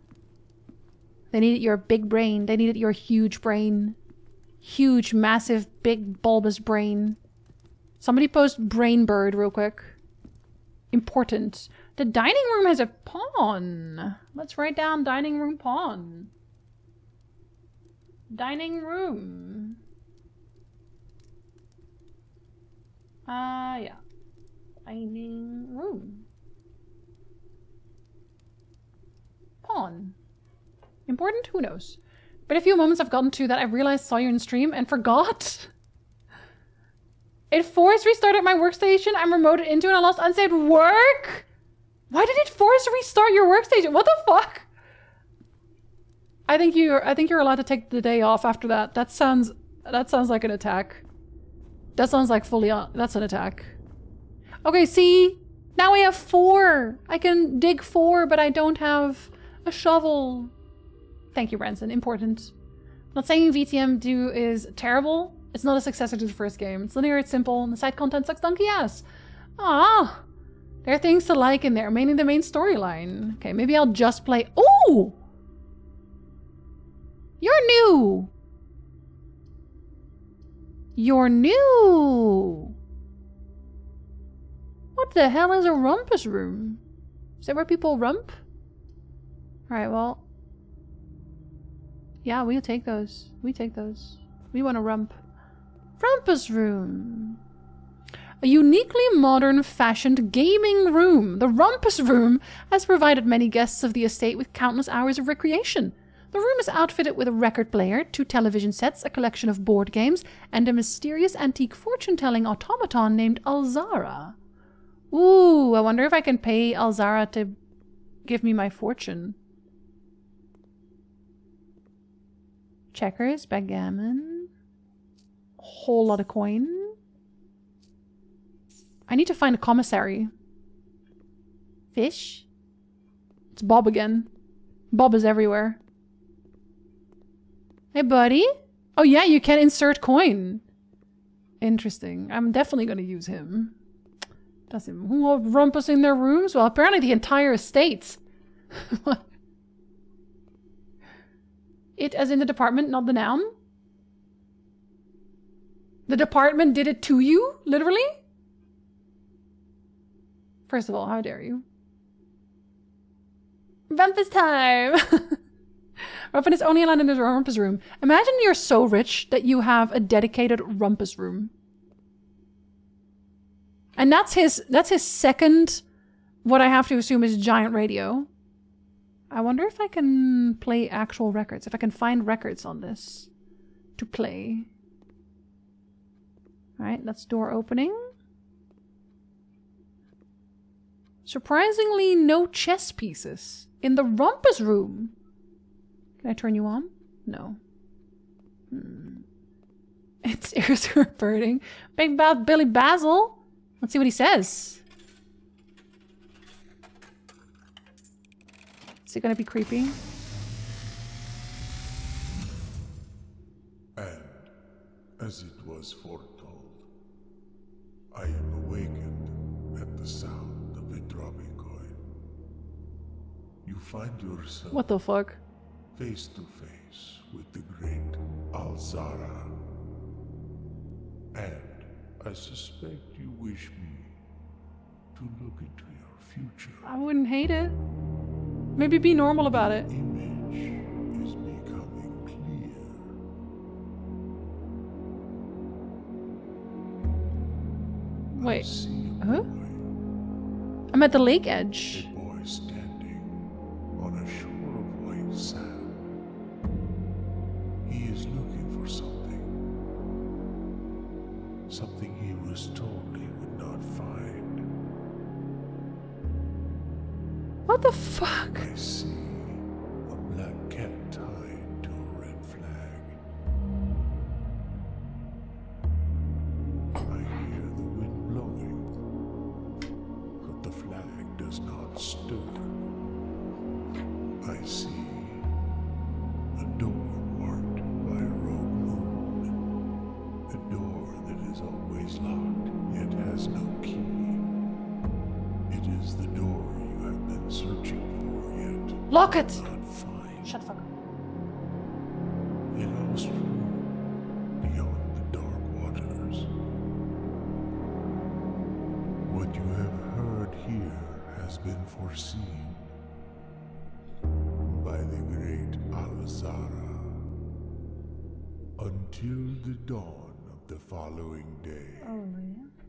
They needed your big brain. They needed your huge brain. Huge, massive, big, bulbous brain. Somebody post brain bird real quick. Important. The dining room has a pawn. Let's write down dining room pawn. Dining room. Yeah. Dining room. Pawn. Important? Who knows? But a few moments I've gotten to that I realized saw you in stream and forgot. It forced restarted my workstation. I'm remoted into and I lost unsaved work. Why did it force restart your workstation? What the fuck? I think you're allowed to take the day off after that. That sounds like an attack. That sounds like fully on. That's an attack. Okay, see? Now I have 4. I can dig 4, but I don't have a shovel. Thank you, Ranson. Important. Not saying VTM do is terrible. It's not a successor to the first game. It's linear, it's simple, and the side content sucks donkey ass. Ah, there are things to like in there, mainly the main storyline. Okay, maybe I'll just play. Ooh! You're new! You're new! What the hell is a rumpus room? Is that where people rump? Alright, well. Yeah, we'll take those. We take those. We want to rump. Rumpus room. A uniquely modern fashioned gaming room. The Rumpus room has provided many guests of the estate with countless hours of recreation. The room is outfitted with a record player, 2 television sets, a collection of board games, and a mysterious antique fortune-telling automaton named Alzara. Ooh, I wonder if I can pay Alzara to give me my fortune. Checkers, backgammon. A whole lot of coin. I need to find a commissary. Fish? It's Bob again. Bob is everywhere. Hey, buddy. Oh, yeah, you can insert coin. Interesting. I'm definitely going to use him. Does him rumpus in their rooms? Well, apparently the entire estate. It as in the department, not the noun? The department did it to you? Literally? First of all, how dare you? Rumpus time! Rumpus is only allowed in the rumpus room. Imagine you're so rich that you have a dedicated rumpus room. And that's his second, what I have to assume is giant radio. I wonder if I can play actual records, if I can find records on this to play. Alright, that's door opening. Surprisingly, no chess pieces in the rumpus room. Can I turn you on? No. Its ears are burning. Big bad Billy Basil. Let's see what he says. Is it gonna be creepy? And as it was foretold, I am awakened at the sound of a dropping coin. You find yourself What the fuck? face to face with the great Alzara. And I suspect you wish me to look into your future. I wouldn't hate it. Maybe be normal about it. The image is becoming clear. Wait. I see a Huh? boy, I'm at the lake edge. a boy standing on a shore of white sand. He is looking for something. Something he was told he would not find. What the fuck? I see a black cat tied to stir. I see a door marked by a rogue moon. A door that is always locked, yet has no key. It is the door you have been searching for, yet Lock it! not find. Shut the fuck up. A lost room beyond the dark waters. What you have heard here has been foreseen by the great Al-Zara. Until the dawn of the following day,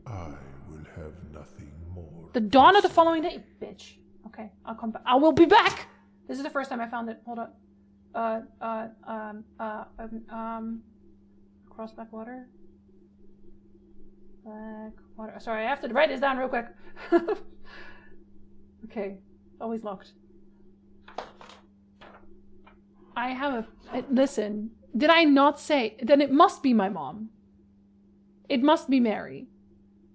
I will have nothing more. The dawn of the following day, bitch. Okay, I'll come back. I will be back! This is the first time I found it. Hold on. Cross black water. Black water. Sorry, I have to write this down real quick. Okay, always locked. I have a. Listen, did I not say? Then it must be my mom. It must be Mary.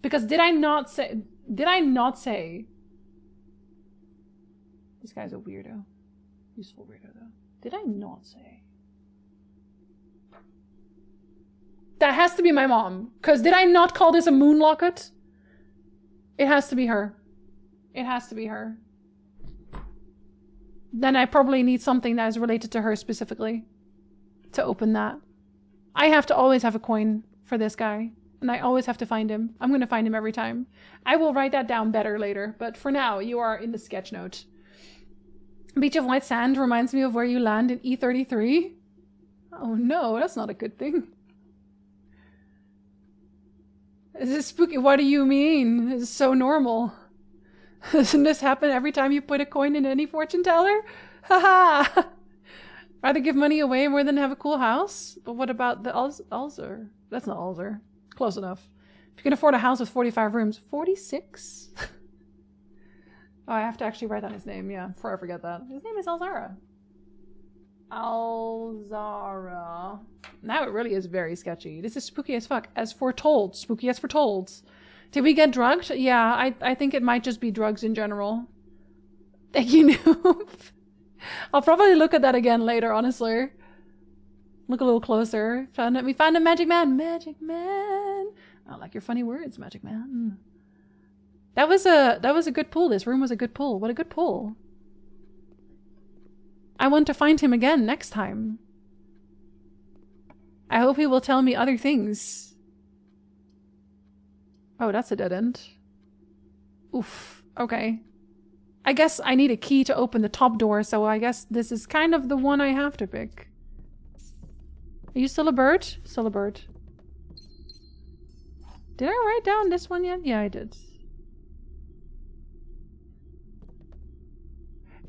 Because did I not say? Did I not say? This guy's a weirdo. Useful weirdo, though. Did I not say? That has to be my mom. Because did I not call this a moon locket? It has to be her. It has to be her. Then I probably need something that is related to her specifically to open that. I have to always have a coin for this guy. And I always have to find him. I'm going to find him every time. I will write that down better later. But for now, you are in the sketch note. Beach of white sand reminds me of where you land in E33. Oh no, that's not a good thing. Is this spooky? What do you mean? It's so normal. Doesn't this happen every time you put a coin in any fortune teller? Haha! Rather give money away more than have a cool house? But what about the Ulzer? That's not Ulzer. Close enough. If you can afford a house with 45 rooms. 46? Oh, I have to actually write down his name, yeah, before I forget that. His name is Al-Zara. Al-Zara. Now it really is very sketchy. This is spooky as fuck. As foretold. Spooky as foretold. Did we get drugged? Yeah, I think it might just be drugs in general. Thank you, Noob. I'll probably look at that again later, honestly. Look a little closer. We found a magic man. Magic man. I like your funny words, magic man. That was a good pull. This room was a good pull. What a good pull. I want to find him again next time. I hope he will tell me other things. Oh, that's a dead end. Oof. Okay. I guess I need a key to open the top door, so I guess this is kind of the one I have to pick. Are you still a bird? Still a bird. Did I write down this one yet? Yeah, I did.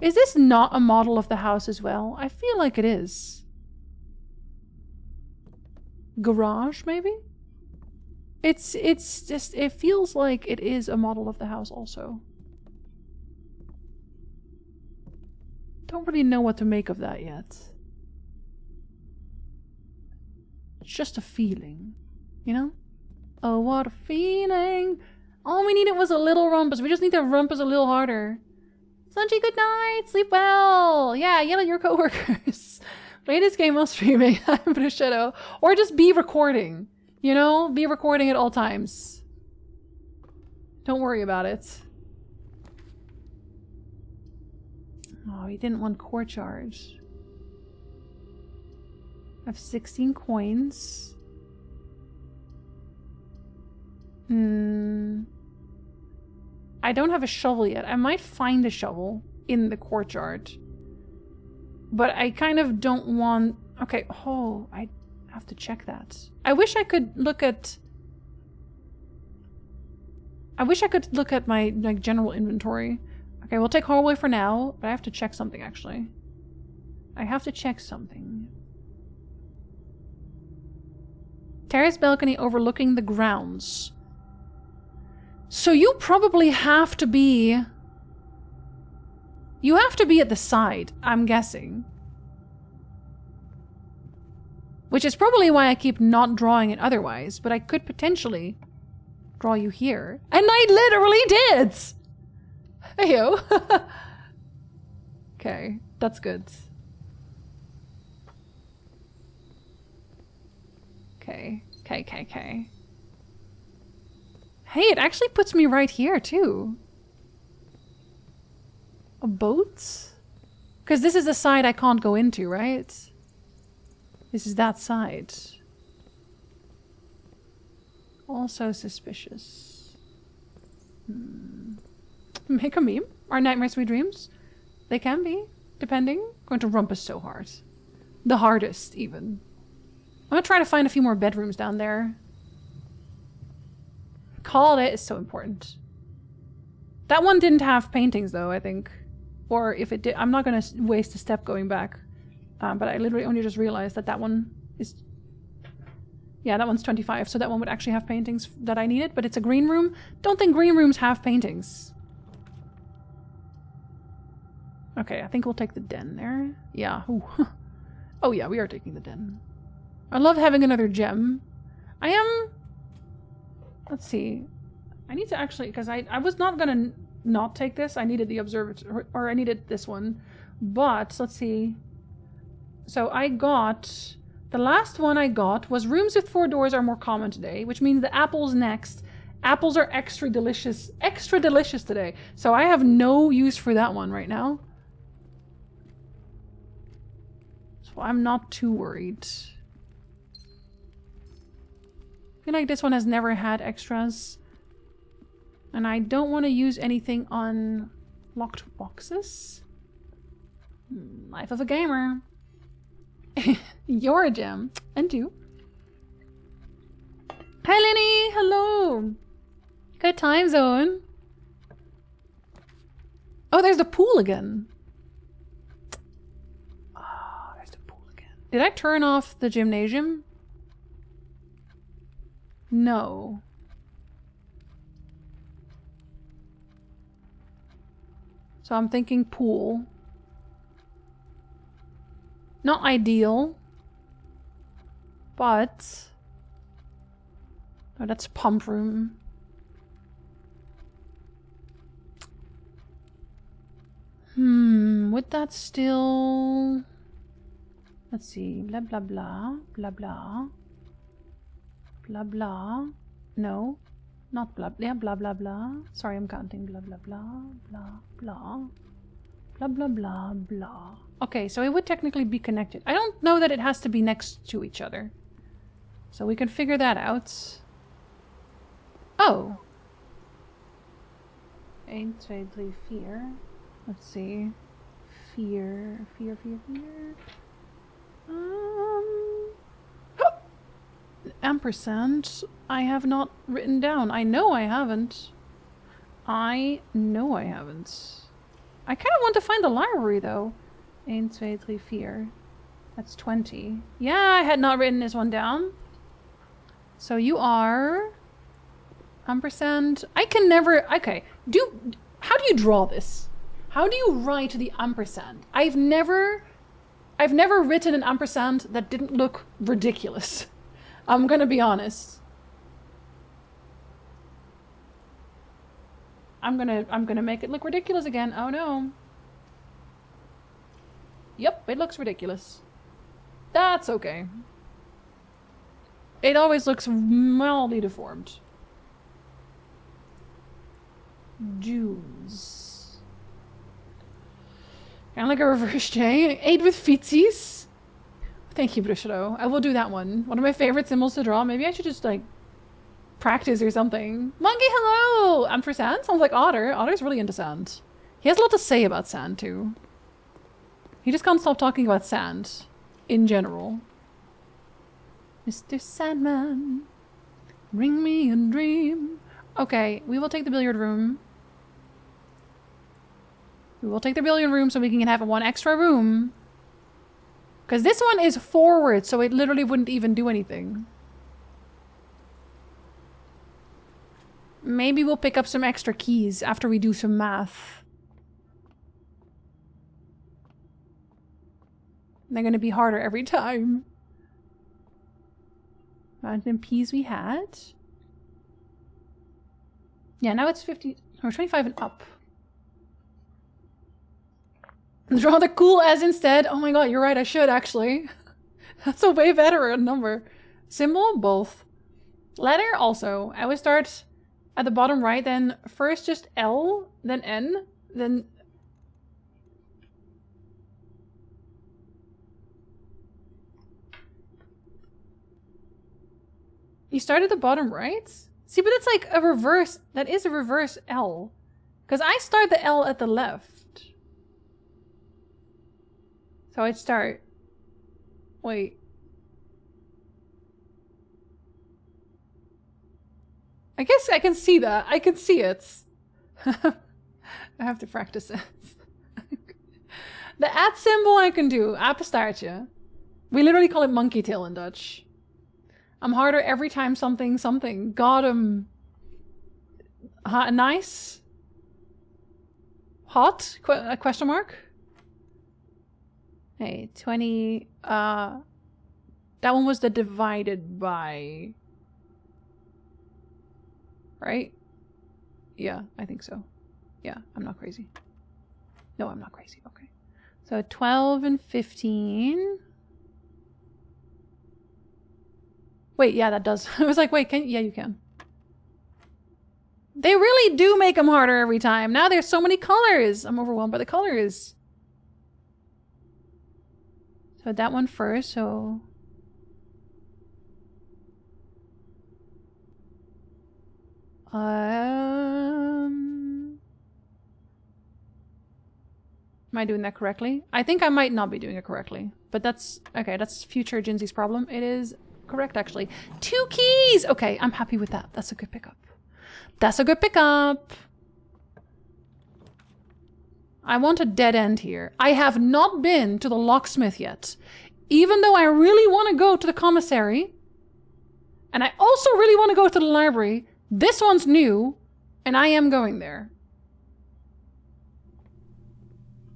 Is this not a model of the house as well? I feel like it is. Garage, maybe? It's just, it feels like it is a model of the house also. Don't really know what to make of that yet. It's just a feeling, you know? Oh, what a feeling. All we needed was a little rumpus. We just need to rumpus a little harder. Sunji, good night. Sleep well. Yeah, yell at your coworkers. Play this game while streaming. I'm a shadow. Or just be recording. You know? Be recording at all times. Don't worry about it. Oh, he didn't want core charge. I have 16 coins. I don't have a shovel yet. I might find a shovel in the courtyard. But I kind of don't want... Okay, oh, I have to check that. I wish I could look at... I wish I could look at my like general inventory. Okay, we'll take hallway for now, but I have to check something actually. I have to check something. Terrace balcony overlooking the grounds. So you probably have to be... You have to be at the side, I'm guessing. Which is probably why I keep not drawing it otherwise, but I could potentially draw you here. And I literally did! Heyo. Okay, that's good. Okay. Hey, it actually puts me right here, too. A boat? Because this is the side I can't go into, right? This is that side. Also suspicious. Make a meme? Are nightmares sweet dreams? They can be, depending. Going to rumpus so hard. The hardest, even. I'm gonna try to find a few more bedrooms down there. Call it is so important. That one didn't have paintings, though, I think. Or if it did, I'm not gonna waste a step going back. But I literally only just realized that that one is... Yeah, that one's 25, so that one would actually have paintings that I needed, but it's a green room. Don't think green rooms have paintings. Okay, I think we'll take the den there. Yeah. Ooh. Oh yeah, we are taking the den. I love having another gem. I am... Let's see. I need to actually... Because I was not gonna not take this. I needed the observatory... Or I needed this one. But, let's see. So I got... The last one I got was rooms with 4 doors are more common today, which means the apple's next. Apples are extra delicious today. So I have no use for that one right now. So I'm not too worried. I feel like this one has never had extras. And I don't want to use anything on locked boxes. Life of a gamer. You're a gem. And you. Hi, Lenny. Hello. Good time zone. Oh, there's the pool again. Oh, there's the pool again. Did I turn off the gymnasium? No. So I'm thinking pool. Not ideal. But... Oh, that's pump room. Would that still... Let's see. Blah, blah, blah. Blah, blah. Blah, blah. No. Not blah, yeah, blah, blah, blah. Sorry, I'm counting. Blah, blah, blah. Blah, blah. Blah, blah, blah, blah. Okay, so it would technically be connected. I don't know that it has to be next to each other. So we can figure that out. Oh. 1, 2, 3, 4. Let's see. 4. Ampersand. I have not written down. I know I haven't. I kind of want to find the library, though. 1, 2, 3, 4. That's 20. Yeah, I had not written this one down. So you are... Ampersand. I can never... Okay. How do you draw this? How do you write the ampersand? I've never written an ampersand that didn't look ridiculous. I'm gonna be honest. I'm gonna make it look ridiculous again. Oh no. Yep, it looks ridiculous. That's okay. It always looks mildly deformed. Jews. Kind of like a reverse J. 8 with feetsies. Thank you, Brushero. I will do that one. One of my favorite symbols to draw. Maybe I should just, like, practice or something. Monkey, hello! For sand? Sounds like Otter. Otter's really into sand. He has a lot to say about sand, too. He just can't stop talking about sand. In general. Mr. Sandman, bring me a dream. Okay, we will take the billiard room. We will take the billiard room so we can have one extra room. Because this one is forward, so it literally wouldn't even do anything. Maybe we'll pick up some extra keys after we do some math. They're going to be harder every time. Mountain peas we had. Yeah, now it's 50 or 25 and up. Draw the cool as instead. Oh my god, you're right, I should actually. That's a way better number. Symbol? Both. Letter? Also. I would start at the bottom right, then first just L, then N, then... You start at the bottom right? See, but it's like a reverse. That is a reverse L. Because I start the L at the left. So I'd start... Wait. I guess I can see that. I can see it. I have to practice it. The at symbol I can do. Apenstaartje. We literally call it monkey tail in Dutch. I'm harder every time something. Got him. Nice. Hot? Question mark? Hey, 20. That one was the divided by. Right? Yeah, I think so. Yeah, I'm not crazy. No, I'm not crazy. Okay. So 12 and 15. Wait, yeah, that does. I was like, wait, yeah, you can. They really do make them harder every time. Now there's so many colors. I'm overwhelmed by the colors. So that one first, so... Am I doing that correctly? I think I might not be doing it correctly. But that's... Okay, that's future Jinzee's problem. It is... correct, actually. 2 keys! Okay, I'm happy with that. That's a good pickup. That's a good pickup! I want a dead end here. I have not been to the locksmith yet. Even though I really want to go to the commissary. And I also really want to go to the library. This one's new. And I am going there.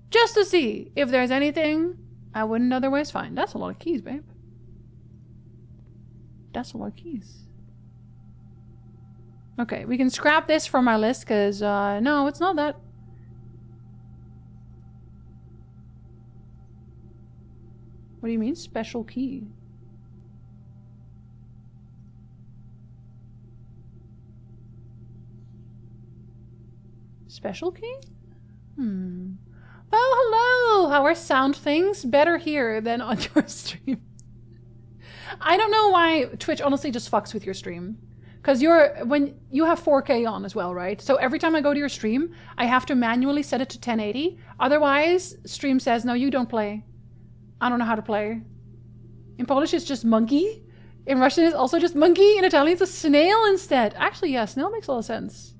Just to see if there's anything I wouldn't otherwise find. That's a lot of keys, babe. That's a lot of keys. Okay, we can scrap this from our list because, no, it's not that. What do you mean, special key? Special key? Well, hello! How are sound things? Better here than on your stream. I don't know why Twitch honestly just fucks with your stream. Because when you have 4K on as well, right? So every time I go to your stream, I have to manually set it to 1080. Otherwise, stream says, no, you don't play. I don't know how to play. In Polish, it's just monkey. In Russian, it's also just monkey. In Italian, it's a snail instead. Actually, yeah, snail makes a lot of sense.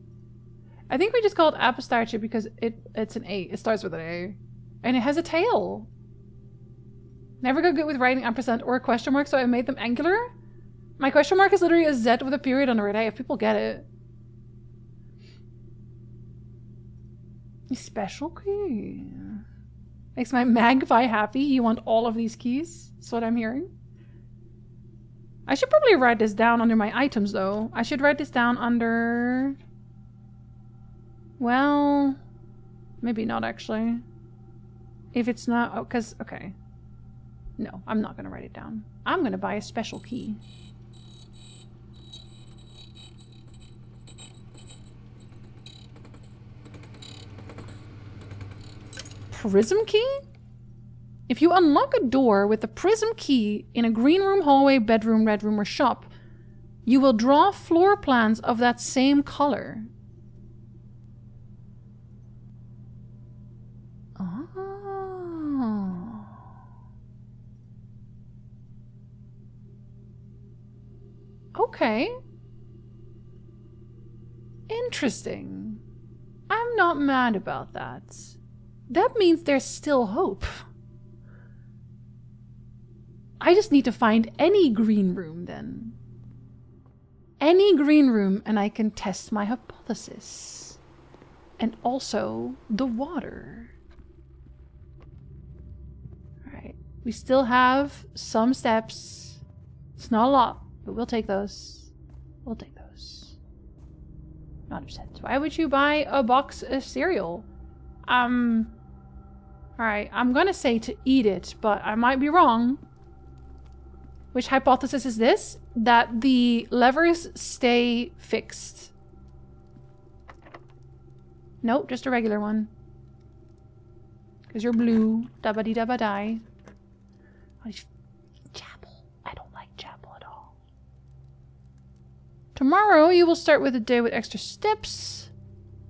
I think we just call it apenstaartje because it's an A. It starts with an A. And it has a tail. Never got good with writing ampersand or a question mark, so I made them angular. My question mark is literally a Z with a period under it. Hey, if people get it. Special key. Makes my magpie happy. You want all of these keys? That's what I'm hearing. I should probably write this down under my items, though. I should write this down under... Well... Maybe not, actually. If it's not... Oh, because... Okay. No, I'm not going to write it down. I'm going to buy a special key. Prism key? If you unlock a door with the prism key in a green room, hallway, bedroom, red room, or shop, you will draw floor plans of that same color. Oh. Okay. Interesting. I'm not mad about that. That means there's still hope. I just need to find any green room then. Any green room and I can test my hypothesis. And also the water. Alright. We still have some steps. It's not a lot, but we'll take those. We'll take those. Not upset. Why would you buy a box of cereal? Alright, Alright, I'm gonna say to eat it, but I might be wrong. Which hypothesis is this? That the levers stay fixed. Nope, just a regular one. Because you're blue. Dabba-dee-dabba-die. Chapel. I don't like chapel at all. Tomorrow you will start with a day with extra steps.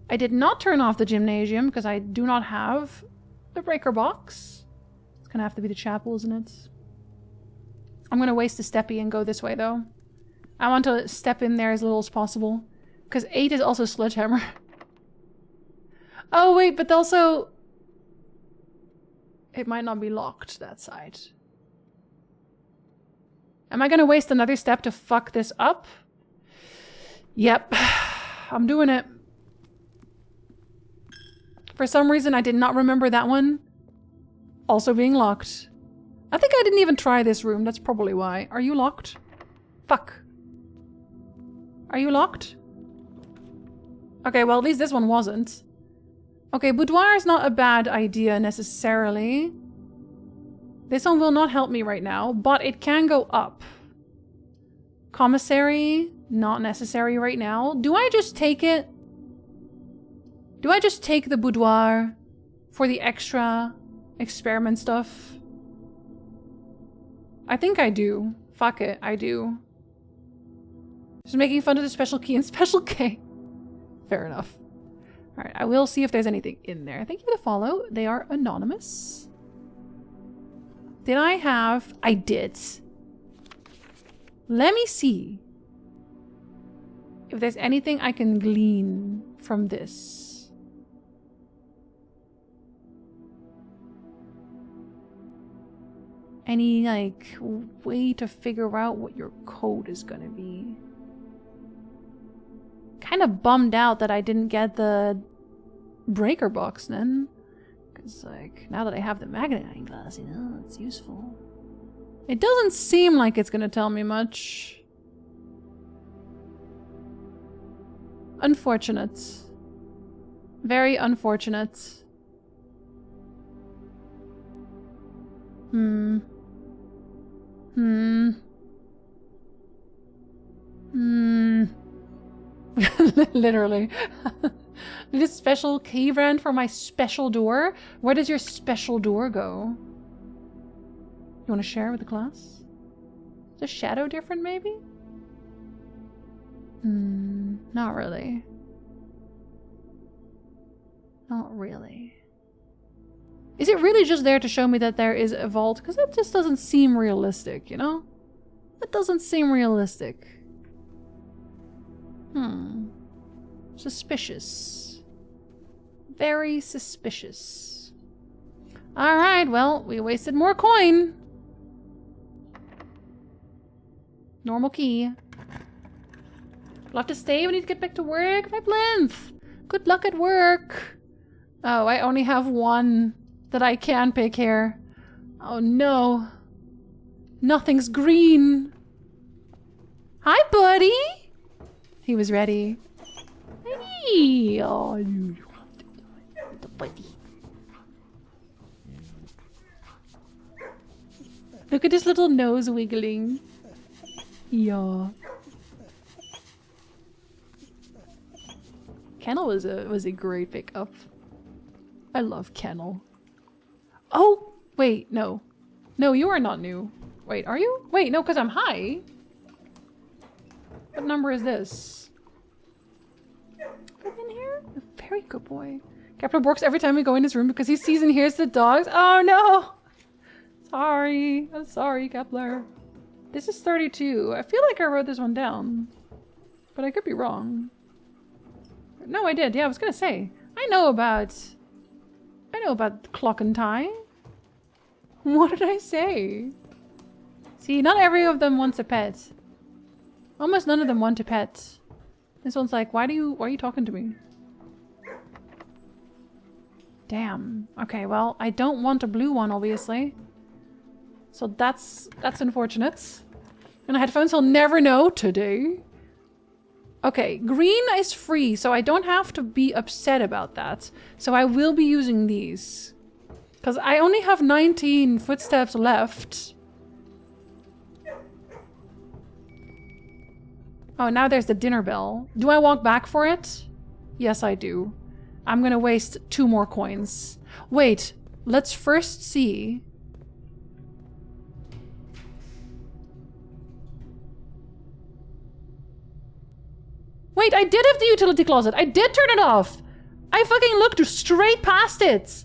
I did not turn off the gymnasium because I do not have the breaker box. It's gonna have to be the chapel, isn't it? I'm gonna waste a steppy and go this way though. I want to step in there as little as possible. Because 8 is also sledgehammer. Oh wait, but also... It might not be locked, that side. Am I gonna waste another step to fuck this up? Yep. I'm doing it. For some reason, I did not remember that one also being locked. I think I didn't even try this room. That's probably why. Are you locked? Fuck. Are you locked? Okay, well, at least this one wasn't. Okay, boudoir is not a bad idea necessarily. This one will not help me right now, but it can go up. Commissary, not necessary right now. Do I just take it? Do I just take the boudoir for the extra experiment stuff? I think I do. Fuck it, I do. Just making fun of the special key and special K. Fair enough. Alright, I will see if there's anything in there. Thank you for the follow. They are anonymous. Did I have... I did. Let me see if there's anything I can glean from this. Any, like, way to figure out what your code is gonna be. Kind of bummed out that I didn't get the breaker box then. Because, like, now that I have the magnifying glass, you know, it's useful. It doesn't seem like it's gonna tell me much. Unfortunate. Very unfortunate. Literally. Need a special key brand for my special door? Where does your special door go? You want to share with the class? Is the shadow different, maybe? Not really. Not really. Is it really just there to show me that there is a vault? Because that just doesn't seem realistic, you know? That doesn't seem realistic. Suspicious. Very suspicious. Alright, well, we wasted more coin. Normal key. We'll have to stay. We need to get back to work. My plinth. Good luck at work. Oh, I only have one that I can pick here. Oh no. Nothing's green. Hi, buddy. He was ready. Hey. Oh, you the buddy. Look at his little nose wiggling. Yeah. Kennel was a great pickup. I love Kennel. Oh, wait, no. No, you are not new. Wait, are you? Wait, no, because I'm high. What number is this? In here? A very good boy. Kepler barks every time we go in his room because he sees and hears the dogs. Oh no! Sorry. I'm sorry, Kepler. This is 32. I feel like I wrote this one down. But I could be wrong. No, I did. Yeah, I was gonna say. I know about clock and tie. What did I say? See, not every of them wants a pet. Almost none of them want a pet. This one's like, why are you talking to me? Damn. Okay, well, I don't want a blue one, obviously. So that's unfortunate. And headphones he'll never know today. Okay, green is free, so I don't have to be upset about that. So I will be using these. Because I only have 19 footsteps left. Oh, now there's the dinner bell. Do I walk back for it? Yes, I do. I'm gonna waste 2 more coins. Wait, let's first see. Wait, I did have the utility closet. I did turn it off. I fucking looked straight past it.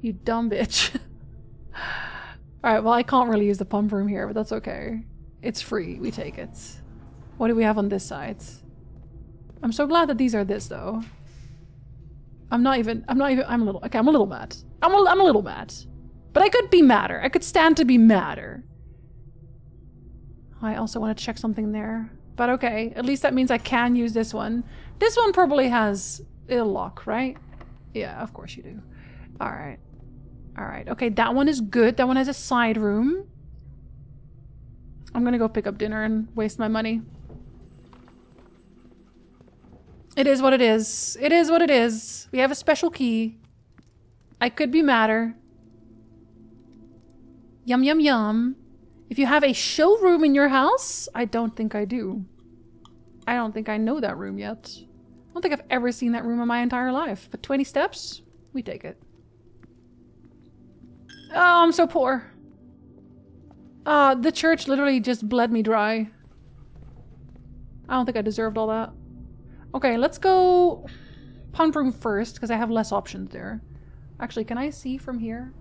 You dumb bitch. Alright, well, I can't really use the pump room here, but that's okay. It's free. We take it. What do we have on this side? I'm so glad that these are this, though. I'm a little mad. I'm a little mad. But I could be madder. I could stand to be madder. I also want to check something there. But okay, at least that means I can use this one. This one probably has a lock, right? Yeah, of course you do. Alright. Alright, okay, that one is good. That one has a side room. I'm gonna go pick up dinner and waste my money. It is what it is. It is what it is. We have a special key. I could be madder. Yum, yum, yum. If you have a showroom in your house, I don't think I do. I don't think I know that room yet. I don't think I've ever seen that room in my entire life. But 20 steps, we take it. Oh, I'm so poor. The church literally just bled me dry. I don't think I deserved all that. Okay, let's go pump room first, because I have less options there. Actually, can I see from here?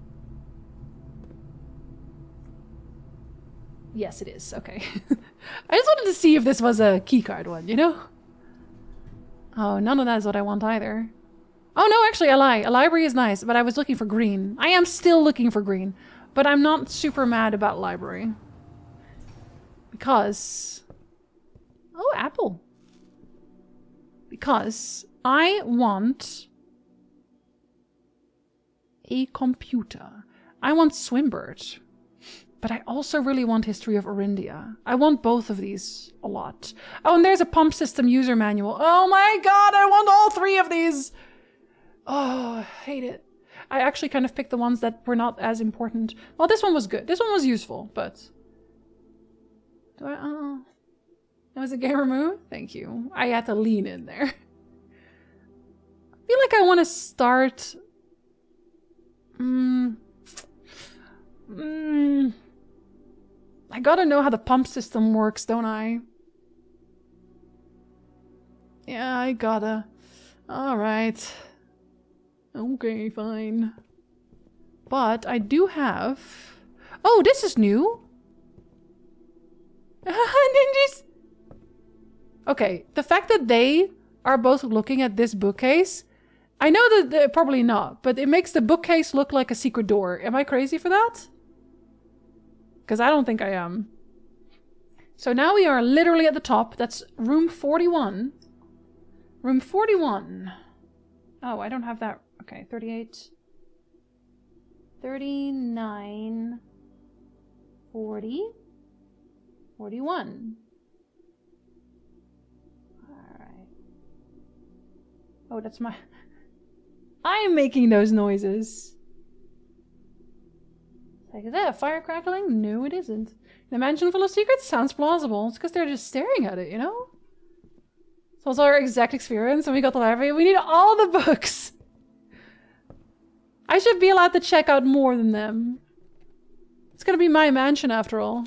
Yes, it is. Okay. I just wanted to see if this was a keycard one, you know? Oh, none of that is what I want either. Oh, no, actually, I lie. A library is nice, but I was looking for green. I am still looking for green, but I'm not super mad about library. Because... Oh, apple. Because I want a computer. I want Swimbird. But I also really want History of Orindia. I want both of these a lot. Oh, and there's a pump system user manual. Oh my god, I want all 3 of these! Oh, I hate it. I actually kind of picked the ones that were not as important. Well, this one was good. This one was useful, but... Do I... Oh... That was a gamer move? Thank you. I had to lean in there. I feel like I want to start... I gotta know how the pump system works, don't I? Yeah, I gotta. Alright. Okay, fine. But I do have... Oh, this is new! Ninjas! Okay, the fact that they are both looking at this bookcase, I know that they're probably not, but it makes the bookcase look like a secret door. Am I crazy for that? Because I don't think I am. So now we are literally at the top. That's room 41. Room 41. Oh, I don't have that. Okay, 38. 39. 40. 41. Alright. Oh, that's my... I am making those noises. Like, is that a fire crackling? No, it isn't. The mansion full of secrets sounds plausible. It's because they're just staring at it, you know? It's also our exact experience when we got the library. We need all the books! I should be allowed to check out more than them. It's gonna be my mansion after all.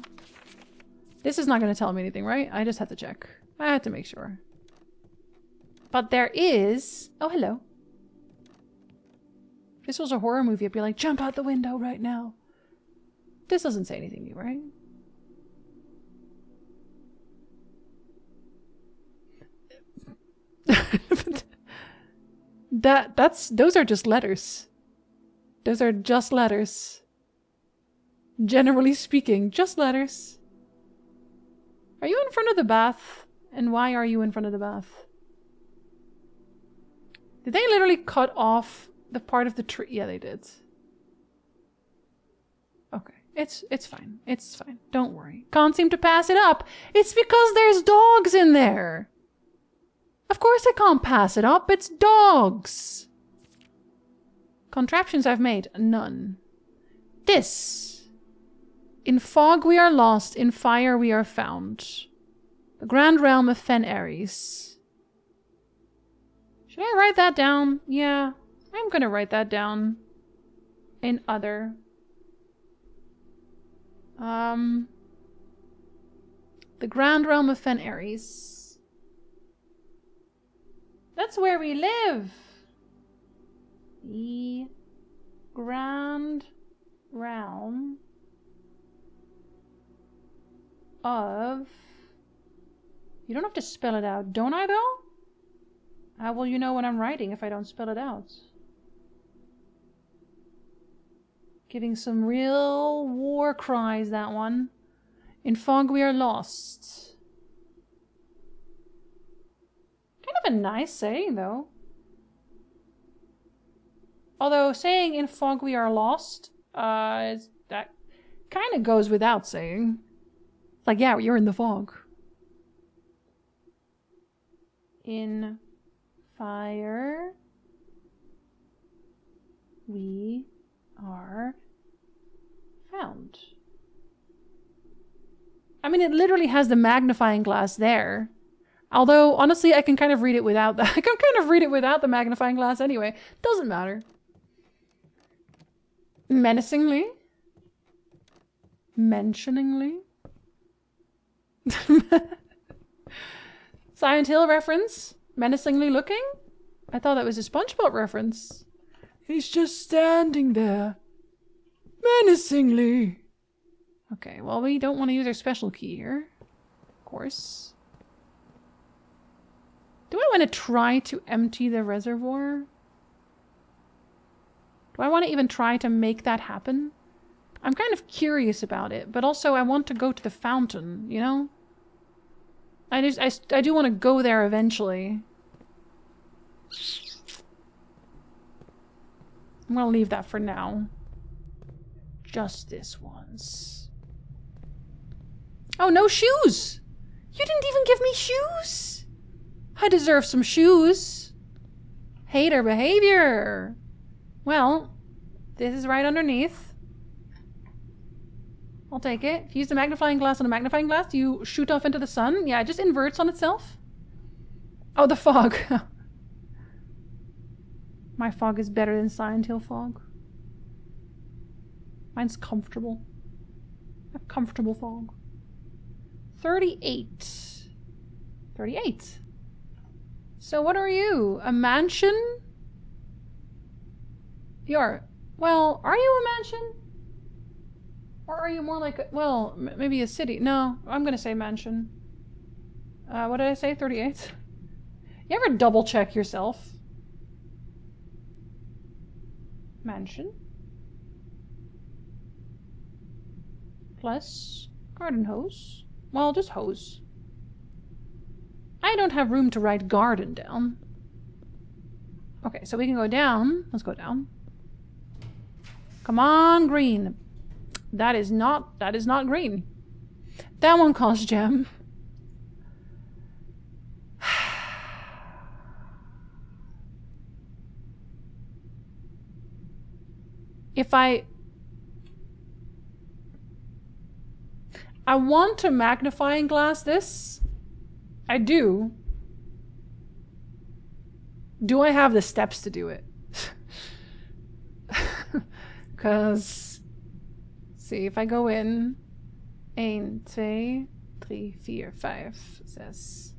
This is not gonna tell me anything, right? I just had to check. I had to make sure. But there is... Oh, hello. If this was a horror movie, I'd be like, jump out the window right now. This doesn't say anything new, right? Those are just letters. Those are just letters. Generally speaking, just letters. Are you in front of the bath? And why are you in front of the bath? Did they literally cut off the part of the tree? Yeah, they did. Okay. It's fine. It's fine. Don't worry. Can't seem to pass it up. It's because there's dogs in there. Of course I can't pass it up. It's dogs. Contraptions I've made. None. This. In fog we are lost. In fire we are found. The grand realm of Fen Ares. Should I write that down? Yeah. I'm gonna write that down. In other. The grand realm of Fen Ares. That's where we live. The grand realm of... You don't have to spell it out, don't I though? How will you know what I'm writing if I don't spell it out? Giving some real war cries, that one. In fog we are lost. Kind of a nice saying, though. Although saying in fog we are lost, that kind of goes without saying. It's like, yeah, you're in the fog. In fire we are found. I mean, it literally has the magnifying glass there. Although, honestly, I can kind of read it without that. I can kind of read it without the magnifying glass anyway. Doesn't matter. Menacingly. Mentioningly. Silent Hill reference. Menacingly looking. I thought that was a SpongeBob reference. He's just standing there. Menacingly. Okay, well, we don't want to use our special key here. Of course. Do I want to try to empty the reservoir? Do I want to even try to make that happen? I'm kind of curious about it, but also I want to go to the fountain, you know? I do want to go there eventually. I'm gonna leave that for now. Just this once. Oh, no shoes! You didn't even give me shoes! I deserve some shoes. Hater behavior. Well, this is right underneath. I'll take it. If you use the magnifying glass on a magnifying glass, do you shoot off into the sun? Yeah, it just inverts on itself. Oh, the fog. My fog is better than Silent Hill fog. Mine's comfortable. A comfortable fog. 38. 38. So what are you? A mansion? You're... Well, are you a mansion? Or are you more like a... Well, maybe a city. No, I'm gonna say mansion. What did I say? 38? You ever double check yourself? Mansion. Plus garden hose. Well, just hose. I don't have room to write garden down. Okay, so we can go down. Let's go down. Come on, green. That is not green. That one costs gem. If I want to magnifying glass this. I do. Do I have the steps to do it? Because, see, if I go in 1, 2, 3, 4, 5, 6,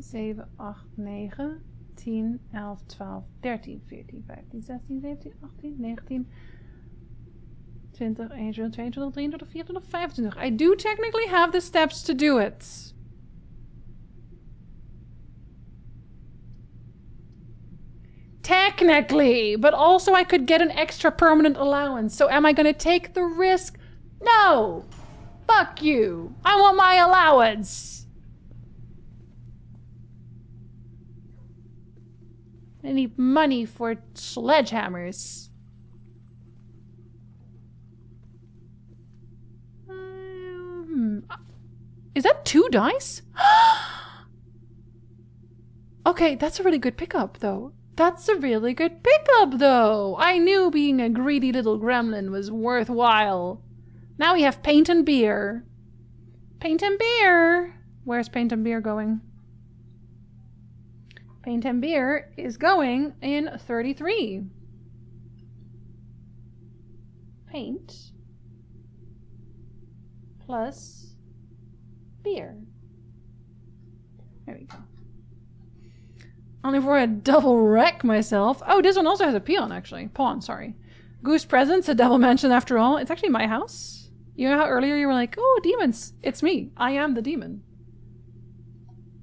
7, 8, 9, 10, 11, 12, 13, 14, 15, 16, 17, 18, 19, 20, 21, 22, 23, 24, 25. I do technically have the steps to do it. Technically, but also I could get an extra permanent allowance. So am I going to take the risk? No! Fuck you! I want my allowance! I need money for sledgehammers. Is that 2 dice? Okay, that's a really good pickup, though. That's a really good pickup, though. I knew being a greedy little gremlin was worthwhile. Now we have paint and beer. Paint and beer. Where's paint and beer going? Paint and beer is going in 33. Paint plus beer. There we go. Only before I double wreck myself. Oh, this one also has a peon, actually. Pawn, sorry. Goose Presents, a double mansion after all. It's actually my house. You know how earlier you were like, oh, demons. It's me. I am the demon.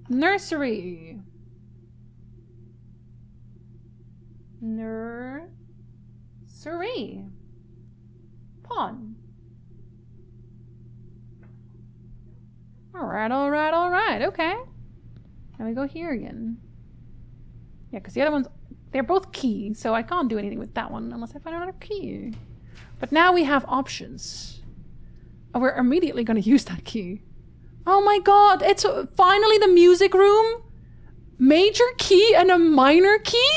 Nursery. Nursery. Pawn. Alright, alright, alright. Okay. Now we go here again. Yeah, because the other ones, they're both key, so I can't do anything with that one unless I find another key. But now we have options. Oh, we're immediately going to use that key. Oh my god, it's finally the music room? Major key and a minor key?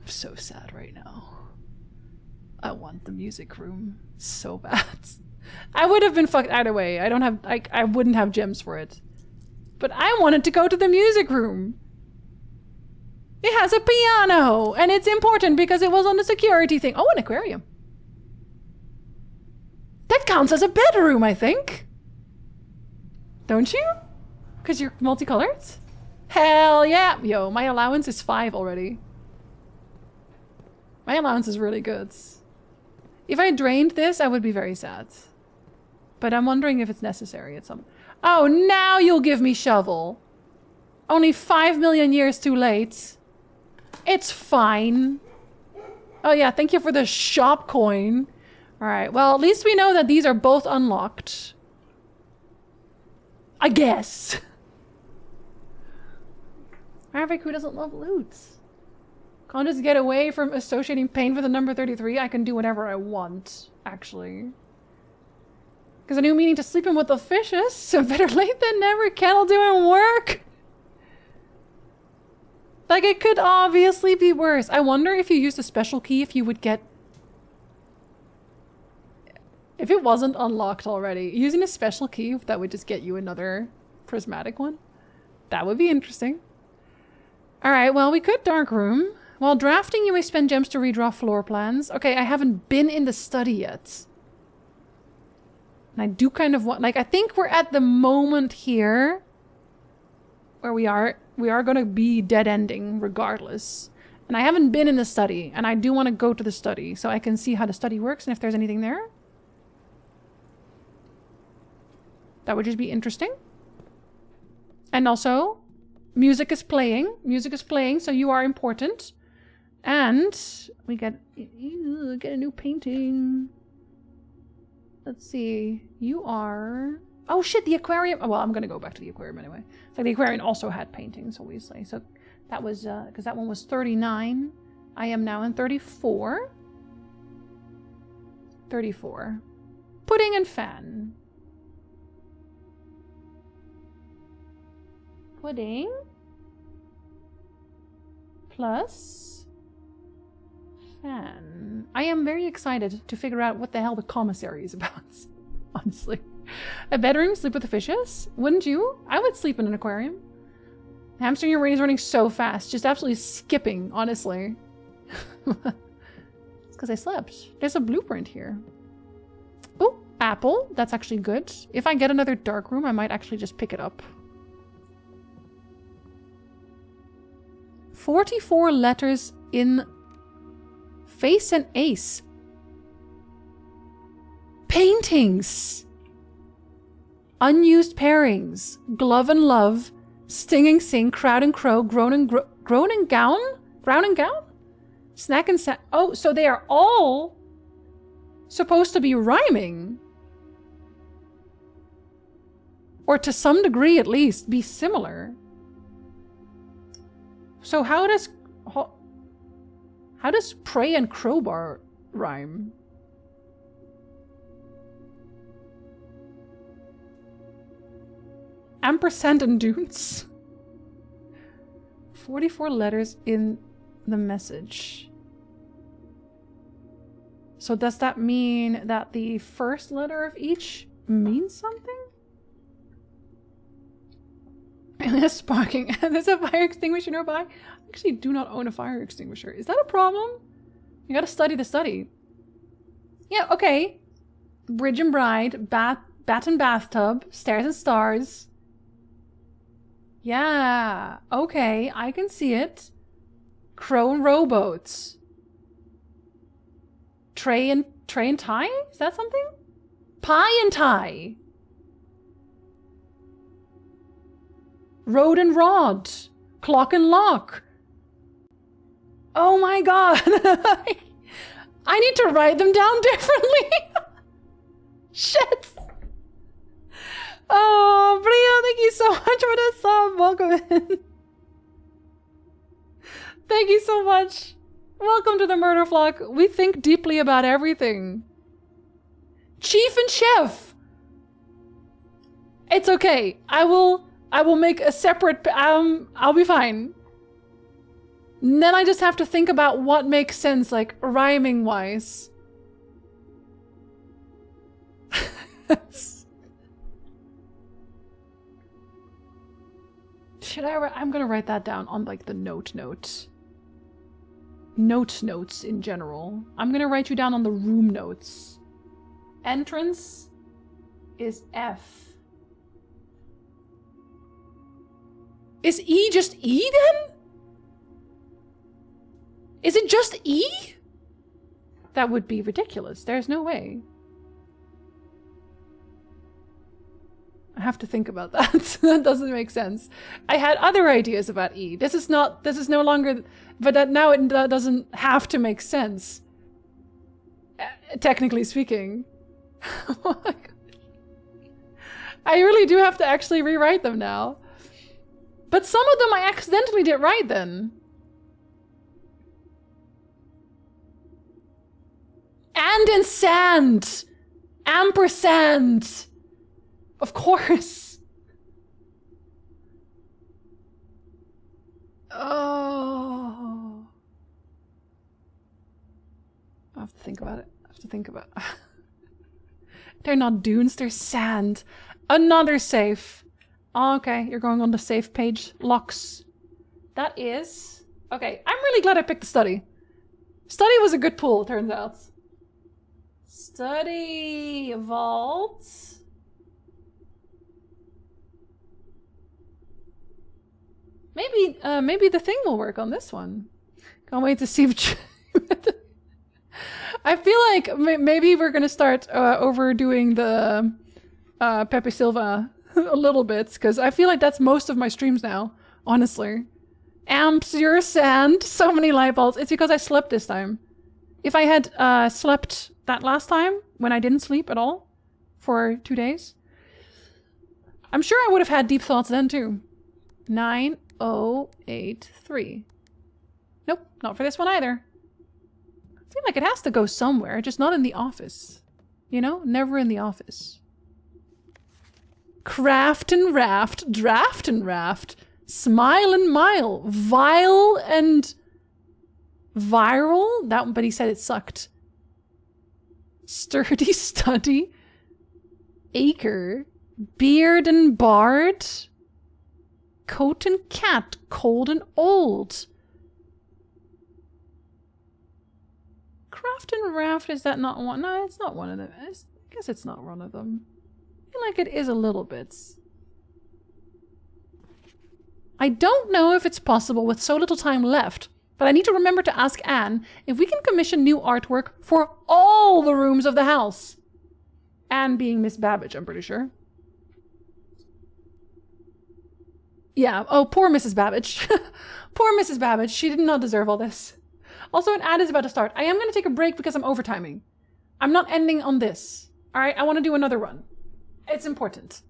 I'm so sad right now. I want the music room so bad. I would have been fucked either way. I wouldn't have gems for it. But I wanted to go to the music room. It has a piano, and it's important because it was on the security thing. Oh, an aquarium. That counts as a bedroom, I think. Don't you? Because you're multicolored? Hell yeah. Yo, my allowance is 5 already. My allowance is really good. If I drained this, I would be very sad. But I'm wondering if it's necessary at some... Oh, now you'll give me shovel. Only 5 million years too late. It's fine. Oh yeah, thank you for the shop coin. Alright, well, at least we know that these are both unlocked. I guess. Harvick, who doesn't love loot? Can't just get away from associating pain with the number 33. I can do whatever I want, actually. Because a new meaning to sleeping with the fishes, so better late than never. Kettle doing work. Like, it could obviously be worse. I wonder if you used a special key, if you would get... If it wasn't unlocked already, using a special key, that would just get you another prismatic one. That would be interesting. Alright, well, we could dark room. While drafting, you may spend gems to redraw floor plans. Okay, I haven't been in the study yet. And I do kind of want... Like, I think we're at the moment here where we are going to be dead-ending regardless. And I haven't been in the study, and I do want to go to the study so I can see how the study works and if there's anything there. That would just be interesting. And also, music is playing. Music is playing, so you are important. And we get a new painting. Let's see. You are... Oh shit, the aquarium. Oh, well, I'm gonna go back to the aquarium anyway. So the aquarium also had paintings, obviously. So that was, because that one was 39. I am now in 34. 34. Pudding and fan. Pudding. Plus... fan. I am very excited to figure out what the hell the commissary is about. Honestly. A bedroom, sleep with the fishes? Wouldn't you? I would sleep in an aquarium. Hamster in your brain is running so fast. Just absolutely skipping, honestly. It's because I slept. There's a blueprint here. Oh, apple. That's actually good. If I get another dark room, I might actually just pick it up. 44 letters in face and ace. Paintings. Unused pairings. Glove and love. Stinging sing. Crowd and crow. Groan and gown? Ground and gown? Snack and sa- Oh, so they are all supposed to be rhyming. Or to some degree at least be similar. So how does prey and crowbar rhyme? Ampersand and dunes. 44 letters in the message. So does that mean that the first letter of each means something? Alias sparking. There's a fire extinguisher nearby. I actually do not own a fire extinguisher. Is that a problem? You gotta study the study. Yeah, okay. Bridge and bride, bat and bathtub, stairs and stars. Yeah, okay, I can see it. Crow and rowboats. Tray and tie? Is that something? Pie and tie. Road and rod. Clock and lock. Oh my god. I need to write them down differently. Shit. Oh, Brio, thank you so much for the sub. Welcome in. Thank you so much. Welcome to the murder flock. We think deeply about everything. Chief and chef. It's okay. I will make a separate, I'll be fine. And then I just have to think about what makes sense, like rhyming wise. Should I'm gonna write that down on like the notes in general. I'm gonna write you down on the room notes. Entrance is F. Is E just E then? Is it just E? That would be ridiculous. There's no way. I have to think about that. That doesn't make sense. I had other ideas about E. This is no longer, but that now it doesn't have to make sense. Technically speaking. Oh my God. I really do have to actually rewrite them now. But some of them I accidentally did right then. And in sand. Ampersand. Of course. Oh. I have to think about it. They're not dunes, they're sand. Another safe. Oh, okay, you're going on the safe page. Locks. That is... Okay, I'm really glad I picked the study. Study was a good pool, it turns out. Study... Vault... Maybe the thing will work on this one. Can't wait to see if... I feel like maybe we're gonna start overdoing the Pepe Silva a little bit, because I feel like that's most of my streams now, honestly. Amps, your sand, so many light bulbs. It's because I slept this time. If I had slept that last time, when I didn't sleep at all, for 2 days, I'm sure I would have had deep thoughts then too. 9083. Nope, not for this one either. I feel like it has to go somewhere, just not in the office. You know, never in the office. Craft and raft, draft and raft, smile and mile, vile and viral. That one, but he said it sucked. Sturdy study, acre, beard and bard, coat and cat, cold and old. Craft and raft, is that not one? No, it's not one of them. I guess it's not one of them. I feel like it is a little bit. I don't know if it's possible with so little time left, but I need to remember to ask Anne if we can commission new artwork for all the rooms of the house. Anne being Miss Babbage, I'm pretty sure. Yeah, oh, poor Mrs. Babbage. Poor Mrs. Babbage, she did not deserve all this. Also, an ad is about to start. I am going to take a break because I'm overtiming. I'm not ending on this. All right, I want to do another run. It's important.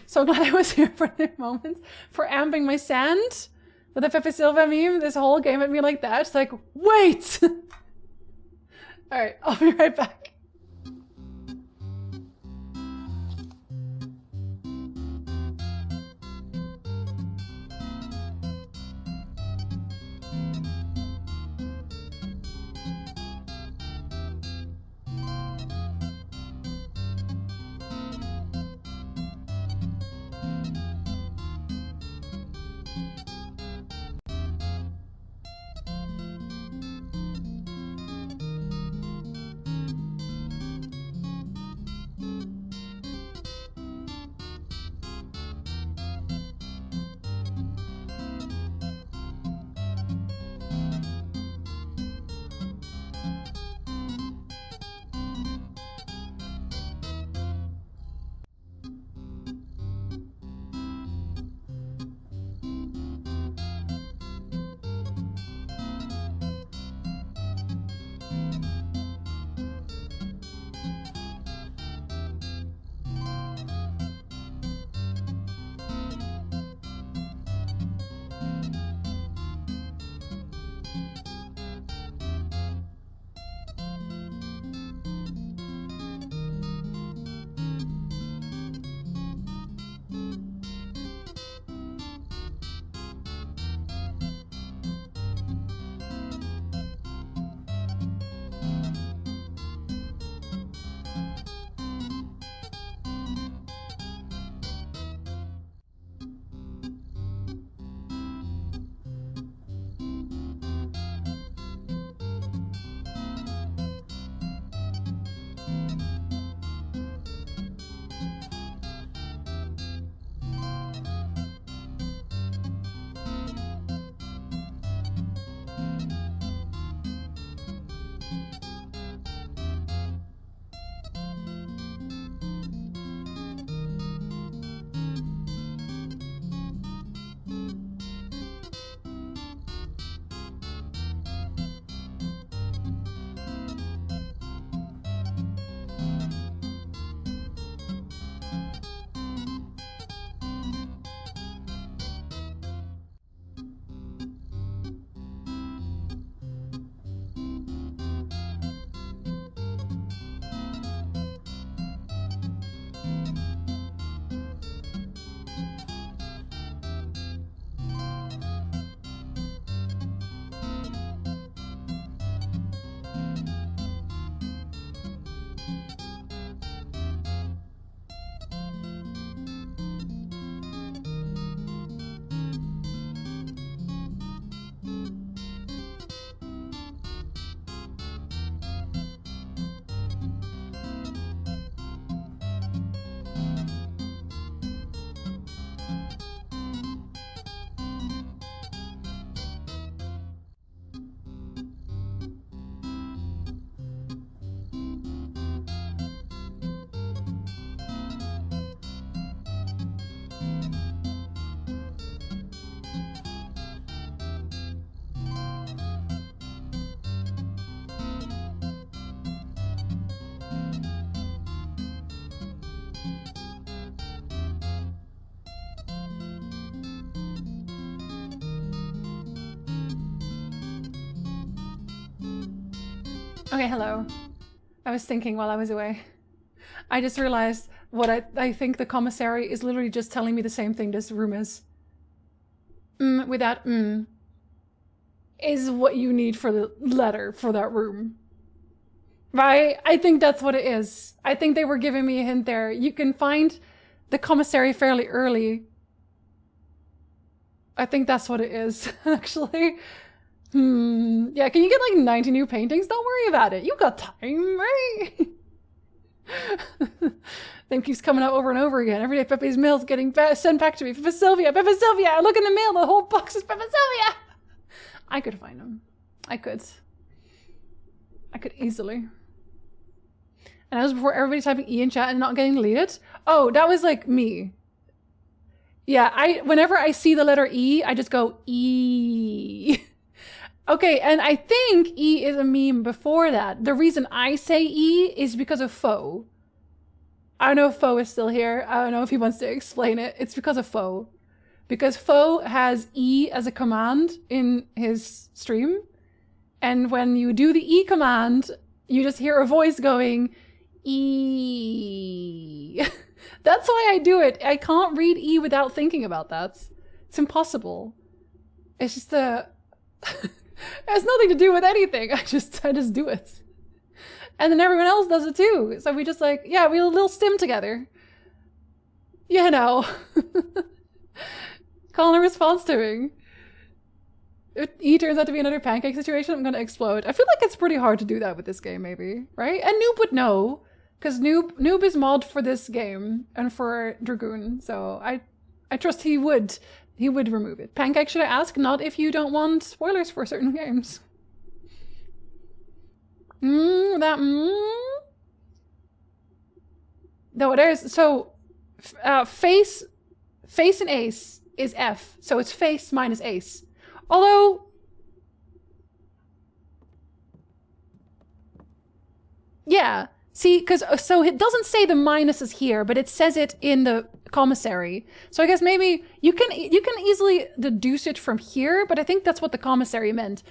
So glad I was here for the moment for amping my sand. With the Pepe Silva meme, this whole game at me like that. It's like, wait! All right, I'll be right back. Okay, hello. I was thinking while I was away. I just realized what I think the commissary is literally just telling me the same thing this room is. With that is what you need for the letter for that room. Right? I think that's what it is. I think they were giving me a hint there. You can find the commissary fairly early. I think that's what it is, actually. Yeah, can you get like 90 new paintings? Don't worry about it. You got time, right? Thing keeps coming out over and over again. Every day Pepe's mail's getting sent back to me. Pepe Sylvia, I look in the mail, the whole box is Pepe Sylvia. I could find him. I could easily. And that was before everybody typing E in chat and not getting deleted. Oh, that was like me. Yeah, whenever I see the letter E, I just go E. Okay, and I think E is a meme before that. The reason I say E is because of Foe. I don't know if Foe is still here. I don't know if he wants to explain it. It's because of Foe. Because Foe has E as a command in his stream. And when you do the E command, you just hear a voice going, E. That's why I do it. I can't read E without thinking about that. It's impossible. It's just a... It has nothing to do with anything. I just do it. And then everyone else does it too. So we just like, yeah, we a little stim together. You know. Calling a response to me. If E turns out to be another pancake situation, I'm gonna explode. I feel like it's pretty hard to do that with this game, maybe. Right? And Noob would know. Because Noob is mod for this game and for Dragoon. So I trust he would remove it. Pancake, should I ask? Not if you don't want spoilers for certain games. No, there's... So, face and ace is F. So it's face minus ace. Although... Yeah. See, because... So it doesn't say the minus is here, but it says it in the commissary. So I guess maybe you can easily deduce it from here, but I think that's what the commissary meant.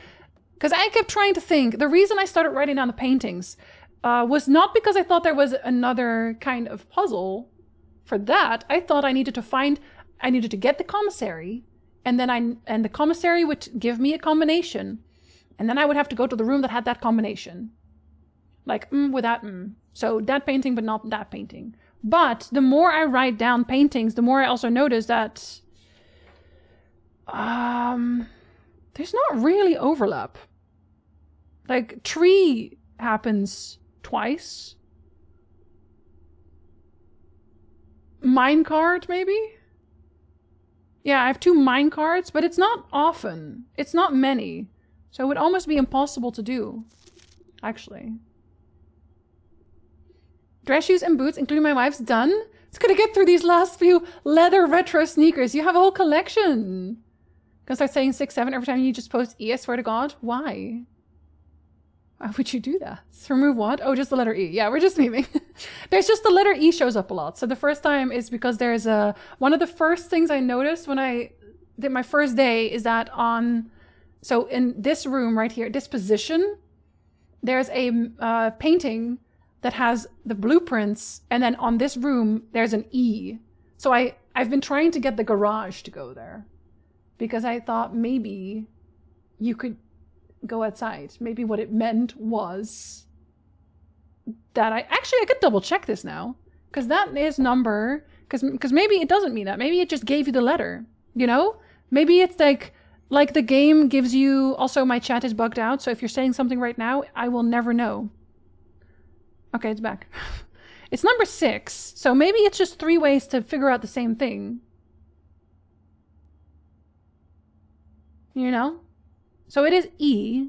Because I kept trying to think, the reason I started writing down the paintings was not because I thought there was another kind of puzzle for that. I thought I needed to get the commissary, and then the commissary would give me a combination, and then I would have to go to the room that had that combination. Like, with that, So that painting, but not that painting. But the more I write down paintings, the more I also notice that there's not really overlap. Like, tree happens twice. Minecart, maybe? Yeah, I have 2 minecarts, but it's not often. It's not many. So it would almost be impossible to do, actually. Dress shoes and boots, including my wife's, done. It's gonna get through these last few leather retro sneakers. You have a whole collection. Gonna start saying 6, 7 every time you just post E, I swear to God. Why? Why would you do that? Remove what? Oh, just the letter E. Yeah, we're just memeing. There's just the letter E shows up a lot. So the first time is because there's one of the first things I noticed when I did my first day is that so in this room right here, this position, there's a painting that has the blueprints, and then on this room, there's an E. So I've been trying to get the garage to go there because I thought maybe you could go outside. Maybe what it meant was that I could double check this now because that is number, because maybe it doesn't mean that. Maybe it just gave you the letter, you know? Maybe it's like the game gives you, also my chat is bugged out. So if you're saying something right now, I will never know. Okay, it's back. It's number 6, so maybe it's just 3 ways to figure out the same thing. You know? So it is E.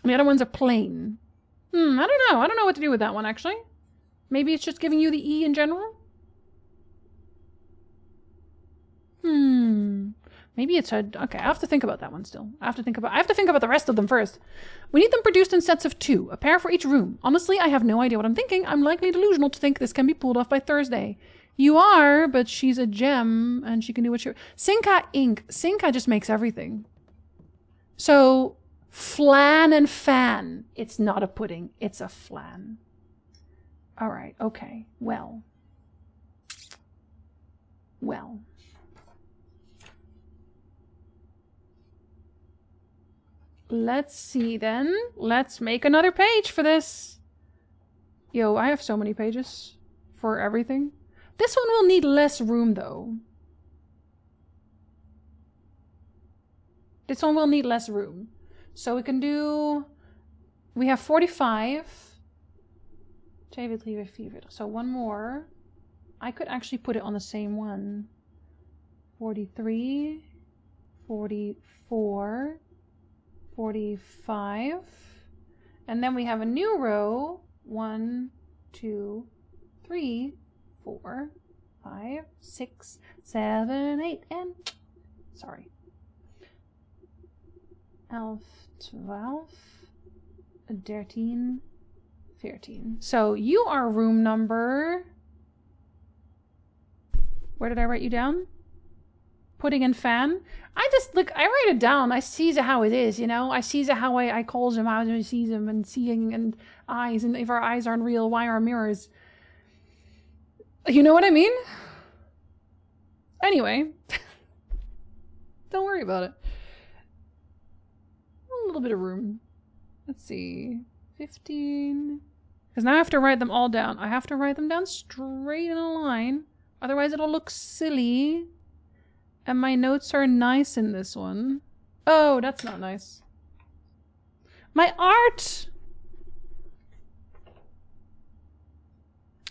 The other ones are plain. I don't know. I don't know what to do with that one, actually. Maybe it's just giving you the E in general? Maybe it's a... Okay, I have to think about that one still. I have to think about the rest of them first. We need them produced in sets of 2, a pair for each room. Honestly, I have no idea what I'm thinking. I'm likely delusional to think this can be pulled off by Thursday. You are, but she's a gem, and she can do what she... Sinka Inc. Sinka just makes everything. So, Flan and fan. It's not a pudding. It's a flan. All right. Okay. Well. Let's see then. Let's make another page for this. Yo, I have so many pages for everything. This one will need less room though. This one will need less room. So we can do... We have 45. So one more. I could actually put it on the same one. 43. 44. 45. And then we have a new row. 1, 2, 3, 4, 5, 6, 7, 8, and... Sorry. 11, 12, 13, 14. So you are room number... Where did I write you down? Pudding and fan. I just, look, I write it down. I see how it is, you know? I see how I calls them out and I see them and seeing and eyes. And if our eyes aren't real, why are mirrors? You know what I mean? Anyway. Don't worry about it. A little bit of room. Let's see. 15. Because now I have to write them all down. I have to write them down straight in a line. Otherwise it'll look silly. And my notes are nice in this one. Oh, that's not nice. My art!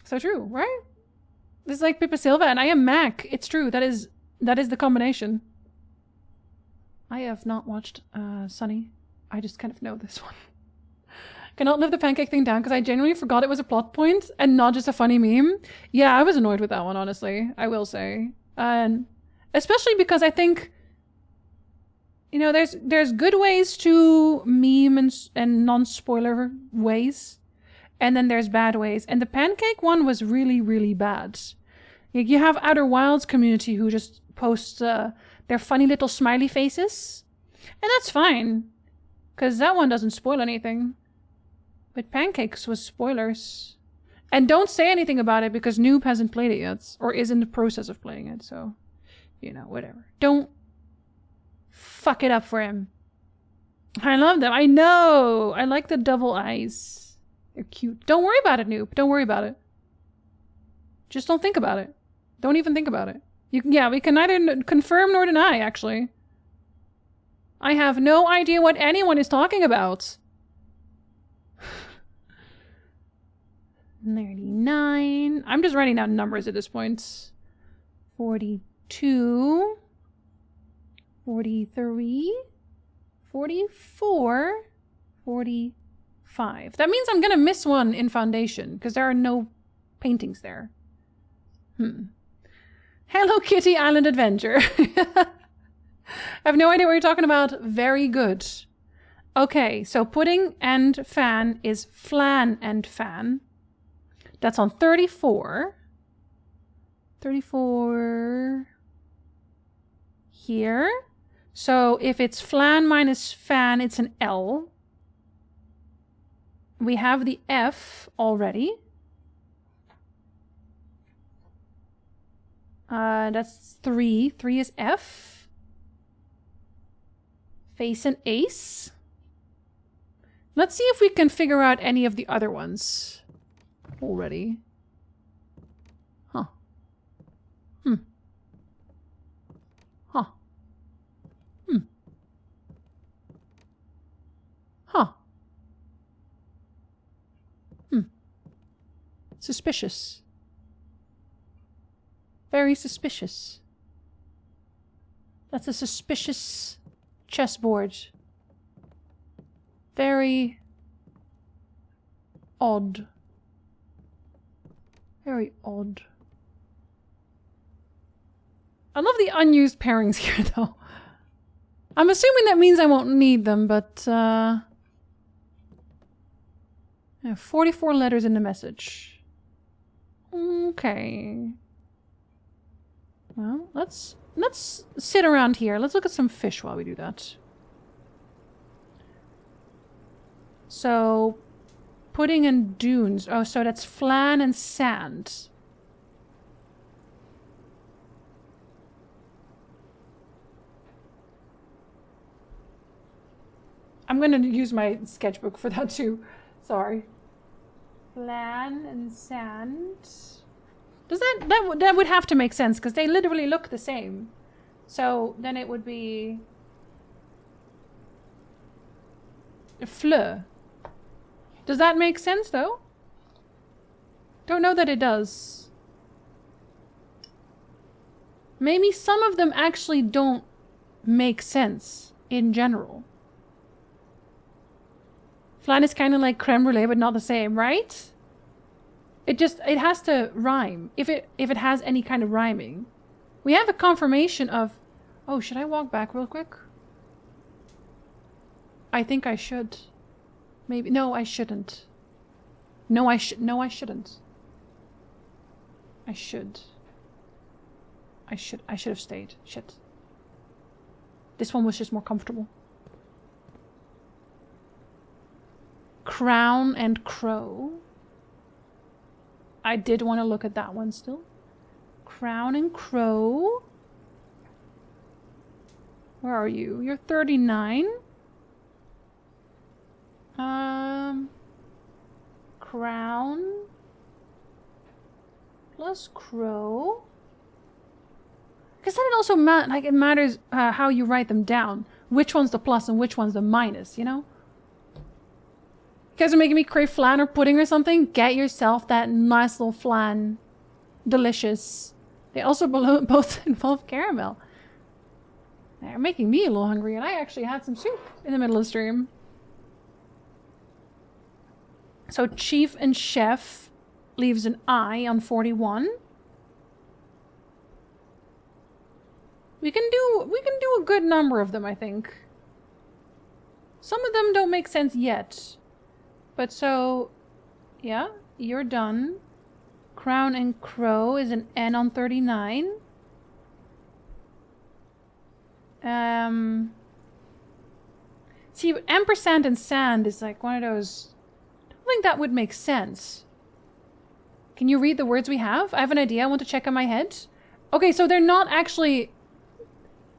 So true, right? This is like Pippa Silva and I am Mac. It's true. That is the combination. I have not watched Sunny. I just kind of know this one. Cannot live the pancake thing down because I genuinely forgot it was a plot point and not just a funny meme. Yeah, I was annoyed with that one, honestly. I will say. And especially because I think, you know, there's good ways to meme and non-spoiler ways. And then there's bad ways. And the pancake one was really, really bad. Like, you have Outer Wilds community who just posts their funny little smiley faces. And that's fine. Because that one doesn't spoil anything. But pancakes was spoilers. And don't say anything about it because Noob hasn't played it yet. Or is in the process of playing it, so... You know, whatever. Don't fuck it up for him. I love them. I know! I like the double eyes. They're cute. Don't worry about it, Noob. Don't worry about it. Just don't think about it. Don't even think about it. Yeah, we can neither confirm nor deny, actually. I have no idea what anyone is talking about. 39. I'm just writing down numbers at this point. 42. 43. 44. 45. That means I'm gonna miss one in foundation, because there are no paintings there. Hello Kitty Island Adventure. I have no idea what you're talking about. Very good. Okay, so pudding and fan is flan and fan. That's on 34. 34 here. So if it's flan minus fan, it's an L. We have the F already. That's 3. 3 is F. Face and ace. Let's see if we can figure out any of the other ones already. Huh. Huh. Huh. Suspicious. Very suspicious. That's a suspicious chessboard. Very odd. Very odd. I love the unused pairings here, though. I'm assuming that means I won't need them, but yeah, 44 letters in the message. Okay. Well, let's sit around here. Let's look at some fish while we do that. So, pudding and dunes. Oh, so that's flan and sand. I'm going to use my sketchbook for that too. Sorry. Flan and sand. Does that would have to make sense because they literally look the same. So then it would be fleur. Does that make sense though? Don't know that it does. Maybe some of them actually don't make sense in general. Flan is kind of like creme brulee, but not the same, right? It has to rhyme. If it has any kind of rhyming. We have a confirmation of... Oh, should I walk back real quick? I think I should. Maybe. No, I shouldn't. No, I shouldn't. I should. I should have stayed. Shit. This one was just more comfortable. Crown and crow. I did want to look at that one still. Crown and crow. Where are you? You're 39. Crown plus crow. Because then it also it matters how you write them down. Which one's the plus and which one's the minus, you know? You guys are making me crave flan or pudding or something? Get yourself that nice little flan. Delicious. They also both involve caramel. They're making me a little hungry, and I actually had some soup in the middle of the stream. So chief and chef leaves an I on 41. We can do a good number of them, I think. Some of them don't make sense yet. But so, yeah, you're done. Crown and crow is an N on 39. See, ampersand and sand is like one of those... I don't think that would make sense. Can you read the words we have? I have an idea. I want to check in my head. Okay, so they're not actually...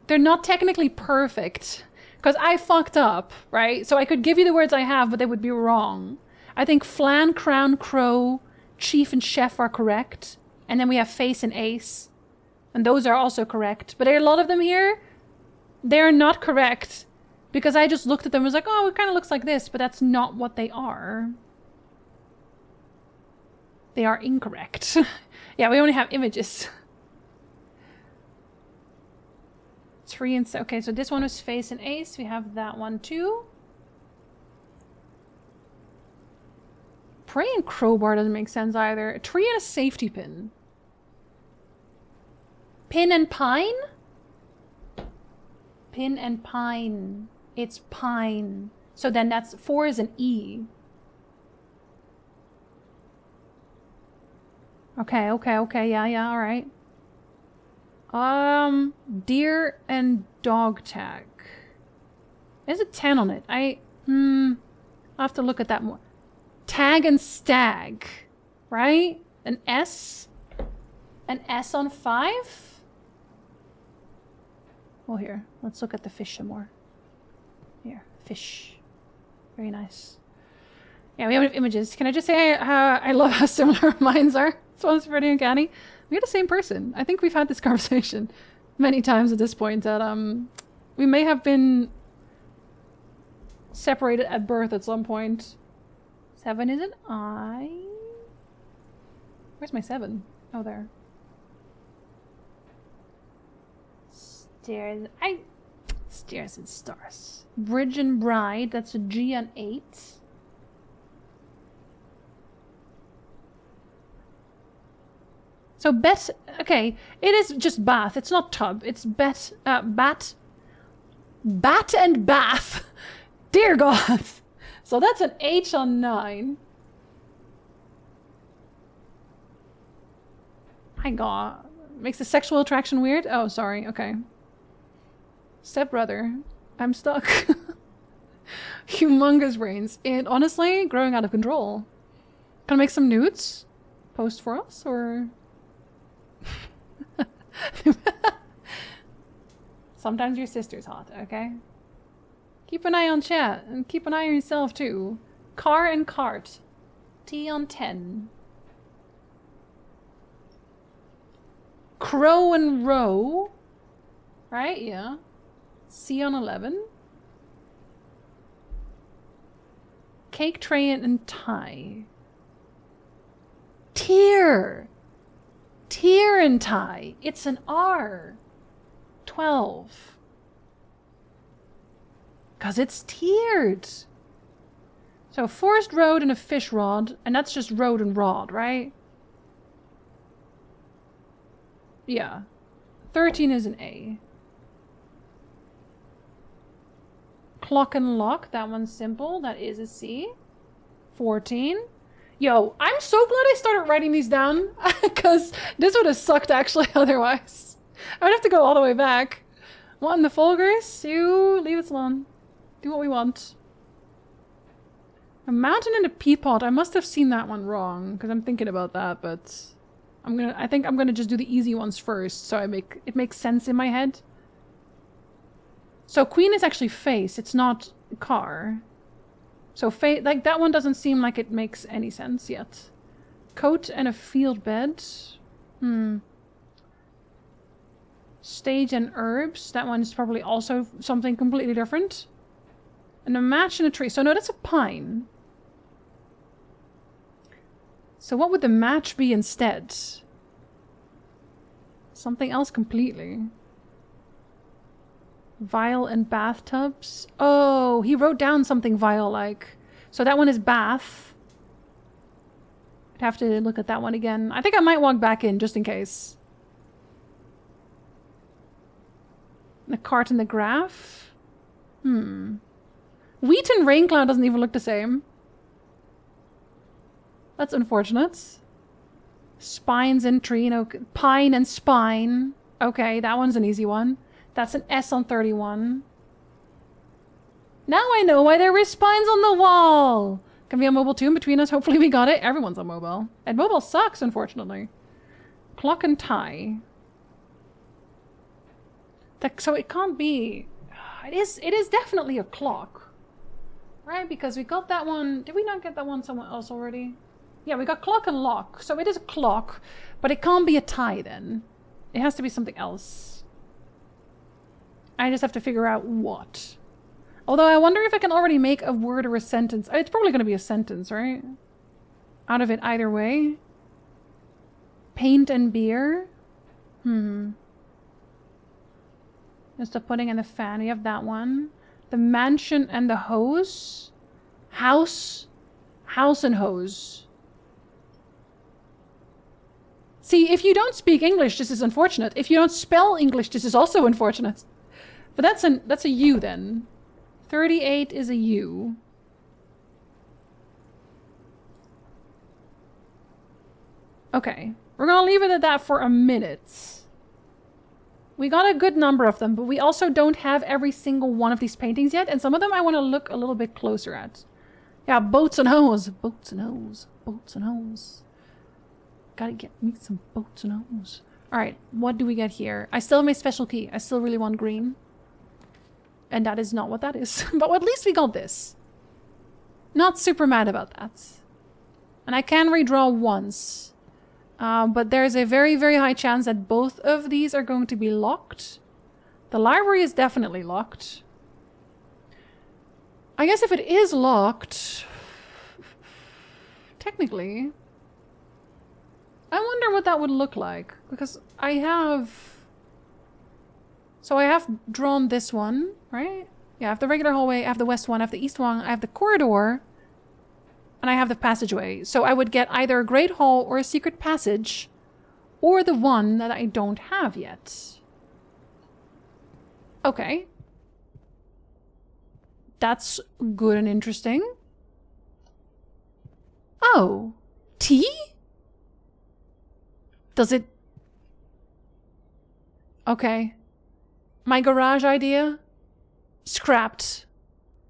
They're not technically perfect. Because I fucked up, right? So I could give you the words I have, but they would be wrong. I think flan, crown, crow, chief, and chef are correct. And then we have face and ace. And those are also correct. But there are a lot of them here. They're not correct. Because I just looked at them and was like, oh, it kind of looks like this. But that's not what they are. They are incorrect. Yeah, we only have images. 3 and... Okay, so this one was face and ace. We have that one too. Prey and crowbar doesn't make sense either. A tree and a safety pin. Pin and pine? Pin and pine. It's pine. So then that's 4 is an E. Okay, yeah, alright. Deer and dog tag. There's a 10 on it. I'll have to look at that more. Tag and stag, right? An S? An S on 5? Well, here, let's look at the fish some more. Here, fish. Very nice. Yeah, we have images. Can I just say I love how similar minds are? This one's pretty uncanny. We're the same person. I think we've had this conversation many times at this point that we may have been separated at birth at some point. 7 is an I. Where's my 7? Oh, there. Stairs. Stairs and stars. Bridge and bride. That's a G on 8. So bet, okay, it is just bath. It's not tub. It's bat and bath. Dear God. So that's an H on 9. My God. Makes the sexual attraction weird? Oh, sorry. Okay. Stepbrother. I'm stuck. humongous brains. And honestly, growing out of control. Can I make some nudes? Post for us, or... Sometimes your sister's hot, okay? Keep an eye on chat, and keep an eye on yourself too. Car and cart. T on 10. Crow and row. Right, yeah. C on 11. Cake tray and tie. Tier. Tier and tie. It's an R. 12. Because it's tiered. So forest road and a fish rod. And that's just road and rod, right? Yeah. 13 is an A. Clock and lock. That one's simple. That is a C. 14. Yo, I'm so glad I started writing these down. Because this would have sucked actually otherwise. I would have to go all the way back. What in the Folgers? You leave us alone. Do what we want. A mountain and a peapod. I must have seen that one wrong. Because I'm thinking about that, but... I think I'm gonna just do the easy ones first, so it makes sense in my head. So queen is actually face, it's not car. So like that one doesn't seem like it makes any sense yet. Coat and a field bed. Stage and herbs. That one is probably also something completely different. And a match in a tree. So no, that's a pine. So what would the match be instead? Something else completely. Vial and bathtubs. Oh, he wrote down something vial-like. So that one is bath. I'd have to look at that one again. I think I might walk back in just in case. The cart and the graph. Wheat and rain cloud doesn't even look the same. That's unfortunate. Spines and tree, pine and spine. Okay, that one's an easy one. That's an S on 31. Now I know why there were spines on the wall. Can we on mobile too in between us? Hopefully we got it. Everyone's on mobile. And mobile sucks, unfortunately. Clock and tie. So it can't be... It is definitely a clock. Right? Because we got that one... Did we not get that one somewhere else already? Yeah, we got clock and lock. So it is a clock, but it can't be a tie then. It has to be something else. I just have to figure out what. Although I wonder if I can already make a word or a sentence. It's probably going to be a sentence, right? Out of it either way. Paint and beer. Just the pudding and the fan. We have that one. The mansion and the hose. House. House and hose. See, if you don't speak English, this is unfortunate. If you don't spell English, this is also unfortunate. But that's a U then. 38 is a U. Okay. We're gonna leave it at that for a minute. We got a good number of them, but we also don't have every single one of these paintings yet, and some of them I want to look a little bit closer at. Yeah, boats and hoes. Boats and hoes. Boats and hoes. Gotta get me some boats and hoes. Alright, what do we get here? I still have my special key. I still really want green. And that is not what that is. But at least we got this. Not super mad about that. And I can redraw once. But there's a very, very high chance that both of these are going to be locked. The library is definitely locked. I guess if it is locked... Technically... I wonder what that would look like. Because I have... So I have drawn this one, right? Yeah, I have the regular hallway, I have the west one, I have the east one, I have the corridor, and I have the passageway. So I would get either a great hall or a secret passage, or the one that I don't have yet. Okay. That's good and interesting. Oh. Tea? Does it... Okay. My garage idea? Scrapped.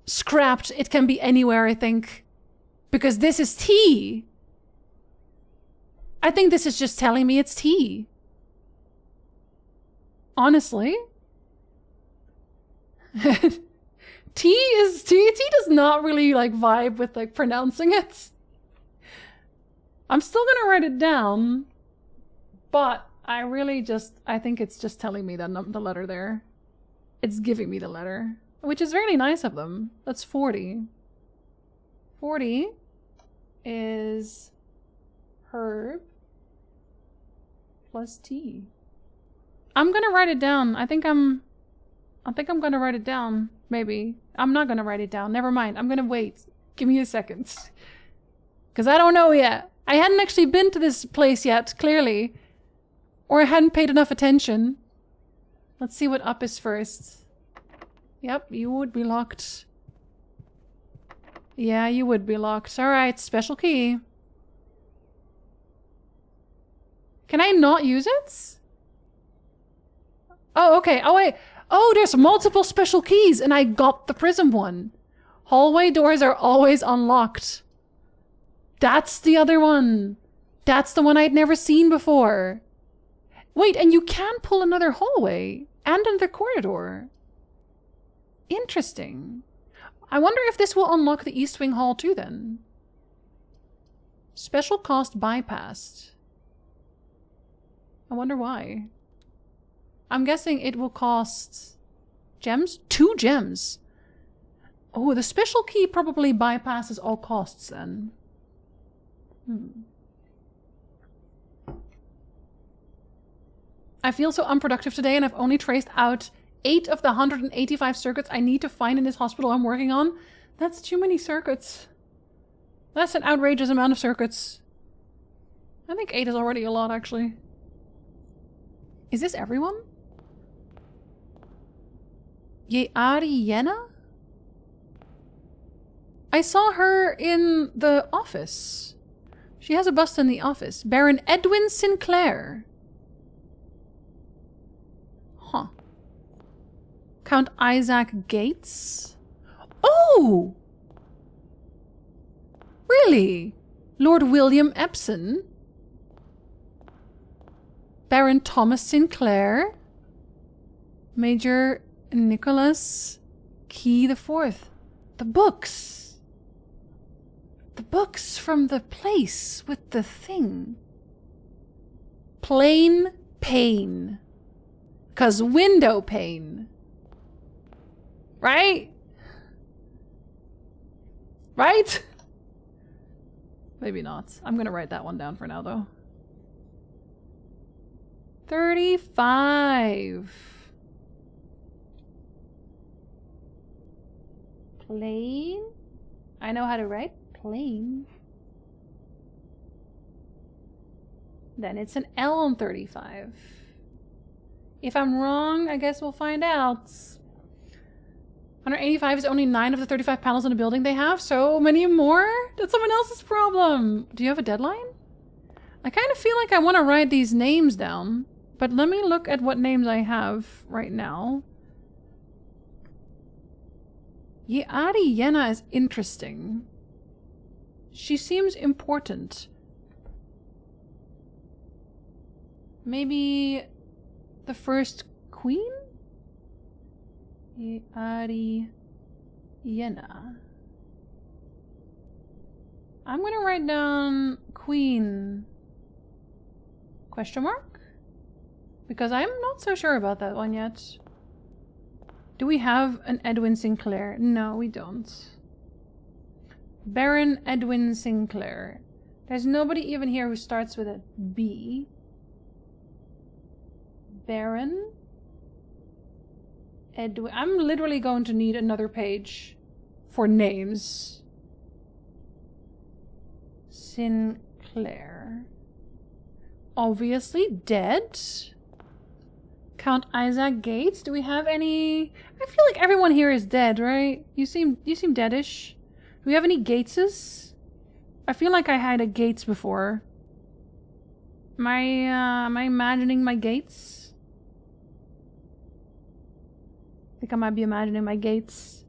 scrapped. It can be anywhere, I think. Because this is T. I think this is just telling me it's T. Honestly. T does not really like vibe with like pronouncing it. I'm still gonna write it down, but I think it's just telling me that the letter there. It's giving me the letter, which is really nice of them. That's 40. 40 is herb plus T. I'm gonna write it down. I think I'm gonna write it down. Maybe. I'm not gonna write it down. Never mind. I'm gonna wait. Give me a second. Because I don't know yet. I hadn't actually been to this place yet, clearly. Or I hadn't paid enough attention. Let's see what up is first. Yep, you would be locked. Yeah, you would be locked. Alright, special key. Can I not use it? Oh, okay. Oh, wait. Oh, there's multiple special keys, and I got the prism one. Hallway doors are always unlocked. That's the other one. That's the one I'd never seen before. Wait, and you can pull another hallway and another corridor. Interesting. I wonder if this will unlock the East Wing Hall too, then. Special cost bypassed. I wonder why. I'm guessing it will cost gems? 2 gems. Oh, the special key probably bypasses all costs then. I feel so unproductive today, and I've only traced out 8 of the 185 circuits I need to find in this hospital I'm working on. That's too many circuits. That's an outrageous amount of circuits. I think 8 is already a lot, actually. Is this everyone? Ariena? I saw her in the office. She has a bust in the office. Baron Edwin Sinclair. Huh. Count Isaac Gates? Oh! Really? Lord William Epson? Baron Thomas Sinclair? Major Nicholas Key IV. The books. The books from the place with the thing. Plain pane. 'Cause window pane. Right? Right? Maybe not. I'm gonna write that one down for now, though. 35. Plain? I know how to write plain. Then it's an L on 35. If I'm wrong, I guess we'll find out. 185 is only 9 of the 35 panels in the building they have. So many more? That's someone else's problem. Do you have a deadline? I kind of feel like I want to write these names down. But let me look at what names I have right now. Ariena is interesting. She seems important. Maybe the first queen? Ariena. I'm gonna write down queen question mark? Because I'm not so sure about that one yet. Do we have an Edwin Sinclair? No, we don't. Baron Edwin Sinclair. There's nobody even here who starts with a B. Baron Edwin. I'm literally going to need another page for names. Sinclair. Obviously dead. Count Isaac Gates. Do we have any? I feel like everyone here is dead, right? You seem deadish. Do we have any Gateses? I feel like I had a Gates before. Am I imagining my Gates? I think I might be imagining my Gates.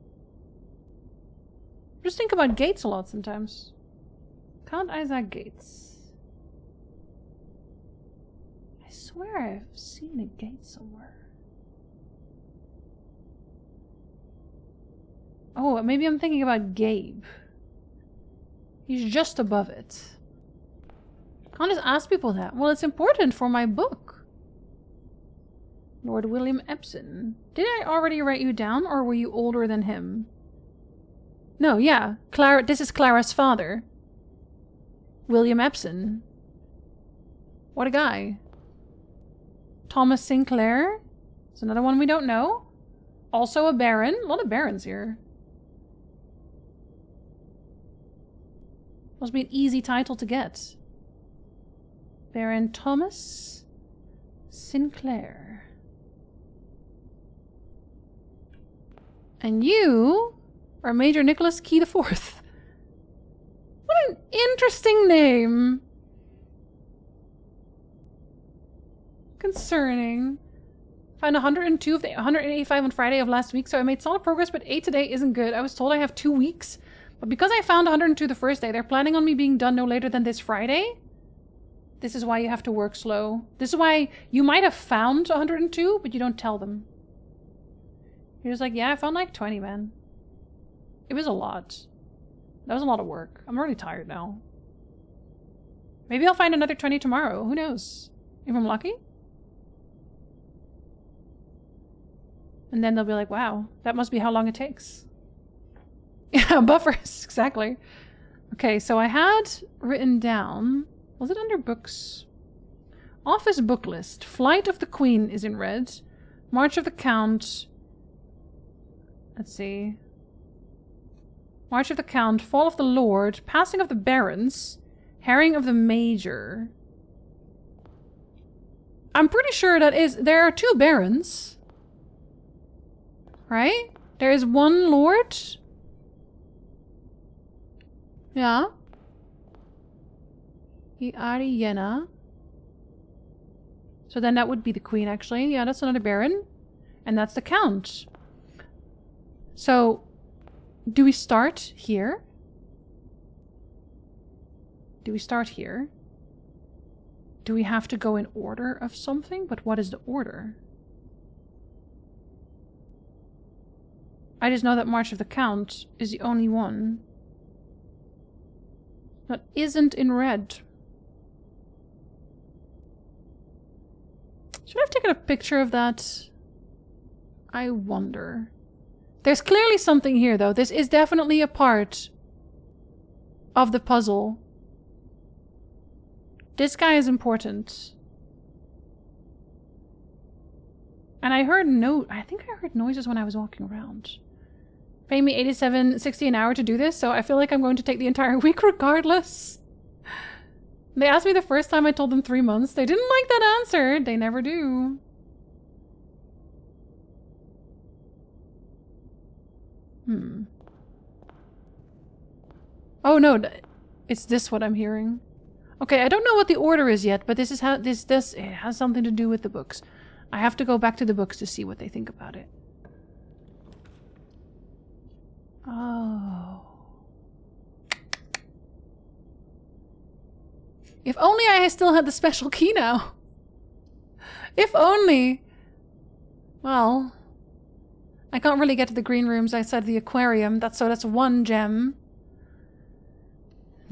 Just think about gates a lot sometimes. Count Isaac Gates. I swear I've seen a gate somewhere. Oh, maybe I'm thinking about Gabe. He's just above it. Can't just ask people that. Well, it's important for my book. Lord William Epson. Did I already write you down, or were you older than him? No, yeah. Clara. This is Clara's father. William Epson. What a guy. Thomas Sinclair. It's another one we don't know. Also a baron. A lot of barons here. Must be an easy title to get. Baron Thomas Sinclair. And you are Major Nicholas Key IV. What an interesting name. Concerning. Found 102 of the 185 on Friday of last week, so I made solid progress, but 8 today isn't good. I was told I have 2 weeks. But because I found 102 the first day, they're planning on me being done no later than this Friday. This is why you have to work slow. This is why you might have found 102, but you don't tell them. You're just like, yeah, I found like 20, man. It was a lot. That was a lot of work. I'm already tired now. Maybe I'll find another 20 tomorrow. Who knows? If I'm lucky. And then they'll be like, wow, that must be how long it takes. Yeah, buffers. Exactly. Okay, so I had written down... Was it under books? Office book list. Flight of the Queen is in red. March of the Count. Let's see. March of the Count. Fall of the Lord. Passing of the Barons. Herring of the Major. I'm pretty sure that is... There are 2 Barons. Right? There is 1 Lord. Yeah. Ariana. So then that would be the Queen, actually. Yeah, that's another Baron. And that's the Count. So, do we start here? Do we start here? Do we have to go in order of something? But what is the order? I just know that March of the Count is the only one that isn't in red. Should I have taken a picture of that? I wonder. There's clearly something here, though. This is definitely a part of the puzzle. This guy is important. And I heard I think I heard noises when I was walking around. Pay me $87.60 an hour to do this, so I feel like I'm going to take the entire week regardless. They asked me the first time, I told them 3 months. They didn't like that answer. They never do. Oh no, it's this what I'm hearing. Okay, I don't know what the order is yet, but this is how it has something to do with the books. I have to go back to the books to see what they think about it. Oh. If only I still had the special key now. If only. Well, I can't really get to the green rooms. I said the aquarium. That's 1 gem.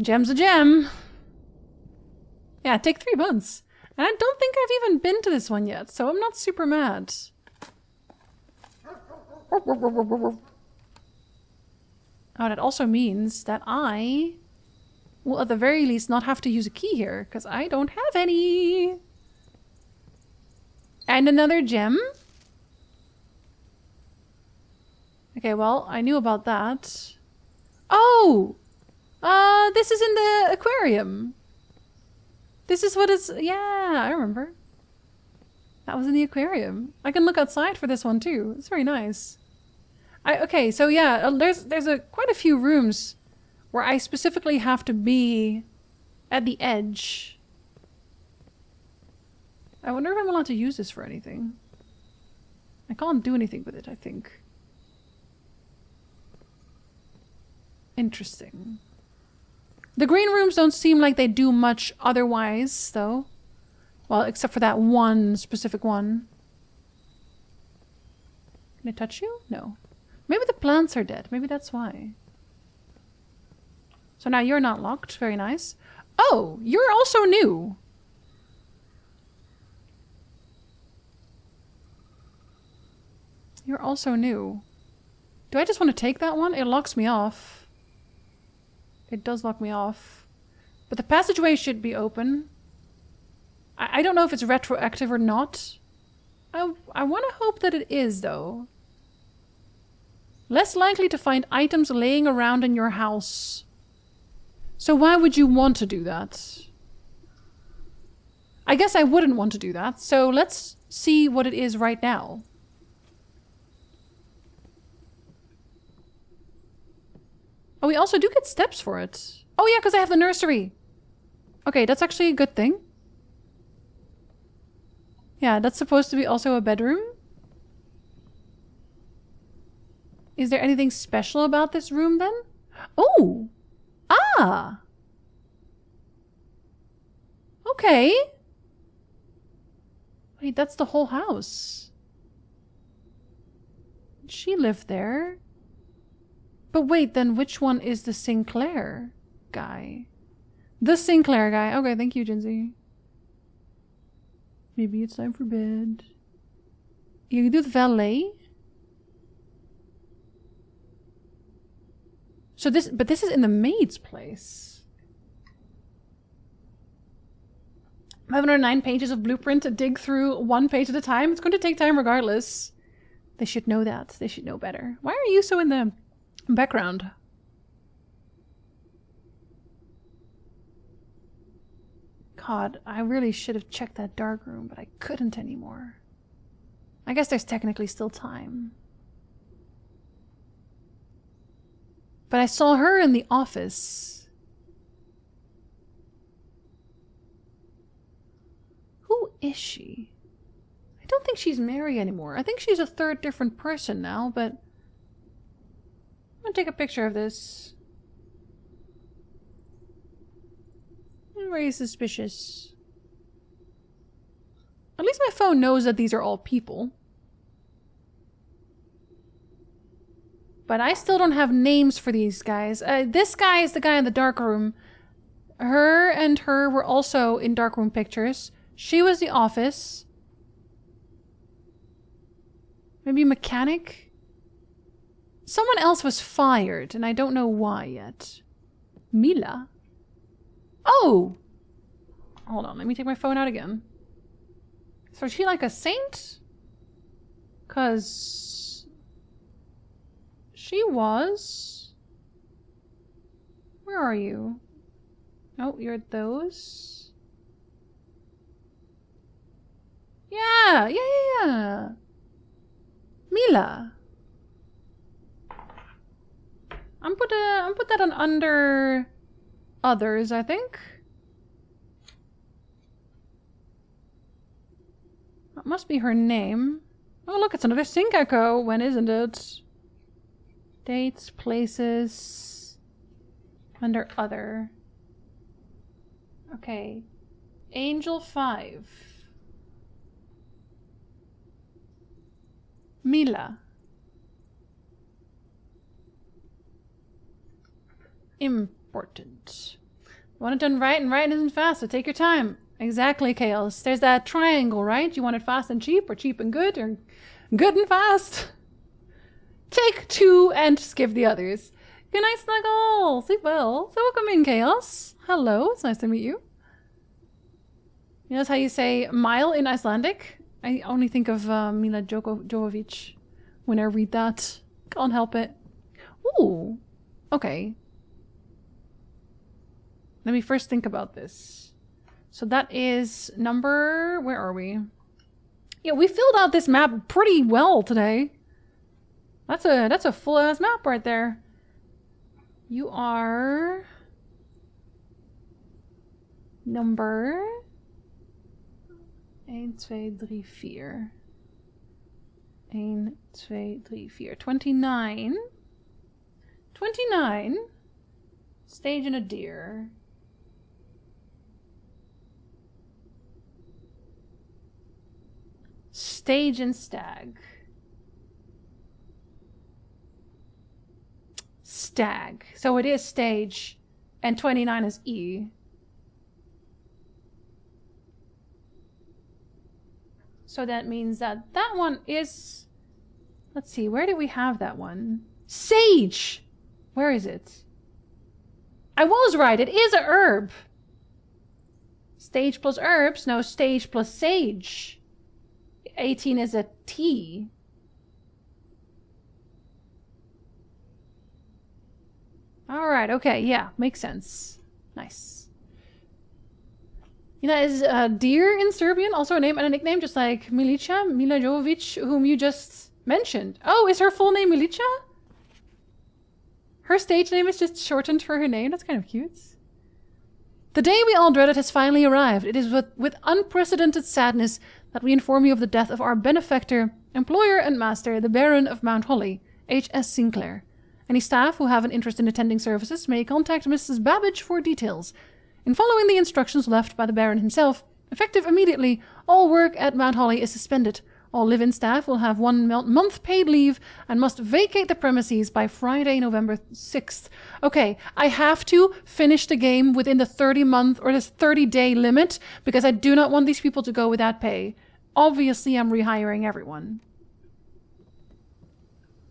Gem's a gem. Yeah, take 3 months. And I don't think I've even been to this one yet, so I'm not super mad. Oh, that also means that I will at the very least not have to use a key here, because I don't have any. And another gem. Okay, well, I knew about that. Oh! This is in the aquarium. This is what it's... Yeah, I remember. That was in the aquarium. I can look outside for this one too. It's very nice. Okay, so yeah, there's quite a few rooms where I specifically have to be at the edge. I wonder if I'm allowed to use this for anything. I can't do anything with it, I think. Interesting. The green rooms don't seem like they do much otherwise, though. Well, except for that one specific one. Can I touch you? No. Maybe the plants are dead. Maybe that's why. So now you're not locked. Very nice. Oh, you're also new. You're also new. Do I just want to take that one? It locks me off. It does lock me off. But the passageway should be open. I don't know if it's retroactive or not. I want to hope that it is, though. Less likely to find items laying around in your house. So why would you want to do that? I guess I wouldn't want to do that. So let's see what it is right now. Oh, we also do get steps for it. Oh yeah, because I have the nursery. Okay, that's actually a good thing. Yeah, that's supposed to be also a bedroom. Is there anything special about this room then? Oh! Ah! Okay. Wait, that's the whole house. She lived there. But wait, then which one is the Sinclair guy? The Sinclair guy. Okay, thank you, Jinzee. Maybe it's time for bed. You can do the valet. So but this is in the maid's place. 509 pages of blueprint to dig through one page at a time. It's going to take time regardless. They should know that. They should know better. Why are you so in the background? God, I really should have checked that dark room, but I couldn't anymore. I guess there's technically still time. But I saw her in the office. Who is she? I don't think she's Mary anymore. I think she's a third different person now, but I'm gonna take a picture of this. Very suspicious. At least my phone knows that these are all people. But I still don't have names for these guys. This guy is the guy in the dark room. Her and her were also in dark room pictures. She was the office. Maybe mechanic? Someone else was fired, and I don't know why yet. Mila? Oh! Hold on, let me take my phone out again. So is she like a saint? 'Cause she was... Where are you? Oh, you're those? Yeah. Mila. I'm put that on under others, I think. That must be her name. Oh look, it's another sync echo. When isn't it? Dates, places, under other. Okay. Angel 5. Mila. Important. Want it done right, and right isn't fast, so take your time. Exactly, Chaos. There's that triangle, right? You want it fast and cheap, or cheap and good, or good and fast? Take 2 and skip the others. Good night, Snuggle. Sleep well. So welcome in, Chaos. Hello, it's nice to meet you. You know how you say mile in Icelandic? I only think of Mila Jovovich when I read that. Can't help it. Ooh. Okay. Let me first think about this. So that is number... Where are we? Yeah, we filled out this map pretty well today. That's a full-ass map right there. You are... Number... 1, 2, 3, 4. 1, 2, 3, 4. 29. 29. Stage and a deer. Stage and stag. Stag. So it is stage. And 29 is E. So that means that that one is... Let's see, where do we have that one? Sage! Where is it? I was right, it is a herb. Stage plus herbs, no, stage plus sage. 18 is a T. Alright, okay, yeah, makes sense. Nice. You know, is deer in Serbian also a name and a nickname, just like Milica Milajovic, whom you just mentioned? Oh, is her full name Milica? Her stage name is just shortened for her name? That's kind of cute. The day we all dreaded has finally arrived. It is with unprecedented sadness that we inform you of the death of our benefactor, employer and master, the Baron of Mount Holly, H.S. Sinclair. Any staff who have an interest in attending services may contact Mrs. Babbage for details. In following the instructions left by the Baron himself, effective immediately, all work at Mount Holly is suspended. All live-in staff will have 1 month paid leave and must vacate the premises by Friday, November 6th. Okay, I have to finish the game within the 30-month or this 30-day limit because I do not want these people to go without pay. Obviously, I'm rehiring everyone.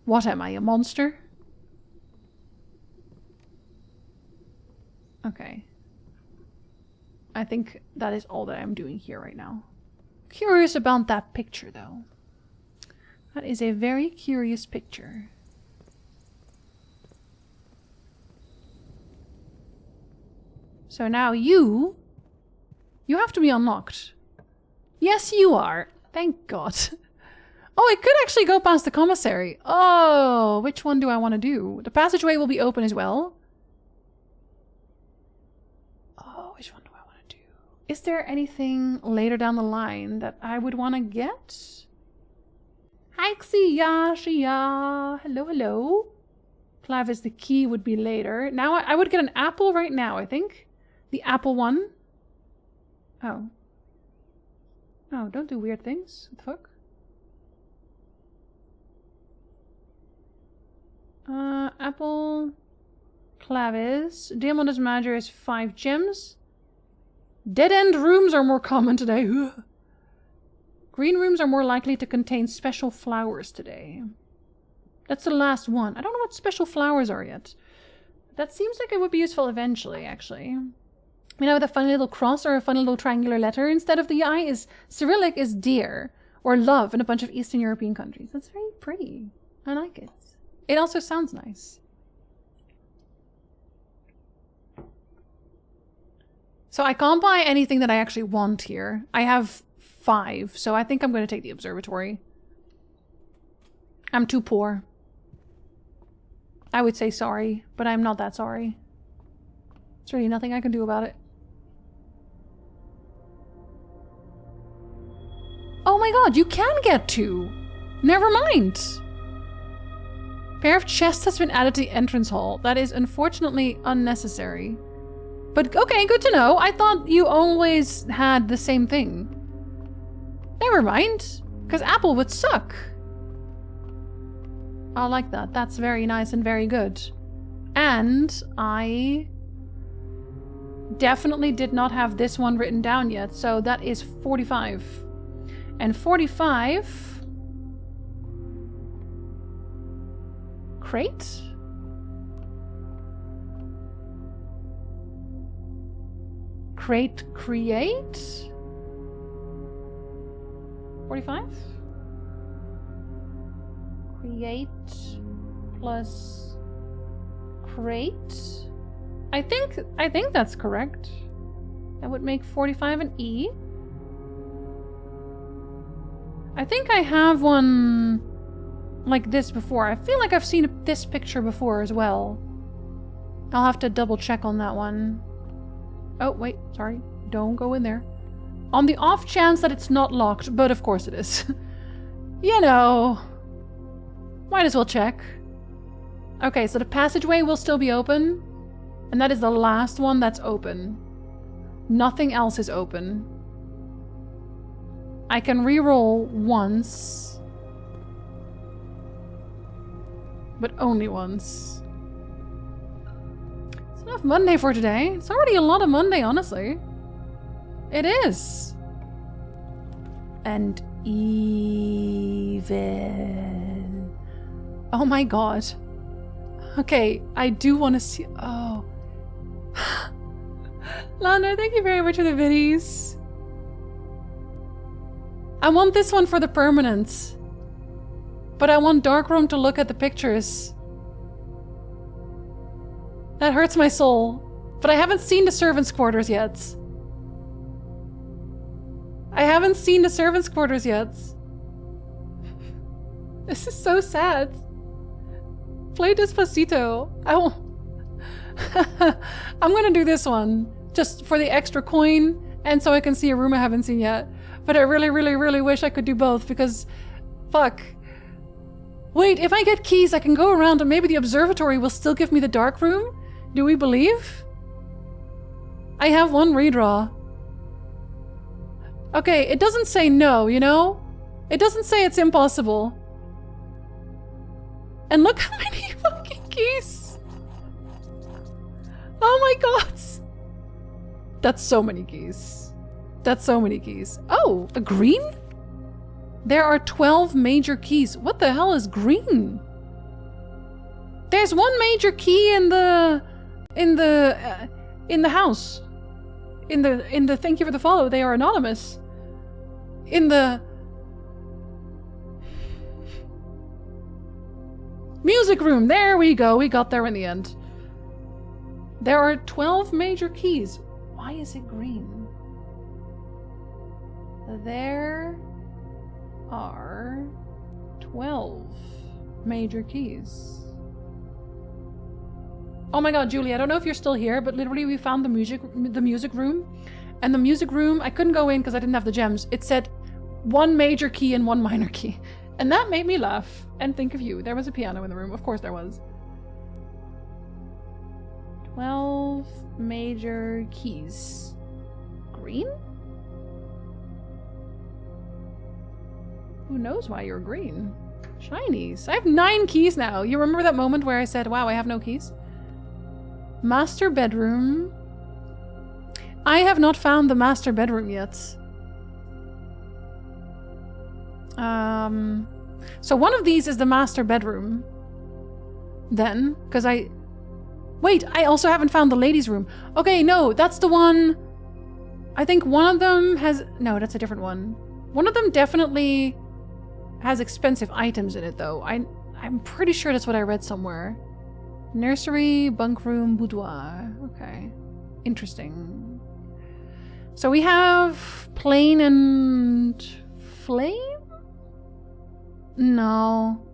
What am I, a monster? Okay. I think that is all that I'm doing here right now. Curious about that picture, though. That is a very curious picture. So now you have to be unlocked. Yes, you are. Thank God. Oh, I could actually go past the commissary. Oh, which one do I want to do? The passageway will be open as well. Oh, which one do I want to do? Is there anything later down the line that I would want to get? Hi, Xia. Hello, hello. Clavis, the key would be later. Now I would get an apple right now, I think. The apple one. Oh. Oh, don't do weird things. What the fuck? Apple. Clavis. Diamond Major is 5 gems. Dead-end rooms are more common today. Green rooms are more likely to contain special flowers today. That's the last one. I don't know what special flowers are yet. That seems like it would be useful eventually, actually. You know, with a funny little cross or a funny little triangular letter instead of the I is Cyrillic is dear or love in a bunch of Eastern European countries. That's very pretty. I like it. It also sounds nice. So I can't buy anything that I actually want here. I have 5, so I think I'm going to take the observatory. I'm too poor. I would say sorry, but I'm not that sorry. There's really nothing I can do about it. Oh my god, you can get 2! Never mind! Pair of chests has been added to the entrance hall. That is unfortunately unnecessary. But okay, good to know. I thought you always had the same thing. Never mind, because apple would suck. I like that. That's very nice and very good. And I definitely did not have this one written down yet, so that is 45. And 45... Crate? Crate create? 45? Create plus crate? I think that's correct. That would make 45 an E. I think I have one like this before. I feel like I've seen this picture before as well. I'll have to double check on that one. Oh, wait, sorry. Don't go in there. On the off chance that it's not locked, but of course it is. You know. Might as well check. Okay, so the passageway will still be open. And that is the last one that's open. Nothing else is open. I can re-roll once. But only once. It's enough Monday for today. It's already a lot of Monday, honestly. It is. And even. Oh my god. Okay, I do want to see. Oh. Lana, thank you very much for the biddies. I want this one for the permanent. But I want Darkroom to look at the pictures. That hurts my soul. But I haven't seen the servants' quarters yet. I haven't seen the servants' quarters yet. This is so sad. Play Despacito. I'm gonna do this one. Just for the extra coin. And so I can see a room I haven't seen yet. But I really, really, really wish I could do both because... Fuck. Wait, if I get keys, I can go around and maybe the observatory will still give me the dark room? Do we believe? I have one redraw. Okay, it doesn't say no, you know? It doesn't say it's impossible. And look how many fucking keys! Oh my god! That's so many keys. That's so many keys. Oh, a green? There are 12 major keys. What the hell is green? There's one major key in the house. In the thank you for the follow. They are anonymous. In the music room. There we go. We got there in the end. There are 12 major keys. Why is it green? There are 12 major keys. Oh my god, Julie, I don't know if you're still here, but literally we found the music room. And the music room, I couldn't go in because I didn't have the gems. It said one major key and one minor key. And that made me laugh and think of you. There was a piano in the room. Of course there was. 12 major keys. Green? Who knows why you're green? Shinies. I have 9 keys now. You remember that moment where I said, wow, I have no keys? Master bedroom. I have not found the master bedroom yet. So one of these is the master bedroom. Then, because wait, I also haven't found the ladies' room. Okay, no, that's the one. I think one of them has... No, that's a different one. One of them definitely has expensive items in it, though. I'm pretty sure that's what I read somewhere. Nursery, bunk room, boudoir. Okay. Interesting. So we have plain and flame? No.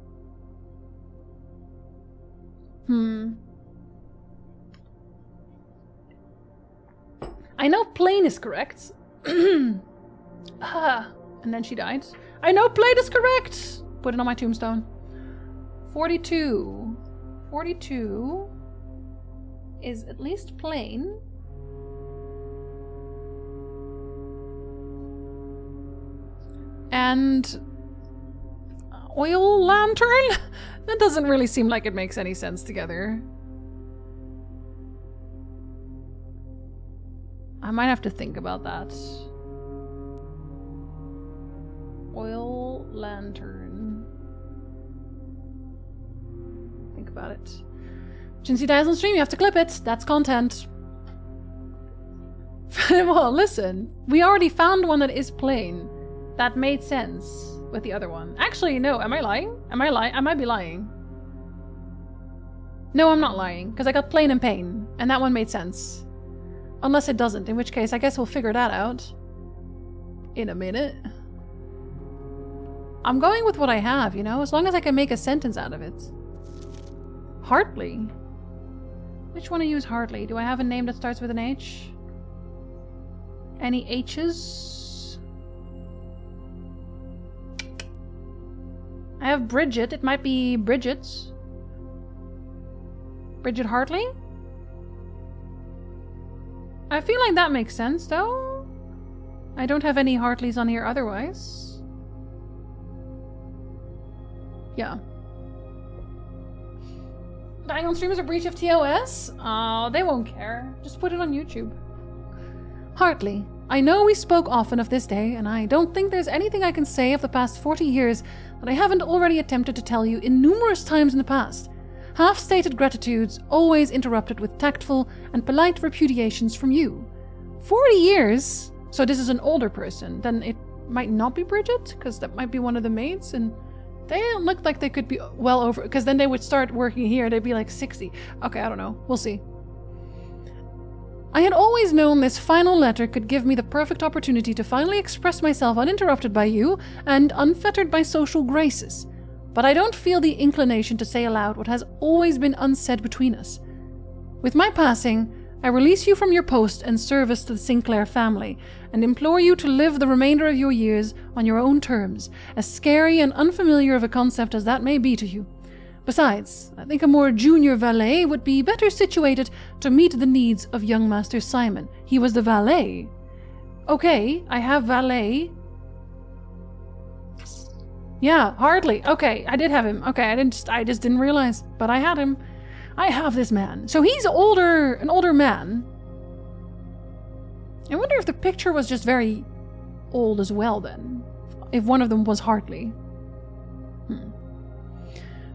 I know plain is correct. And then she died. I know plain is correct! Put it on my tombstone. 42. 42 is at least plain. And oil lantern? That doesn't really seem like it makes any sense together. I might have to think about that. Oil lantern. Think about it. Jinzee dies on stream, you have to clip it. That's content. Well, listen. We already found one that is plain. That made sense with the other one. Actually, no. Am I lying? Am I lying? I might be lying. No, I'm not lying. Because I got plain and pain. And that one made sense. Unless it doesn't. In which case, I guess we'll figure that out. In a minute. I'm going with what I have, you know? As long as I can make a sentence out of it. Hartley. Which one to use Hartley? Do I have a name that starts with an H? Any H's? I have Bridget. It might be Bridget. Bridget Hartley? I feel like that makes sense, though. I don't have any Hartleys on here otherwise. Yeah. Dying on stream is a breach of TOS? Oh, they won't care. Just put it on YouTube. Hartley, I know we spoke often of this day, and I don't think there's anything I can say of the past 40 years that I haven't already attempted to tell you in numerous times in the past. Half-stated gratitudes, always interrupted with tactful and polite repudiations from you. 40 years? So this is an older person. Then it might not be Bridget, because that might be one of the maids, and they don't look like they could be well over, because then they would start working here, they'd be like 60. Okay, I don't know. We'll see. I had always known this final letter could give me the perfect opportunity to finally express myself uninterrupted by you and unfettered by social graces. But I don't feel the inclination to say aloud what has always been unsaid between us. With my passing, I release you from your post and service to the Sinclair family, and implore you to live the remainder of your years on your own terms, as scary and unfamiliar of a concept as that may be to you. Besides, I think a more junior valet would be better situated to meet the needs of young Master Simon. He was the valet. Okay, I have valet. Yeah, hardly. Okay, I did have him. Okay, I just didn't realize, but I had him. I have this man. So he's an older man. I wonder if the picture was just very old as well then. If one of them was Hartley.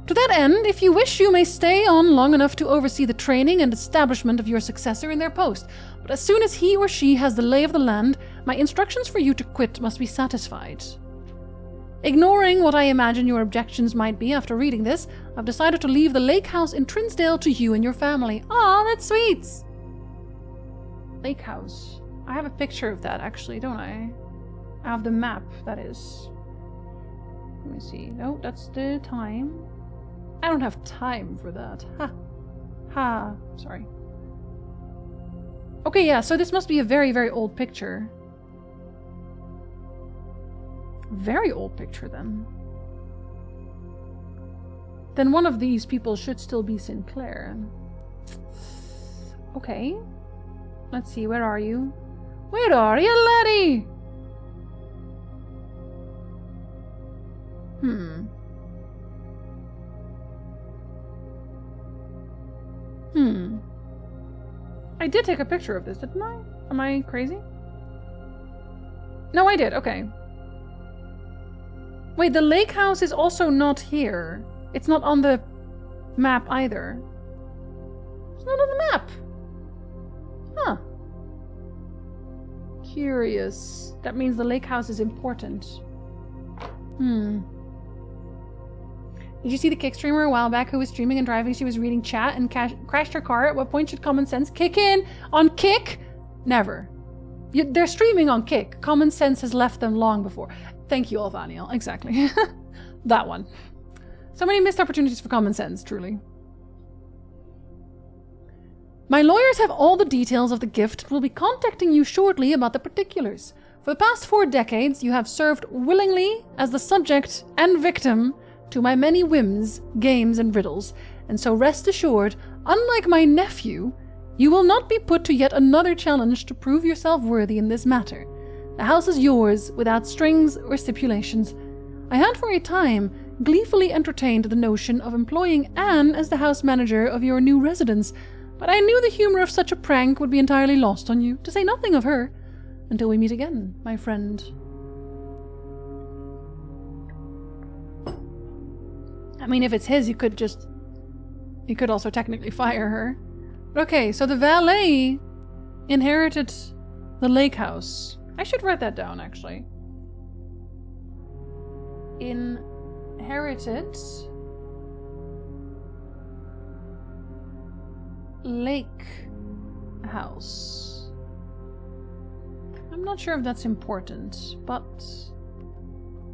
To that end, if you wish, you may stay on long enough to oversee the training and establishment of your successor in their post. But as soon as he or she has the lay of the land, my instructions for you to quit must be satisfied. Ignoring what I imagine your objections might be after reading this, I've decided to leave the lake house in Trinsdale to you and your family. Aw, that's sweet! Lake house. I have a picture of that, actually, don't I? I have the map, that is. Let me see. No, that's the time. I don't have time for that. Ha. Ha. Sorry. Okay, yeah, so this must be a very, very old picture. Very old picture, then. Then one of these people should still be Sinclair. Okay. Let's see, where are you? Where are you, laddie? I did take a picture of this, didn't I? Am I crazy? No, I did. Okay. Wait, the lake house is also not here. It's not on the map either. It's not on the map. Huh. Curious. That means the lake house is important. Did you see the Kick streamer a while back who was streaming and driving? She was reading chat and crashed her car. At what point should common sense kick in? On Kick? Never. They're streaming on Kick. Common sense has left them long before. Thank you, Alvaniel. Exactly. That one. So many missed opportunities for common sense, truly. My lawyers have all the details of the gift and will be contacting you shortly about the particulars. For the past 4 decades, you have served willingly as the subject and victim to my many whims, games, and riddles, and so rest assured, unlike my nephew, you will not be put to yet another challenge to prove yourself worthy in this matter. The house is yours, without strings or stipulations. I had for a time gleefully entertained the notion of employing Anne as the house manager of your new residence, but I knew the humor of such a prank would be entirely lost on you, to say nothing of her, until we meet again, my friend. I mean, if it's his, you could also technically fire her. Okay, so the valet inherited the lake house. I should write that down, actually. Inherited lake house. I'm not sure if that's important, but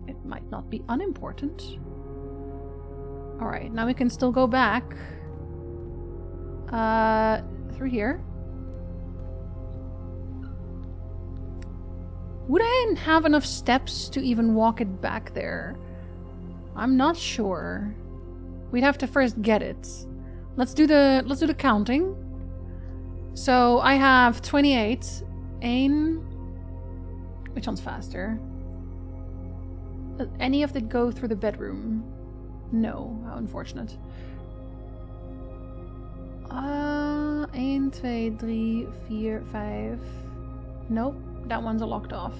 it might not be unimportant. Alright, now we can still go back. Through here. Would I have enough steps to even walk it back there? I'm not sure. We'd have to first get it. Let's do the counting. So I have 28. Which one's faster? Does any of that go through the bedroom? No, how unfortunate. 1, 2, 3, 4, 5. Nope, that one's locked off.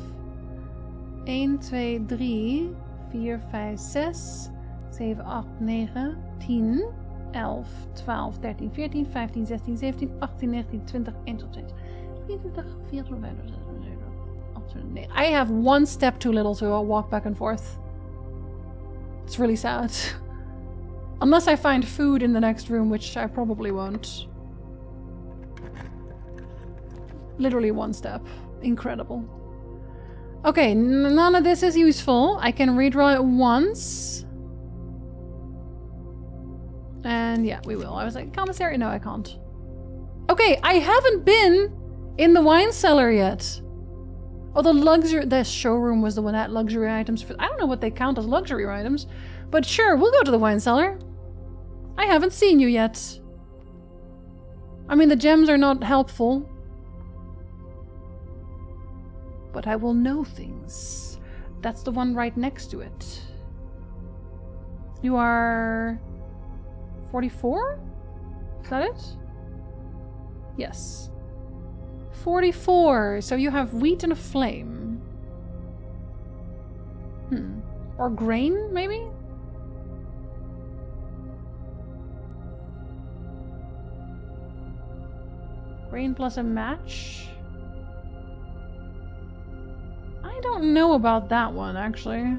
1, 2, 3, 4, 5, 6, 7, 8, 9, 10, 11, 12, 13, 14, 15, 16, 17, 18, 19, 20, 21, 22, 23, 24, 25, 26, I have one step too little, so I'll walk back and forth. It's really sad. Unless I find food in the next room, which I probably won't. Literally one step. Incredible. Okay, none of this is useful. I can redraw it once. And yeah, we will. I was like, commissary? No, I can't. Okay, I haven't been in the wine cellar yet. Oh, the showroom was the one that had luxury items. I don't know what they count as luxury items. But sure, we'll go to the wine cellar. I haven't seen you yet. I mean, the gems are not helpful. But I will know things. That's the one right next to it. You are 44? Is that it? Yes. 44. So you have wheat and a flame. Or grain, maybe? Grain plus a match? I don't know about that one, actually.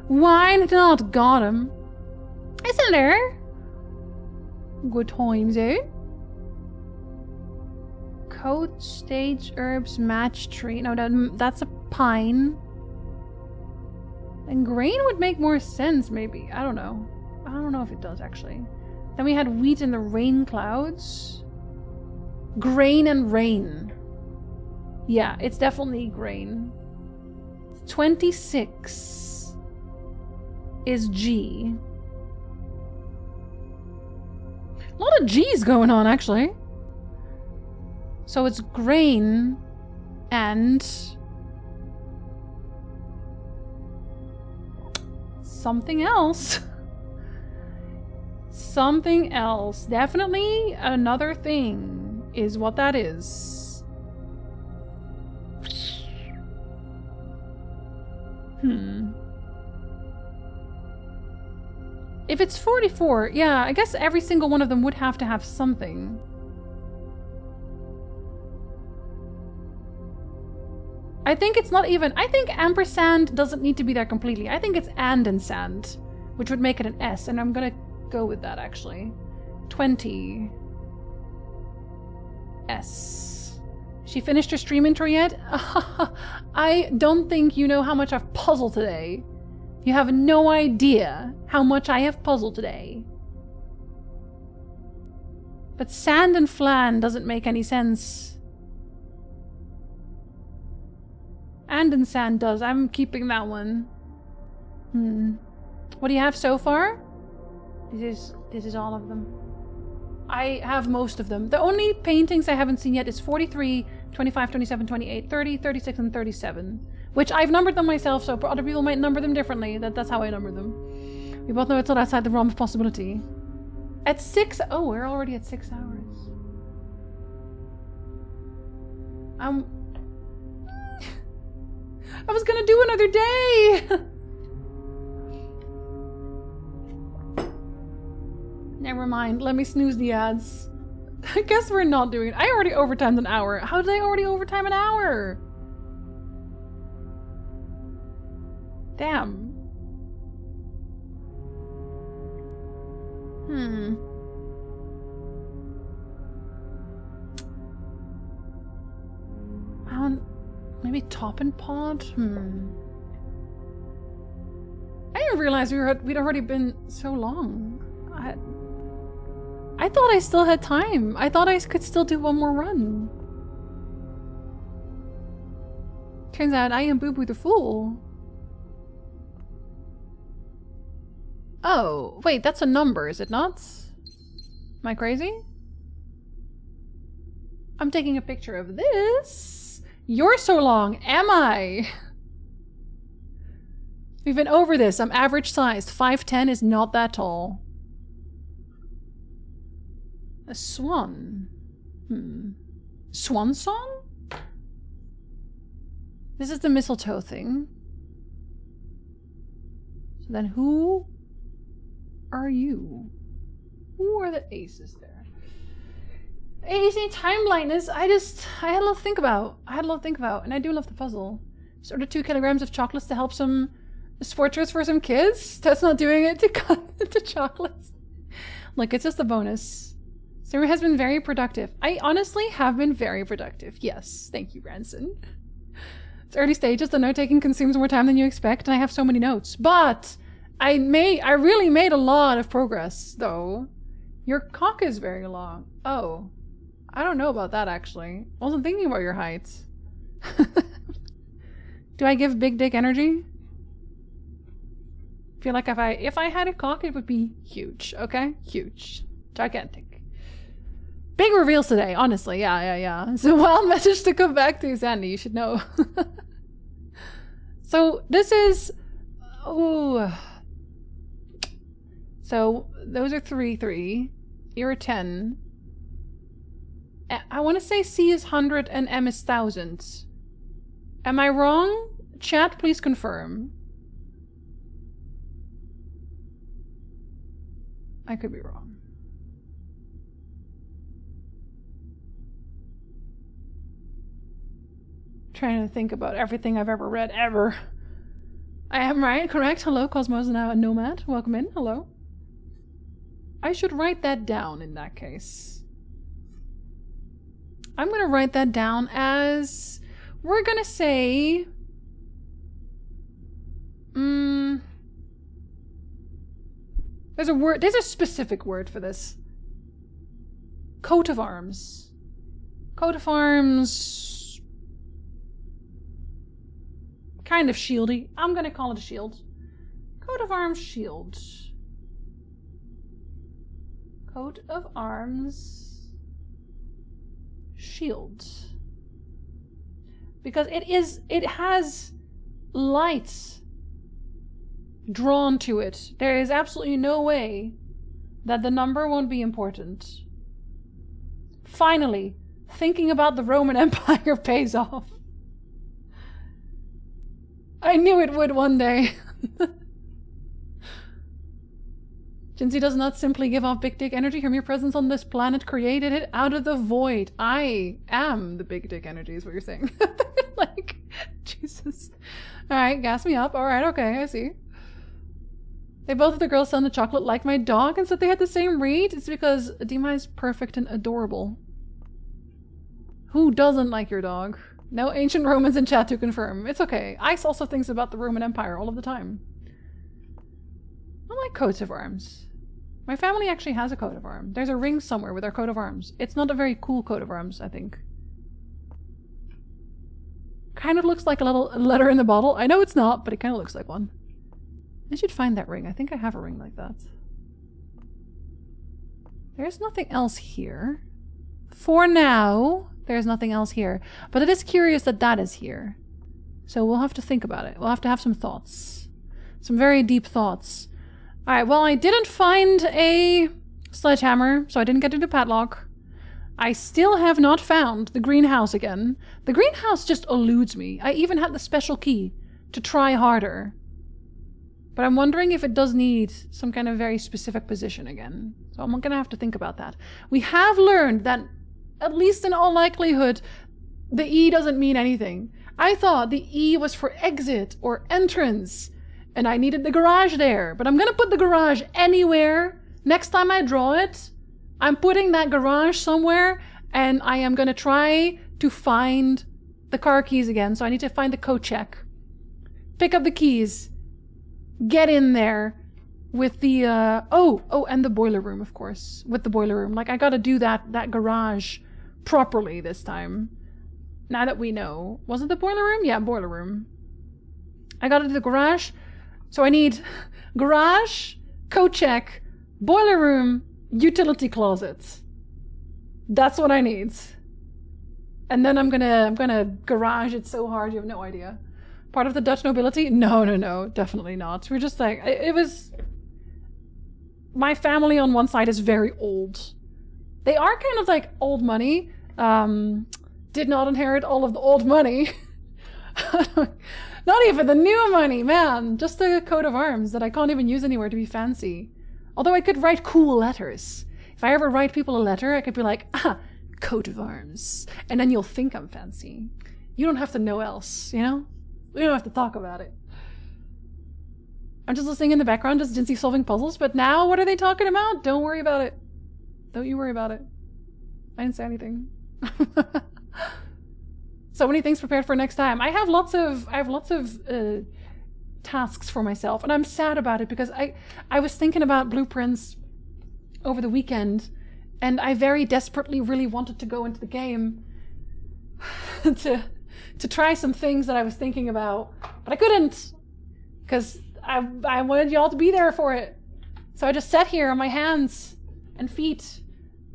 Wine not got him. Isn't there? Good times, eh? Coat, stage, herbs, match tree. No, that's a pine. And grain would make more sense, maybe. I don't know. I don't know if it does, actually. Then we had wheat in the rain clouds. Grain and rain. Yeah, it's definitely grain. 26 is G. A lot of G's going on, actually. So it's grain and something else. Something else. Definitely another thing is what that is. If it's 44, yeah, I guess every single one of them would have to have something. I think it's not even... I think ampersand doesn't need to be there completely. I think it's and sand, which would make it an S, and I'm gonna go with that, actually. 20. S. She finished her stream intro yet? I don't think you know how much I've puzzled today. You have no idea how much I have puzzled today. But sand and flan doesn't make any sense. And sand does. I'm keeping that one. What do you have so far? This is all of them. I have most of them. The only paintings I haven't seen yet is 43, 25, 27, 28, 30, 36, and 37. Which I've numbered them myself, so other people might number them differently. That's how I number them. We both know it's not outside the realm of possibility. At 6... Oh, we're already at 6 hours. I was gonna do another day! Never mind, let me snooze the ads. I guess we're not doing it. I already overtimed an hour. How did I already overtime an hour? Damn. Maybe top and pod? I didn't realize we'd already been so long. I thought I still had time. I thought I could still do one more run. Turns out I am Boo Boo the Fool. Oh, wait, that's a number, is it not? Am I crazy? I'm taking a picture of this. You're so long, am I? We've been over this. I'm average sized. 5'10" is not that tall. A swan. Swan song? This is the mistletoe thing. So then who are you? Who are the aces there? AC time blindness. I had a lot to think about. And I do love the puzzle. Just order 2 kilograms of chocolates to help some sporters for some kids. That's not doing it to cut into chocolates. Look, it's just a bonus. Summer has been very productive. I honestly have been very productive. Yes. Thank you, Branson. It's early stages. The note-taking consumes more time than you expect, and I have so many notes. But I really made a lot of progress, though. Your cock is very long. Oh. I don't know about that, actually. I wasn't thinking about your height. Do I give big dick energy? I feel like if I had a cock, it would be huge, okay? Huge. Gigantic. Big reveals today, honestly. Yeah. It's a wild message to come back to, Sandy. You should know. So, this is... Oh. So, those are 3. You're a 10. I want to say C is 100 and M is 1000. Am I wrong? Chat, please confirm. I could be wrong. Trying to think about everything I've ever read, ever. I am right, correct? Hello, Cosmos is now a nomad. Welcome in, hello. I should write that down in that case. I'm going to write that down as... We're going to say... There's a word... There's a specific word for this. Coat of arms. Coat of arms... Kind of shieldy. I'm going to call it a shield. Coat of arms shield. Coat of arms... shield. Because it has lights drawn to it. There is absolutely no way that the number won't be important. Finally, thinking about the Roman Empire pays off. I knew it would one day. Jinzee does not simply give off big dick energy. Her mere presence on this planet created it out of the void. I am the big dick energy is what you're saying. Like, Jesus. Alright, gas me up. Alright, okay, I see. They both of the girls selling the chocolate like my dog and said they had the same read. It's because Dima is perfect and adorable. Who doesn't like your dog? No ancient Romans in chat to confirm. It's okay. Ice also thinks about the Roman Empire all of the time. I like coats of arms. My family actually has a coat of arms. There's a ring somewhere with our coat of arms. It's not a very cool coat of arms, I think. Kind of looks like a little letter in the bottle. I know it's not, but it kind of looks like one. I should find that ring. I think I have a ring like that. There's nothing else here. For now, there's nothing else here. But it is curious that that is here. So we'll have to think about it. We'll have to have some thoughts. Some very deep thoughts. Alright, well, I didn't find a sledgehammer, so I didn't get into padlock. I still have not found the greenhouse again. The greenhouse just eludes me. I even had the special key to try harder. But I'm wondering if it does need some kind of very specific position again. So I'm gonna have to think about that. We have learned that, at least in all likelihood, the E doesn't mean anything. I thought the E was for exit or entrance. And I needed the garage there. But I'm gonna put the garage anywhere. Next time I draw it, I'm putting that garage somewhere. And I am gonna try to find the car keys again. So I need to find the code check. Pick up the keys. Get in there. With the, and the boiler room, of course. With the boiler room. Like, I gotta do that garage properly this time. Now that we know. Was it the boiler room? Yeah, boiler room. I gotta do the garage. So I need garage, code check, boiler room, utility closet. That's what I need. And then I'm gonna garage it so hard you have no idea. Part of the Dutch nobility? No, definitely not. We're just like, it was... My family on one side is very old. They are kind of like old money. Did not inherit all of the old money. Not even the new money, man. Just the coat of arms that I can't even use anywhere to be fancy. Although I could write cool letters. If I ever write people a letter, I could be like, coat of arms. And then you'll think I'm fancy. You don't have to know else, you know? We don't have to talk about it. I'm just listening in the background, just Jinzee solving puzzles, but now what are they talking about? Don't worry about it. Don't you worry about it. I didn't say anything. So many things prepared for next time. I have lots of tasks for myself, and I'm sad about it because I was thinking about blueprints over the weekend, and I very desperately really wanted to go into the game to try some things that I was thinking about, but I couldn't because I wanted y'all to be there for it. So I just sat here on my hands and feet,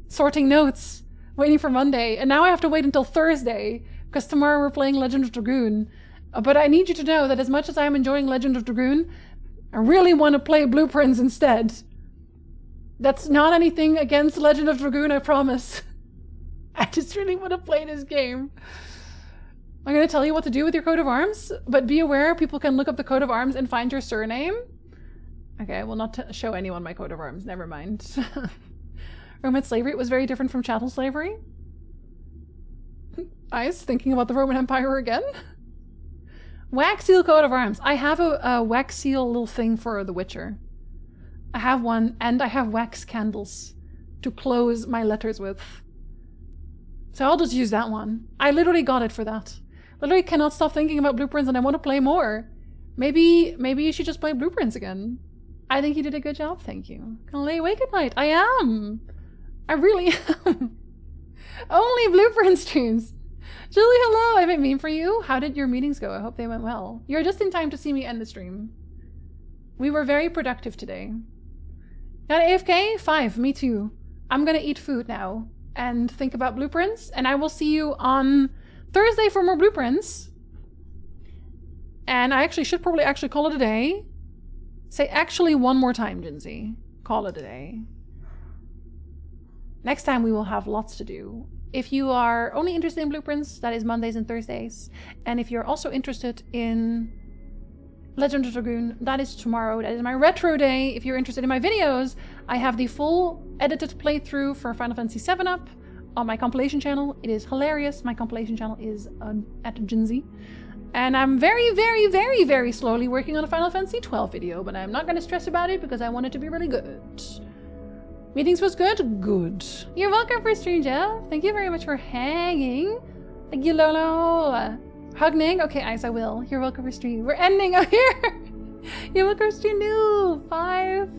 sorting notes, waiting for Monday, and now I have to wait until Thursday because tomorrow we're playing Legend of Dragoon. But I need you to know that as much as I'm enjoying Legend of Dragoon, I really want to play Blueprints instead. That's not anything against Legend of Dragoon, I promise. I just really want to play this game. I'm going to tell you what to do with your coat of arms, but be aware people can look up the coat of arms and find your surname. Okay, I will not show anyone my coat of arms, never mind. Roman slavery, it was very different from chattel slavery. Ice, thinking about the Roman Empire again. Wax seal coat of arms. I have a wax seal little thing for The Witcher. I have one, and I have wax candles to close my letters with. So I'll just use that one. I literally got it for that. Literally cannot stop thinking about blueprints and I want to play more. Maybe you should just play blueprints again. I think you did a good job, thank you. Can I lay awake at night? I am. I really am. Only blueprint streams. Julie, hello. I have a meme for you. How did your meetings go? I hope they went well. You're just in time to see me end the stream. We were very productive today. Got AFK? 5, me too. I'm gonna eat food now and think about blueprints, and I will see you on Thursday for more blueprints. And I should probably call it a day. Say actually one more time, Jinzee. Call it a day. Next time we will have lots to do. If you are only interested in blueprints, that is Mondays and Thursdays. And if you're also interested in Legend of Dragoon, that is tomorrow. That is my retro day. If you're interested in my videos, I have the full edited playthrough for Final Fantasy VII up on my compilation channel. It is hilarious. My compilation channel is at Jinzee. And I'm very, very, very, very slowly working on a Final Fantasy XII video, but I'm not going to stress about it because I want it to be really good. Meetings was good? Good. You're welcome for stream, Jeff. Thank you very much for hanging. Thank you, Lolo. Hugning? Okay, Ice, I will. You're welcome for stream. We're ending out here. You're welcome for stream new. 5.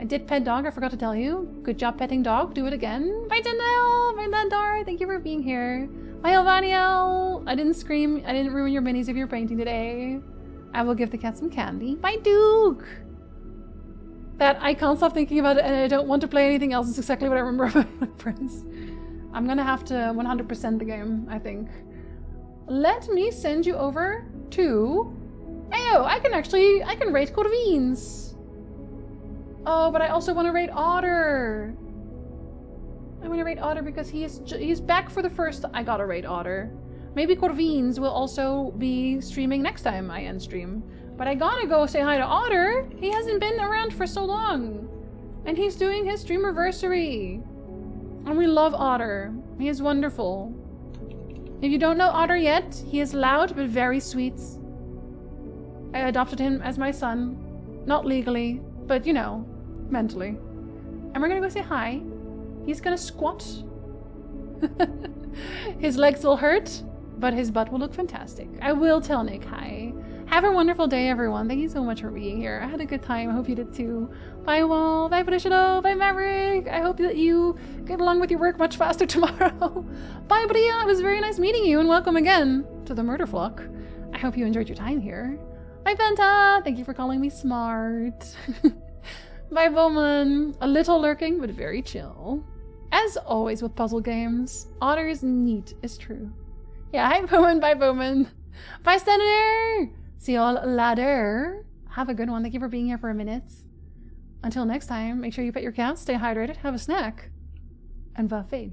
I did pet dog, I forgot to tell you. Good job petting dog. Do it again. Bye, Danielle. Bye, Dandar. Thank you for being here. Bye, Elvaniel. I didn't scream. I didn't ruin your minis if you're painting today. I will give the cat some candy. Bye, Duke. That I can't stop thinking about it and I don't want to play anything else. It's exactly what I remember about my friends. I'm gonna have to 100% the game, I think. Let me send you over to... Ayo, I can rate Corvines. Oh, but I also want to rate Otter. I want to rate Otter because he's back for the first... I gotta rate Otter. Maybe Corvines will also be streaming next time I end stream. But I gotta go say hi to Otter. He hasn't been around for so long. And he's doing his streamiversary. And we love Otter. He is wonderful. If you don't know Otter yet, he is loud but very sweet. I adopted him as my son. Not legally, but you know, mentally. And we're gonna go say hi. He's gonna squat. His legs will hurt, but his butt will look fantastic. I will tell Nick hi. Have a wonderful day, everyone. Thank you so much for being here. I had a good time. I hope you did too. Bye, Wall. Bye, Patricia. Bye, Maverick. I hope that you get along with your work much faster tomorrow. Bye, Bria. It was very nice meeting you, and welcome again to the Murder Flock. I hope you enjoyed your time here. Bye, Venta. Thank you for calling me smart. Bye, Bowman. A little lurking, but very chill. As always with puzzle games, Otter's neat is true. Yeah, hi Bowman, bye Bowman. Bye Senator! See y'all later. Have a good one. Thank you for being here for a minute. Until next time, make sure you pet your cats, stay hydrated, have a snack, and va fade.